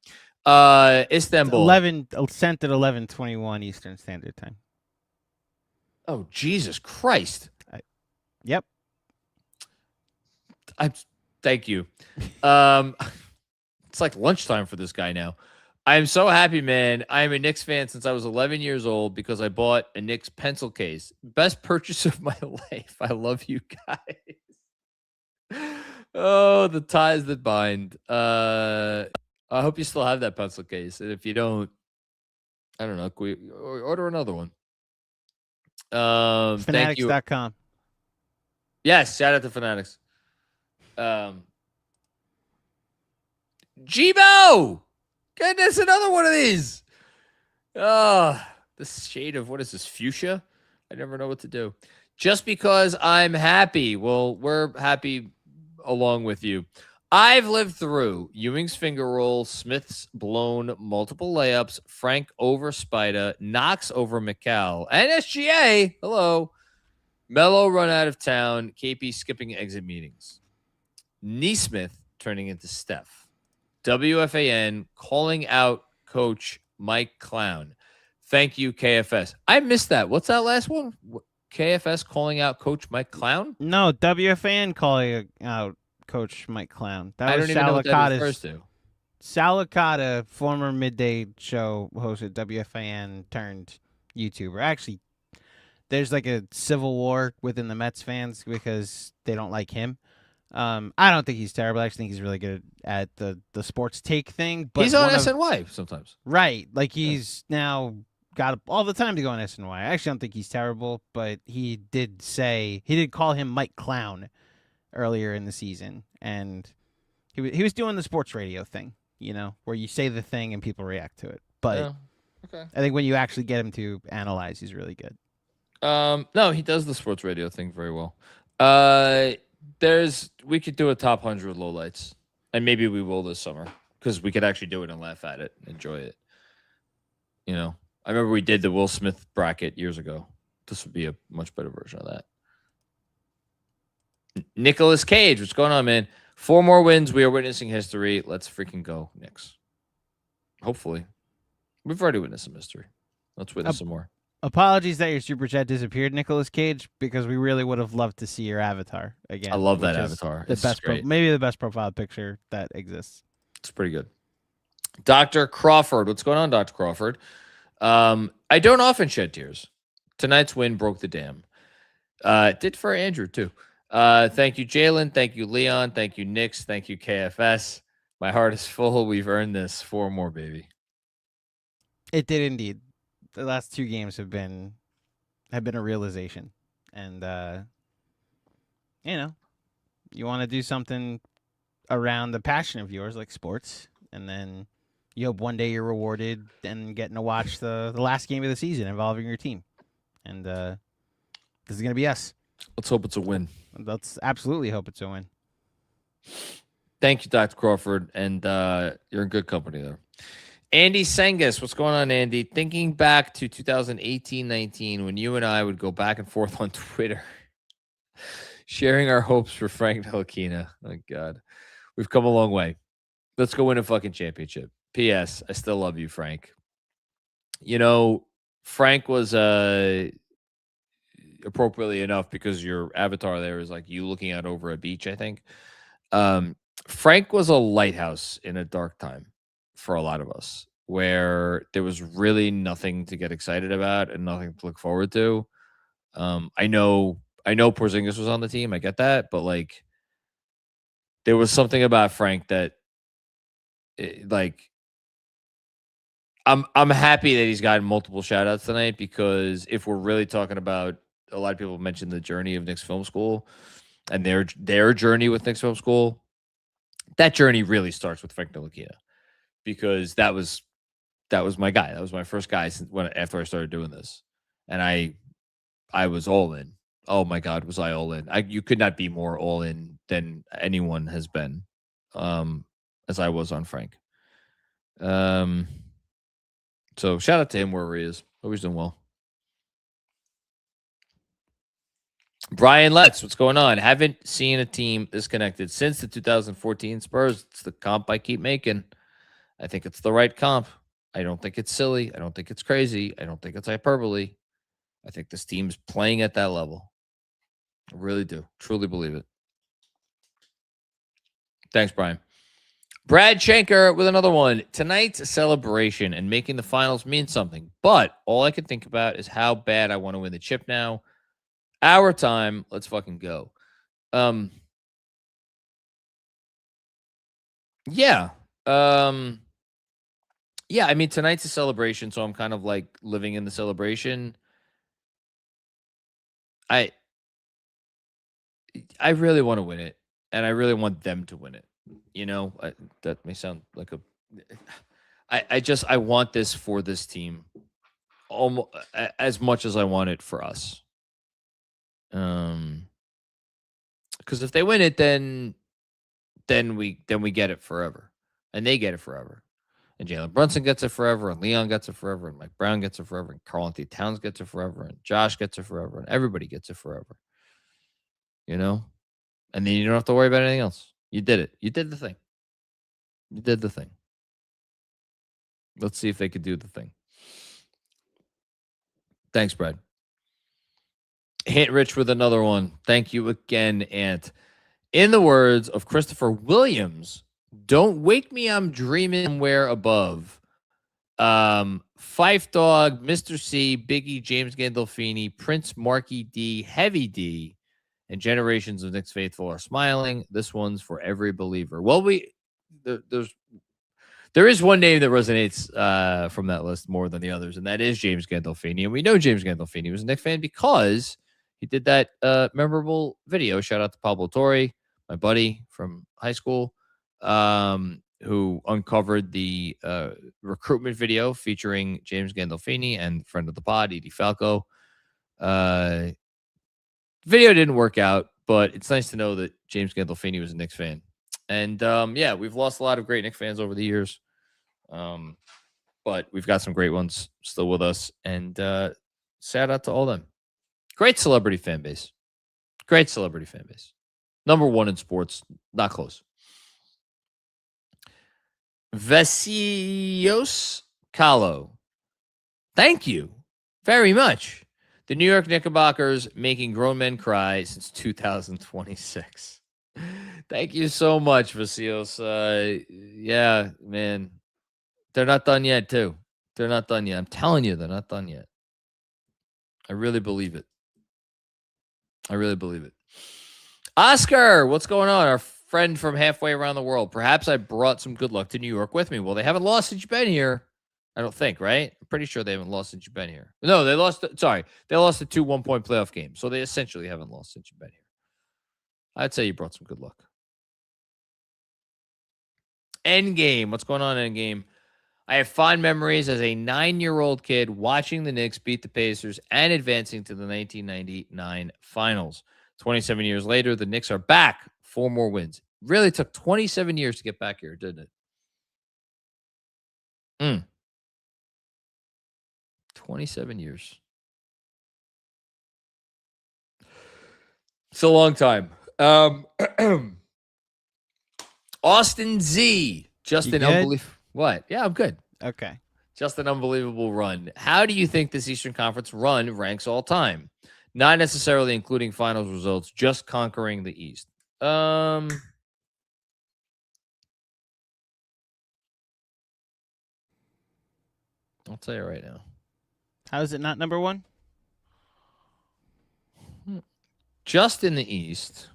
Istanbul. 11 sent at 11:21 Eastern Standard Time. Oh, Jesus Christ. Yep. Thank you. It's like lunchtime for this guy now. I'm so happy, man. I am a Knicks fan since I was 11 years old because I bought a Knicks pencil case. Best purchase of my life. I love you guys. Oh, the ties that bind. I hope you still have that pencil case. And if you don't, I don't know, order another one. Thank you. Fanatics.com. Yes, shout out to Fanatics. Jibo! Goodness, another one of these. This shade of, what is this, fuchsia? I never know what to do. Just because I'm happy. Well, we're happy along with you. I've lived through Ewing's finger roll, Smith's blown multiple layups, Frank over Spida, Knox over McCall, and SGA, hello, Melo run out of town, KP skipping exit meetings, Neesmith turning into Steph, WFAN calling out Coach Mike Clown. Thank you, KFS. I missed that. What's that last one? KFS calling out Coach Mike Clown? No, WFAN calling out Coach Mike Clown. That I was don't even know what that refers to. Sal Licata, former midday show host at WFAN turned YouTuber. Actually, there's like a civil war within the Mets fans because they don't like him. I don't think he's terrible. I actually think he's really good at the sports take thing. But he's on SNY sometimes. Right. Like he's now got all the time to go on SNY. I actually don't think he's terrible, but he did call him Mike Clown earlier in the season. And he was doing the sports radio thing, where you say the thing and people react to it. But okay. I think when you actually get him to analyze, he's really good. No, he does the sports radio thing very well. We could do a top 100 lowlights, and maybe we will this summer because we could actually do it and laugh at it, and enjoy it. I remember we did the Will Smith bracket years ago. This would be a much better version of that. Nicolas Cage, what's going on, man? 4 more wins. We are witnessing history. Let's freaking go, Knicks. Hopefully. We've already witnessed some history. Let's witness some more. Apologies that your super chat disappeared, Nicolas Cage, because we really would have loved to see your avatar again. I love that avatar. The best, maybe the best profile picture that exists. It's pretty good. Dr. Crawford, what's going on, Dr. Crawford? I don't often shed tears. Tonight's win broke the dam. It did for Andrew too. Thank you, Jalen. Thank you, Leon. Thank you, Knicks. Thank you, KFS. My heart is full. We've earned this. 4 more, baby. It did indeed. The last 2 games have been a realization, and you want to do something around the passion of yours, like sports, and then you hope one day you're rewarded and getting to watch the last game of the season involving your team, and this is gonna be us. Let's hope it's a win. Let's absolutely hope it's a win. Thank you, Dr. Crawford, and you're in good company there. Andy Sengus, what's going on, Andy? Thinking back to 2018-19 when you and I would go back and forth on Twitter, sharing our hopes for Frank Ntilikina. Oh, God. We've come a long way. Let's go win a fucking championship. P.S. I still love you, Frank. Frank was appropriately enough because your avatar there is like you looking out over a beach, I think. Frank was a lighthouse in a dark time for a lot of us, where there was really nothing to get excited about and nothing to look forward to. I know Porzingis was on the team. I get that, but like, there was something about Frank that, I'm happy that he's gotten multiple shout outs tonight, because if we're really talking about, a lot of people mentioned the journey of Knicks Film School and their journey with Knicks Film School. That journey really starts with Frank Ntilikina, because that was my guy. That was my first guy after I started doing this, and I was all in. Oh my God, was I all in? You could not be more all in than anyone has been, as I was on Frank. So shout out to him wherever he is. Hope he's doing well. Brian Letts, what's going on? Haven't seen a team this connected since the 2014 Spurs. It's the comp I keep making. I think it's the right comp. I don't think it's silly. I don't think it's crazy. I don't think it's hyperbole. I think this team's playing at that level. I really do. Truly believe it. Thanks, Brian. Brad Schenker with another one. Tonight's celebration and making the finals means something, but all I can think about is how bad I want to win the chip now. Our time. Let's fucking go. Yeah. Yeah, I mean, tonight's a celebration, so I'm kind of like living in the celebration. I really want to win it, and I really want them to win it. That may sound like I want this for this team almost as much as I want it for us. Because if they win it, then we get it forever, and they get it forever, and Jalen Brunson gets it forever, and Leon gets it forever, and Mike Brown gets it forever, and Karl-Anthony Towns gets it forever, and Josh gets it forever, and everybody gets it forever. And then you don't have to worry about anything else. You did it. You did the thing. You did the thing. Let's see if they could do the thing. Thanks, Brad. Hint Rich with another one. Thank you again, Ant. In the words of Christopher Williams, don't wake me, I'm dreaming somewhere above. Fife Dog, Mr. C, Biggie, James Gandolfini, Prince Marky D, Heavy D, and generations of Knicks faithful are smiling. This one's for every believer. Well, there is one name that resonates from that list more than the others, and that is James Gandolfini. And we know James Gandolfini was a Knicks fan because he did that memorable video. Shout out to Pablo Torre, my buddy from high school, who uncovered the recruitment video featuring James Gandolfini and friend of the pod, Edie Falco. Video didn't work out, but it's nice to know that James Gandolfini was a Knicks fan. And yeah, we've lost a lot of great Knicks fans over the years. But we've got some great ones still with us. And shout out to all them. Great celebrity fan base. Great celebrity fan base. Number one in sports. Not close. Vasios Kahlo. Thank you very much. The New York Knickerbockers making grown men cry since 2026. Thank you so much, Vasios. Yeah, man. They're not done yet, too. They're not done yet. I'm telling you, they're not done yet. I really believe it. I really believe it. Oscar, what's going on? Our friend from halfway around the world. Perhaps I brought some good luck to New York with me. Well, they haven't lost since you've been here. I don't think, right? I'm pretty sure they haven't lost since you've been here. No, they lost. They lost the 2 1-point playoff games. So they essentially haven't lost since you've been here. I'd say you brought some good luck. Endgame. What's going on, Endgame? I have fond memories as a 9-year-old kid watching the Knicks beat the Pacers and advancing to the 1999 finals. 27 years later, the Knicks are back. 4 more wins. Really took 27 years to get back here, didn't it? 27 years. It's a long time. Austin Z. Just an unbelievable. What? Yeah, I'm good. Okay. Just an unbelievable run. How do you think this Eastern Conference run ranks all time? Not necessarily including finals results, just conquering the East. I'll tell you right now. How is it not number one? Just in the East.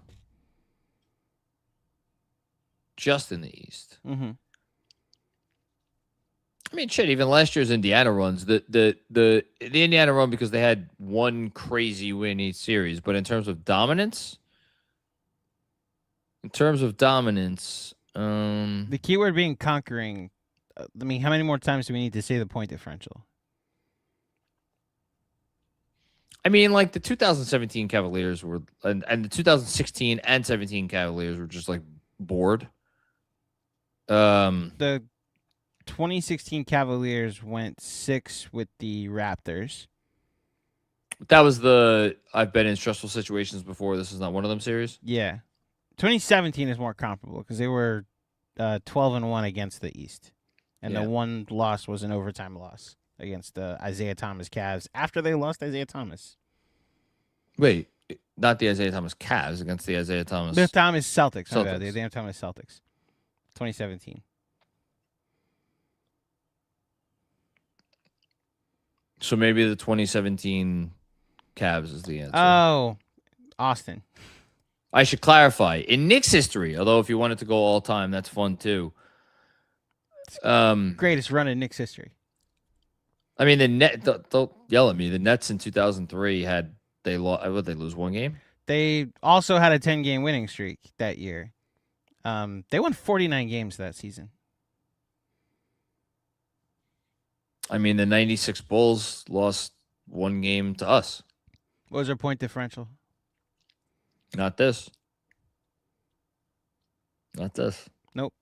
Just in the East. Mm-hmm. I mean, shit, even last year's Indiana runs, the Indiana run, because they had one crazy win each series. But in terms of dominance, the keyword being conquering. I mean, how many more times do we need to say the point differential? I mean, like the 2017 Cavaliers were, and the 2016 and 17 Cavaliers were just like bored. The 2016 Cavaliers went 6 with the Raptors. That was the I've been in stressful situations before. This is not one of them series. Yeah. 2017 is more comparable because they were 12-1 against the East. And the one loss was an overtime loss against the Isaiah Thomas Cavs after they lost Isaiah Thomas. Wait, not the Isaiah Thomas Cavs, against the Isaiah Thomas. The Thomas Celtics. Celtics. The Isaiah Thomas Celtics. 2017. So maybe the 2017 Cavs is the answer. Oh, Austin. I should clarify. In Knicks history, although if you wanted to go all time, that's fun too. Greatest run in Knicks history. I mean, the net. Don't yell at me. The Nets in 2003 had they lose one game? They also had a 10-game winning streak that year. They won 49 games that season. I mean, the 96 Bulls lost one game to us. What was their point differential? Not this. Not this. Nope.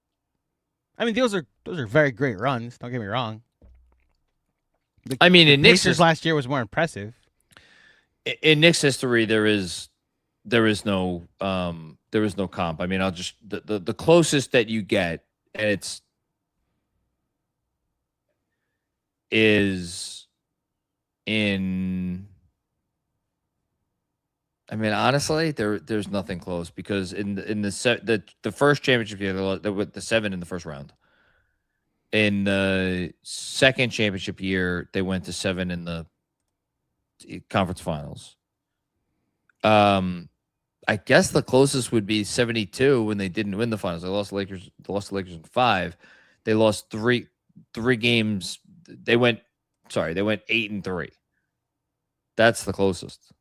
I mean, those are very great runs. Don't get me wrong. I mean, in Knicks last year was more impressive. In Knicks history, there is no comp. I mean, I'll just the closest that you get, and is in I mean, honestly, there's nothing close because in the first championship year, they were the 7 in the first round. In the second championship year, they went to 7 in the conference finals. I guess the closest would be 72 when they didn't win the finals. They lost the Lakers. They lost the Lakers in 5. They lost three games. They went 8-3. That's the closest.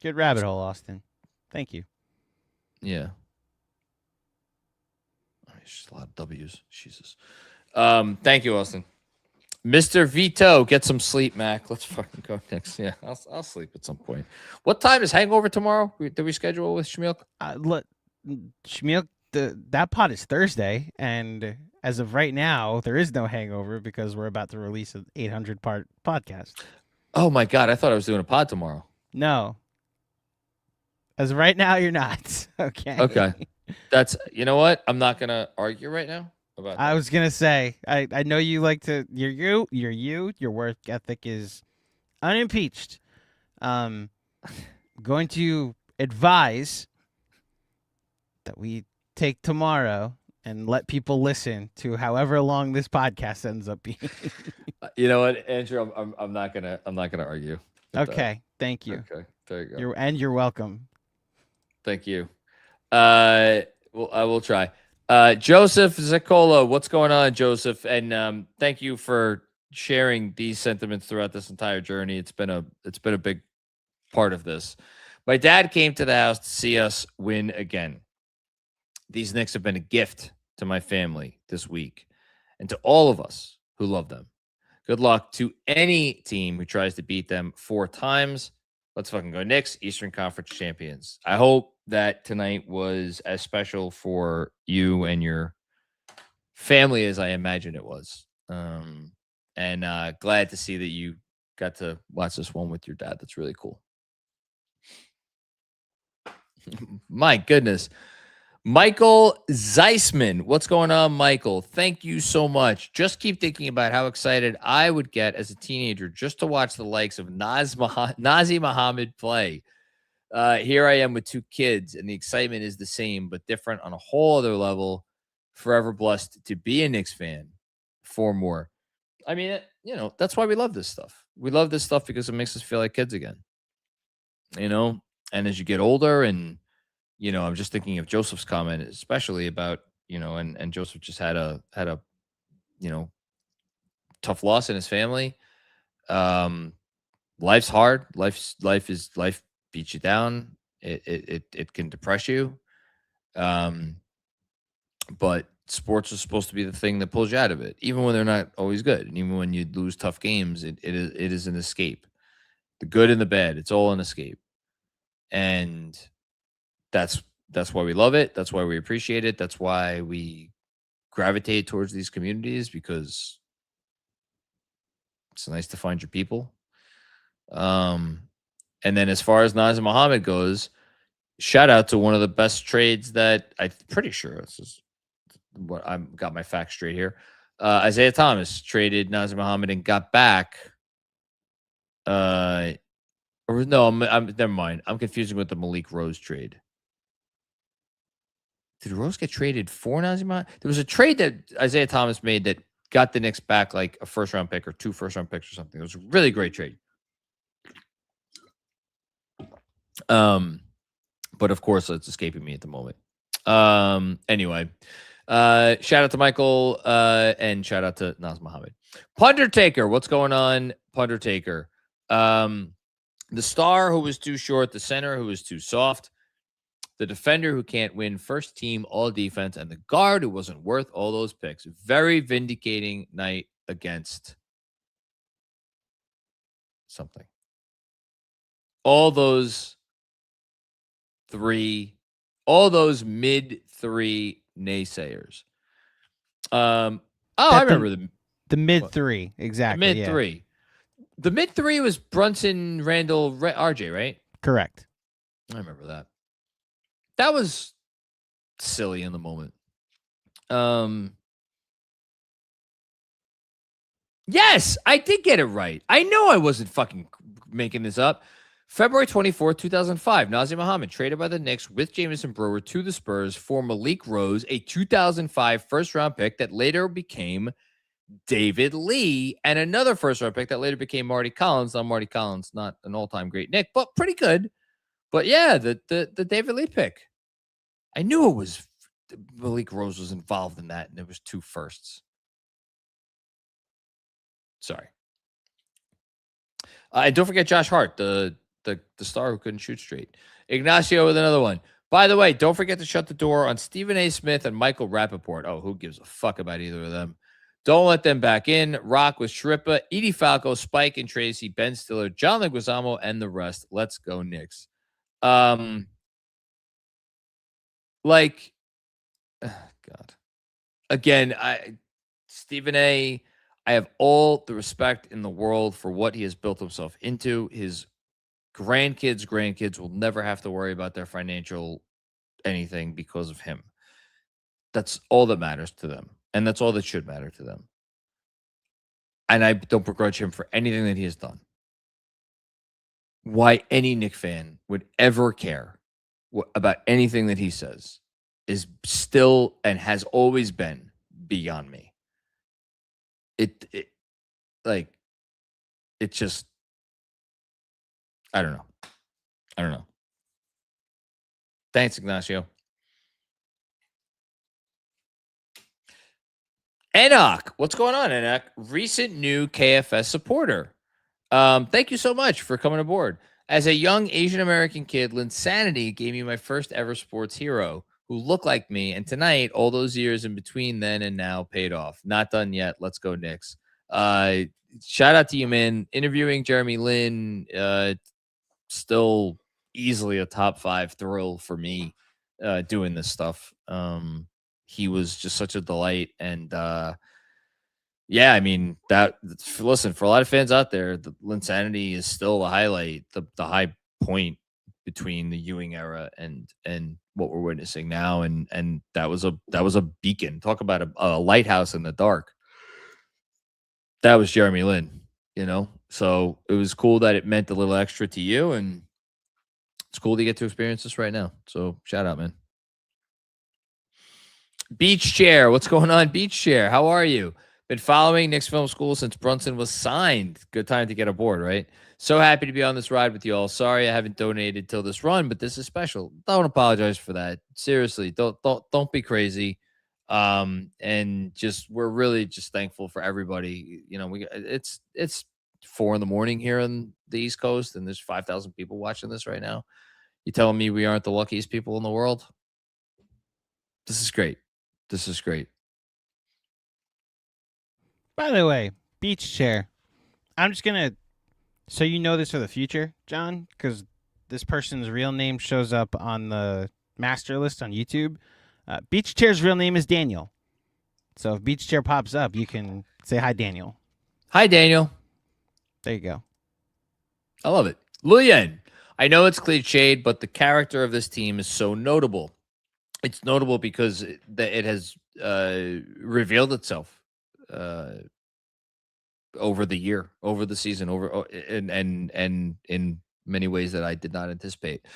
Good rabbit hole, Austin. Thank you. Yeah. It's just a lot of W's. Jesus. Thank you, Austin. Mr. Vito, get some sleep, Mac. Let's fucking go next. Yeah, I'll sleep at some point. What time is Hangover tomorrow? Did we schedule with Shmilk? Shmilk, that pod is Thursday, and as of right now, there is no Hangover because we're about to release an 800-part podcast. Oh my God, I thought I was doing a pod tomorrow. No. As of right now, you're not. Okay. Okay. That's, you know what? I'm not going to argue right now about that. I was going to say, I know you like to, you're you, your work ethic is unimpeached. Going to advise that we take tomorrow and let people listen to however long this podcast ends up being. You know what, Andrew? I'm not gonna argue. Okay, thank you. Okay, there you go. You're welcome. Thank you. Well, I will try. Joseph Ziccola, what's going on, Joseph? And thank you for sharing these sentiments throughout this entire journey. It's been a big part of this. My dad came to the house to see us win again. These Knicks have been a gift to my family this week and to all of us who love them. Good luck to any team who tries to beat them 4 times. Let's fucking go Knicks, Eastern Conference champions. I hope that tonight was as special for you and your family as I imagine it was. And glad to see that you got to watch this one with your dad. That's really cool. My goodness. Michael Zeisman. What's going on, Michael? Thank you so much. Just keep thinking about how excited I would get as a teenager just to watch the likes of Nazi Muhammad play. Here I am with 2 kids, and the excitement is the same, but different on a whole other level. Forever blessed to be a Knicks fan. 4 more. I mean, that's why we love this stuff. We love this stuff because it makes us feel like kids again. And as you get older and I'm just thinking of Joseph's comment, especially about, and Joseph just had a tough loss in his family. Life's hard. Life beats you down. It can depress you. But sports are supposed to be the thing that pulls you out of it, even when they're not always good. And even when you lose tough games, it is an escape. The good and the bad, it's all an escape. And that's why we love it. That's why we appreciate it. That's why we gravitate towards these communities, because it's nice to find your people. And then as far as Nazi Muhammad goes, shout out to one of the best trades that I'm pretty sure this is what I've got my facts straight here. Isaiah Thomas traded Nazi Muhammad and got back. Or no, I'm never mind. I'm confusing with the Malik Rose trade. Did Rose get traded for Nazi Muhammad? There was a trade that Isaiah Thomas made that got the Knicks back like a 1st-round pick or 2 first-round picks or something. It was a really great trade. But of course, it's escaping me at the moment. Anyway, shout out to Michael and shout out to Naz Muhammad. Pundertaker, what's going on, Pundertaker? The star who was too short, the center who was too soft, the defender who can't win first team all defense, and the guard who wasn't worth all those picks. Very vindicating night against something. All those mid-3 naysayers. I remember the mid-3, exactly. Mid-3. Yeah. The mid-3 was Brunson, Randall, RJ, right? Correct. I remember that. That was silly in the moment. Yes, I did get it right. I know I wasn't fucking making this up. February 24th, 2005, Nazir Muhammad traded by the Knicks with Jamison Brewer to the Spurs for Malik Rose, a 2005 first-round pick that later became David Lee, and another first-round pick that later became Marty Collins. Now, Marty Collins, not an all-time great Knick, but pretty good. But yeah, the David Lee pick. I knew it was Malik Rose was involved in that, and it was 2 firsts. Sorry. And don't forget Josh Hart, the star who couldn't shoot straight. Ignacio with another one. By the way, don't forget to shut the door on Stephen A. Smith and Michael Rappaport. Oh, who gives a fuck about either of them? Don't let them back in. Rock with Shrippa, Edie Falco, Spike and Tracy, Ben Stiller, John Leguizamo, and the rest. Let's go, Knicks. God. Again, Stephen A., I have all the respect in the world for what he has built himself into. His grandkids will never have to worry about their financial anything because of him. That's all that matters to them. And that's all that should matter to them. And I don't begrudge him for anything that he has done. Why any Knick fan would ever care about anything that he says is still and has always been beyond me. It's just, I don't know. Thanks, Ignacio. Enoch, what's going on, Enoch? Recent new KFS supporter. Thank you so much for coming aboard. As a young Asian American kid, Linsanity gave me my first ever sports hero who looked like me, and tonight, all those years in between then and now paid off. Not done yet. Let's go, Knicks. Shout out to you, man. Interviewing Jeremy Lin, still easily a top 5 thrill for me doing this stuff. He was just such a delight. And yeah, I mean, listen, for a lot of fans out there, the Linsanity is still the highlight, the high point between the Ewing era and what we're witnessing now. And that was a beacon. Talk about a lighthouse in the dark. That was Jeremy Lin, so it was cool that it meant a little extra to you, and it's cool to get to experience this right now. So shout out, man. Beach Chair, what's going on, Beach Chair? How are you? Been following Knicks Film School since Brunson was signed. Good time to get aboard, right? So happy to be on this ride with you all. Sorry I haven't donated till this run, but this is special. Don't apologize for that. Seriously, don't be crazy. And we're really just thankful for everybody. It's 4 a.m. here on the East Coast, and there's 5,000 people watching this right now. You telling me we aren't the luckiest people in the world? This is great. This is great. By the way, Beach Chair, I'm just going to, so you know this for the future, John, because this person's real name shows up on the master list on YouTube. Beach Chair's real name is Daniel. So if Beach Chair pops up, you can say hi, Daniel. Hi, Daniel. There you go. I love it. Luyen, I know it's cliched, but the character of this team is so notable. It's notable because it has revealed itself over the year, over the season, and in many ways that I did not anticipate.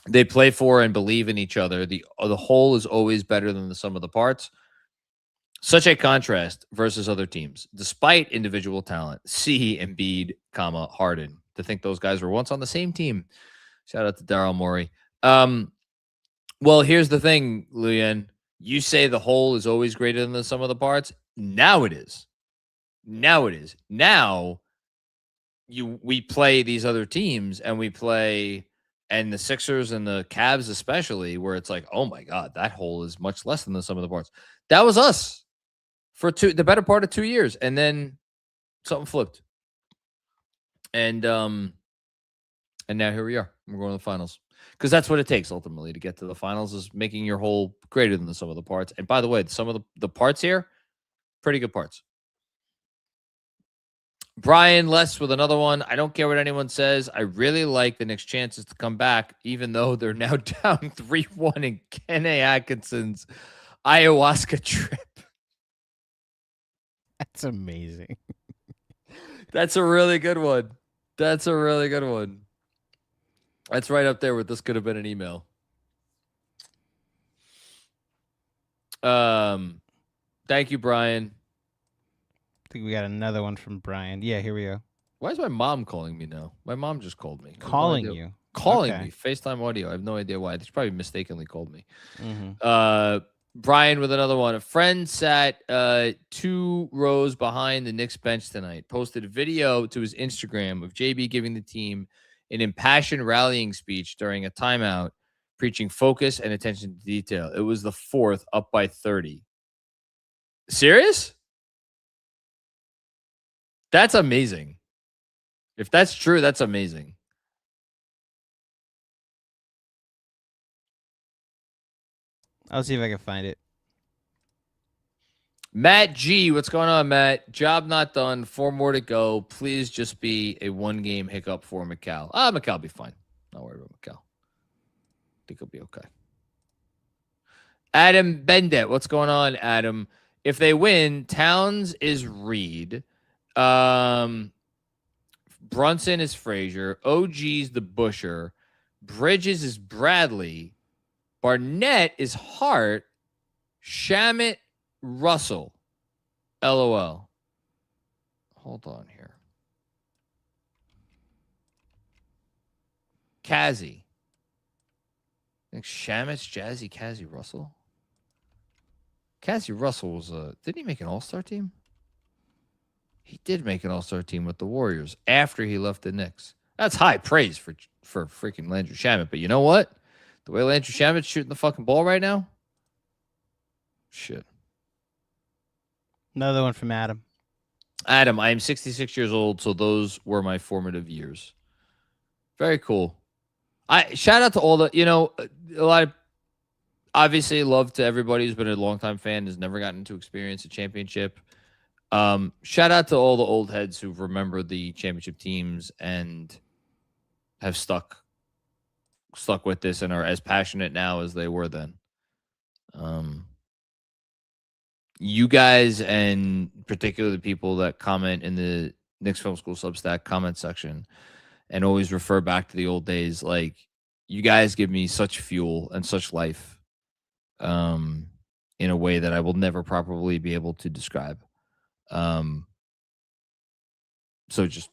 They play for and believe in each other. The whole is always better than the sum of the parts. Such a contrast versus other teams, despite individual talent. See Embiid, Harden. To think those guys were once on the same team. Shout out to Daryl Morey. Well, here's the thing, Luyen. You say the whole is always greater than the sum of the parts. Now it is. Now it is. Now we play these other teams, and we play, and the Sixers and the Cavs especially, where it's like, oh my God, that whole is much less than the sum of the parts. That was us for the better part of 2 years, and then something flipped. And now here we are. We're going to the finals. Because that's what it takes ultimately to get to the finals, is making your whole greater than the sum of the parts. And by the way, some of the parts here, pretty good parts. Brian Les with another one. I don't care what anyone says. I really like the Knicks' chances to come back, even though they're now down 3-1 in Kenny Atkinson's ayahuasca trip. That's amazing. That's a really good one. That's a really good one. That's right up there with this could have been an email. Thank you, Brian. I think we got another one from Brian. Yeah, here we go. Why is my mom calling me now? My mom just called me. Calling you? Calling Okay. me. FaceTime audio. I have no idea why. She's probably mistakenly called me. Mm-hmm. Brian with another one. A friend sat 2 rows behind the Knicks bench tonight. Posted a video to his Instagram of JB giving the team an impassioned rallying speech during a timeout, preaching focus and attention to detail. It was the 4th, up by 30. Serious? That's amazing. If that's true, that's amazing. I'll see if I can find it. Matt G, what's going on, Matt? Job not done. 4 more to go. Please just be a 1-game hiccup for McCall. McCall will be fine. Not worried about McCall. I think he'll be okay. Adam Bendit, what's going on, Adam? If they win, Towns is Reed. Brunson is Frazier. OG's the Busher. Bridges is Bradley. Barnett is Hart. Shamet, Russell. LOL. Hold on here. Kazi. I think Shamet's Jazzy, Kazi, Russell. Kazi Russell was didn't he make an all-star team? He did make an all-star team with the Warriors after he left the Knicks. That's high praise for freaking Landry Shamet. But you know what? The way Landry Shamet's shooting the fucking ball right now? Shit. Another one from Adam. Adam, I am 66 years old, so those were my formative years. Very cool. I shout out to all the, a lot of, obviously love to everybody who's been a longtime fan, has never gotten to experience a championship. Shout out to all the old heads who remember the championship teams and have stuck with this and are as passionate now as they were then. You guys, and particularly the people that comment in the Knicks Film School Substack comment section and always refer back to the old days, like, you guys give me such fuel and such life in a way that I will never properly be able to describe. So just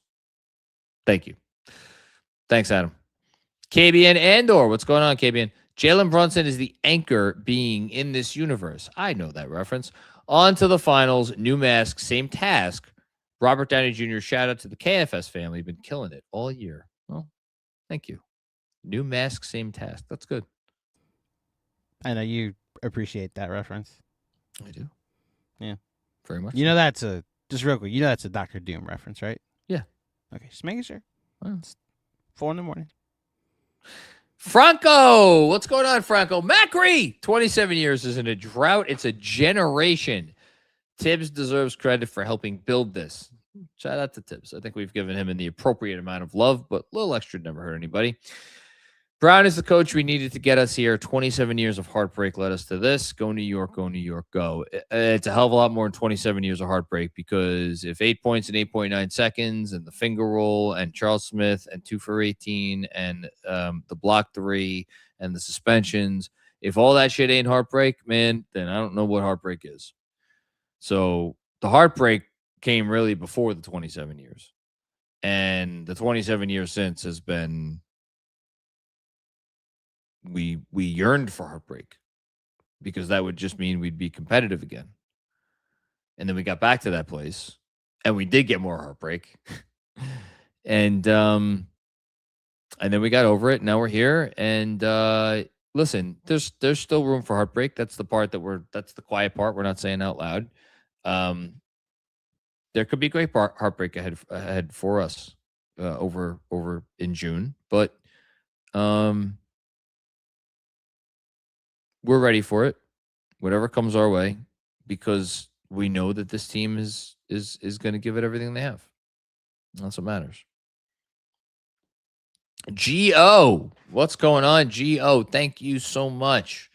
thank you. Thanks, Adam. KBN Andor, what's going on, KBN? Jalen Brunson is the anchor being in this universe. I know that reference. On to the finals. New mask, same task. Robert Downey Jr., shout out to the KFS family. Been killing it all year. Well, thank you. New mask, same task. That's good. I know you appreciate that reference. I do. Yeah. Very much. That's just real quick, that's a Dr. Doom reference, right? Yeah. Okay, just making sure. Well, it's 4 a.m. Franco, what's going on, Franco? Macri, 27 years isn't a drought. It's a generation. Tibbs deserves credit for helping build this. Shout out to Tibbs. I think we've given him the appropriate amount of love, but a little extra never hurt anybody. Brown is the coach we needed to get us here. 27 years of heartbreak led us to this. Go New York, go New York, go. It's a hell of a lot more than 27 years of heartbreak, because if 8 points in 8.9 seconds and the finger roll and Charles Smith and 2 for 18 and the block 3 and the suspensions, if all that shit ain't heartbreak, man, then I don't know what heartbreak is. So the heartbreak came really before the 27 years. And the 27 years since has been... We yearned for heartbreak, because that would just mean we'd be competitive again. And then we got back to that place, and we did get more heartbreak. and then we got over it. Now we're here. And listen, there's still room for heartbreak. That's the part that's the quiet part we're not saying out loud. There could be great heartbreak ahead for us over in June, but we're ready for it, whatever comes our way, because we know that this team is going to give it everything they have. That's what matters. G.O., what's going on, G.O.? Thank you so much.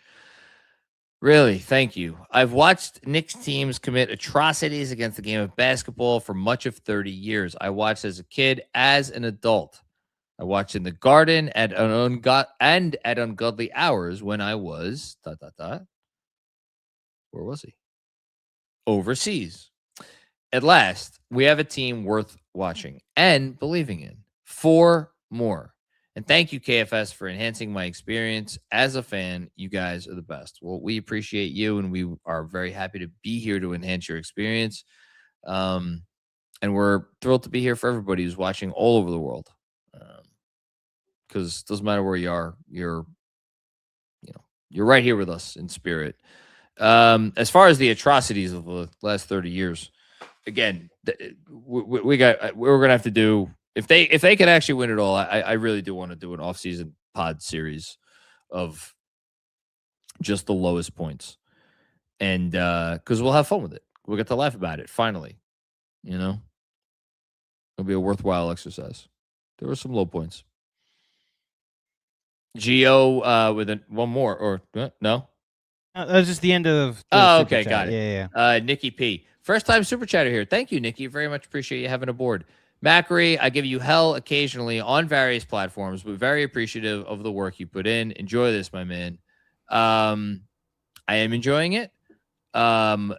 Really, thank you. I've watched Knicks teams commit atrocities against the game of basketball for much of 30 years. I watched as a kid, as an adult. I watched in the Garden at ungodly hours when I was where was he? Overseas. At last, we have a team worth watching and believing in. 4 more. And thank you, KFS, for enhancing my experience as a fan. You guys are the best. Well, we appreciate you, and we are very happy to be here to enhance your experience. And we're thrilled to be here for everybody who's watching all over the world. Because it doesn't matter where you are, you're right here with us in spirit. As far as the atrocities of the last 30 years, again, we're gonna have to do. If they can actually win it all, I really do want to do an off-season pod series of just the lowest points, and because we'll have fun with it, we'll get to laugh about it. Finally, it'll be a worthwhile exercise. There were some low points. Gio with one more or no? That was just the end of. Okay, got it. Yeah. Nikki P, first time super chatter here. Thank you, Nikki. Very much appreciate you having aboard. Macri, I give you hell occasionally on various platforms, but very appreciative of the work you put in. Enjoy this, my man. I am enjoying it. My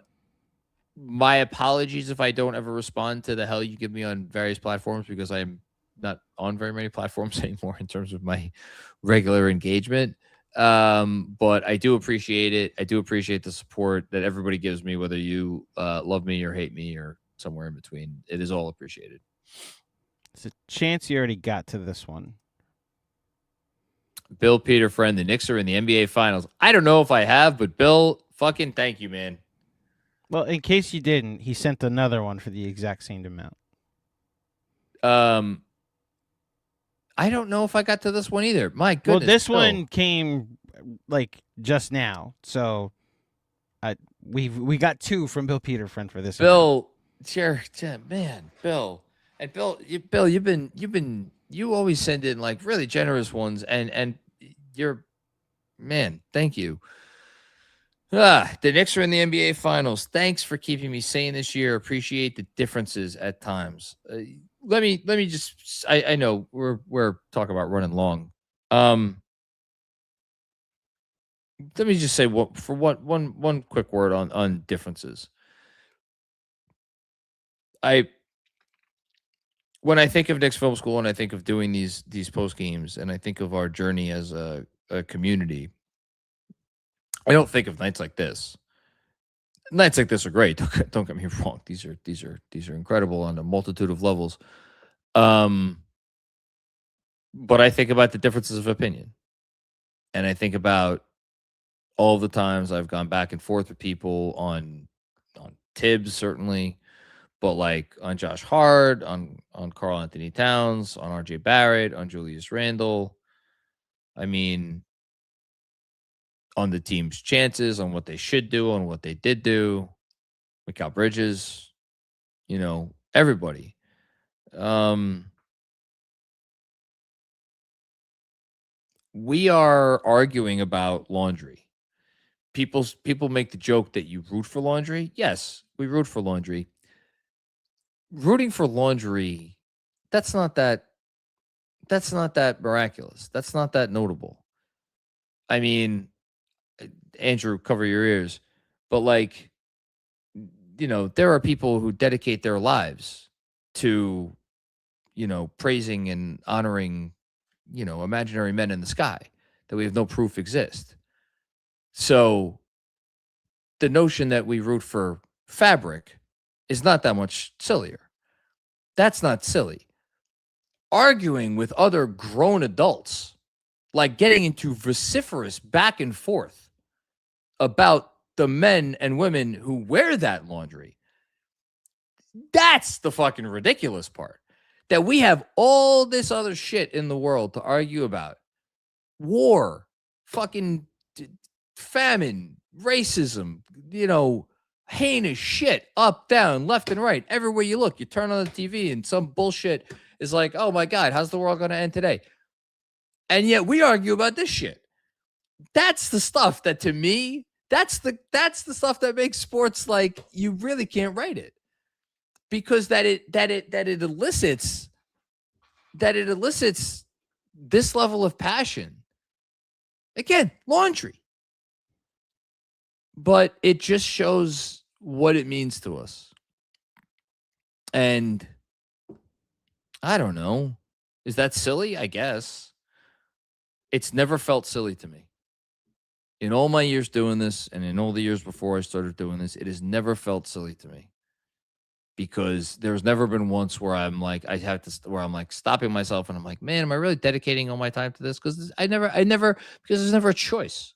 apologies if I don't ever respond to the hell you give me on various platforms, because I am not on very many platforms anymore in terms of my regular engagement. But I do appreciate it. I do appreciate the support that everybody gives me, whether you love me or hate me or somewhere in between. It is all appreciated. It's a chance you already got to this one. Bill Peter friend, the Knicks are in the NBA Finals. I don't know if I have, but Bill, fucking thank you, man. Well, in case you didn't, he sent another one for the exact same amount. I don't know if I got to this one either. My goodness. Well, this one came like just now, so we got 2 from Bill Peter friend for this. Bill, man, Bill, and Bill, you always send in like really generous ones, and you're, man, thank you. The Knicks are in the NBA Finals. Thanks for keeping me sane this year. Appreciate the differences at times. Let me just. I know we're talking about running long. Let me just say one quick word on differences. When I think of Knicks Film School and I think of doing these post games and I think of our journey as a community, I don't think of nights like this. Nights like this are great. Don't get me wrong. These are incredible on a multitude of levels. But I think about the differences of opinion, and I think about all the times I've gone back and forth with people on Tibbs, certainly, but like on Josh Hart, on Karl Anthony Towns, on RJ Barrett, on Julius Randle. I mean, on the team's chances, on what they should do, on what they did do. Mikal Bridges, everybody. We are arguing about laundry. People make the joke that you root for laundry. Yes, we root for laundry. Rooting for laundry, that's not that miraculous. That's not that notable. I mean, Andrew, cover your ears. But like, there are people who dedicate their lives to, praising and honoring, imaginary men in the sky that we have no proof exist. So the notion that we root for fabric is not that much sillier. That's not silly. Arguing with other grown adults, like getting into vociferous back and forth about the men and women who wear that laundry, that's the fucking ridiculous part. That we have all this other shit in the world to argue about. War, fucking famine, racism, heinous shit, up, down, left and right. Everywhere you look, you turn on the TV and some bullshit is like, oh my God, how's the world going to end today? And yet we argue about this shit. That's the stuff that, to me, That's the stuff that makes sports like you really can't write it, because that it elicits this level of passion. Again, laundry. But it just shows what it means to us. And I don't know. Is that silly? I guess. It's never felt silly to me. In all my years doing this, and in all the years before I started doing this, it has never felt silly to me. Because there's never been once where I'm like, where I'm like stopping myself and I'm like, man, am I really dedicating all my time to this? Because because there's never a choice.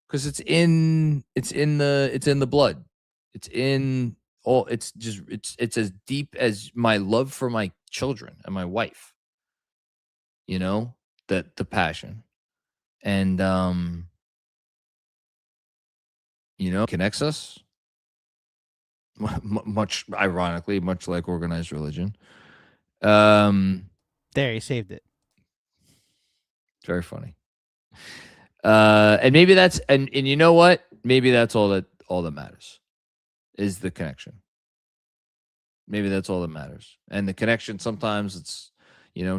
Because it's in the blood. It's as deep as my love for my children and my wife. You know, the passion. And connects us. Much ironically, much like organized religion. There, you saved it. Very funny. And maybe that's and you know what? Maybe that's all that matters is the connection. Maybe that's all that matters. And the connection, sometimes it's,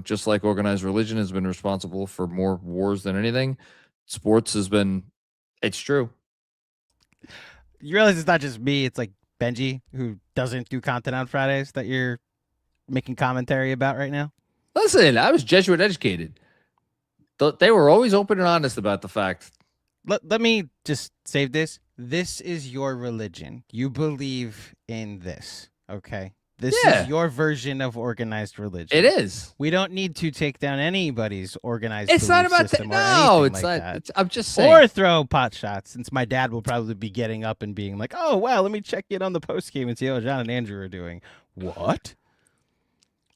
just like organized religion has been responsible for more wars than anything, sports has been. It's true. You realize it's not just me, it's like Benji, who doesn't do content on Fridays, that you're making commentary about right now? Listen, I was Jesuit educated. They were always open and honest about the fact. Let me just save this. This is your religion. You believe in this, okay? This is your version of organized religion. It is. We don't need to take down anybody's organized It's not about system it's like not. that. I'm just saying. Or throw pot shots, since my dad will probably be getting up and being like, oh, well, let me check in on the post game and see how John and Andrew are doing. What?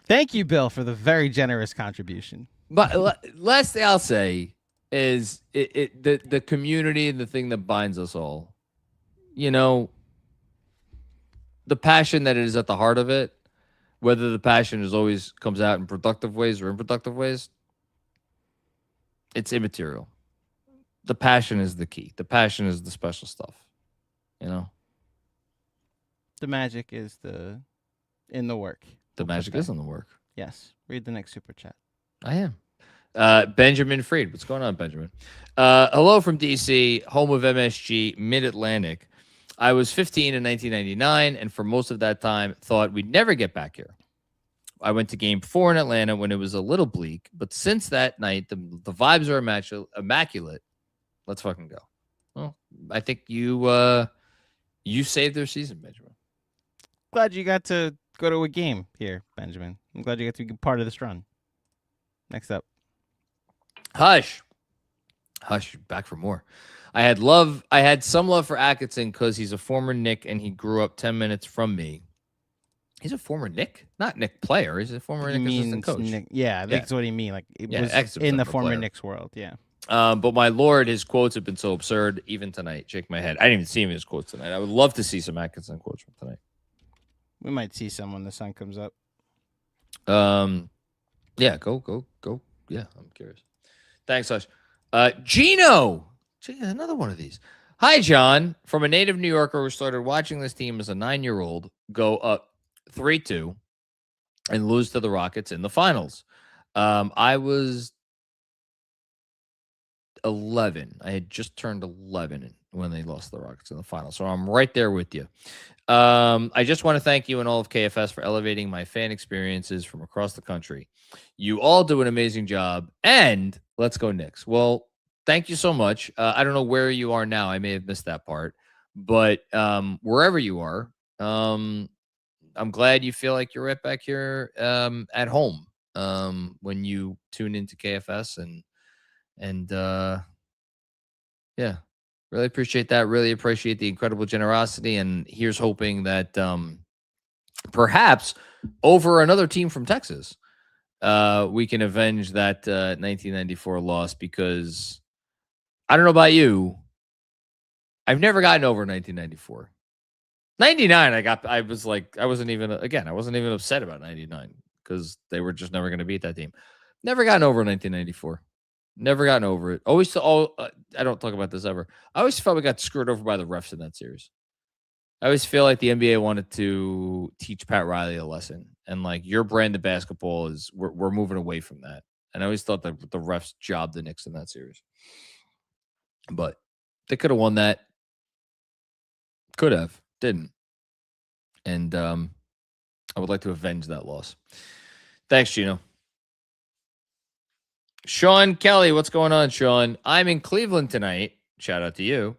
Thank you, Bill, for the very generous contribution. But last thing I'll say is the community and the thing that binds us all. The passion that is at the heart of it, whether the passion always comes out in productive ways or unproductive ways, it's immaterial. The passion is the key. The passion is the special stuff. The magic is in the work. The magic is in the work. Yes. Read the next super chat. I am. Benjamin Freed. What's going on, Benjamin? Hello from DC, home of MSG, Mid-Atlantic. I was 15 in 1999, and for most of that time, thought we'd never get back here. I went to Game 4 in Atlanta when it was a little bleak, but since that night, the vibes are immaculate. Let's fucking go. Well, I think you saved their season, Benjamin. Glad you got to go to a game here, Benjamin. I'm glad you got to be part of this run. Next up. Hush, back for more. I had some love for Atkinson because he's a former Knick and he grew up 10 minutes from me. He's a former Knick? Not Knick player. He's a former Knick assistant coach. Yeah, that's what he mean. Like, it was in the former Knicks world, yeah. But my lord, his quotes have been so absurd. Even tonight, shake my head. I didn't even see him in his quotes tonight. I would love to see some Atkinson quotes from tonight. We might see some when the sun comes up. Yeah, go. Yeah, I'm curious. Thanks, Hush. Gino. Another one of these. Hi, John. From a native New Yorker who started watching this team as a 9-year-old go up 3-2 and lose to the Rockets in the finals. I was 11. I had just turned 11 when they lost to the Rockets in the finals. So I'm right there with you. I just want to thank you and all of KFS for elevating my fan experiences from across the country. You all do an amazing job. And let's go Knicks. Well, thank you so much. I don't know where you are now. I may have missed that part. But wherever you are, I'm glad you feel like you're right back here at home when you tune into KFS. And yeah, really appreciate that. Really appreciate the incredible generosity. And here's hoping that perhaps over another team from Texas, we can avenge that 1994 loss, because I don't know about you, I've never gotten over 1994. 99, I wasn't even upset about 99 because they were just never going to beat that team. Never gotten over 1994. Never gotten over it. Always. I don't talk about this ever. I always felt we got screwed over by the refs in that series. I always feel like the NBA wanted to teach Pat Riley a lesson, and like your brand of basketball is we're moving away from that. And I always thought that the refs jobbed the Knicks in that series, but they could have won that. Could have, didn't, and I would like to avenge that loss. Thanks, Gino. Sean Kelly, what's going on, Sean? I'm in Cleveland tonight. Shout out to you.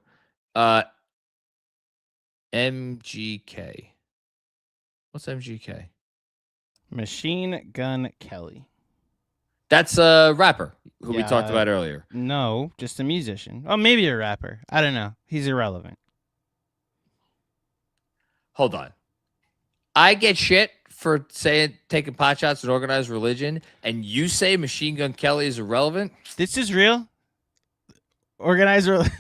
MGK. What's MGK? Machine Gun Kelly. That's a rapper who we talked about earlier. No, just a musician. Oh, maybe a rapper. I don't know. He's irrelevant. Hold on. I get shit for saying taking pot shots and organized religion, and you say Machine Gun Kelly is irrelevant? This is real. Organized religion.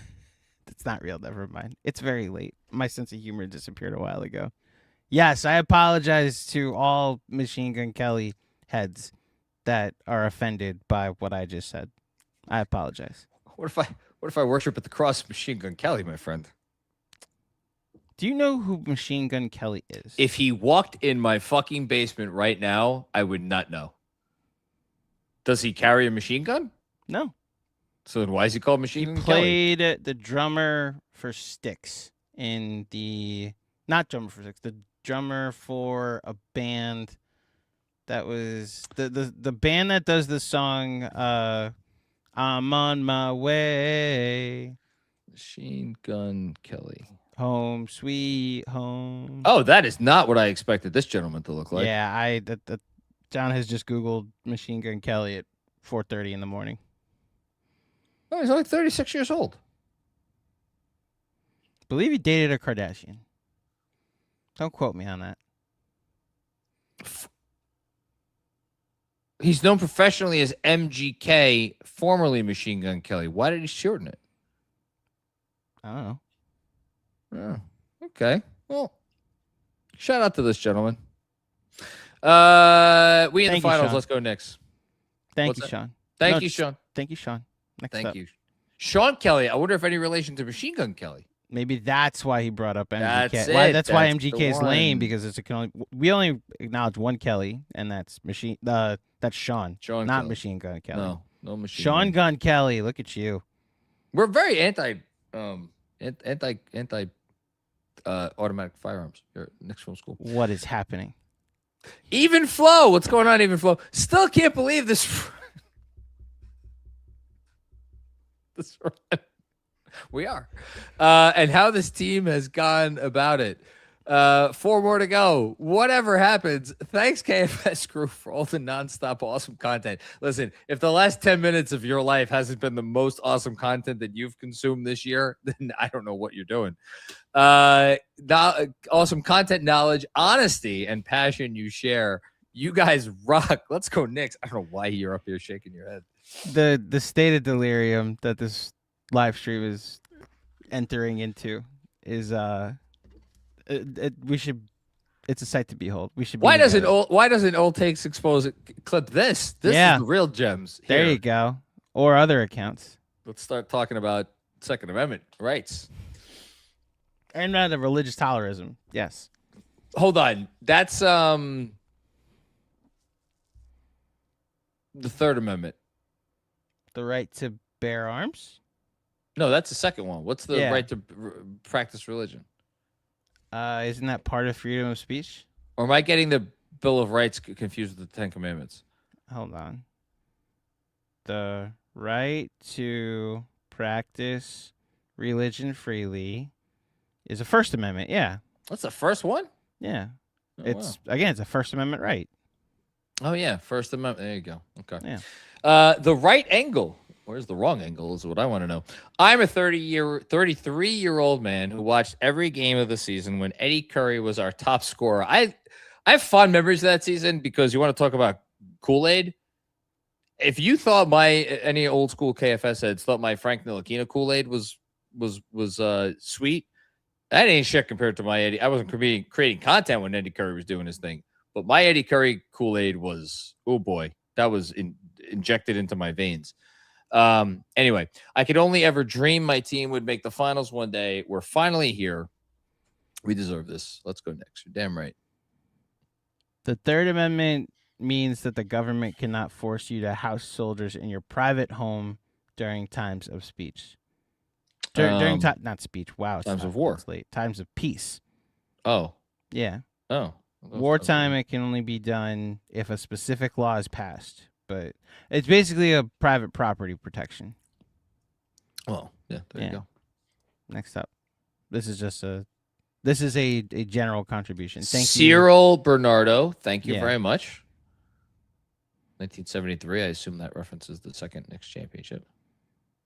It's not real. Never mind. It's very late. My sense of humor disappeared a while ago. Yes, I apologize to all Machine Gun Kelly heads that are offended by what I just said. I apologize. What if I worship at the cross of Machine Gun Kelly, my friend? Do you know who Machine Gun Kelly is? If he walked in my fucking basement right now, I would not know. Does he carry a machine gun? No. So then why is he called Machine Gun Kelly? Kelly? The drummer for Styx in the... Not drummer for Styx. The drummer for a band that was... The band that does the song I'm on my way. Machine Gun Kelly. Home sweet home. Oh, that is not what I expected this gentleman to look like. Yeah, John has just Googled Machine Gun Kelly at 4:30 in the morning. Oh, he's only 36 years old. Believe he dated a Kardashian. Don't quote me on that. He's known professionally as MGK, formerly Machine Gun Kelly. Why did he shorten it? I don't know. Oh, okay. Well, shout out to this gentleman. We in the finals. Let's go Knicks. Thank you, Sean. Thank you, Sean. Thank you, Sean. Thank you. Sean Kelly. I wonder if any relation to Machine Gun Kelly. Maybe that's why he brought up MGK. That's why MGK is lame, because we only acknowledge one Kelly, and that's Sean. Sean not Kelly. Machine Gun Kelly. No Machine Sean Gun Kelly. Look at you. We're very anti automatic firearms here at Knicks Film School. What is happening? Even Flow. What's going on, Even Flow? Still can't believe this. This we are. And how this team has gone about it. 4 more to go. Whatever happens, thanks KFS crew for all the nonstop awesome content. Listen, if the last 10 minutes of your life hasn't been the most awesome content that you've consumed this year, then I don't know what you're doing. Awesome content, knowledge, honesty, and passion you share. You guys rock. Let's go Knicks. I don't know why you're up here shaking your head. The state of delirium that this live stream is entering into is it's a sight to behold. We should. Why doesn't old takes expose it? Clip this? This is the real gems. There here. you go. Or other accounts. Let's start talking about Second Amendment rights and the religious tolerism. Yes. Hold on. That's the Third Amendment. The right to bear arms? No, that's the second one. What's the right to practice religion? Isn't that part of freedom of speech? Or am I getting the Bill of Rights confused with the Ten Commandments? Hold on. The right to practice religion freely is a First Amendment. Yeah. That's the first one? Yeah. It's a First Amendment right. Oh, yeah. First Amendment. There you go. Okay. Yeah. The right angle. Where's the wrong angle is what I want to know. I'm a 33-year-old man who watched every game of the season when Eddie Curry was our top scorer. I have fond memories of that season because you want to talk about Kool-Aid. If you thought any old school KFS heads thought my Frank Ntilikina Kool-Aid was sweet, that ain't shit compared to my Eddie. I wasn't creating content when Eddie Curry was doing his thing, but my Eddie Curry Kool-Aid was, oh boy, that was injected into my veins. Anyway, I could only ever dream my team would make the finals one day. We're finally here. We deserve this. Let's go Knicks. You're damn right. The Third Amendment means that the government cannot force you to house soldiers in your private home during times of speech. Not speech. Wow. Times of war. It's late. Times of peace. Oh. Yeah. Oh. Wartime, it can only be done if a specific law is passed. But it's basically a private property protection. Well, yeah, there you go. Next up. This is a general contribution. Thank you. Cyril Bernardo, thank you very much. 1973, I assume that references the second Knicks championship.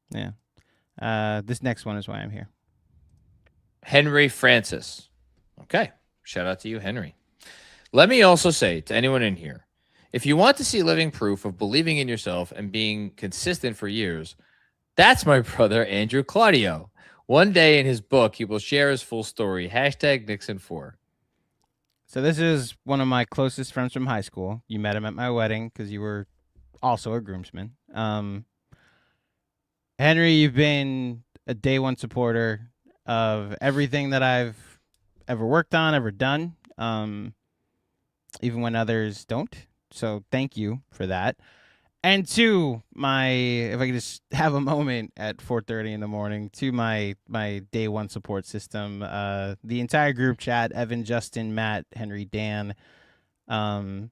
Yeah. This next one is why I'm here. Henry Francis. Okay. Shout out to you, Henry. Let me also say to anyone in here, if you want to see living proof of believing in yourself and being consistent for years, that's my brother, Andrew Claudio. One day in his book, he will share his full story. #Nixon4. So this is one of my closest friends from high school. You met him at my wedding because you were also a groomsman. Henry, you've been a day one supporter of everything that I've ever worked on, ever done, even when others don't. So thank you for that. And to if I could just have a moment at 4:30 in the morning, to my day one support system, the entire group chat, Evan, Justin, Matt, Henry, Dan. Evan,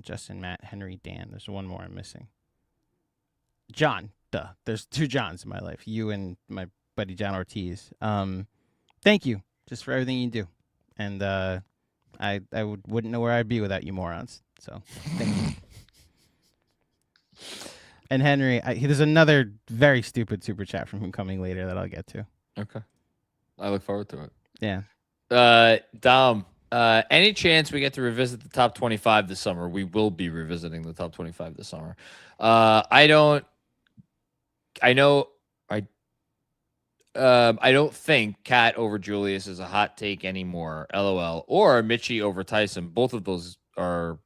Justin, Matt, Henry, Dan. There's one more I'm missing. John. Duh. There's 2 Johns in my life. You and my buddy John Ortiz. Thank you just for everything you do. And I wouldn't know where I'd be without you morons. So thank you. And Henry, there's another very stupid super chat from him coming later that I'll get to. Okay. I look forward to it. Yeah. Dom, any chance we get to revisit the top 25 this summer? We will be revisiting the top 25 this summer. I don't think Cat over Julius is a hot take anymore. LOL. Or Mitchie over Tyson. Both of those are.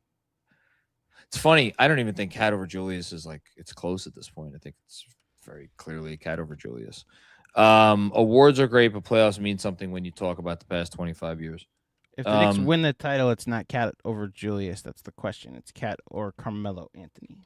It's funny. I don't even think Cat over Julius is it's close at this point. I think it's very clearly Cat over Julius. Awards are great, but playoffs mean something when you talk about the past 25 years. If the Knicks win the title, it's not Cat over Julius. That's the question. It's Cat or Carmelo Anthony.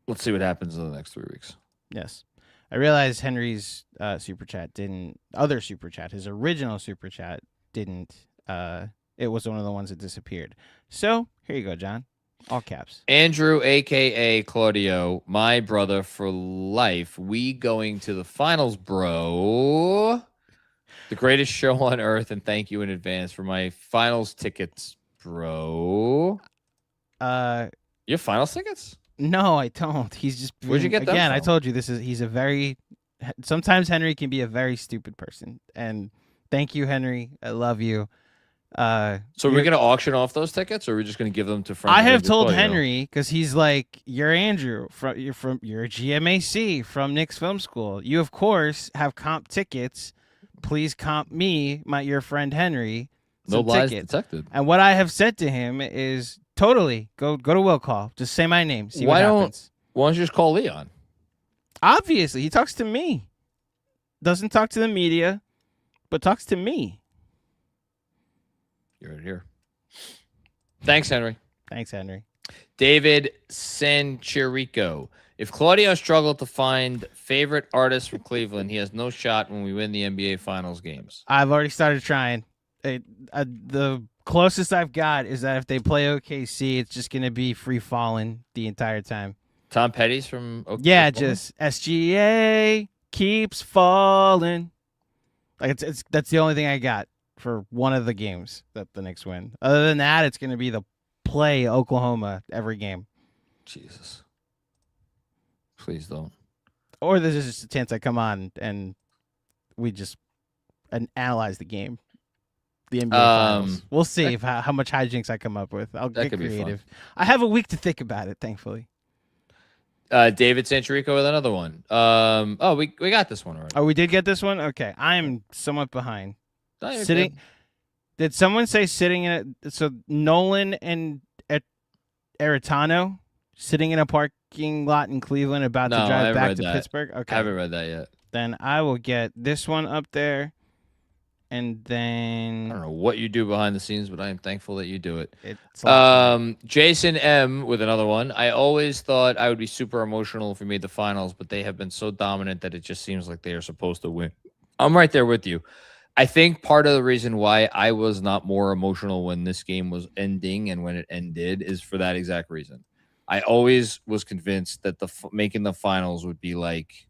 Let's see what happens in the next 3 weeks. Yes. I realized Henry's super chat his original super chat didn't. It was one of the ones that disappeared. So here you go, John. All caps. Andrew, a.k.a. Claudio, my brother for life. We going to the finals, bro. The greatest show on earth, and thank you in advance for my finals tickets, bro. You have finals tickets? No, I don't. He's just where'd you get them again? from? I told you he's a very. Sometimes Henry can be a very stupid person, and thank you, Henry. I love you. So are we gonna auction off those tickets, or are we just gonna give them to friends? I have told Henry because he's like, you're Andrew you're GMAC from Knicks Film School. You of course have comp tickets. Please comp me, your friend Henry. No lies tickets. detected. And what I have said to him is totally go to will call. Just say my name. See what happens. Why don't you just call Leon? Obviously, he talks to me. Doesn't talk to the media, but talks to me. You're right here. Thanks, Henry. Thanks, Henry. David Sanchirico. If Claudio struggled to find favorite artists from Cleveland, he has no shot when we win the NBA Finals games. I've already started trying. The closest I've got is that if they play OKC, it's just going to be free falling the entire time. Tom Petty's from OKC? Yeah, just SGA keeps falling. That's the only thing I got for one of the games that the Knicks win. Other than that, it's going to be the play Oklahoma every game. Jesus. Please don't. Or there's just a chance I come on and we just analyze the game. The NBA Finals. We'll see how much hijinks I come up with. I'll get creative. I have a week to think about it, thankfully. David Sanchirico with another one. We got this one already. Oh, we did get this one? Okay. I'm somewhat behind. Sitting Did someone say sitting in a, so Nolan and Aretano sitting in a parking lot in Cleveland about to drive back to Pittsburgh? Okay. I haven't read that yet. Then I will get this one up there. And then I don't know what you do behind the scenes, but I am thankful that you do it. Jason M with another one. I always thought I would be super emotional if we made the finals, but they have been so dominant that it just seems like they are supposed to win. I'm right there with you. I think part of the reason why I was not more emotional when this game was ending and when it ended is for that exact reason. I always was convinced that making the finals would be like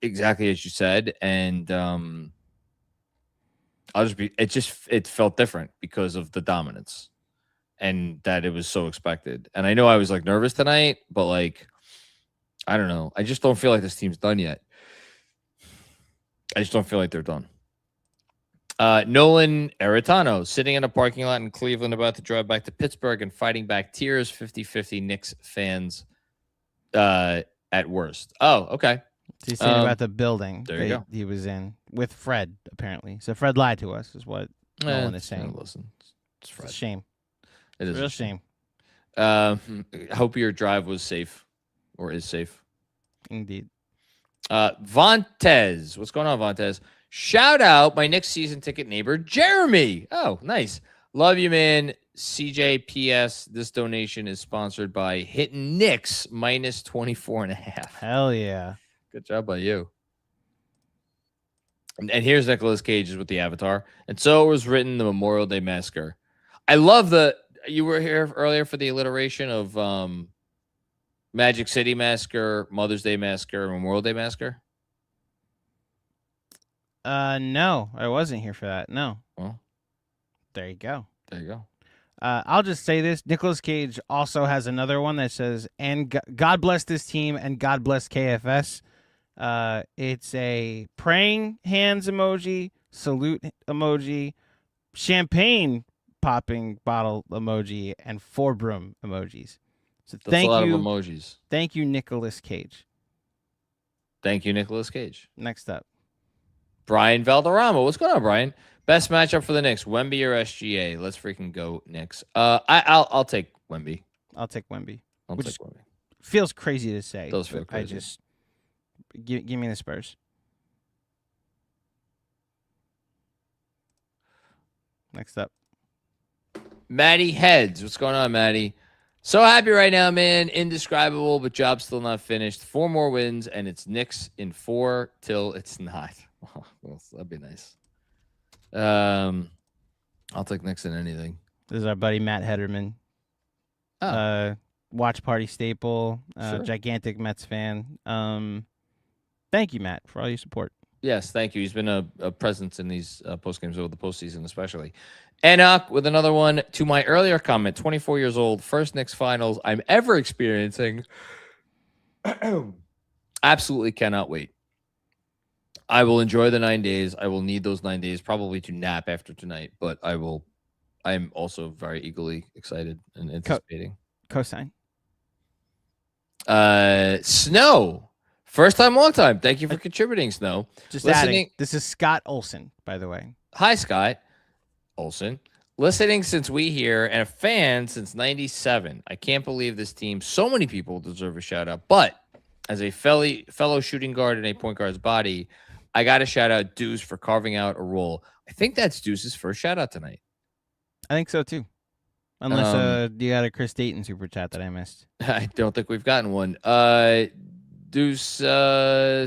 exactly as you said, and it felt different because of the dominance and that it was so expected. And I know I was like nervous tonight, but like, I don't know. I just don't feel like this team's done yet. I just don't feel like they're done. Nolan Aretano sitting in a parking lot in Cleveland about to drive back to Pittsburgh and fighting back tears, 50-50 Knicks fans at worst. Oh, okay. He's saying about the building there you go. He was in with Fred, apparently. So Fred lied to us, is what Nolan is saying. Listen, it's Fred. It's a shame. It is a real shame. Hope your drive was safe or is safe. Indeed. Vontez. What's going on, Vontez? Shout out my Knicks season ticket neighbor, Jeremy. Oh, nice. Love you, man. CJPS, this donation is sponsored by Hitting Knicks minus 24.5. Hell yeah. Good job by you. And here's Nicolas Cage with the avatar. And so it was written the Memorial Day Massacre. I love you were here earlier for the alliteration of Magic City Massacre, Mother's Day Massacre, Memorial Day Massacre. No, I wasn't here for that. No. Well, there you go. There you go. I'll just say this. Nicolas Cage also has another one that says, and God bless this team and God bless KFS. It's a praying hands emoji, salute emoji, champagne popping bottle emoji, and 4 broom emojis. So That's a lot of emojis. Thank you, Nicolas Cage. Thank you, Nicolas Cage. Next up. Brian Valderrama. What's going on, Brian? Best matchup for the Knicks, Wemby or SGA? Let's freaking go Knicks. I'll take Wemby. I'll take Wemby. I'll take Wemby. Feels crazy to say. Does feel crazy. I just give me the Spurs. Next up. Maddie Heads. What's going on, Maddie? So happy right now, man. Indescribable, but job still not finished. 4 more wins, and it's Knicks in 4 till it's not. Well, that'd be nice. I'll take Knicks in anything. This is our buddy Matt Hederman. Watch party staple, Sure. Gigantic Mets fan. Thank you, Matt, for all your support. Yes, thank you. He's been a presence in these post games over the postseason, especially. Enoch with another one. To my earlier comment, 24 years old, first Knicks finals I'm ever experiencing. Absolutely cannot wait. I will enjoy the 9 days. I will need those 9 days probably to nap after tonight, but I am also very eagerly excited and anticipating. Cosign. Snow. First time, long time. Thank you for contributing, Snow. Just adding. This is Scott Olson, by the way. Hi, Scott Olson. Listening since we here and a fan since 97. I can't believe this team. So many people deserve a shout out, but as a fellow shooting guard in a point guard's body, I got to shout out Deuce for carving out a role. I think that's Deuce's first shout out tonight. I think so too. Unless you got a Chris Dayton super chat that I missed. I don't think we've gotten one. Deuce,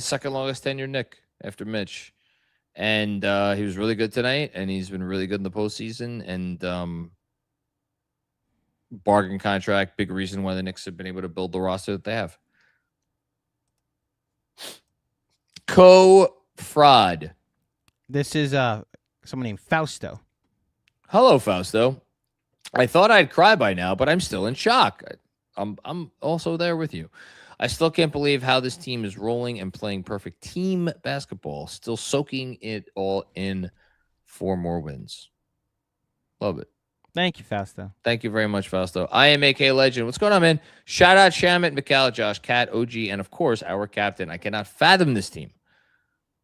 second longest tenure Nick after Mitch. And he was really good tonight, and he's been really good in the postseason. And bargain contract, big reason why the Knicks have been able to build the roster that they have. Co-fraud. This is someone named Fausto. Hello, Fausto. I thought I'd cry by now, but I'm still in shock. I'm also there with you. I still can't believe how this team is rolling and playing perfect team basketball, still soaking it all in 4 more wins. Love it. Thank you, Fausto. Thank you very much, Fausto. I am AK Legend. What's going on, man? Shout out Shamit, Mikal, Josh, Cat, OG, and of course, our captain. I cannot fathom this team.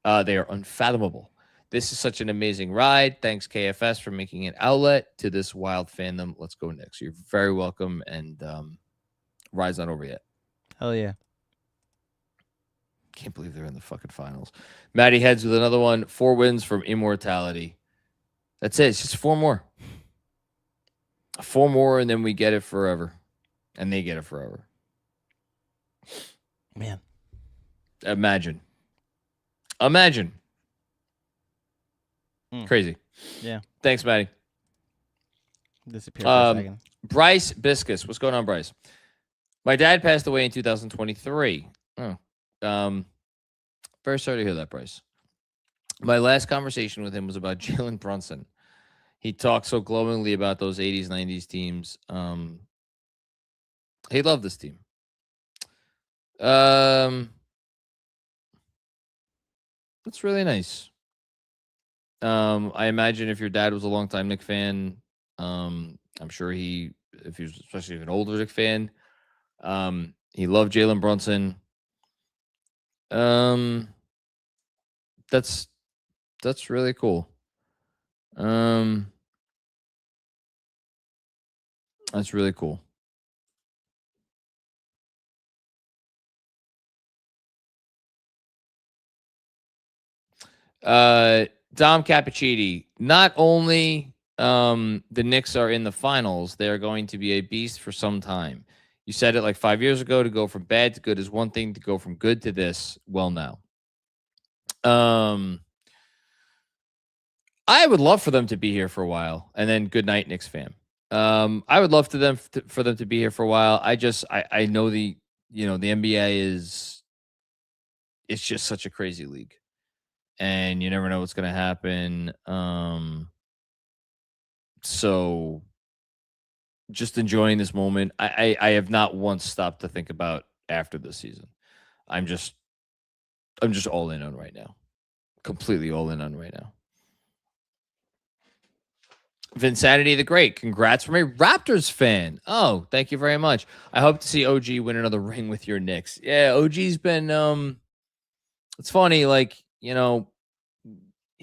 They are unfathomable. This is such an amazing ride. Thanks, KFS, for making an outlet to this wild fandom. Let's go Knicks. You're very welcome, and ride's not over yet. Hell yeah. Can't believe they're in the fucking finals. Matty heads with another one. 4 wins from immortality. That's it. It's just 4 more. 4 more, and then we get it forever. And they get it forever. Man. Imagine. Crazy. Yeah. Thanks, Matty. Disappeared for a second. Bryce Biscus. What's going on, Bryce? My dad passed away in 2023. Oh. Very sorry to hear that, Bryce. My last conversation with him was about Jalen Brunson. He talked so glowingly about those 80s, 90s teams. He loved this team. That's really nice. I imagine if your dad was a longtime Knicks fan, I'm sure if he was especially an older Knicks fan, he loved Jalen Brunson. That's really cool. That's really cool. Dom Cappuccini, not only the Knicks are in the finals, they're going to be a beast for some time. You said it like 5 years ago, to go from bad to good is one thing, to go from good to this, well, now. I would love for them to be here for a while, and then good night, Knicks fan. I would love for them to be here for a while. I know the NBA it's just such a crazy league. And you never know what's going to happen. So just enjoying this moment. I have not once stopped to think about after this season. I'm just all in on right now. Completely all in on right now. Vinsanity the Great. Congrats from a Raptors fan. Oh, thank you very much. I hope to see OG win another ring with your Knicks. Yeah, OG's been it's funny, like, he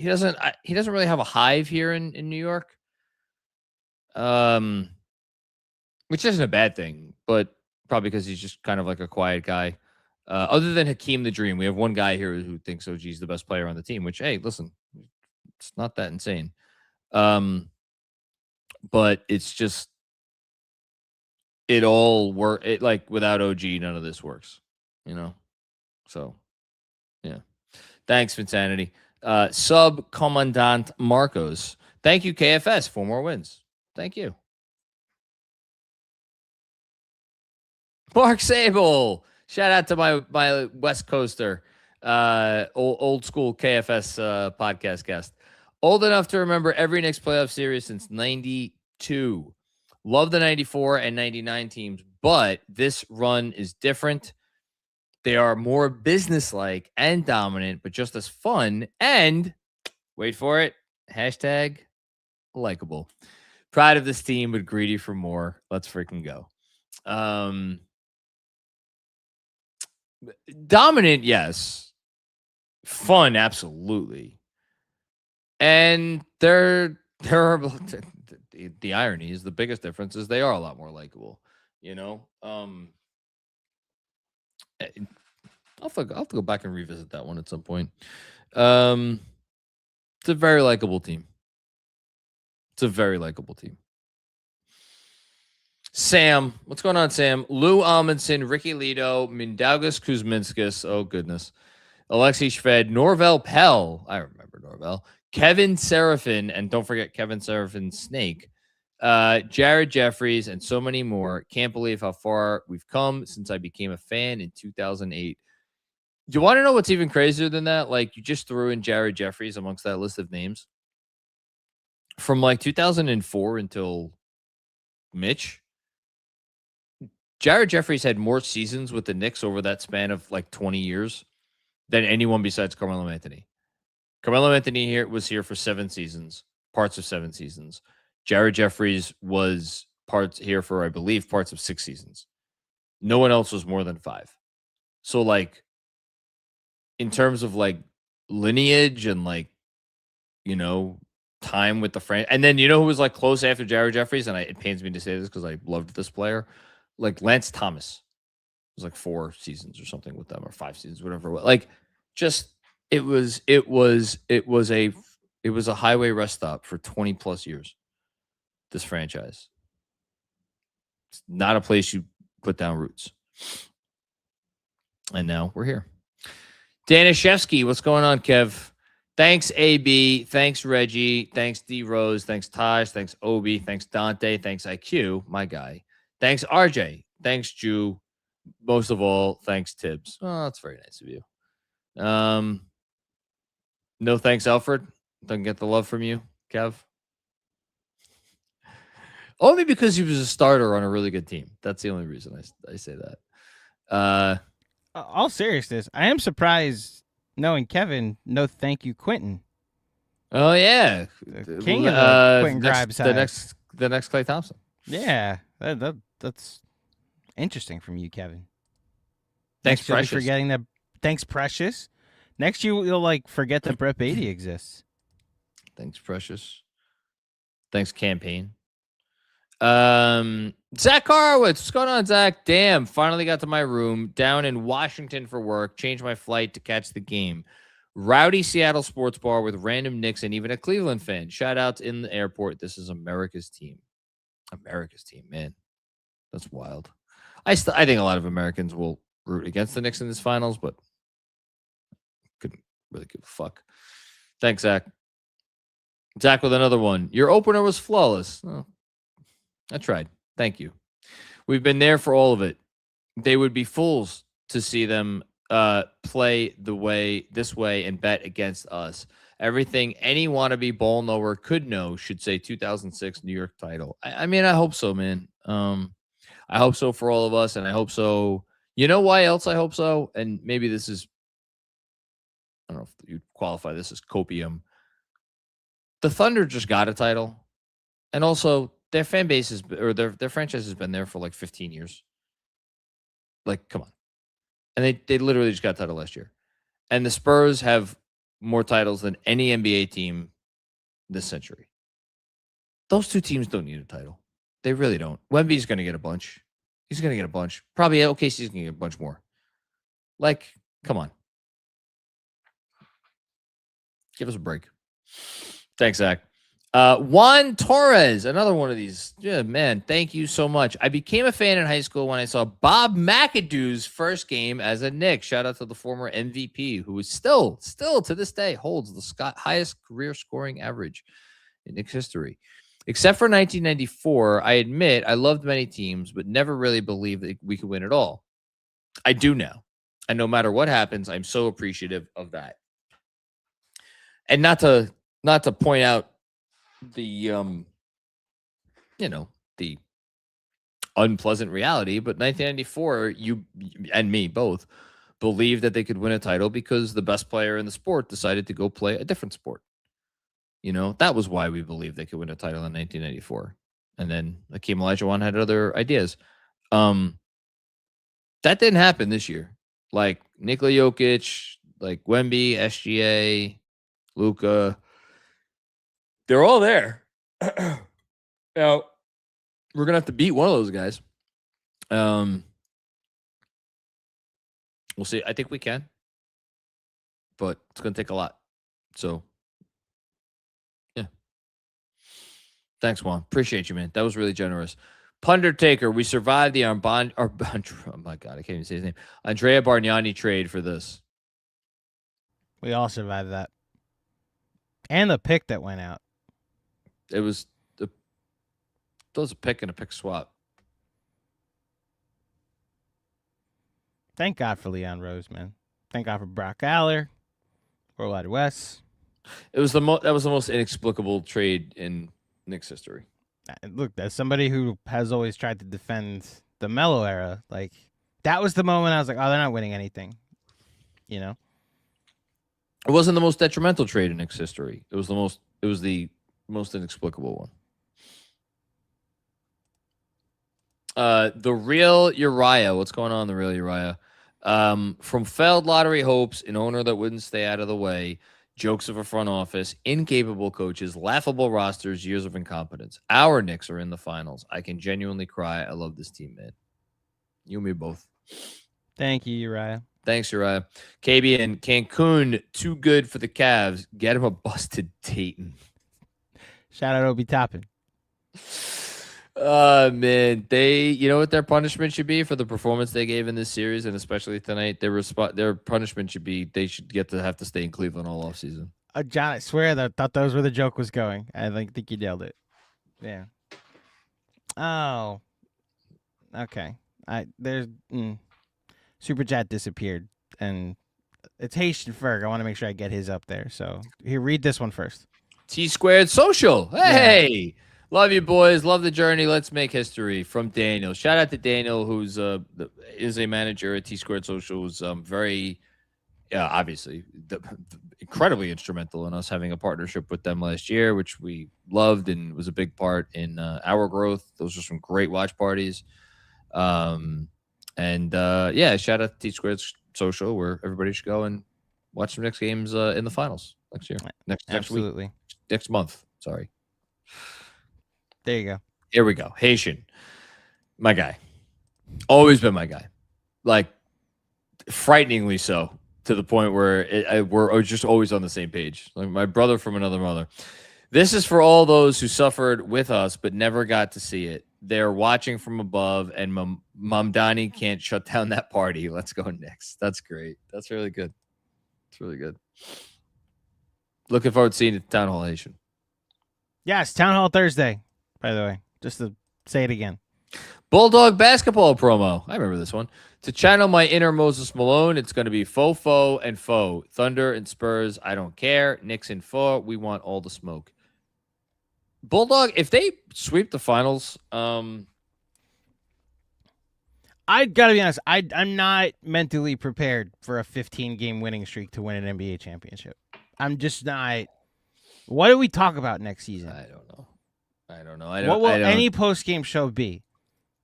doesn't really have a hive here in New York. Which isn't a bad thing, but probably because he's just kind of like a quiet guy. Other than Hakeem the Dream, we have one guy here who thinks OG is the best player on the team, which, hey, listen, it's not that insane. But it's just, it all work. It, like, without OG, none of this works, So, yeah. Thanks, Vinsanity. Sub Commandant Marcos. Thank you, KFS. 4 more wins. Thank you. Mark Sable. Shout out to my West Coaster, old school KFS podcast guest. Old enough to remember every Knicks playoff series since 92. Love the 94 and 99 teams, but this run is different. They are more businesslike and dominant, but just as fun and, wait for it, hashtag likable. Proud of this team, but greedy for more. Let's freaking go. Dominant, yes. Fun, absolutely. And the irony is, the biggest difference is they are a lot more likable. I'll have to go back and revisit that one at some point. It's a very likable team. Sam, what's going on, Sam? Lou Amundsen, Ricky Lido, Mindaugas Kuzminskas. Oh, goodness. Alexei Shved, Norvel Pell. I remember Norvel. Kevin Seraphin, and don't forget Kevin Seraphin Snake. Jared Jeffries, and so many more. Can't believe how far we've come since I became a fan in 2008. Do you want to know what's even crazier than that? Like, you just threw in Jared Jeffries amongst that list of names. From like 2004 until Mitch, Jared Jeffries had more seasons with the Knicks over that span of like 20 years than anyone besides Carmelo Anthony. Carmelo Anthony was here for 7 seasons, parts of 7 seasons. Jared Jeffries was here for, I believe, parts of 6 seasons. No one else was more than 5. So, like, in terms of like lineage and like time with the franchise. And then who was like close after Jared Jeffries, and it pains me to say this because I loved this player, like Lance Thomas. It was like 4 seasons or something with them, or 5 seasons, whatever. Like, just it was a highway rest stop for 20 plus years. This franchise, it's not a place you put down roots. And now we're here. Danishevsky, what's going on, Kev? Thanks, AB. Thanks, Reggie. Thanks, D Rose. Thanks, Taj. Thanks, Obi. Thanks, Dante. Thanks, IQ, my guy. Thanks, RJ. Thanks, Jew. Most of all, thanks, Tibbs. Oh, that's very nice of you. No thanks, Alfred. Doesn't get the love from you, Kev. Only because he was a starter on a really good team. That's the only reason I say that. All seriousness, I am surprised knowing Kevin. No, thank you, Quentin. Oh yeah, the king of the Quentin Grimes. The next Klay Thompson. Yeah, that's interesting from you, Kevin. Thanks, Precious. Forgetting that. Thanks, Precious. Next, you'll like forget that Brett Beatty exists. Thanks, Precious. Thanks, Campaign. Zach Horowitz, what's going on, Zach? Damn, finally got to my room down in Washington for work. Changed my flight to catch the game. Rowdy Seattle sports bar with random Knicks and even a Cleveland fan. Shout outs in the airport. This is America's team. America's team, man. That's wild. I think a lot of Americans will root against the Knicks in this finals, but couldn't really give a fuck. Thanks, Zach. Zach with another one. Your opener was flawless. Oh, I tried. Thank you. We've been there for all of it. They would be fools to see them play this way and bet against us. Everything any wannabe ball knower could know should say 2006 New York title. I mean, I hope so, man. I hope so for all of us, and I hope so. You know why else I hope so? And maybe this is, I don't know if you qualify this as copium. The Thunder just got a title, and also their fan base or their franchise has been there for like 15 years. Like, come on. And they literally just got a title last year. And the Spurs have more titles than any NBA team this century. Those two teams don't need a title. They really don't. Wemby's going to get a bunch. He's going to get a bunch. Probably OKC's going to get a bunch more. Like, come on. Give us a break. Thanks, Zach. Juan Torres, another one of these. Yeah, man, thank you so much. I became a fan in high school when I saw Bob McAdoo's first game as a Knick. Shout out to the former MVP, who is still to this day holds the highest career scoring average in Knicks history. Except for 1994, I admit I loved many teams, but never really believed that we could win it all. I do now. And no matter what happens, I'm so appreciative of that. And not to point out the the unpleasant reality, but 1994, you and me both believed that they could win a title because the best player in the sport decided to go play a different sport. That was why we believed they could win a title in 1994. And then Hakeem Olajuwon had other ideas. That didn't happen this year. Like Nikola Jokic, like Wemby, SGA, Luka, they're all there. Now, we're going to have to beat one of those guys. We'll see. I think we can. But it's going to take a lot. So, yeah. Thanks, Juan. Appreciate you, man. That was really generous. Pundertaker, we survived the oh my God, I can't even say his name. Andrea Bargnani trade for this. We all survived that. And the pick that went out. It was a pick and a pick swap. Thank God for Leon Rose, man. Thank God for Brock Aller, Worldwide West. That was the most inexplicable trade in Knicks history. Look, as somebody who has always tried to defend the Melo era, like that was the moment I was like, oh, they're not winning anything. It wasn't the most detrimental trade in Knicks history. It was the most inexplicable one. The real Uriah. What's going on, the real Uriah? From failed lottery hopes, an owner that wouldn't stay out of the way, jokes of a front office, incapable coaches, laughable rosters, years of incompetence. Our Knicks are in the finals. I can genuinely cry. I love this team, man. You and me both. Thank you, Uriah. Thanks, Uriah. KB in Cancun, too good for the Cavs. Get him a busted Dayton. Shout out Obi Toppin. Man, you know what their punishment should be for the performance they gave in this series, and especially tonight. Their punishment should be they should have to stay in Cleveland all offseason. John, I swear that thought that was where the joke was going. I think you nailed it. Yeah. Oh. Okay. Super Chat disappeared, and it's Haitian Ferg. I want to make sure I get his up there. So here, read this one first. T-Squared Social. Hey. Yeah. Love you, boys. Love the journey. Let's make history. From Daniel. Shout out to Daniel, who's is a manager at T-Squared Social. Who's very, obviously, incredibly instrumental in us having a partnership with them last year, which we loved and was a big part in our growth. Those are some great watch parties. Shout out to T-Squared Social, where everybody should go and watch some Knicks games in the finals next year. Next week. Next month. Sorry. There you go. Here we go. Haitian. My guy. Always been my guy. Like, frighteningly so, to the point where we're just always on the same page. Like my brother from another mother. This is for all those who suffered with us but never got to see it. They're watching from above, and Mamdani can't shut down that party. Let's go Knicks. That's great. That's really good. It's really good. Looking forward to seeing it at Town Hall Haitian. Yes, Town Hall Thursday, by the way, just to say it again. Bulldog basketball promo. I remember this one. To channel my inner Moses Malone, it's going to be faux and faux. Thunder and Spurs, I don't care. Knicks and four, we want all the smoke. Bulldog, if they sweep the finals, I gotta be honest. I'm not mentally prepared for a 15-game winning streak to win an NBA championship. I'm just not. What do we talk about next season? I don't know. What will any post-game show be?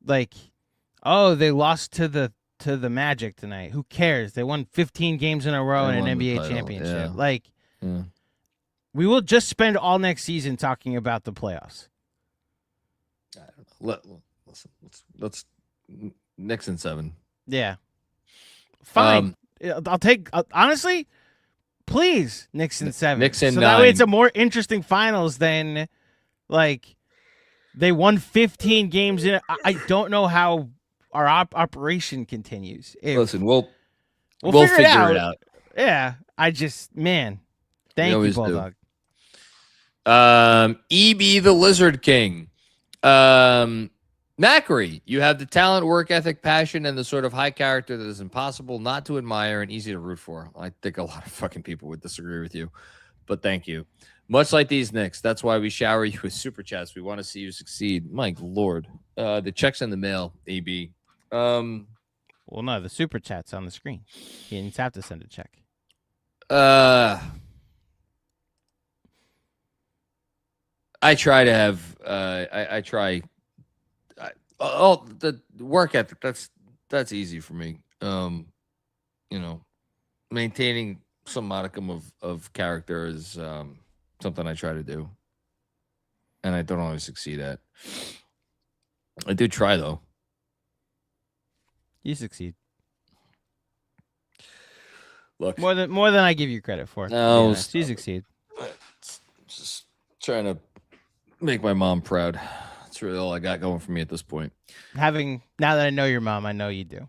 Like, oh, they lost to the Magic tonight. Who cares? They won 15 games in a row in an NBA championship. Yeah. We will just spend all next season talking about the playoffs. I don't know. Let's Knicks in 7. Yeah. Fine. I'll take honestly, please, Knicks in 7. Knicks in 9. That way it's a more interesting finals than like they won 15 games in. I don't know how our operation continues. Listen, we'll figure it out. Yeah. Thank you, Bulldog. EB the Lizard King. Macri, you have the talent, work ethic, passion, and the sort of high character that is impossible not to admire and easy to root for. I think a lot of fucking people would disagree with you, but thank you. Much like these Knicks, that's why we shower you with super chats. We want to see you succeed. My Lord. The check's in the mail, AB. Well, no, the super chat's on the screen. You didn't have to send a check. I try to have I try the work ethic, that's easy for me. Maintaining some modicum of character is something I try to do, and I don't always succeed at. I do try though. You succeed. Look, more than I give you credit for. No, you succeed. Just trying to make my mom proud. That's really all I got going for me at this point. Now that I know your mom, I know you do.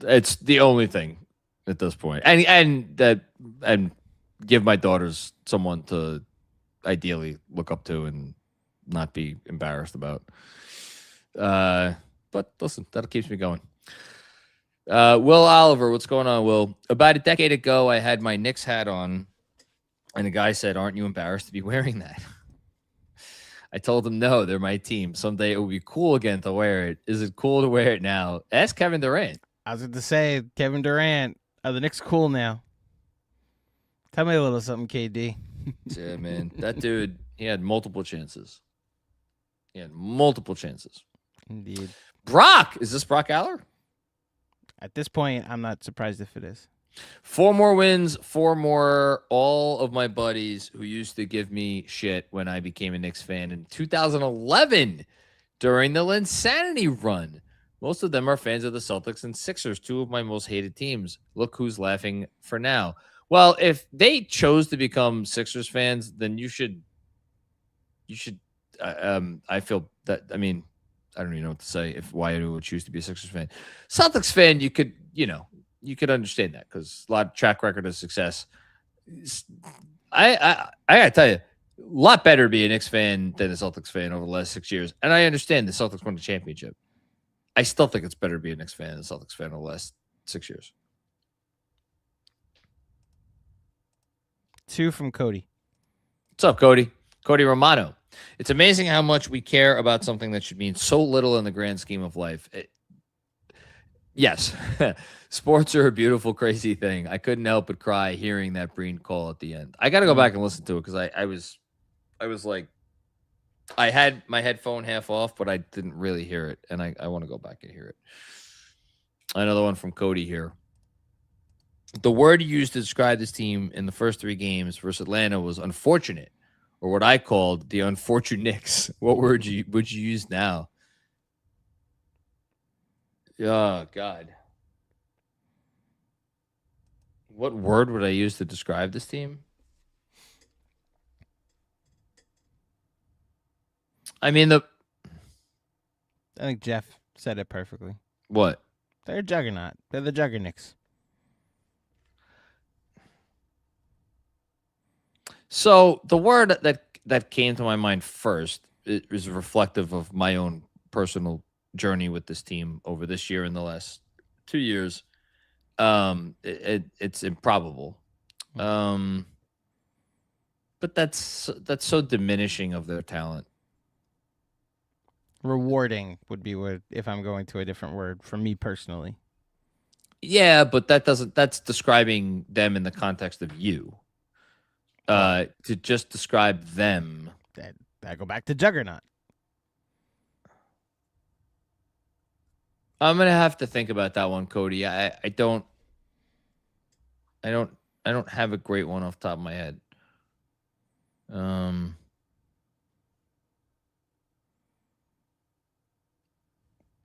It's the only thing at this point, and give my daughters someone to ideally look up to and not be embarrassed about. But listen, that keeps me going. Will Oliver, what's going on, Will? About a decade ago, I had my Knicks hat on, and the guy said, "Aren't you embarrassed to be wearing that?" I told him, "No, they're my team. Someday it will be cool again to wear it. Is it cool to wear it now?" Ask Kevin Durant. I was going to say, Kevin Durant, are the Knicks cool now? Tell me a little something, KD. Yeah, man. That dude, he had multiple chances. Indeed. Brock. Is this Brock Aller? At this point, I'm not surprised if it is. 4 more wins, 4 more. All of my buddies who used to give me shit when I became a Knicks fan in 2011 during the Linsanity run. Most of them are fans of the Celtics and Sixers, 2 of my most hated teams. Look who's laughing for now. Well, if they chose to become Sixers fans, then you should. I feel that. I mean, I don't even know what to say. If why I would choose to be a Sixers fan, Celtics fan, you could understand that because a lot of track record of success. I gotta tell you, a lot better to be a Knicks fan than a Celtics fan over the last 6 years. And I understand the Celtics won the championship. I still think it's better to be a Knicks fan than a Celtics fan over the last 6 years. 2 from Cody. What's up, Cody? Cody Romano. It's amazing how much we care about something that should mean so little in the grand scheme of life. Yes, sports are a beautiful, crazy thing. I couldn't help but cry hearing that Breen call at the end. I got to go back and listen to it because I was like, I had my headphone half off, but I didn't really hear it, and I want to go back and hear it. Another one from Cody here. The word you used to describe this team in the first 3 games versus Atlanta was unfortunate, or what I called the unfortunate Knicks. What word would you use now? Oh, God. What word would I use to describe this team? I mean, I think Jeff said it perfectly. What? They're a juggernaut. They're the Juggernauts. So the word that came to my mind first is reflective of my own personal journey with this team over this year and the last 2 years. It's improbable. But that's so diminishing of their talent. Rewarding would be what, if I'm going to a different word, for me personally. Yeah, but that's describing them in the context of you. To just describe them. That go back to Juggernaut. I'm gonna have to think about that one, Cody. I don't have a great one off the top of my head.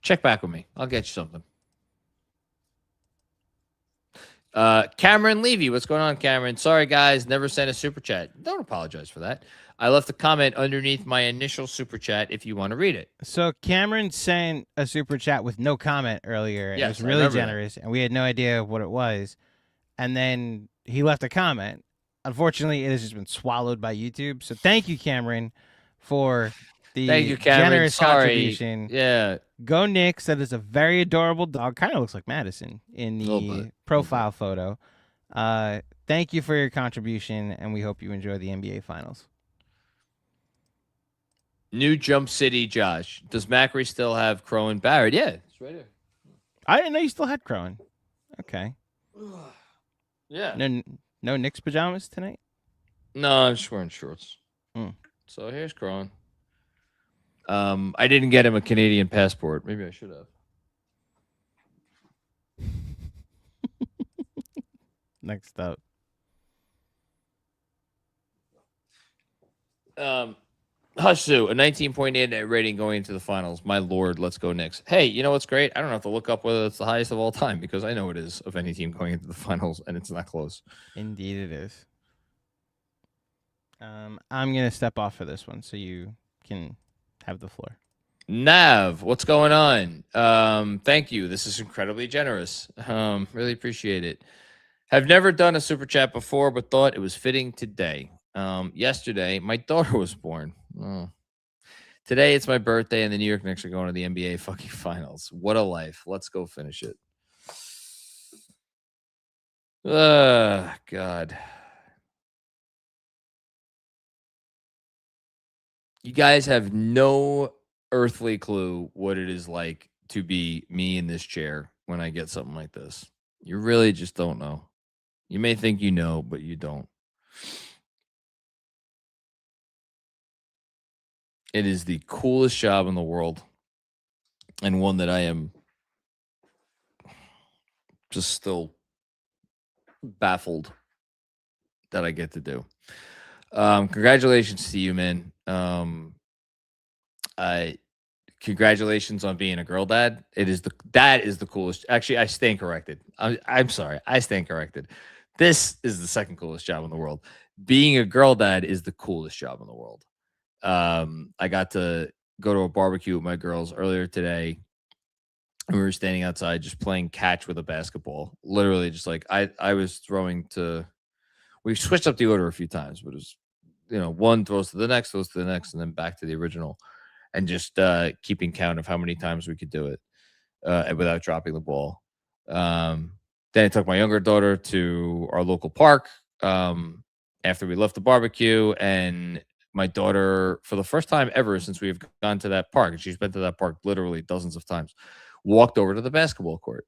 Check back with me. I'll get you something. Cameron Levy, what's going on, Cameron? Sorry, guys, never sent a super chat. Don't apologize for that. I left a comment underneath my initial super chat if you want to read it. So Cameron sent a super chat with no comment earlier. It was really generous, and we had no idea what it was. And then he left a comment. Unfortunately, it has just been swallowed by YouTube. So thank you, Cameron, for the generous contribution. Yeah. Go Knicks. That is a very adorable dog. Kind of looks like Madison in the profile photo. Thank you for your contribution, and we hope you enjoy the NBA Finals. New Jump City, Josh. Does Macri still have Crow and Barrett? Yeah, it's right here. I didn't know you still had Crowan. Okay. Yeah. No Knicks pajamas tonight? No, I'm just wearing shorts. So here's Crowan. I didn't get him a Canadian passport. Maybe I should have. Next up. Hussu, a 19.8 rating going into the finals. My lord, let's go Knicks. Hey, you know what's great? I don't have to look up whether it's the highest of all time because I know it is of any team going into the finals, and it's not close. Indeed it is. I'm going to step off for this one so you can have the floor. Nav, what's going on? Thank you. This is incredibly generous. Really appreciate it. Have never done a super chat before, but thought it was fitting today. Yesterday, my daughter was born. Today, it's my birthday, and the New York Knicks are going to the NBA fucking finals. What a life. Let's go finish it. God. You guys have no earthly clue what it is like to be me in this chair when I get something like this. You really just don't know. You may think you know, but you don't. It is the coolest job in the world, and one that I am just still baffled that I get to do. Congratulations to you, man. Congratulations on being a girl dad. That is the coolest. Actually, I stand corrected. I'm sorry. I stand corrected. This is the second coolest job in the world. Being a girl dad is the coolest job in the world. I got to go to a barbecue with my girls earlier today. And we were standing outside just playing catch with a basketball. Literally just like I was throwing to, we switched up the order a few times, but it was, one throws to the next, and then back to the original. And just keeping count of how many times we could do it without dropping the ball. Then I took my younger daughter to our local park after we left the barbecue. And my daughter, for the first time ever since we've gone to that park, and she's been to that park literally dozens of times, walked over to the basketball court.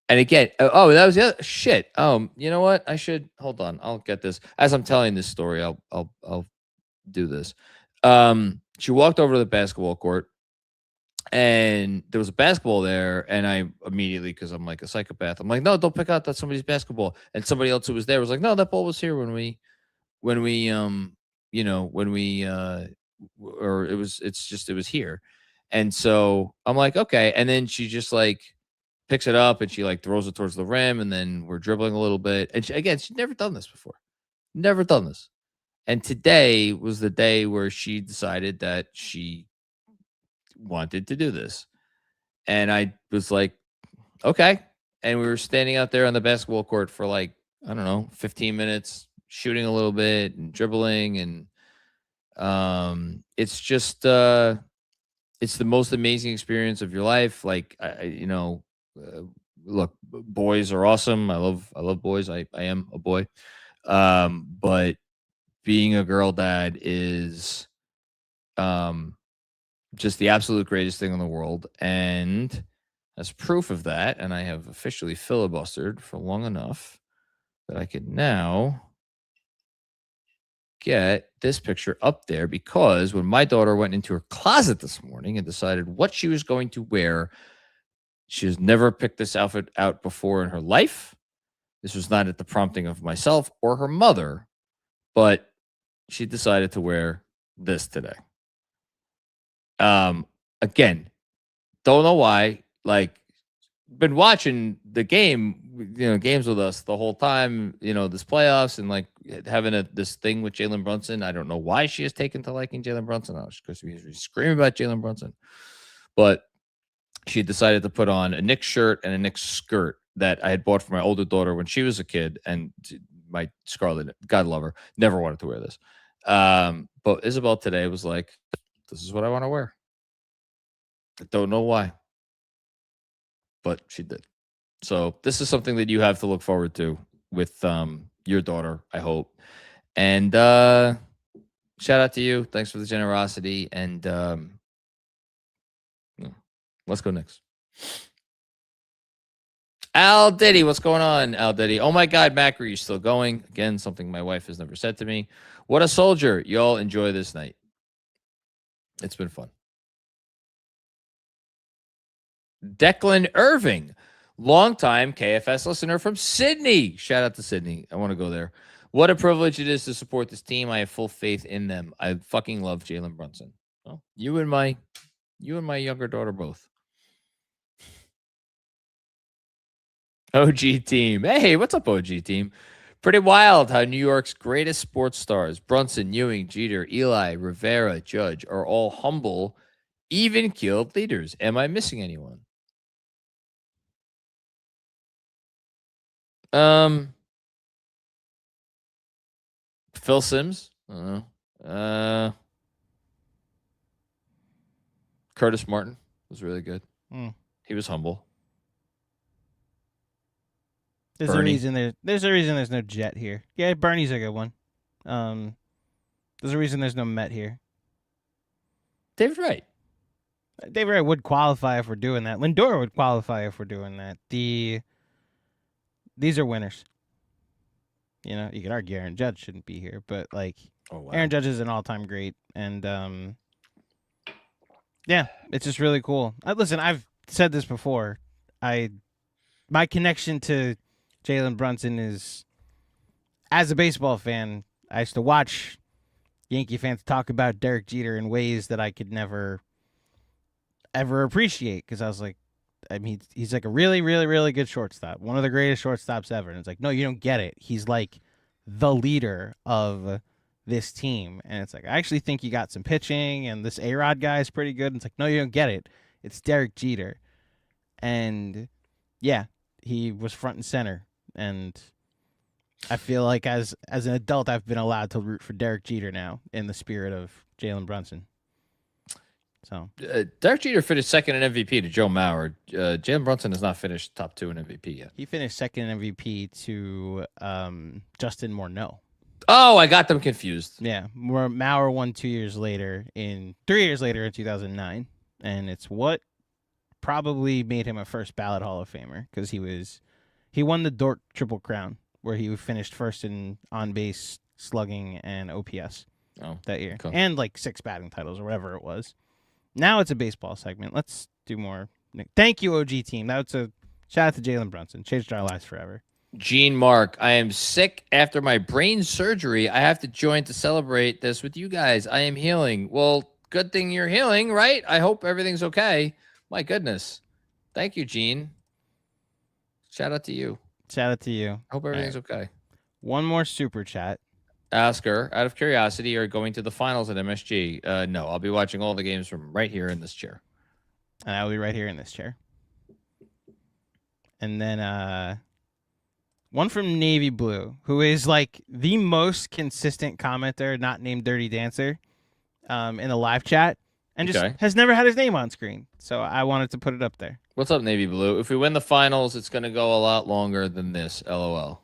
And again, that was the other shit. You know what? I should hold on. I'll get this as I'm telling this story. I'll do this. She walked over to the basketball court, and there was a basketball there. And I immediately, because I'm like a psychopath, I'm like, no, don't pick out that somebody's basketball. And somebody else who was there was like, no, that ball was here or it was here. And so I'm like, okay. And then she just like picks it up and she like throws it towards the rim, and then we're dribbling a little bit. And she'd never done this before. Never done this. And today was the day where she decided that she wanted to do this. And I was like, okay. And we were standing out there on the basketball court for like, I don't know, 15 minutes, shooting a little bit and dribbling. And it's just, it's the most amazing experience of your life. Like, look, boys are awesome. I love boys. I am a boy. But being a girl dad is just the absolute greatest thing in the world. And as proof of that, and I have officially filibustered for long enough that I can now get this picture up there, because when my daughter went into her closet this morning and decided what she was going to wear, she has never picked this outfit out before in her life. This was not at the prompting of myself or her mother, but she decided to wear this today. Again, don't know why. Like, been watching the games with us the whole time, this playoffs, and like having this thing with Jalen Brunson. I don't know why she has taken to liking Jalen Brunson. Because we scream about Jalen Brunson. But she decided to put on a Knicks shirt and a Knicks skirt that I had bought for my older daughter when she was a kid. And my Scarlett, God love her, never wanted to wear this. But Isabel today was like, this is what I want to wear. I don't know why, but she did. So this is something that you have to look forward to with your daughter, I hope. And shout out to you. Thanks for the generosity. And let's go Knicks. Al Diddy, what's going on, Al Diddy? Oh my God, Macri, you still going? Again, something my wife has never said to me. What a soldier. Y'all enjoy this night. It's been fun. Declan Irving, longtime KFS listener from Sydney. Shout out to Sydney. I want to go there. What a privilege it is to support this team. I have full faith in them. I fucking love Jalen Brunson. Well, you and my younger daughter both. OG team. Hey, what's up, OG team? Pretty wild how New York's greatest sports stars, Brunson, Ewing, Jeter, Eli, Rivera, Judge, are all humble, even-keeled leaders. Am I missing anyone? Phil Simms. I don't know. Curtis Martin was really good. He was humble. There's a reason there's no Jet here. Yeah, Bernie's a good one. There's a reason there's no Met here. David Wright. David Wright would qualify if we're doing that. Lindor would qualify if we're doing that. These are winners. You could argue Aaron Judge shouldn't be here, but Aaron Judge is an all-time great, and yeah, it's just really cool. Listen, I've said this before. My connection to Jalen Brunson is, as a baseball fan, I used to watch Yankee fans talk about Derek Jeter in ways that I could never, ever appreciate, because I was like, I mean, he's like a really, really, really good shortstop. One of the greatest shortstops ever. And it's like, no, you don't get it. He's like the leader of this team. And it's like, I actually think you got some pitching, and this A-Rod guy is pretty good. And it's like, no, you don't get it. It's Derek Jeter. And yeah, he was front and center. And I feel like as an adult, I've been allowed to root for Derek Jeter now in the spirit of Jalen Brunson. So Derek Jeter finished second in MVP to Joe Mauer. Jalen Brunson has not finished top 2 in MVP yet. He finished second in MVP to Justin Morneau. Oh, I got them confused. Yeah, Mauer won 3 years later in 2009, and it's what probably made him a first ballot Hall of Famer, because he won the Dort Triple Crown, where he finished first in on base, slugging, and OPS that year, cool. And like 6 batting titles or whatever it was. Now it's a baseball segment. Let's do more. Thank you, OG team. That's a shout out to Jalen Brunson. Changed our lives forever. Gene Mark, I am sick after my brain surgery. I have to join to celebrate this with you guys. I am healing. Well, good thing you're healing, right? I hope everything's okay. My goodness. Thank you, Gene. Shout out to you. Shout out to you. I hope everything's okay. One more super chat. Oscar, out of curiosity, are going to the finals at MSG? No, I'll be watching all the games from right here in this chair. And I'll be right here in this chair. And then one from Navy Blue, who is like the most consistent commenter, not named Dirty Dancer, in the live chat, and just has never had his name on screen. So I wanted to put it up there. What's up, Navy Blue? If we win the finals, it's going to go a lot longer than this. LOL.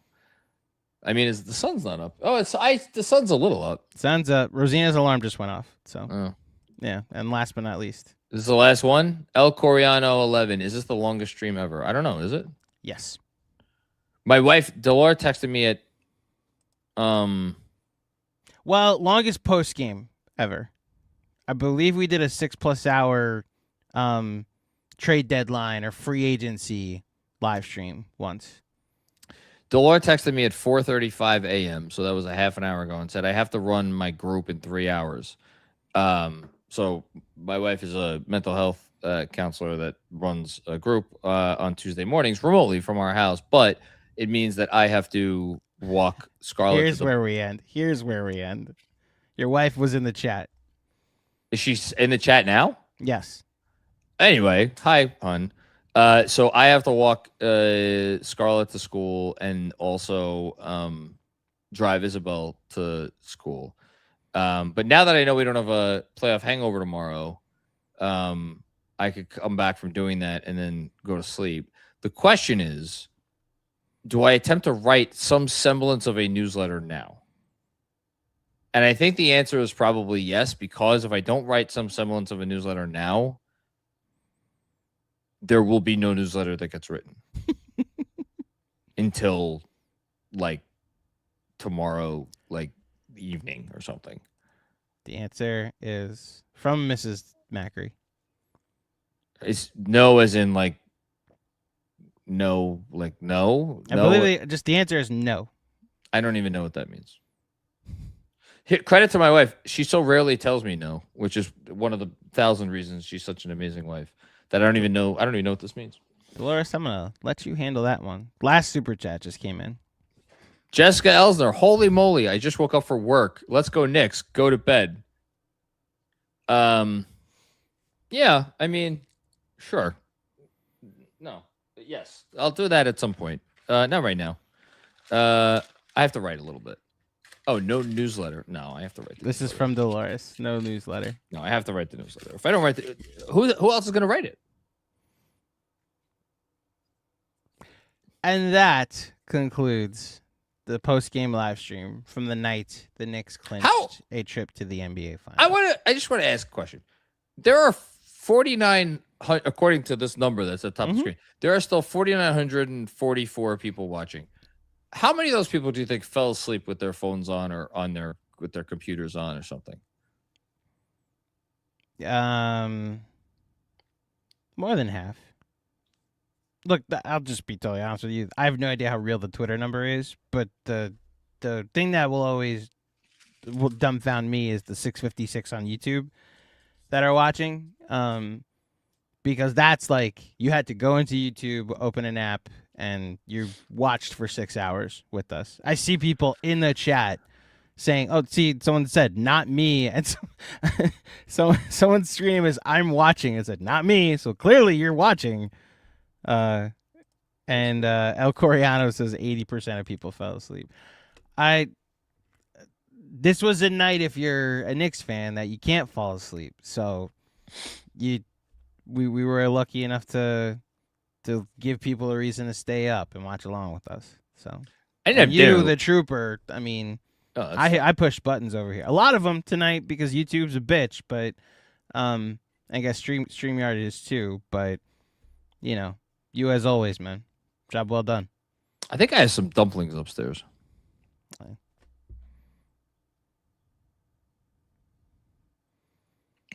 I mean, the sun's not up. Oh, the sun's a little up. Sun's up. Rosina's alarm just went off. So, yeah. And last but not least. This is the last one? El Coriano 11. Is this the longest stream ever? I don't know. Is it? Yes. My wife, Delora, texted me at... Well, longest post game ever. I believe we did a 6+ hour trade deadline or free agency live stream once. Delora texted me at 4:35 a.m., so that was a half an hour ago, and said, I have to run my group in 3 hours. So my wife is a mental health counselor that runs a group on Tuesday mornings remotely from our house, but it means that I have to walk Scarlett. Here's where we end. Your wife was in the chat. Is she in the chat now? Yes. Anyway, hi, hon. So I have to walk Scarlett to school and also drive Isabel to school. But now that I know we don't have a playoff hangover tomorrow, I could come back from doing that and then go to sleep. The question is, do I attempt to write some semblance of a newsletter now? And I think the answer is probably yes, because if I don't write some semblance of a newsletter now, there will be no newsletter that gets written until like tomorrow, like evening or something. The answer is from Mrs. Macri. It's no, as in like no, like no. I believe just the answer is no. I don't even know what that means. Credit to my wife. She so rarely tells me no, which is one of the 1,000 reasons she's such an amazing wife. That I don't even know what this means. Dolores, I'm going to let you handle that one. Last super chat just came in. Jessica Elsner, holy moly, I just woke up for work. Let's go Knicks. Go to bed. Yeah, I mean, sure. No. Yes. I'll do that at some point. Not right now. I have to write a little bit. Oh, no newsletter. No, I have to write the This newsletter. Is from Dolores. No newsletter. No, I have to write the newsletter. If I don't write the... Who else is going to write it? And that concludes the post-game live stream from the night the Knicks clinched a trip to the NBA Finals. I just want to ask a question. There are 49, according to this number that's at the top of the screen, there are still 4,944 people watching. How many of those people do you think fell asleep with their phones on or with their computers on or something? More than half. look, I'll just be totally honest with you. I have no idea how real the Twitter number is, but the thing that will dumbfound me is the 656 on YouTube that are watching. Because that's like you had to go into YouTube, open an app, and you watched for 6 hours with us. I see people in the chat saying, "Oh, see, someone said not me," and so someone's stream is "I'm watching." It said not me, so clearly you're watching. And El Coriano says 80% of people fell asleep. This was a night if you're a Knicks fan that you can't fall asleep. So we were lucky enough to give people a reason to stay up and watch along with us. So you, the trooper, I mean, I pushed buttons over here. A lot of them tonight because YouTube's a bitch, but I guess StreamYard is too. But you know, you as always, man. Job well done. I think I have some dumplings upstairs.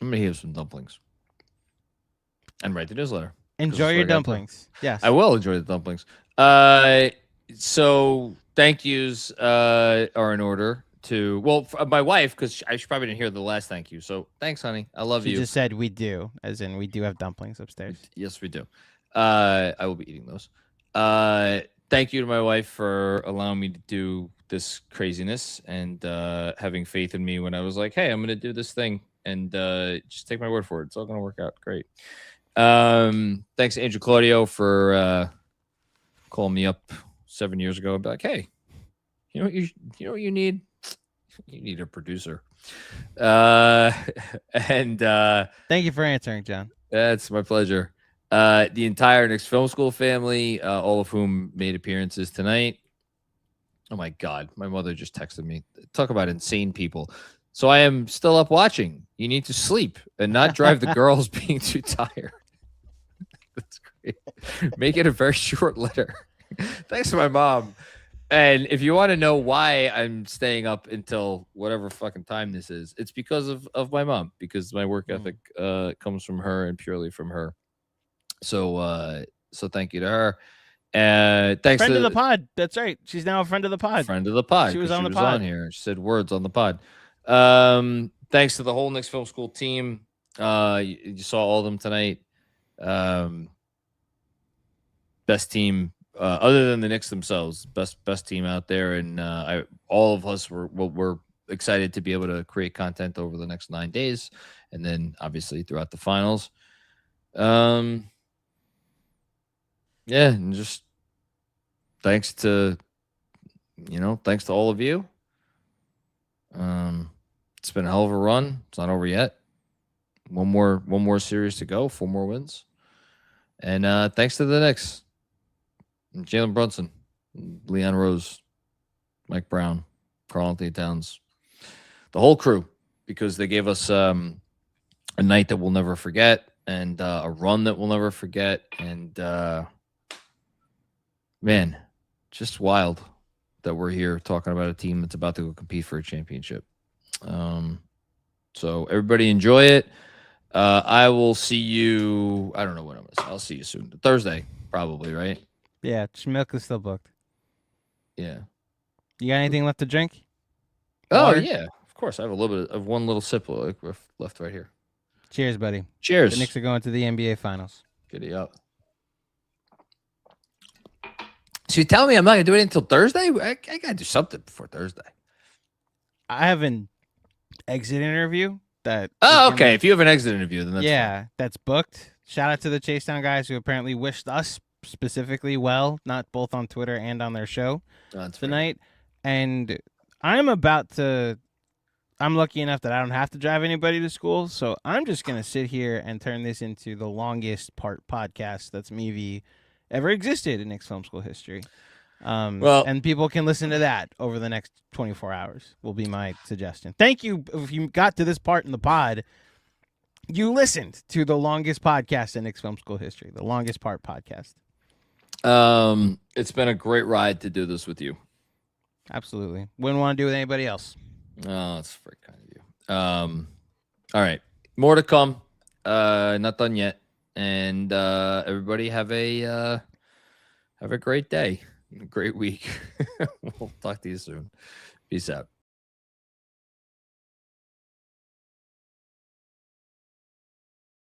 I'm gonna have some dumplings and write the newsletter. Enjoy your dumplings. Yes, I will enjoy the dumplings. So thank yous are in order to my wife, because she probably didn't hear the last thank you. So thanks, honey. I love you. She just said we do, as in we do have dumplings upstairs. Yes, we do. I will be eating those. Thank you to my wife for allowing me to do this craziness and having faith in me when I was like, hey, I'm going to do this thing. And just take my word for it. It's all going to work out great. Thanks to Angel Claudio for calling me up 7 years ago and be like, hey, you know what you need? You need a producer. And thank you for answering, John. That's my pleasure. The entire Knicks Film School family, all of whom made appearances tonight. Oh my God, my mother just texted me. Talk about insane people. So I am still up watching. You need to sleep and not drive the girls being too tired. That's great. Make it a very short letter. Thanks to my mom. And if you want to know why I'm staying up until whatever fucking time this is, it's because of my mom, because my work ethic comes from her and purely from her. So thank you to her. Thanks friend of the pod. That's right. She's now a friend of the pod. Friend of the pod. She was on the pod. On here. She said words on the pod. Thanks to the whole Knicks Film School team. You saw all of them tonight. Best team other than the Knicks themselves. Best team out there, and all of us were excited to be able to create content over the next 9 days, and then obviously throughout the finals. Yeah, and just thanks to all of you. It's been a hell of a run. It's not over yet. One more series to go. 4 more wins. And thanks to the Knicks. Jalen Brunson, Leon Rose, Mike Brown, Karl-Anthony Towns, the whole crew, because they gave us a night that we'll never forget and a run that we'll never forget. And man, just wild that we're here talking about a team that's about to go compete for a championship. So everybody enjoy it. I will see you. I don't know when I'm going to. I'll see you soon. Thursday, probably, right? Yeah, Schmilk is still booked. Yeah. You got anything left to drink? Oh, yeah. Of course. I have a little bit of one little sip left right here. Cheers, buddy. Cheers. The Knicks are going to the NBA Finals. Giddy up. So you tell me I'm not going to do it until Thursday? I got to do something before Thursday. I have an exit interview that. Oh, okay. If you have an exit interview, then that's fine. That's booked. Shout out to the Chase Down guys who apparently wished us specifically well, not both on Twitter and on their show tonight. Fair. And I'm lucky enough that I don't have to drive anybody to school, so I'm just going to sit here and turn this into the longest part podcast that's maybe ever existed in Knicks Film School history. And people can listen to that over the next 24 hours will be my suggestion. Thank you. If you got to this part in the pod, you listened to the longest podcast in Knicks Film School history, the longest part podcast. It's been a great ride to do this with you. Absolutely. Wouldn't want to do it with anybody else. Oh, that's very kind of you. All right. More to come. Not done yet. And everybody have a Have a great day. A great week. We'll talk to you soon. Peace out.